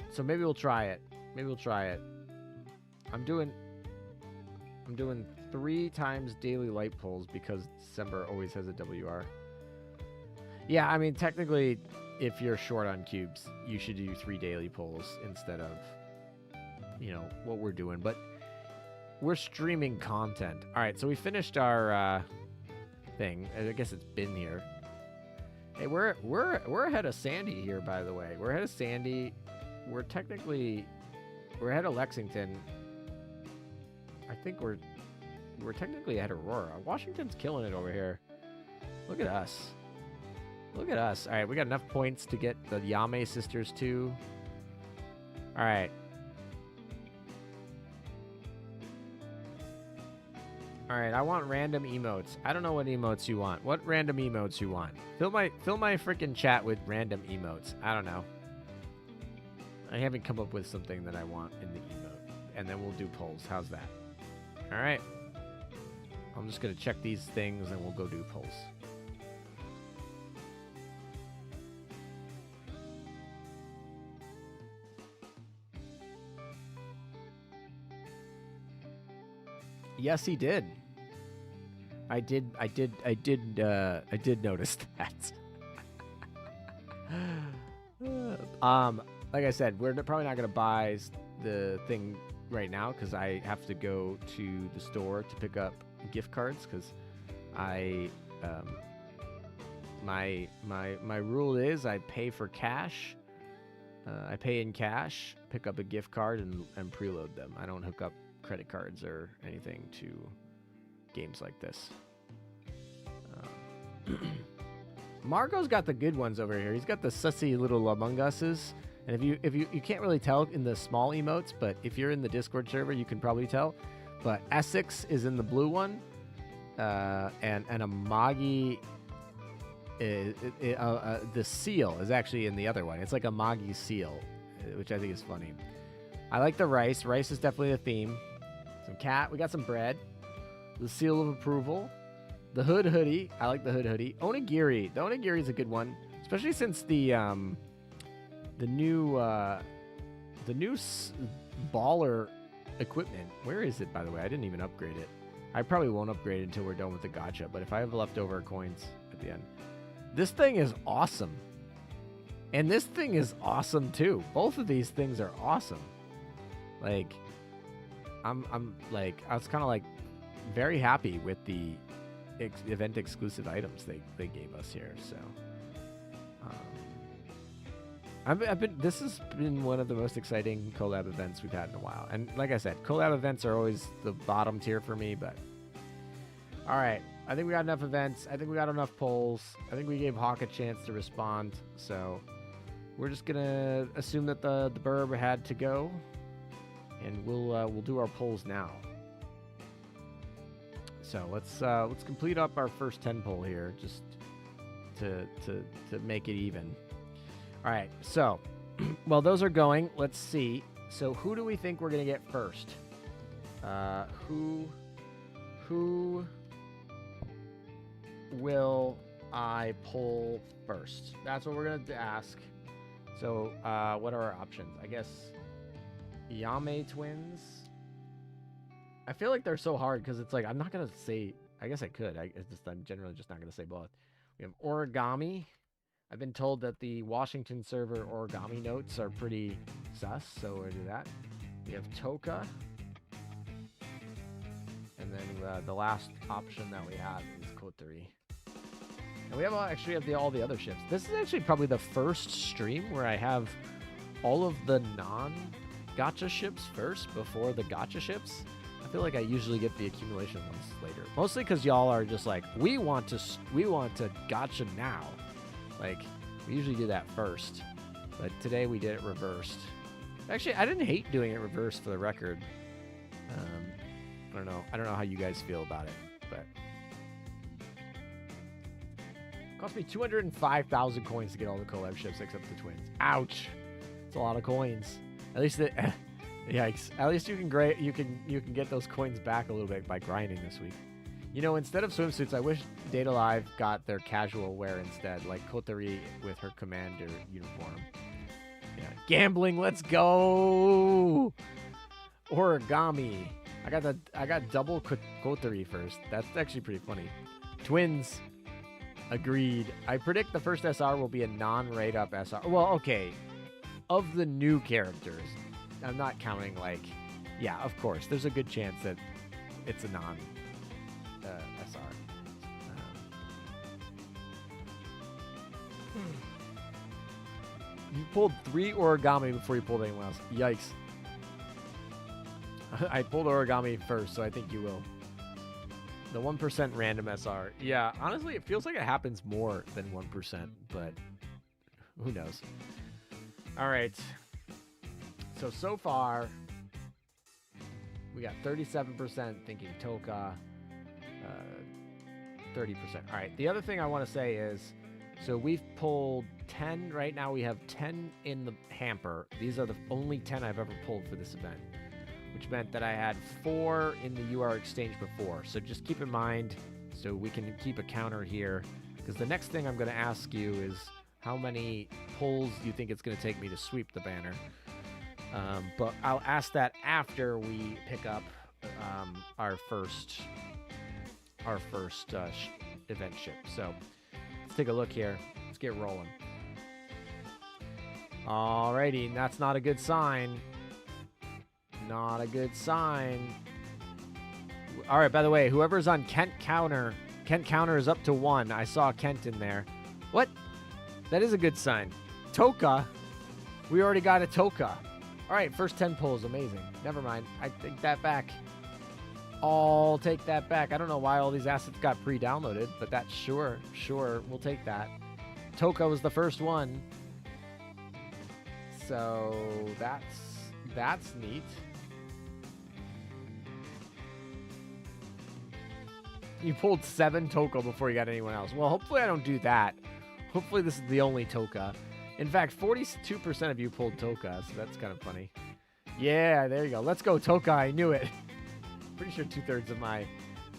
so maybe we'll try it. I'm doing 3 times daily light pulls because December always has a WR. Yeah, I mean, technically if you're short on cubes, you should do 3 daily pulls instead of, you know, what we're doing, but we're streaming content. All right, so we finished our thing. I guess it's been here. Hey, we're ahead of Sandy here, by the way. We're ahead of Sandy. We're ahead of Lexington. I think we're technically ahead of Aurora. Washington's killing it over here. Look at us. Look at us. All right, we got enough points to get the Yamai sisters too. All right. All right, I want random emotes. I don't know what emotes you want. What random emotes you want? Fill my freaking chat with random emotes. I don't know. I haven't come up with something that I want in the emote. And then we'll do polls. How's that? All right. I'm just going to check these things and we'll go do polls. Yes, he did. I did notice that. Like I said, we're probably not gonna buy the thing right now because I have to go to the store to pick up gift cards because my rule is I pay for cash. I pay in cash, pick up a gift card, and preload them. I don't hook up credit cards or anything to games like this. Marco's got the good ones over here. He's got the sussy little Among Us's, and if you can't really tell in the small emotes, but if you're in the Discord server, you can probably tell. But Essex is in the blue one, and Amagi, the seal is actually in the other one. It's like a Amagi seal, which I think is funny. I like the rice. Rice is definitely a theme. Some cat. We got some bread. The seal of approval. The hood hoodie. I like the hood hoodie. Onigiri. The onigiri is a good one, especially since the new baller equipment. Where is it, by the way? I didn't even upgrade it. I probably won't upgrade it until we're done with the gacha, but if I have leftover coins at the end. This thing is awesome. And this thing is awesome too. Both of these things are awesome. Like, I'm like, I was kind of like very happy with the event exclusive items they gave us here. So, this has been one of the most exciting collab events we've had in a while. And like I said, collab events are always the bottom tier for me, but all right. I think we got enough events. I think we got enough polls. I think we gave Hawk a chance to respond. So we're just gonna assume that the burb had to go, and we'll do our polls now. So let's complete up our first 10 poll here, just to make it even. All right. So while those are going, let's see. So who do we think we're gonna get first? Who will I poll first? That's what we're going to ask. So, what are our options? I guess Yamai twins. I feel like they're so hard because it's like, I'm not going to say, I guess I could. I'm generally just not going to say both. We have Origami. I've been told that the Washington server Origami notes are pretty sus, so we'll do that. We have Tohka. And then the last option that we have is Kotori. And we have actually have all the other ships. This is actually probably the first stream where I have all of the non-gacha ships first before the gacha ships. I feel like I usually get the accumulation ones later. Mostly because y'all are just like, we want to gacha now. Like, we usually do that first. But today we did it reversed. Actually, I didn't hate doing it reversed for the record. I don't know. I don't know how you guys feel about it, but it cost me 205,000 coins to get all the collab ships except the twins. Ouch! It's a lot of coins. At least yikes. At least you can get those coins back a little bit by grinding this week. You know, instead of swimsuits, I wish Data Live got their casual wear instead, like Kotori with her commander uniform. Yeah, gambling. Let's go. Origami. I got double Kotori first. That's actually pretty funny. Twins. Agreed. I predict the first SR will be a non-rate up SR. Well, okay. Of the new characters. I'm not counting like... Yeah, of course. There's a good chance that it's a non-SR. You pulled 3 Origami before you pulled anyone else. Yikes. I pulled Origami first, so I think you will. The 1% random SR. Yeah, honestly, it feels like it happens more than 1%, but who knows? All right. So far, we got 37% thinking Tohka, 30%. All right. The other thing I want to say is, so we've pulled 10. Right now we have 10 in the hamper. These are the only 10 I've ever pulled for this event, which meant that I had 4 in the UR exchange before. So just keep in mind, so we can keep a counter here, because the next thing I'm going to ask you is how many pulls do you think it's going to take me to sweep the banner? But I'll ask that after we pick up our first event ship. So let's take a look here. Let's get rolling. Alrighty, that's not a good sign. Not a good sign. All right, by the way, whoever's on Kent counter is up to 1. I saw Kent in there. What? That is a good sign. Tohka. We already got a Tohka. All right, first 10 pulls. Amazing. Never mind. I take that back. I'll take that back. I don't know why all these assets got pre-downloaded, but that's sure, we'll take that. Tohka was the first one. So that's neat. You pulled 7 Tohka before you got anyone else. Well, hopefully I don't do that. Hopefully this is the only Tohka. In fact, 42% of you pulled Tohka, so that's kind of funny. Yeah, there you go. Let's go, Tohka. I knew it. Pretty sure 2/3 of my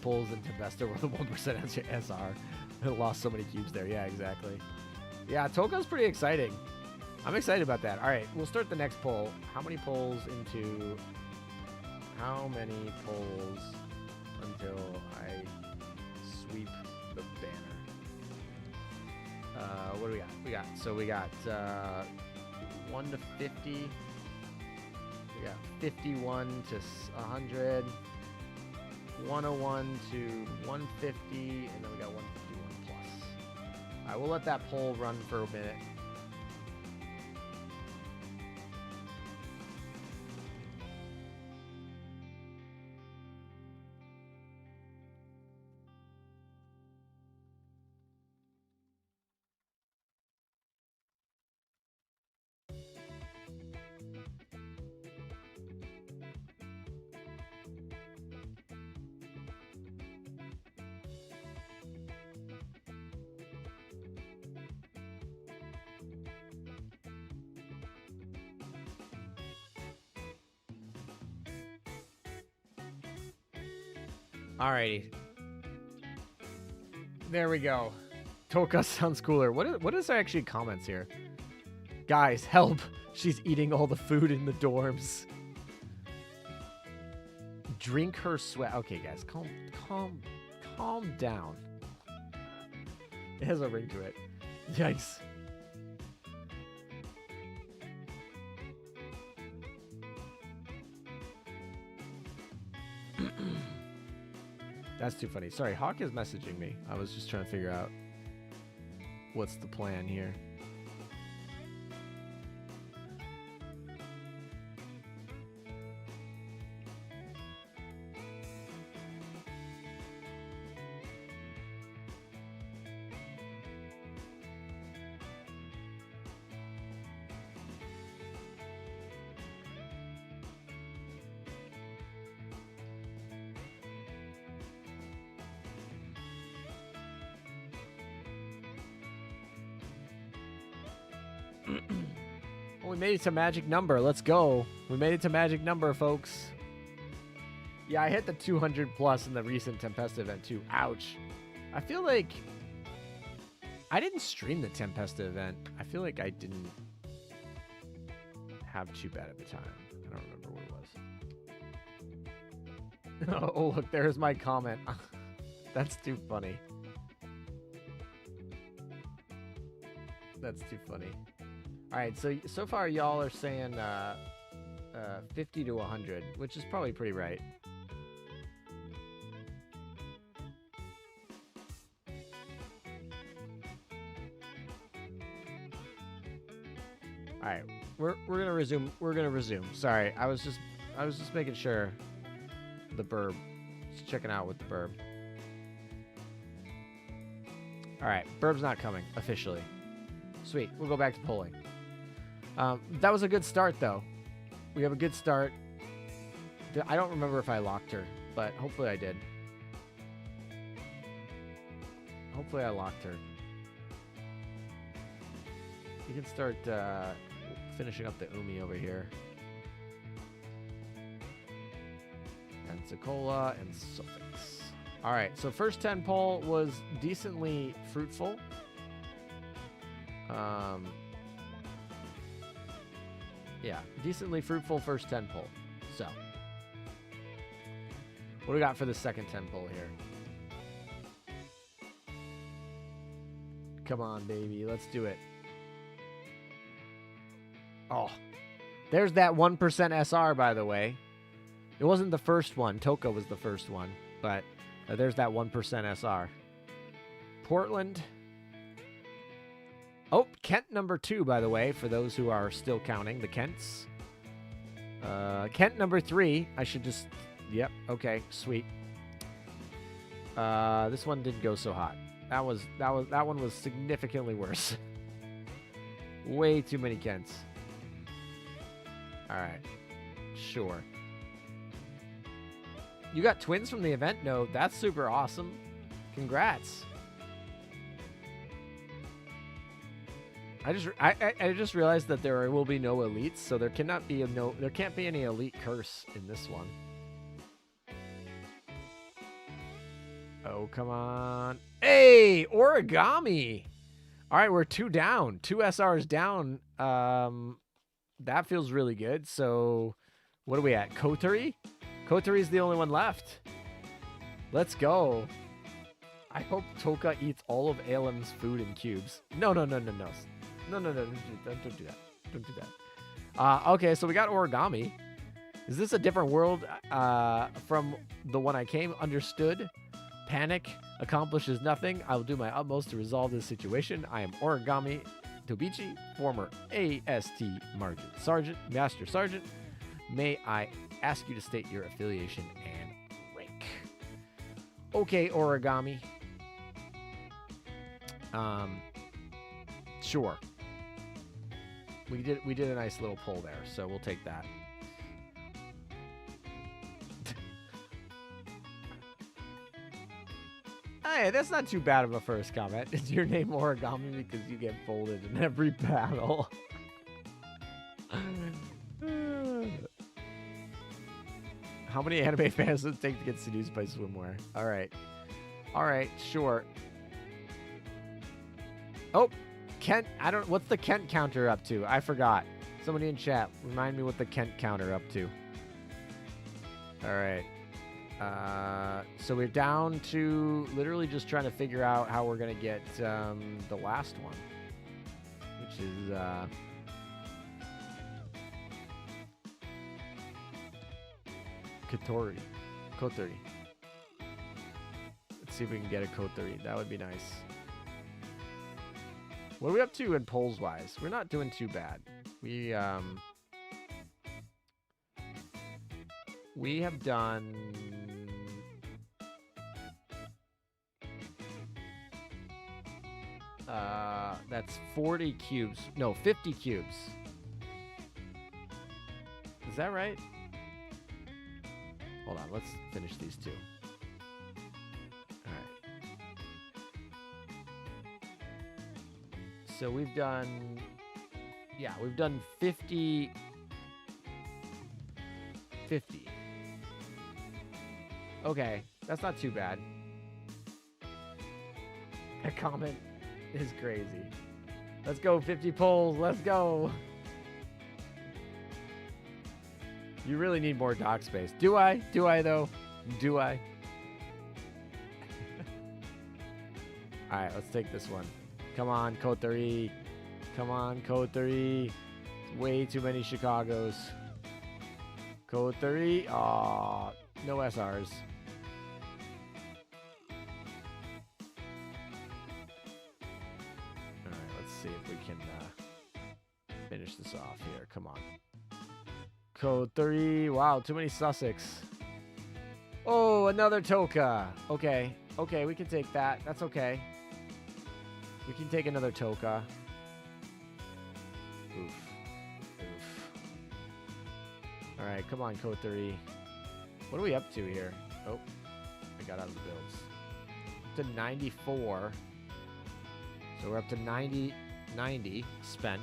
pulls in Tempesta were the 1% SR. I lost so many cubes there. Yeah, exactly. Yeah, Tohka's pretty exciting. I'm excited about that. All right, we'll start the next pull. How many pulls until I sweep the banner? What do we got? We got 1 to 50. We got 51 to 100. 101 to 150, and then we got 151 plus. All right, we'll let that poll run for a minute. Alrighty. There we go. Tohka sounds cooler. What is actually comments here? Guys, help. She's eating all the food in the dorms. Drink her sweat. Okay, guys, calm down. It has a ring to it. Yikes. That's too funny. Sorry, Hawk is messaging me. I was just trying to figure out what's the plan here. We made it to magic number. Let's go. We made it to magic number, folks. Yeah, I hit the 200 plus in the recent Tempesta event too. Ouch. I feel like I didn't stream the Tempesta event. I feel like I didn't have too bad of a time. I don't remember what it was. Oh, look, there's my comment. That's too funny. That's too funny. All right, so far y'all are saying 50 to 100, which is probably pretty right. All right, we're gonna resume. We're gonna resume. Sorry, I was just making sure. The burb, just checking out with the burb. All right, burb's not coming officially. Sweet, we'll go back to polling. That was a good start, though. We have a good start. I don't remember if I locked her, but hopefully I did. Hopefully I locked her. You can start finishing up the Umi over here. Pensacola and Suffix. All right, so first 10 pull was decently fruitful. Yeah, decently fruitful first 10 pull. So, what do we got for the second 10 pull here? Come on, baby, let's do it. Oh, there's that 1% SR, by the way. It wasn't the first one. Tohka was the first one, but there's that 1% SR. Portland. Oh, Kent number 2, by the way, for those who are still counting the Kents. Kent number 3. I should just... Yep, okay, sweet. This one didn't go so hot. That one was significantly worse. Way too many Kents. All right, sure. You got twins from the event? No, that's super awesome. Congrats. I just realized that there will be no elites, so there can't be any elite curse in this one. Oh, come on. Hey, Origami. All right, we're 2 down. 2 SRs down. That feels really good. So, what are we at? Kotori? Kotori's the only one left. Let's go. I hope Tohka eats all of Alem's food in cubes. No. No, don't do that. Don't do that. Okay, so we got Origami. Is this a different world from the one I came? Understood. Panic accomplishes nothing. I will do my utmost to resolve this situation. I am Origami Tobiichi, former AST Master Sergeant. May I ask you to state your affiliation and rank? Okay, Origami. Sure. We did a nice little pull there, so we'll take that. Hey, that's not too bad of a first comment. Is your name Origami because you get folded in every battle? How many anime fans does it take to get seduced by swimwear? All right, sure. Oh, Kent. What's the Kent counter up to? I forgot. Somebody in chat, remind me what the Kent counter up to. All right. So we're down to literally just trying to figure out how we're gonna get the last one, which is Kotori. Let's see if we can get a Kotori. That would be nice. What are we up to in polls wise? We're not doing too bad. We have done that's 40 cubes. No, 50 cubes. Is that right? Hold on, let's finish these two. All right. So we've done, yeah, we've done 50. Okay, that's not too bad. That comment is crazy. Let's go, 50 polls. Let's go. You really need more dock space. Do I? Do I, though? Do I? All right, let's take this one. Come on, Kotori. Come on, Kotori. Way too many Chicagos. Kotori. Aw, no SRs. See if we can finish this off here. Come on. Code 3. Wow, too many Sussex. Oh, another Tohka. Okay. Okay, we can take that. That's okay. We can take another Tohka. Oof. Oof. All right, come on, Code 3. What are we up to here? Oh, I got out of the builds. To 94. So we're up to 90 spent.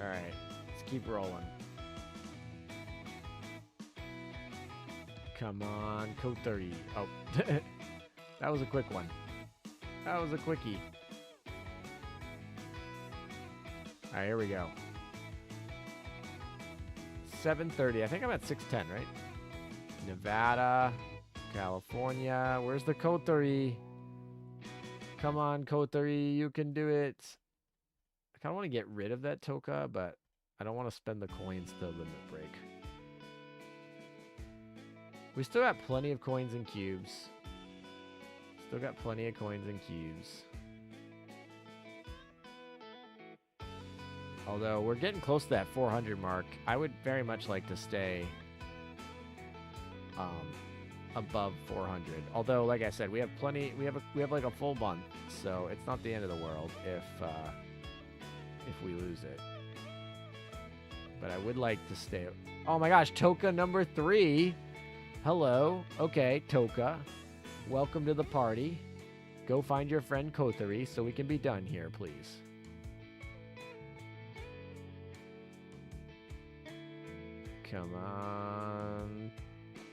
All right, let's keep rolling. Come on, code 30. Oh, that was a quick one. That was a quickie. All right, here we go. 7:30. I think I'm at 6:10, right? Nevada, California. Where's the Kotori? Come on, Kotori. You can do it. I kind of want to get rid of that Tohka, but I don't want to spend the coins to limit break. We still got plenty of coins and cubes. Still got plenty of coins and cubes. Although we're getting close to that 400 mark, I would very much like to stay above 400. Although, like I said, we have plenty. We have like a full month, so it's not the end of the world if we lose it. But I would like to stay. Oh my gosh, Tohka number 3. Hello. Okay, Tohka. Welcome to the party. Go find your friend Kotori so we can be done here, please. Come on.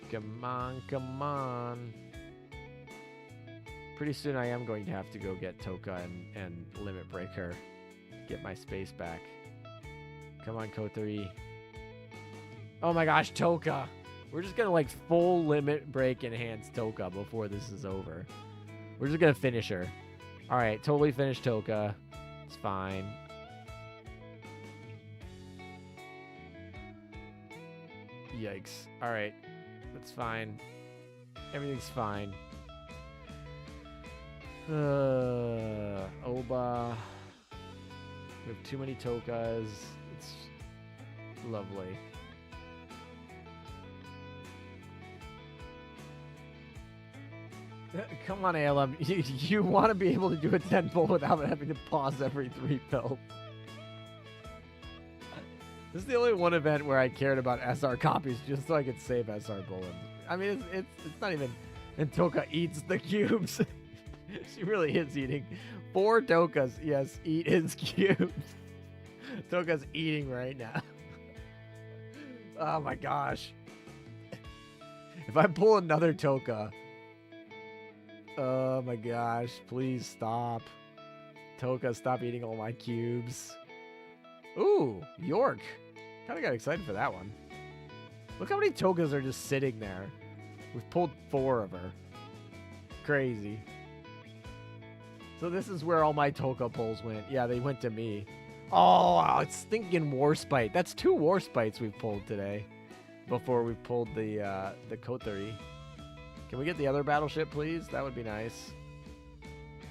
Come on, come on. Pretty soon I am going to have to go get Tohka and limit break her. Get my space back. Come on, Kotori. Oh my gosh, Tohka. We're just gonna like full limit break enhance Tohka before this is over. We're just gonna finish her. Alright, totally finished Tohka. It's fine. Yikes. Alright. That's fine. Everything's fine. Oba. We have too many Tohkas. It's lovely. Come on, ALM. You want to be able to do a 10-pull without having to pause every 3 build. This is the only one event where I cared about SR copies just so I could save SR bullets. I mean, it's not even... And Tohka eats the cubes. She really is eating 4 Tohkas. Yes, eat his cubes. Tohka's eating right now. Oh my gosh. If I pull another Tohka... Oh my gosh, please stop. Tohka, stop eating all my cubes. Ooh, York. Kind of got excited for that one. Look how many Tohkas are just sitting there. We've pulled 4 of her. Crazy. So this is where all my Tohka pulls went. Yeah, they went to me. Oh, it's stinking Warspite. That's 2 Warspites we've pulled today. Before we pulled the Kotori. Can we get the other battleship, please? That would be nice.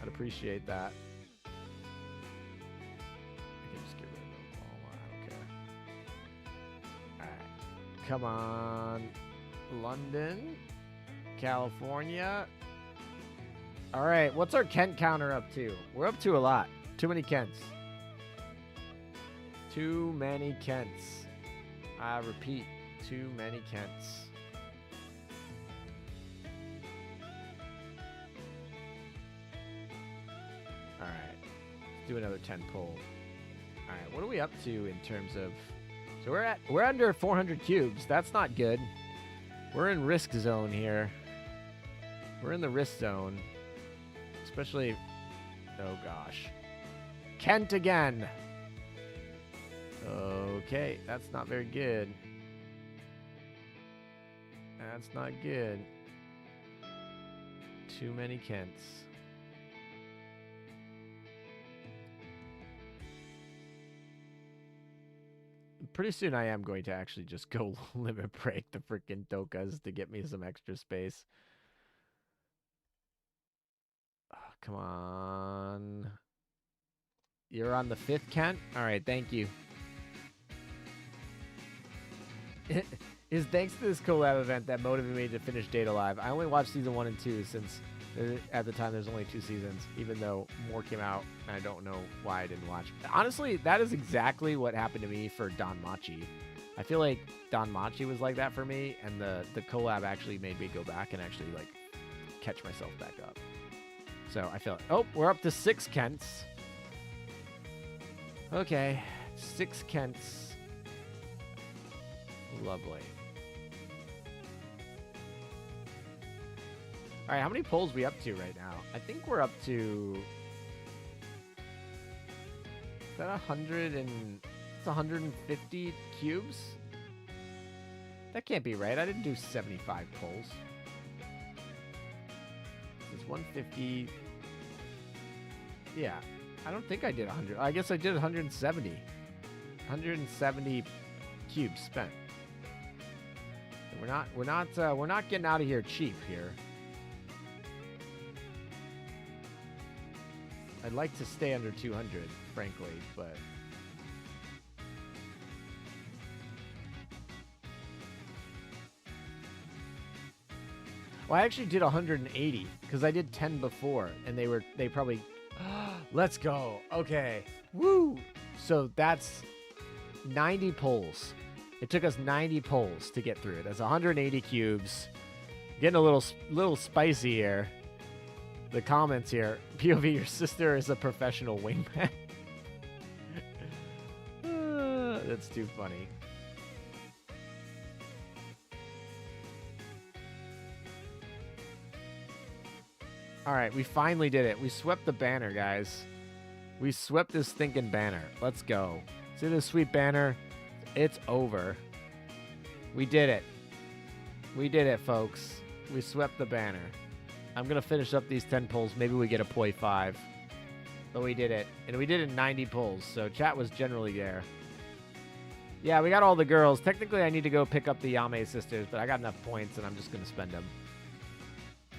I'd appreciate that. I can just get rid of them all. I don't care. Alright. Come on. London. California. Alright, what's our Kent counter up to? We're up to a lot. Too many Kents. Too many Kents. I repeat, too many Kents. Do another 10 pull. All right, what are we up to in terms of? So we're under 400 cubes. That's not good. We're in risk zone here. We're in the risk zone, especially. Oh gosh, Kent again. Okay, that's not very good. That's not good. Too many Kents. Pretty soon I am going to actually just go limit break the freaking Tohkas to get me some extra space. Oh, come on. You're on the 5th, Kent? Alright, thank you. Is thanks to this collab event that motivated me to finish Data Live. I only watched season 1 and 2 since at the time there's only 2 seasons, even though more came out, and I don't know why I didn't watch. Honestly, that is exactly what happened to me for Don Machi. I feel like Don Machi was like that for me, and the collab actually made me go back and actually like catch myself back up. So I feel it. Oh, we're up to 6 Kents. Okay, 6 Kents. Lovely. All right, how many pulls we up to right now? I think we're up to... Is that 100 and... It's 150 cubes? That can't be right. I didn't do 75 pulls. It's 150... Yeah. I don't think I did 100. I guess I did 170. 170 cubes spent. We're not getting out of here cheap here. I'd like to stay under 200, frankly, but... Well, I actually did 180, because I did 10 before, and they probably... Let's go. Okay. Woo! So that's 90 pulls. It took us 90 pulls to get through it. That's 180 cubes. Getting a little spicy here. The comments here. POV, your sister is a professional wingman. That's too funny. All right, we finally did it. We swept the banner, guys. We swept this thinking banner. Let's go. See this sweet banner? It's over. We did it. We did it, folks. We swept the banner. I'm going to finish up these 10 pulls. Maybe we get a 0.5. But we did it. And we did it in 90 pulls, so chat was generally there. Yeah, we got all the girls. Technically, I need to go pick up the Yamai sisters, but I got enough points, and I'm just going to spend them.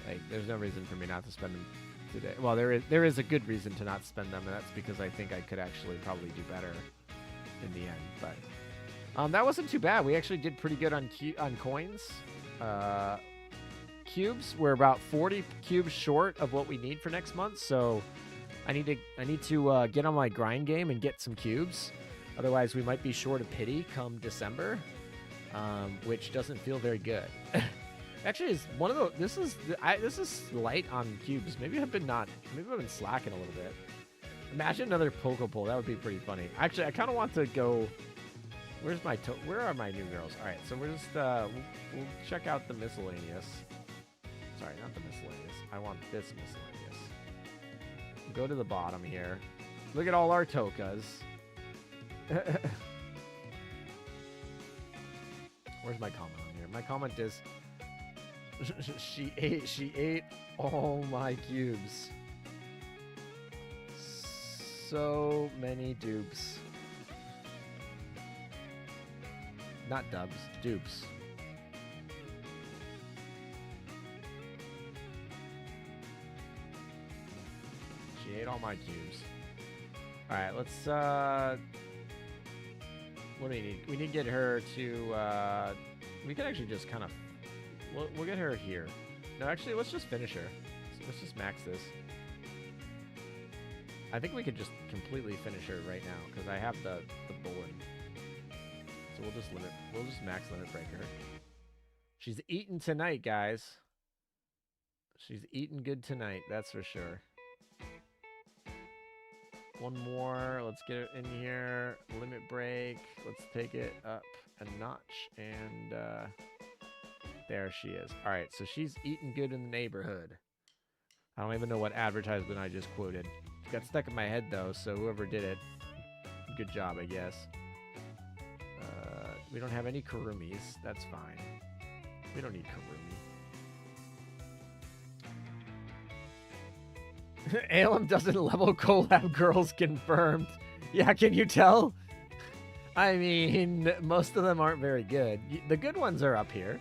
Like, there's no reason for me not to spend them today. Well, there is a good reason to not spend them, and that's because I think I could actually probably do better in the end. But that wasn't too bad. We actually did pretty good on coins. Cubes, we're about 40 cubes short of what we need for next month, so I need to get on my grind game and get some cubes. Otherwise, we might be short of pity come December, which doesn't feel very good. Actually, is one of the this is light on cubes. Maybe I've been slacking a little bit. Imagine another Poke Pull. That would be pretty funny. Actually, I kind of want to go. Where are my new girls? All right, so we're just we'll check out the miscellaneous. Sorry, not the miscellaneous. I want this miscellaneous. We'll go to the bottom here. Look at all our Tokas. Where's my comment on here? My comment is she ate all my cubes. So many dupes. Not dubs, dupes. She ate all my cubes. Alright, let's what do we need? We need to get her to we can actually just kind of we'll get her here. No, actually, let's just finish her. Let's just max this. I think we could just completely finish her right now because I have the bullet. So we'll just max limit break her. She's eating tonight, guys. She's eating good tonight, that's for sure. One more. Let's get it in here. Limit break. Let's take it up a notch. And there she is. All right, so she's eating good in the neighborhood. I don't even know what advertisement I just quoted. It got stuck in my head, though, so whoever did it, good job, I guess. We don't have any Kurumis. That's fine. We don't need Kurumi. Alem doesn't level collab girls confirmed. Yeah, can you tell? I mean, most of them aren't very good. The good ones are up here.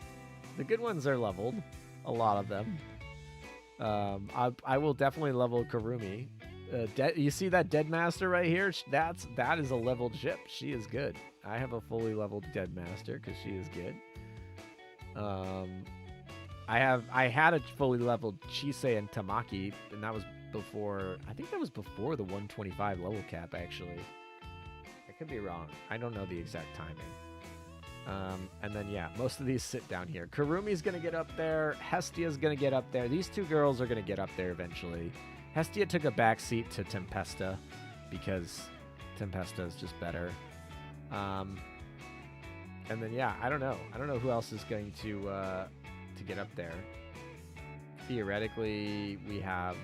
The good ones are leveled. A lot of them. I will definitely level Kurumi. You see that Dead Master right here? That is a leveled ship. She is good. I have a fully leveled Dead Master because she is good. I had a fully leveled Chisei and Tamaki, and that was before. I think that was before the 125 level cap. Actually, I could be wrong. I don't know the exact timing. And then yeah, most of these sit down here. Kurumi's gonna get up there. Hestia's gonna get up there. These two girls are gonna get up there eventually. Hestia took a back seat to Tempesta because Tempesta is just better. And then yeah, I don't know. I don't know who else is going to get up there. Theoretically, we have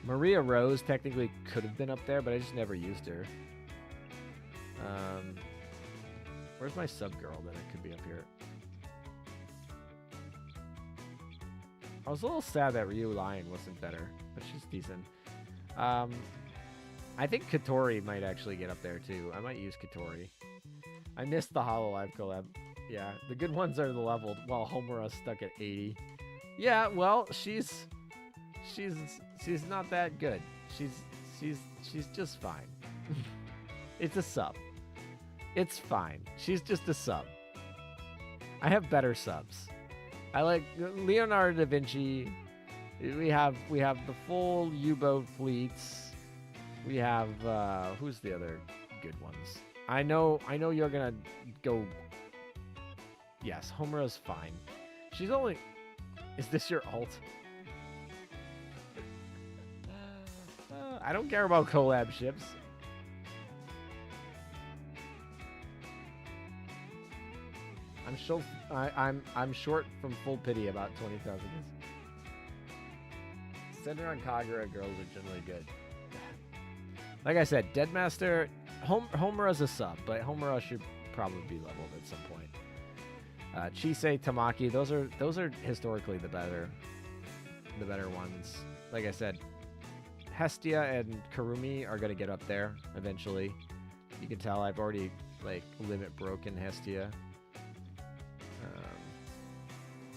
Maria Rose. Technically, could have been up there, but I just never used her. Where's my sub girl that I could be up here? I was a little sad that Ryu Lion wasn't better, but she's decent. I think Kotori might actually get up there too. I might use Kotori. I missed the HoloLive collab. Yeah, the good ones are the leveled, while Homura's stuck at 80. Yeah, well, she's not that good. She's just fine. It's a sub. It's fine. She's just a sub. I have better subs. I like Leonardo da Vinci. We have the full U-boat fleets. We have who's the other good ones? I know you're gonna go. Yes, Homura's fine. She's only. Is this your ult? I don't care about collab ships. I'm short from full pity about 20,000. Center on Kagura girls are generally good. Like I said, Deadmaster, Homura's a sub, but Homura should probably be leveled at some point. Chisei, Tamaki, those are historically the better ones. Like I said, Hestia and Kurumi are gonna get up there eventually. You can tell I've already like limit broken Hestia.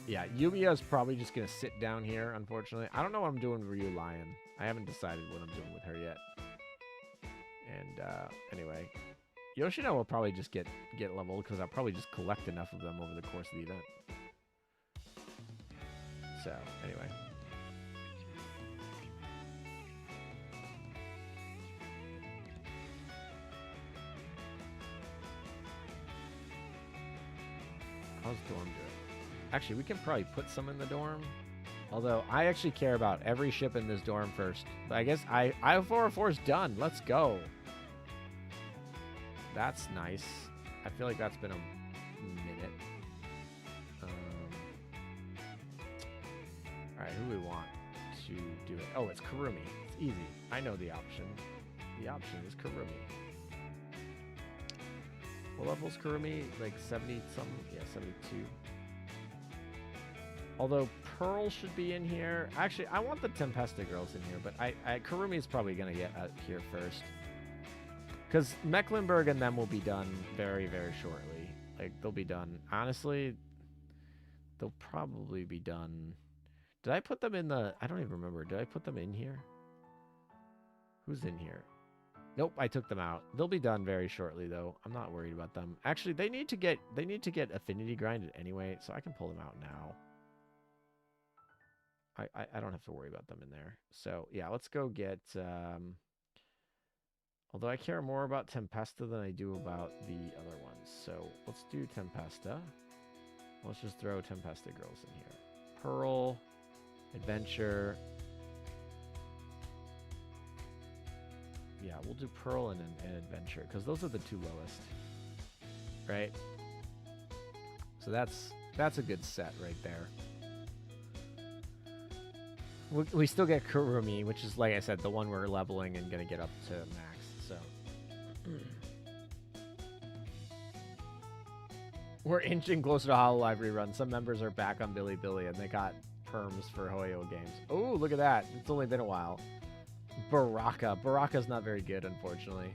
Yeah, Yumiya's probably just gonna sit down here, unfortunately. I don't know what I'm doing with Ryu Lion. I haven't decided what I'm doing with her yet. And anyway, Yoshino will probably just get leveled because I'll probably just collect enough of them over the course of the event. So anyway. How's Dorm doing? Actually, we can probably put some in the dorm. Although, I actually care about every ship in this dorm first. But I guess I-404 is done. Let's go. That's nice. I feel like that's been a minute. Alright, who do we want to do it? Oh, it's Kurumi. It's easy. I know the option. The option is Kurumi. What level's Kurumi? Like 70-something? Yeah, 72. Although Pearl should be in here. Actually, I want the Tempesta girls in here, but Kurumi is probably going to get out here first. Because Mecklenburg and them will be done very, very shortly. Like, they'll be done. Honestly, they'll probably be done. Did I put them in the... I don't even remember. Did I put them in here? Who's in here? Nope, I took them out. They'll be done very shortly, though. I'm not worried about them. Actually, they need to get affinity grinded anyway, so I can pull them out now. I don't have to worry about them in there. So, yeah, let's go get... although I care more about Tempesta than I do about the other ones. So, let's do Tempesta. Let's just throw Tempesta girls in here. Pearl, Adventure. Yeah, we'll do Pearl and Adventure, because those are the two lowest. Right? So that's a good set right there. We still get Kurumi, which is, like I said, the one we're leveling and going to get up to max. So we're inching closer to HoloLive rerun. Some members are back on Bilibili, and they got perms for Hoyo games. Oh, look at that. It's only been a while. Baraka. Baraka's not very good, unfortunately.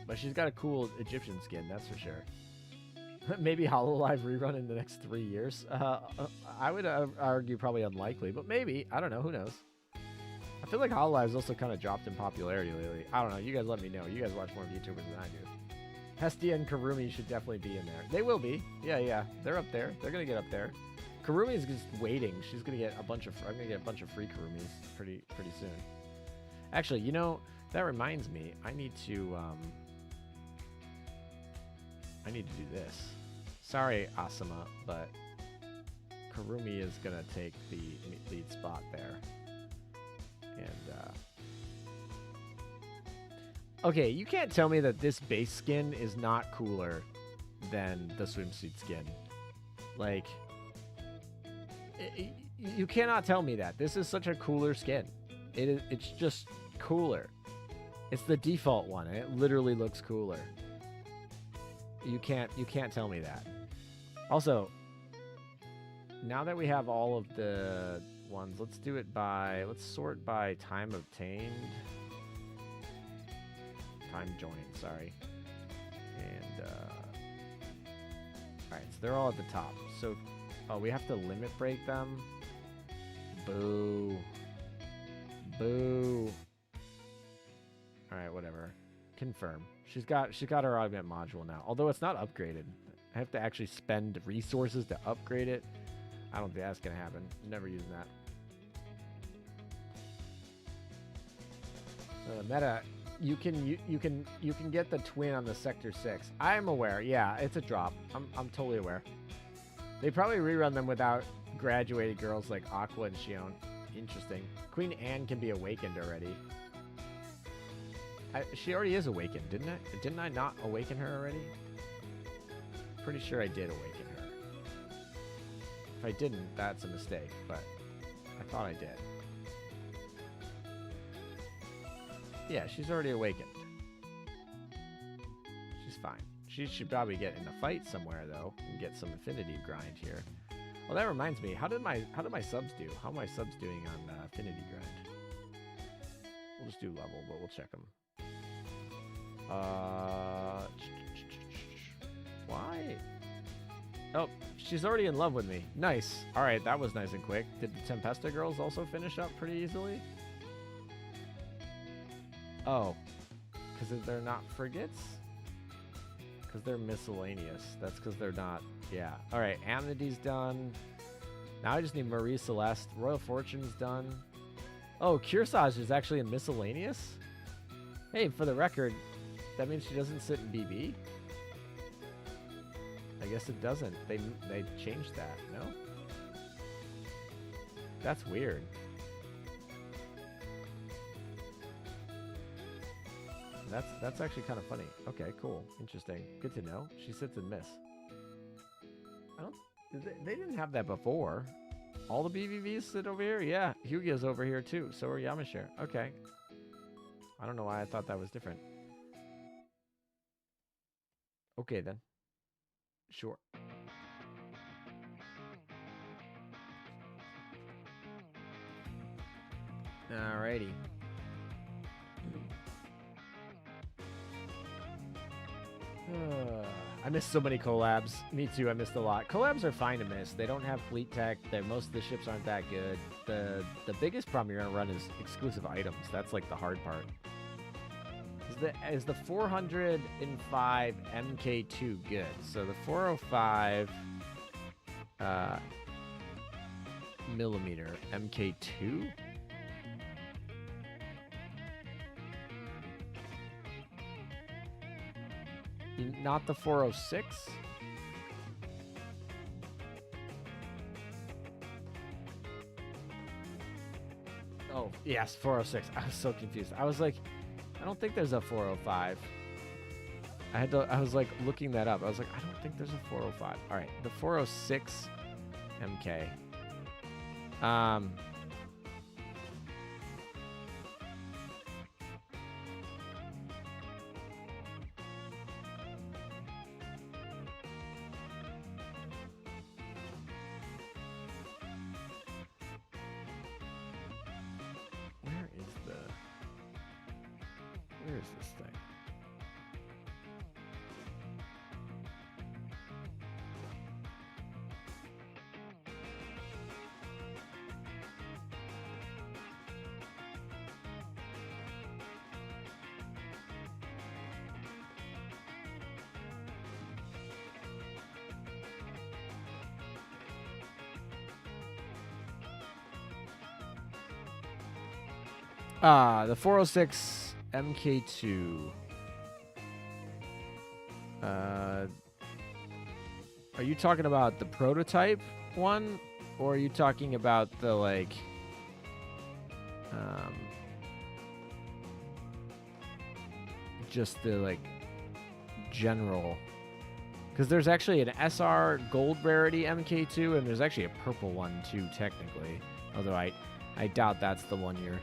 But she's got a cool Egyptian skin, that's for sure. Maybe HoloLive rerun in the next 3 years. I would argue probably unlikely, but maybe. I don't know. Who knows? I feel like HoloLive's also kind of dropped in popularity lately. I don't know. You guys let me know. You guys watch more YouTubers than I do. Hestia and Kurumi should definitely be in there. They will be. Yeah. They're up there. They're going to get up there. Kurumi is just waiting. She's going to get a bunch of... I'm going to get a bunch of free Kurumis pretty soon. Actually, you know, that reminds me. I need to do this. Sorry, Asama, but Kurumi is going to take the lead spot there. And okay, you can't tell me that this base skin is not cooler than the swimsuit skin. Like, you cannot tell me that. This is such a cooler skin. It's just cooler. It's the default one, and it literally looks cooler. You can't tell me that. Also, now that we have all of the ones, let's sort by time obtained. Time joined, sorry. And alright, so they're all at the top. So we have to limit break them. Boo. Boo. Alright, whatever. Confirm. She's got her augment module now. Although it's not upgraded. I have to actually spend resources to upgrade it. I don't think that's gonna happen. Never using that. Meta, you can get the twin on the Sector 6. I'm aware. Yeah, it's a drop. I'm totally aware. They probably rerun them without graduated girls like Aqua and Shion. Interesting. Queen Anne can be awakened already. She already is awakened, didn't I? Didn't I not awaken her already? Pretty sure I did awaken her. If I didn't, that's a mistake, but I thought I did. Yeah, she's already awakened. She's fine. She should probably get in a fight somewhere though and get some affinity grind here. Well, that reminds me. How did my subs do? How are my subs doing on affinity grind? We'll just do level, but we'll check them. Why? Oh, she's already in love with me. Nice. All right, that was nice and quick. Did the Tempesta girls also finish up pretty easily? Oh, because they're not frigates? Because they're miscellaneous. That's because they're not. Yeah. All right, Amity's done. Now I just need Marie Celeste. Royal Fortune's done. Oh, Kearsarge is actually in miscellaneous? Hey, for the record, that means she doesn't sit in BB? I guess it doesn't. They changed that, no? That's weird. That's actually kind of funny. Okay, cool. Interesting. Good to know. She sits in Miss. They didn't have that before. All the BVVs sit over here? Yeah, Hyuga's over here too. So are Yamashiro. Okay. I don't know why I thought that was different. Okay, then. Sure. Alrighty. I missed so many collabs. Me too, I missed a lot. Collabs are fine to miss. They don't have fleet tech. Most of the ships aren't that good. The biggest problem you're going to run is exclusive items. That's like the hard part. Is the 405 MK2 good? So the 405 millimeter MK2? Not the 406? Oh, yes, 406. I was so confused. I was like, I don't think there's a 405. I was like looking that up. I was like, I don't think there's a 405. All right, the 406 MK. Where is this thing? The 406 MK2. Are you talking about the prototype one, or are you talking about the like Just the like general, because there's actually an SR gold rarity MK2 and there's actually a purple one too technically, although I doubt that's the one you're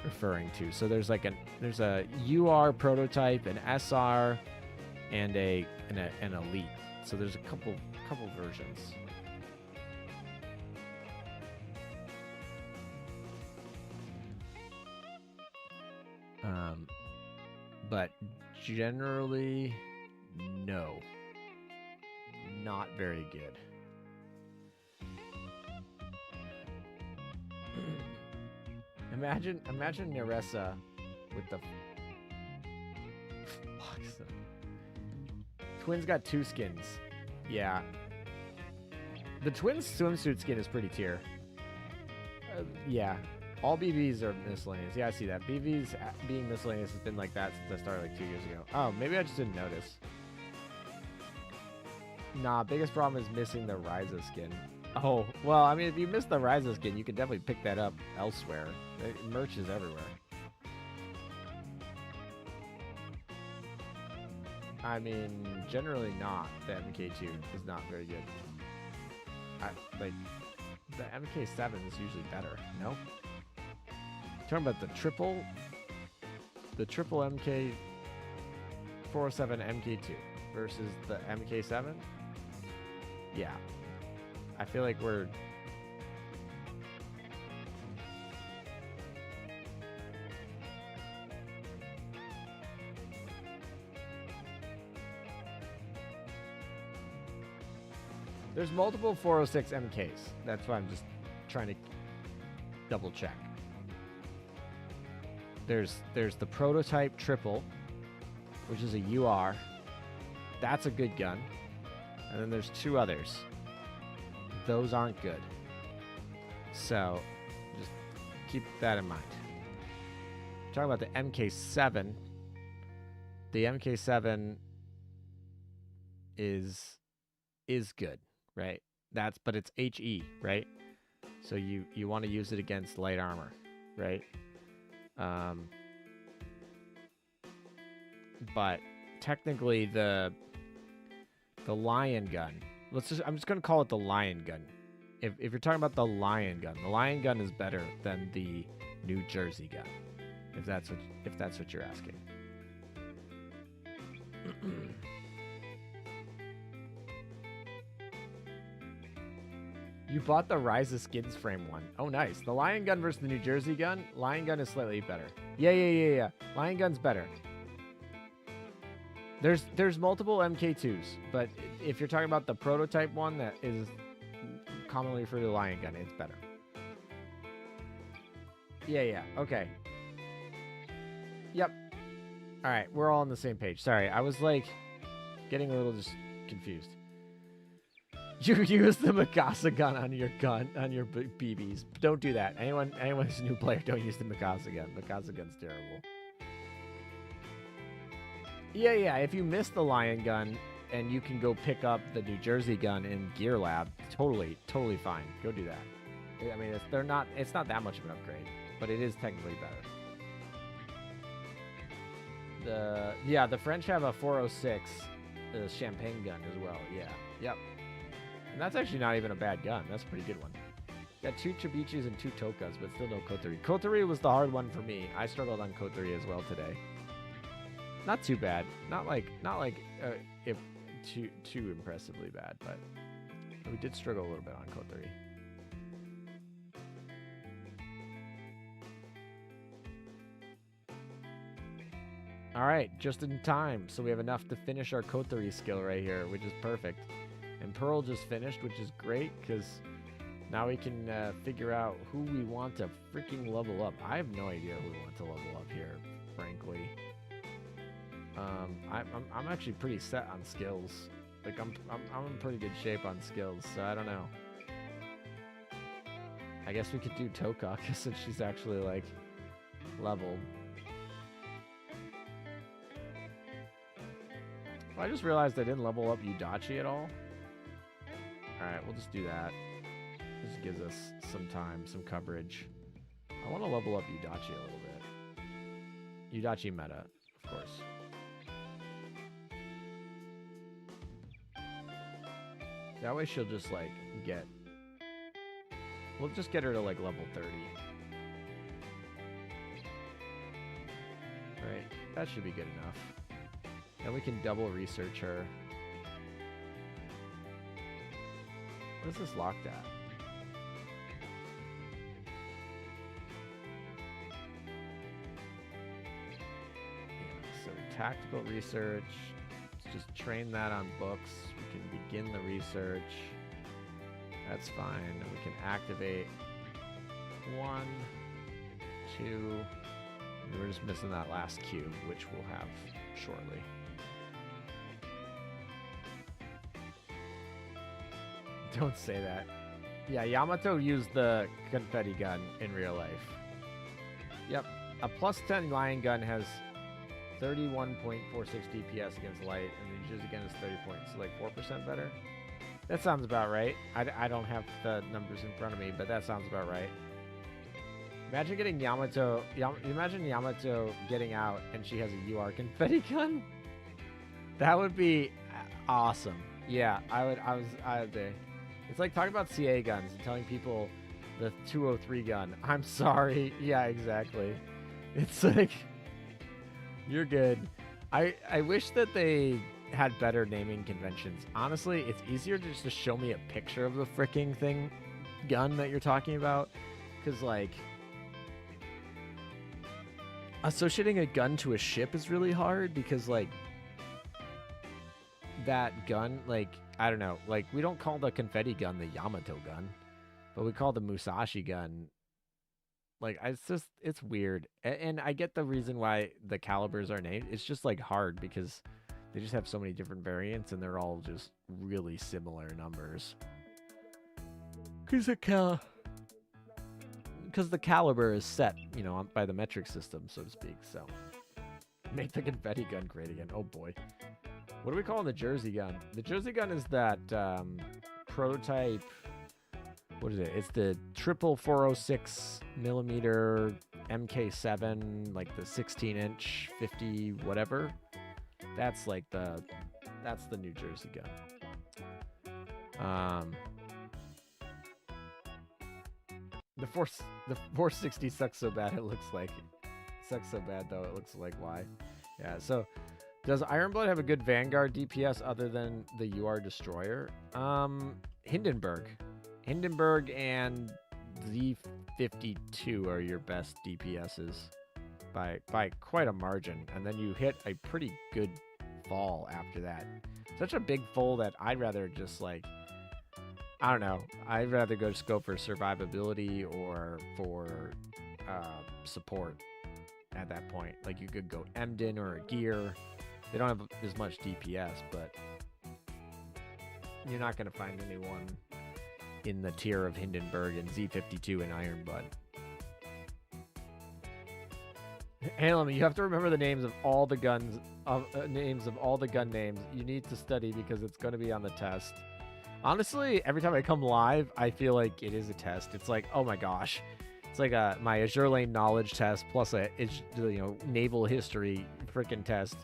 referring to. So there's like there's a UR prototype, an SR, and an elite. So there's a couple versions. But generally, no. Not very good. Imagine Nerissa with the Twins got 2 skins. Yeah. The Twins swimsuit skin is pretty tier. Yeah. All BVs are miscellaneous. Yeah, I see that. BVs being miscellaneous has been like that since I started like 2 years ago. Oh, maybe I just didn't notice. Nah, biggest problem is missing the Ryza skin. Oh, well, I mean, if you miss the Ryza skin, you can definitely pick that up elsewhere. Merch is everywhere. I mean, generally not. The MK2 is not very good. Like, the MK7 is usually better, no? Talking about the triple MK 407 MK2 versus the MK7. Yeah, I feel like we're there's multiple 406 MKs. That's why I'm just trying to double check. There's the prototype triple, which is a UR. That's a good gun. And then there's 2 others. Those aren't good. So just keep that in mind. Talking about the MK7. The MK7 is good, right? But it's HE, right? So you want to use it against light armor, right? But technically the Lion gun. I'm just gonna call it the Lion gun. If you're talking about the Lion gun is better than the New Jersey gun. If that's what you're asking. You bought the Rise of Skins frame one. Oh, nice. The Lion gun versus the New Jersey gun. Lion gun is slightly better. Yeah. Lion gun's better. There's multiple MK2s, but if you're talking about the prototype one that is commonly referred to the Lion gun, it's better. Yeah. Okay. Yep. All right, we're all on the same page. Sorry, I was like getting a little just confused. You use the Mikasa gun on your BBs. Don't do that. Anyone who's a new player, don't use the Mikasa gun. Mikasa gun's terrible. Yeah. If you miss the Lion gun and you can go pick up the New Jersey gun in Gear Lab, totally fine. Go do that. I mean, it's not that much of an upgrade, but it is technically better. The French have a 406 champagne gun as well. Yeah. Yep. And that's actually not even a bad gun. That's a pretty good one. Got 2 Tobiichis and 2 Tohkas, but still no Kotori. Kotori was the hard one for me. I struggled on Kotori as well today. Not too bad. Not like if too impressively bad, but we did struggle a little bit on Kotori. All right, just in time. So we have enough to finish our Kotori skill right here, which is perfect. And Pearl just finished, which is great, because now we can figure out who we want to freaking level up. I have no idea who we want to level up here, frankly. I'm actually pretty set on skills. Like I'm in pretty good shape on skills, so I don't know. I guess we could do Tohka, since she's actually like leveled. Well, I just realized I didn't level up Yudachi at all. Alright, we'll just do that. This gives us some time, some coverage. I want to level up Yudachi a little bit. Yudachi meta, of course. That way she'll just, like, get... We'll just get her to, like, level 30. Right? That should be good enough. Then we can double research her. What is this locked at? So tactical research. Let's just train that on books. We can begin the research. That's fine. And we can activate 1, 2. And we're just missing that last cube, which we'll have shortly. Don't say that. Yeah, Yamato used the confetti gun in real life. Yep. A plus 10 lion gun has 31.46 DPS against light, and the Jiz again is 30 points, so like 4% better. That sounds about right. I don't have the numbers in front of me, but that sounds about right. Imagine getting Yamato. Imagine Yamato getting out, and she has a UR confetti gun. That would be awesome. Yeah, I would be. It's like talking about CA guns and telling people the 203 gun. I'm sorry. Yeah, exactly. It's like, you're good. I wish that they had better naming conventions. Honestly, it's easier just to show me a picture of the freaking thing, gun that you're talking about. Because, like, associating a gun to a ship is really hard because, like, that gun, like, I don't know, like, we don't call the confetti gun the Yamato gun, but we call the Musashi gun, like, it's weird. And I get the reason why the calibers are named. It's just, like, hard because they just have so many different variants and they're all just really similar numbers. Because the caliber is set, you know, by the metric system, so to speak, so. Make the confetti gun great again. Oh, boy. What do we call the Jersey gun? The Jersey gun is that prototype. What is it? It's the triple 406 millimeter MK7, like the 16-inch 50 whatever. That's like that's the New Jersey gun. The 460 sucks so bad it looks like. Sucks so bad though it looks like why. Yeah. So. Does Ironblood have a good Vanguard DPS other than the UR Destroyer? Hindenburg. Hindenburg and Z52 are your best DPSs by quite a margin. And then you hit a pretty good fall after that. Such a big fall that I'd rather just, like, I don't know. I'd rather just go for survivability or for support at that point. Like, you could go Emden or a Gear. They don't have as much DPS, but you're not going to find anyone in the tier of Hindenburg and Z52 and Ironblood. Hey, Lemmy, you have to remember the names of all the guns, names of all the gun names. You need to study because it's going to be on the test. Honestly, every time I come live, I feel like it is a test. It's like, oh my gosh. It's like my Azur Lane knowledge test plus a naval history freaking test.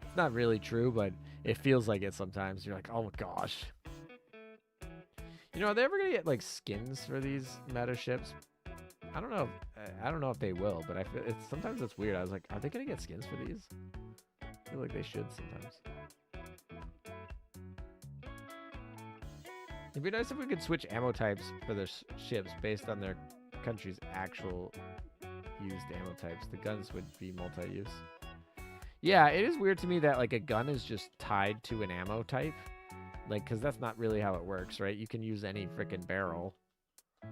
It's not really true, but it feels like it sometimes. You're like, oh my gosh. You know, are they ever gonna get like skins for these meta ships? I don't know. I don't know if they will, but I feel sometimes it's weird. I was like, are they gonna get skins for these? I feel like they should sometimes. It'd be nice if we could switch ammo types for the ships based on their country's actual used ammo types. The guns would be multi-use. Yeah, it is weird to me that, like, a gun is just tied to an ammo type. Like, because that's not really how it works, right? You can use any freaking barrel.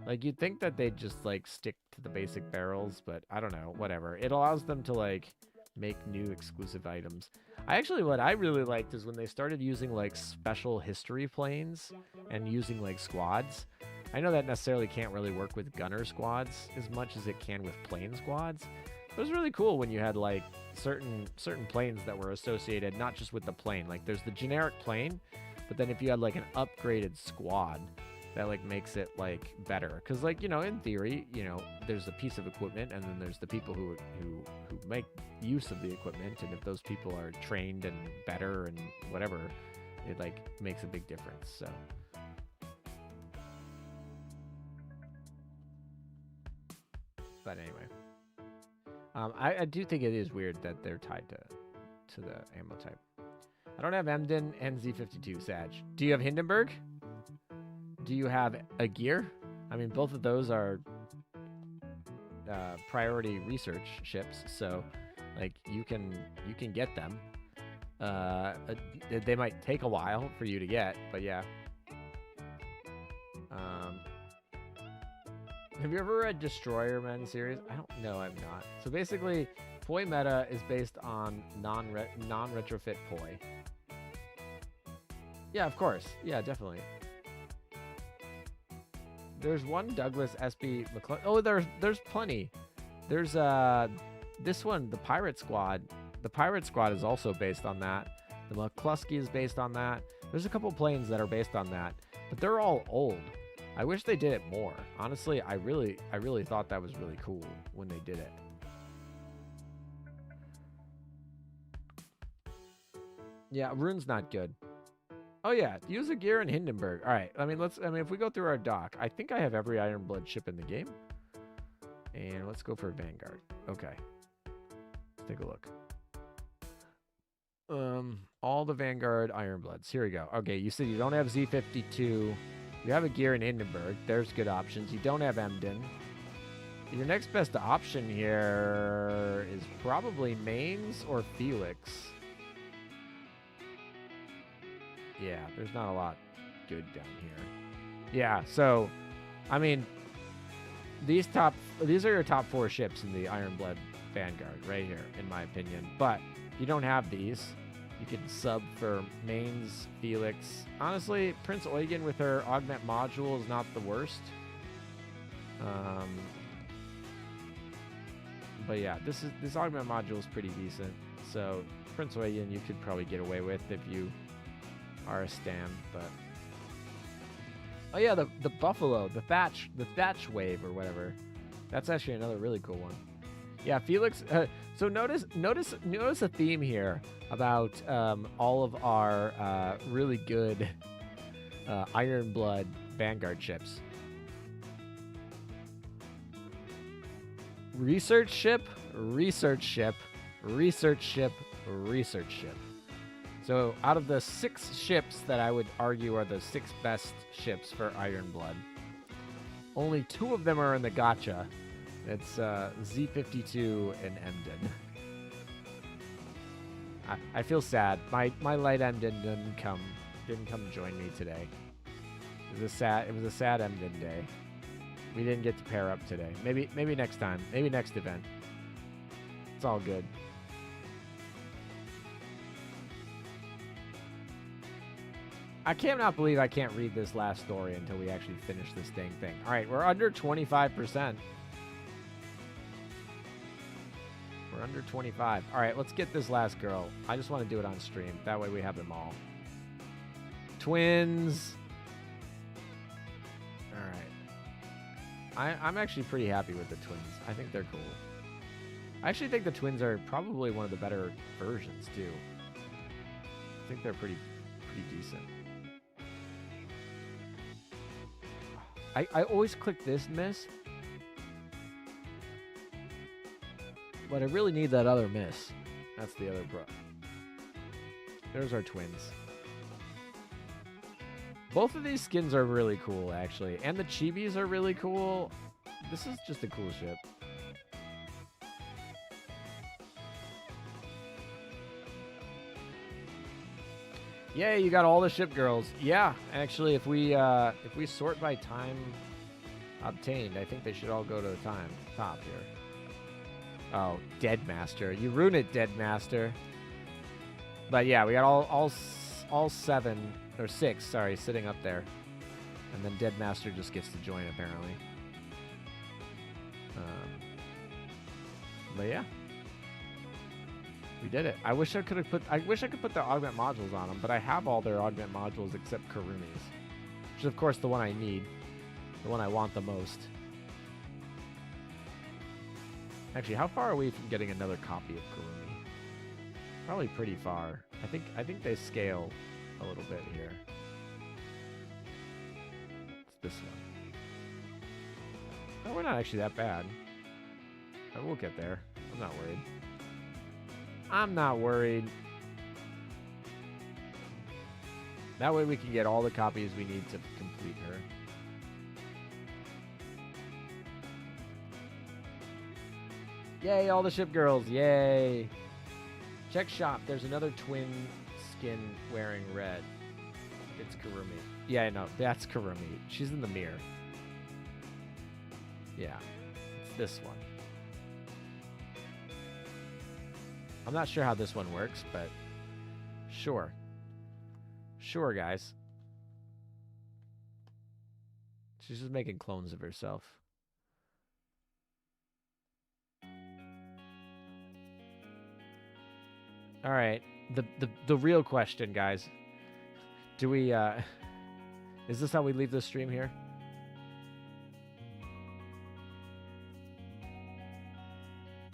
Like, you'd think that they'd just, like, stick to the basic barrels, but I don't know, whatever. It allows them to, like, make new exclusive items. What I really liked is when they started using, like, special history planes and using, like, squads. I know that necessarily can't really work with gunner squads as much as it can with plane squads. It was really cool when you had, like, certain planes that were associated not just with the plane. Like, there's the generic plane, but then if you had, like, an upgraded squad, that like makes it like better. Because like, you know, in theory, you know, there's a piece of equipment and then there's the people who make use of the equipment, and if those people are trained and better and whatever, it like makes a big difference. So but anyway, I do think it is weird that they're tied to the ammo type. I don't have Emden and Z52, Sag. Do you have Hindenburg? Do you have a gear? I mean, both of those are priority research ships, so like you can get them. They might take a while for you to get, but yeah. Have you ever read Destroyer Men series? I don't know, I've not. So basically, Poi meta is based on non-retrofit Poi. Yeah, of course. Yeah, definitely. There's one Douglas SB McClung. Oh, there's plenty. There's this one, the Pirate Squad. The Pirate Squad is also based on that. The McCluskey is based on that. There's a couple planes that are based on that, but they're all old. I wish they did it more. Honestly, I really thought that was really cool when they did it. Yeah, Rune's not good. Oh yeah, use a gear in Hindenburg. All right. I mean, if we go through our dock, I think I have every Ironblood ship in the game. And let's go for Vanguard. Okay. Let's take a look. All the Vanguard Ironbloods. Here we go. Okay, you said you don't have Z52. You have a gear in Hindenburg. There's good options. You don't have Emden. Your next best option here is probably Mainz or Felix. Yeah, there's not a lot good down here. Yeah, so, I mean, these are your top 4 ships in the Ironblood Vanguard right here, in my opinion. But if you don't have these, you can sub for Mainz, Felix. Honestly, Prince Eugen with her augment module is not the worst. But yeah, this augment module is pretty decent. So Prince Eugen you could probably get away with if you are a stan. But oh yeah, the Buffalo, the Thatch wave or whatever. That's actually another really cool one. Yeah, Felix. So notice a theme here about all of our really good Ironblood Vanguard ships. Research ship, research ship, research ship, research ship. So out of the 6 ships that I would argue are the 6 best ships for Ironblood, only 2 of them are in the gacha. It's Z52 and Emden. I feel sad. My light Emden didn't come join me today. It was a sad Emden day. We didn't get to pair up today. Maybe next time. Maybe next event. It's all good. I cannot believe I can't read this last story until we actually finish this dang thing. All right, we're under 25%. We're under 25. All right, let's get this last girl. I just want to do it on stream. That way we have them all. Twins. All right. I'm actually pretty happy with the twins. I think they're cool. I actually think the twins are probably one of the better versions, too. I think they're pretty decent. I always click this miss. But I really need that other miss. That's the other pro. There's our twins. Both of these skins are really cool, actually. And the chibis are really cool. This is just a cool ship. Yay, you got all the ship girls. Yeah, actually, if we sort by time obtained, I think they should all go to the top here. Oh, Deadmaster. You ruined it, Deadmaster. But yeah, we got all 7 or 6, sorry, sitting up there. And then Deadmaster just gets to join apparently. But yeah. We did it. I wish I could put the augment modules on them, but I have all their augment modules except Kurumi's. is, of course, the one I need. The one I want the most. Actually, how far are we from getting another copy of Kurumi? Probably pretty far. I think they scale a little bit here. It's this one. Oh, we're not actually that bad. We'll get there. I'm not worried. I'm not worried. That way we can get all the copies we need to complete her. Yay, all the ship girls. Yay. Check shop. There's another twin skin wearing red. It's Kurumi. Yeah, I know. That's Kurumi. She's in the mirror. Yeah. It's this one. I'm not sure how this one works, but sure. Sure, guys. She's just making clones of herself. All right, the real question, guys. Do we is this how we leave the stream here?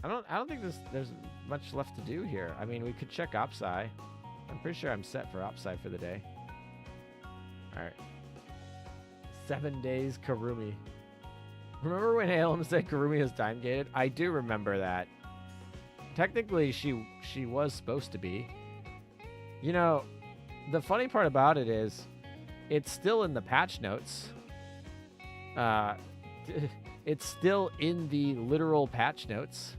I don't think there's much left to do here. I mean, we could check Opsai. I'm pretty sure I'm set for Opsai for the day. All right. 7 days Kurumi. Remember when Alem said Kurumi is time gated? I do remember that. Technically, she was supposed to be. You know, the funny part about it is, it's still in the patch notes. It's still in the literal patch notes.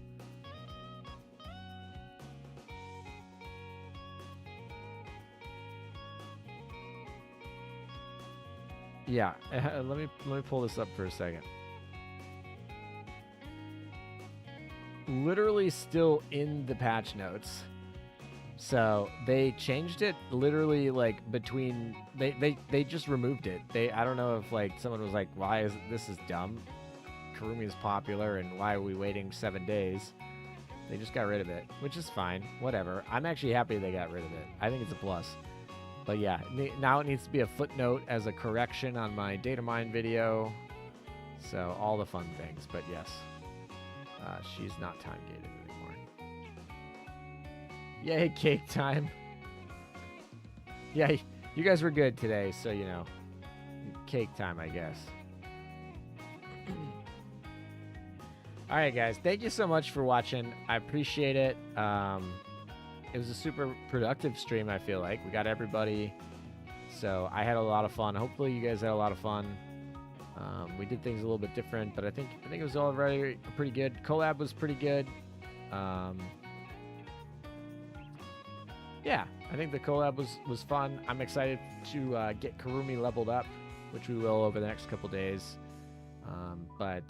Yeah, let me pull this up for a second. Literally still in the patch notes. So they changed it literally like between they just removed it. I don't know if like someone was like, why is this is dumb? Kurumi is popular and why are we waiting 7 days? They just got rid of it, which is fine. Whatever. I'm actually happy they got rid of it. I think it's a plus. But yeah, now it needs to be a footnote as a correction on my data mine video. So all the fun things, but yes. She's not time gated anymore. Yay, cake time. Yeah, you guys were good today, so you know. Cake time, I guess. Alright guys, thank you so much for watching. I appreciate it. It was a super productive stream, I feel like. We got everybody. So I had a lot of fun. Hopefully you guys had a lot of fun. We did things a little bit different, but I think it was already pretty good. Collab was pretty good. Yeah, I think the collab was fun. I'm excited to get Kurumi leveled up, which we will over the next couple days.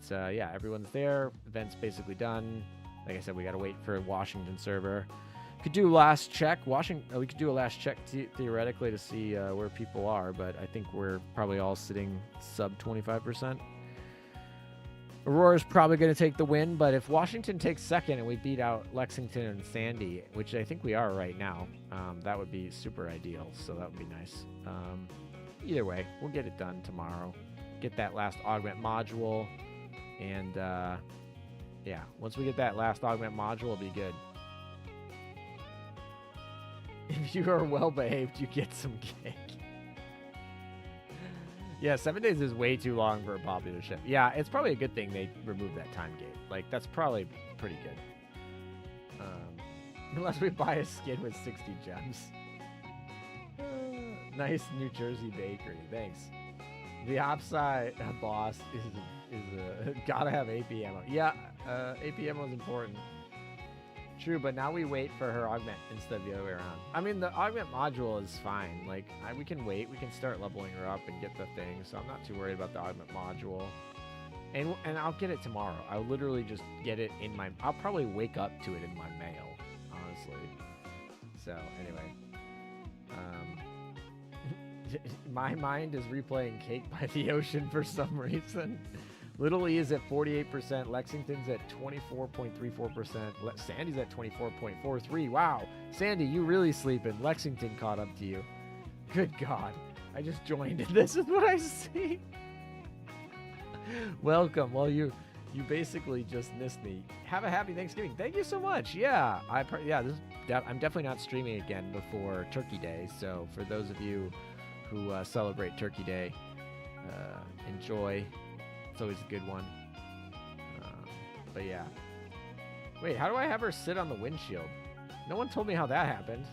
Yeah, everyone's there. Event's basically done. Like I said, we got to wait for a Washington server. Could do last check. We could do a last check theoretically to see where people are, but I think we're probably all sitting sub 25%. Aurora's probably going to take the win, but if Washington takes second and we beat out Lexington and Sandy, which I think we are right now, that would be super ideal. So that would be nice. Either way, we'll get it done tomorrow. Get that last augment module, and yeah, once we get that last augment module, it'll be good. If you are well behaved, you get some cake. Yeah, 7 days is way too long for a popular ship. Yeah, it's probably a good thing they removed that time gate. Like, that's probably pretty good. Unless we buy a skin with 60 gems. Nice New Jersey bakery. Thanks. The Opsai boss is gotta have AP ammo. Yeah, AP ammo is important. True, but now we wait for her augment instead of the other way around. I mean, the augment module is fine. Like, we can wait. We can start leveling her up and get the thing. So I'm not too worried about the augment module. And I'll get it tomorrow. I'll literally just get it in my... I'll probably wake up to it in my mail, honestly. So, anyway. My mind is replaying Cake by the Ocean for some reason. Little E is at 48%. Lexington's at 24.34%. Sandy's at 24.43%. Wow. Sandy, you really sleeping. Lexington caught up to you. Good God. I just joined. This is what I see. Welcome. Well, you basically just missed me. Have a happy Thanksgiving. Thank you so much. Yeah, I'm definitely not streaming again before Turkey Day. So for those of you who celebrate Turkey Day, enjoy. It's always a good one. But yeah. Wait, how do I have her sit on the windshield? No one told me how that happened.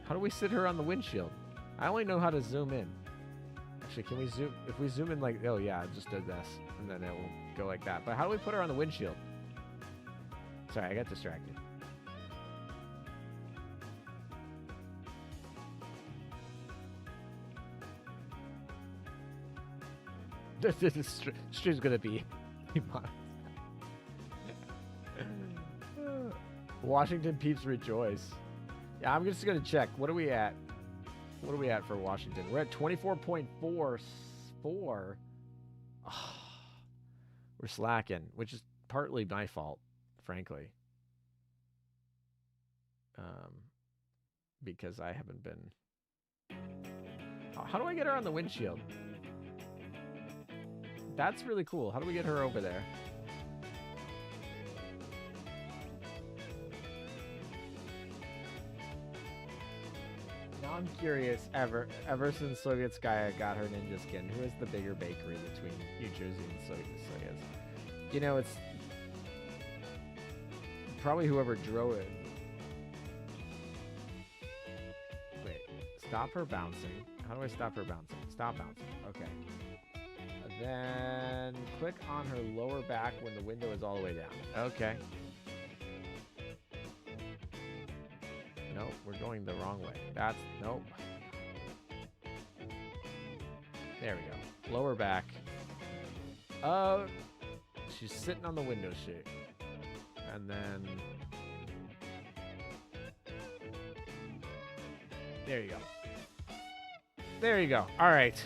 How do we sit her on the windshield? I only know how to zoom in. Actually, can we zoom? If we zoom in like, oh yeah, it just did this. And then it will go like that. But how do we put her on the windshield? Sorry, I got distracted. This stream's gonna be Washington peeps rejoice. Yeah, I'm just gonna check. What are we at? What are we at for Washington? We're at 24.44. Oh, we're slacking, which is partly my fault, frankly. Because I haven't been. How do I get her on the windshield? That's really cool. How do we get her over there? Now I'm curious, ever since Soviet Skya got her ninja skin, who is the bigger bakery between New Jersey and Soviet? You know, it's probably whoever drove it. Wait, stop her bouncing. How do I stop her bouncing? Stop bouncing. Okay. Then click on her lower back when the window is all the way down. Okay. Nope, we're going the wrong way. That's, nope. There we go. Lower back. She's sitting on the window shade. And then... There you go. There you go. All right.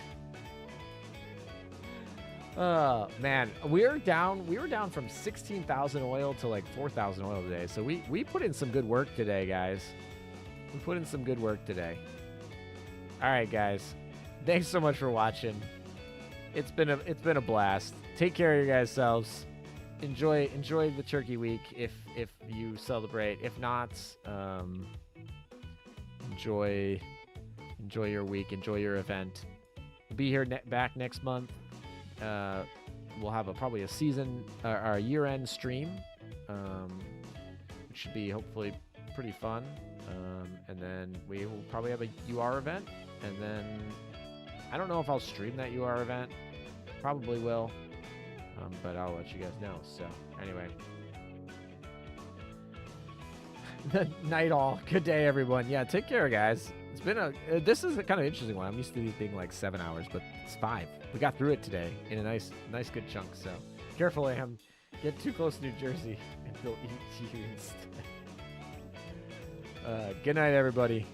Man, we were down from 16,000 oil to like 4,000 oil today. So we put in some good work today, guys. We put in some good work today. All right, guys. Thanks so much for watching. It's been a blast. Take care of your guys' selves. Enjoy the turkey week if you celebrate. If not, enjoy your week. Enjoy your event. We'll be here back next month. We'll have probably a season our year-end stream, which should be hopefully pretty fun. And then we will probably have a UR event, and then I don't know if I'll stream that UR event. Probably will, but I'll let you guys know. So anyway, night all. Good day, everyone. Yeah, take care, guys. It's been this is a kind of interesting one. I'm used to these being like 7 hours, but it's 5. We got through it today in a nice good chunk. So careful, Am. Get too close to New Jersey and they'll eat you instead. Good night, everybody.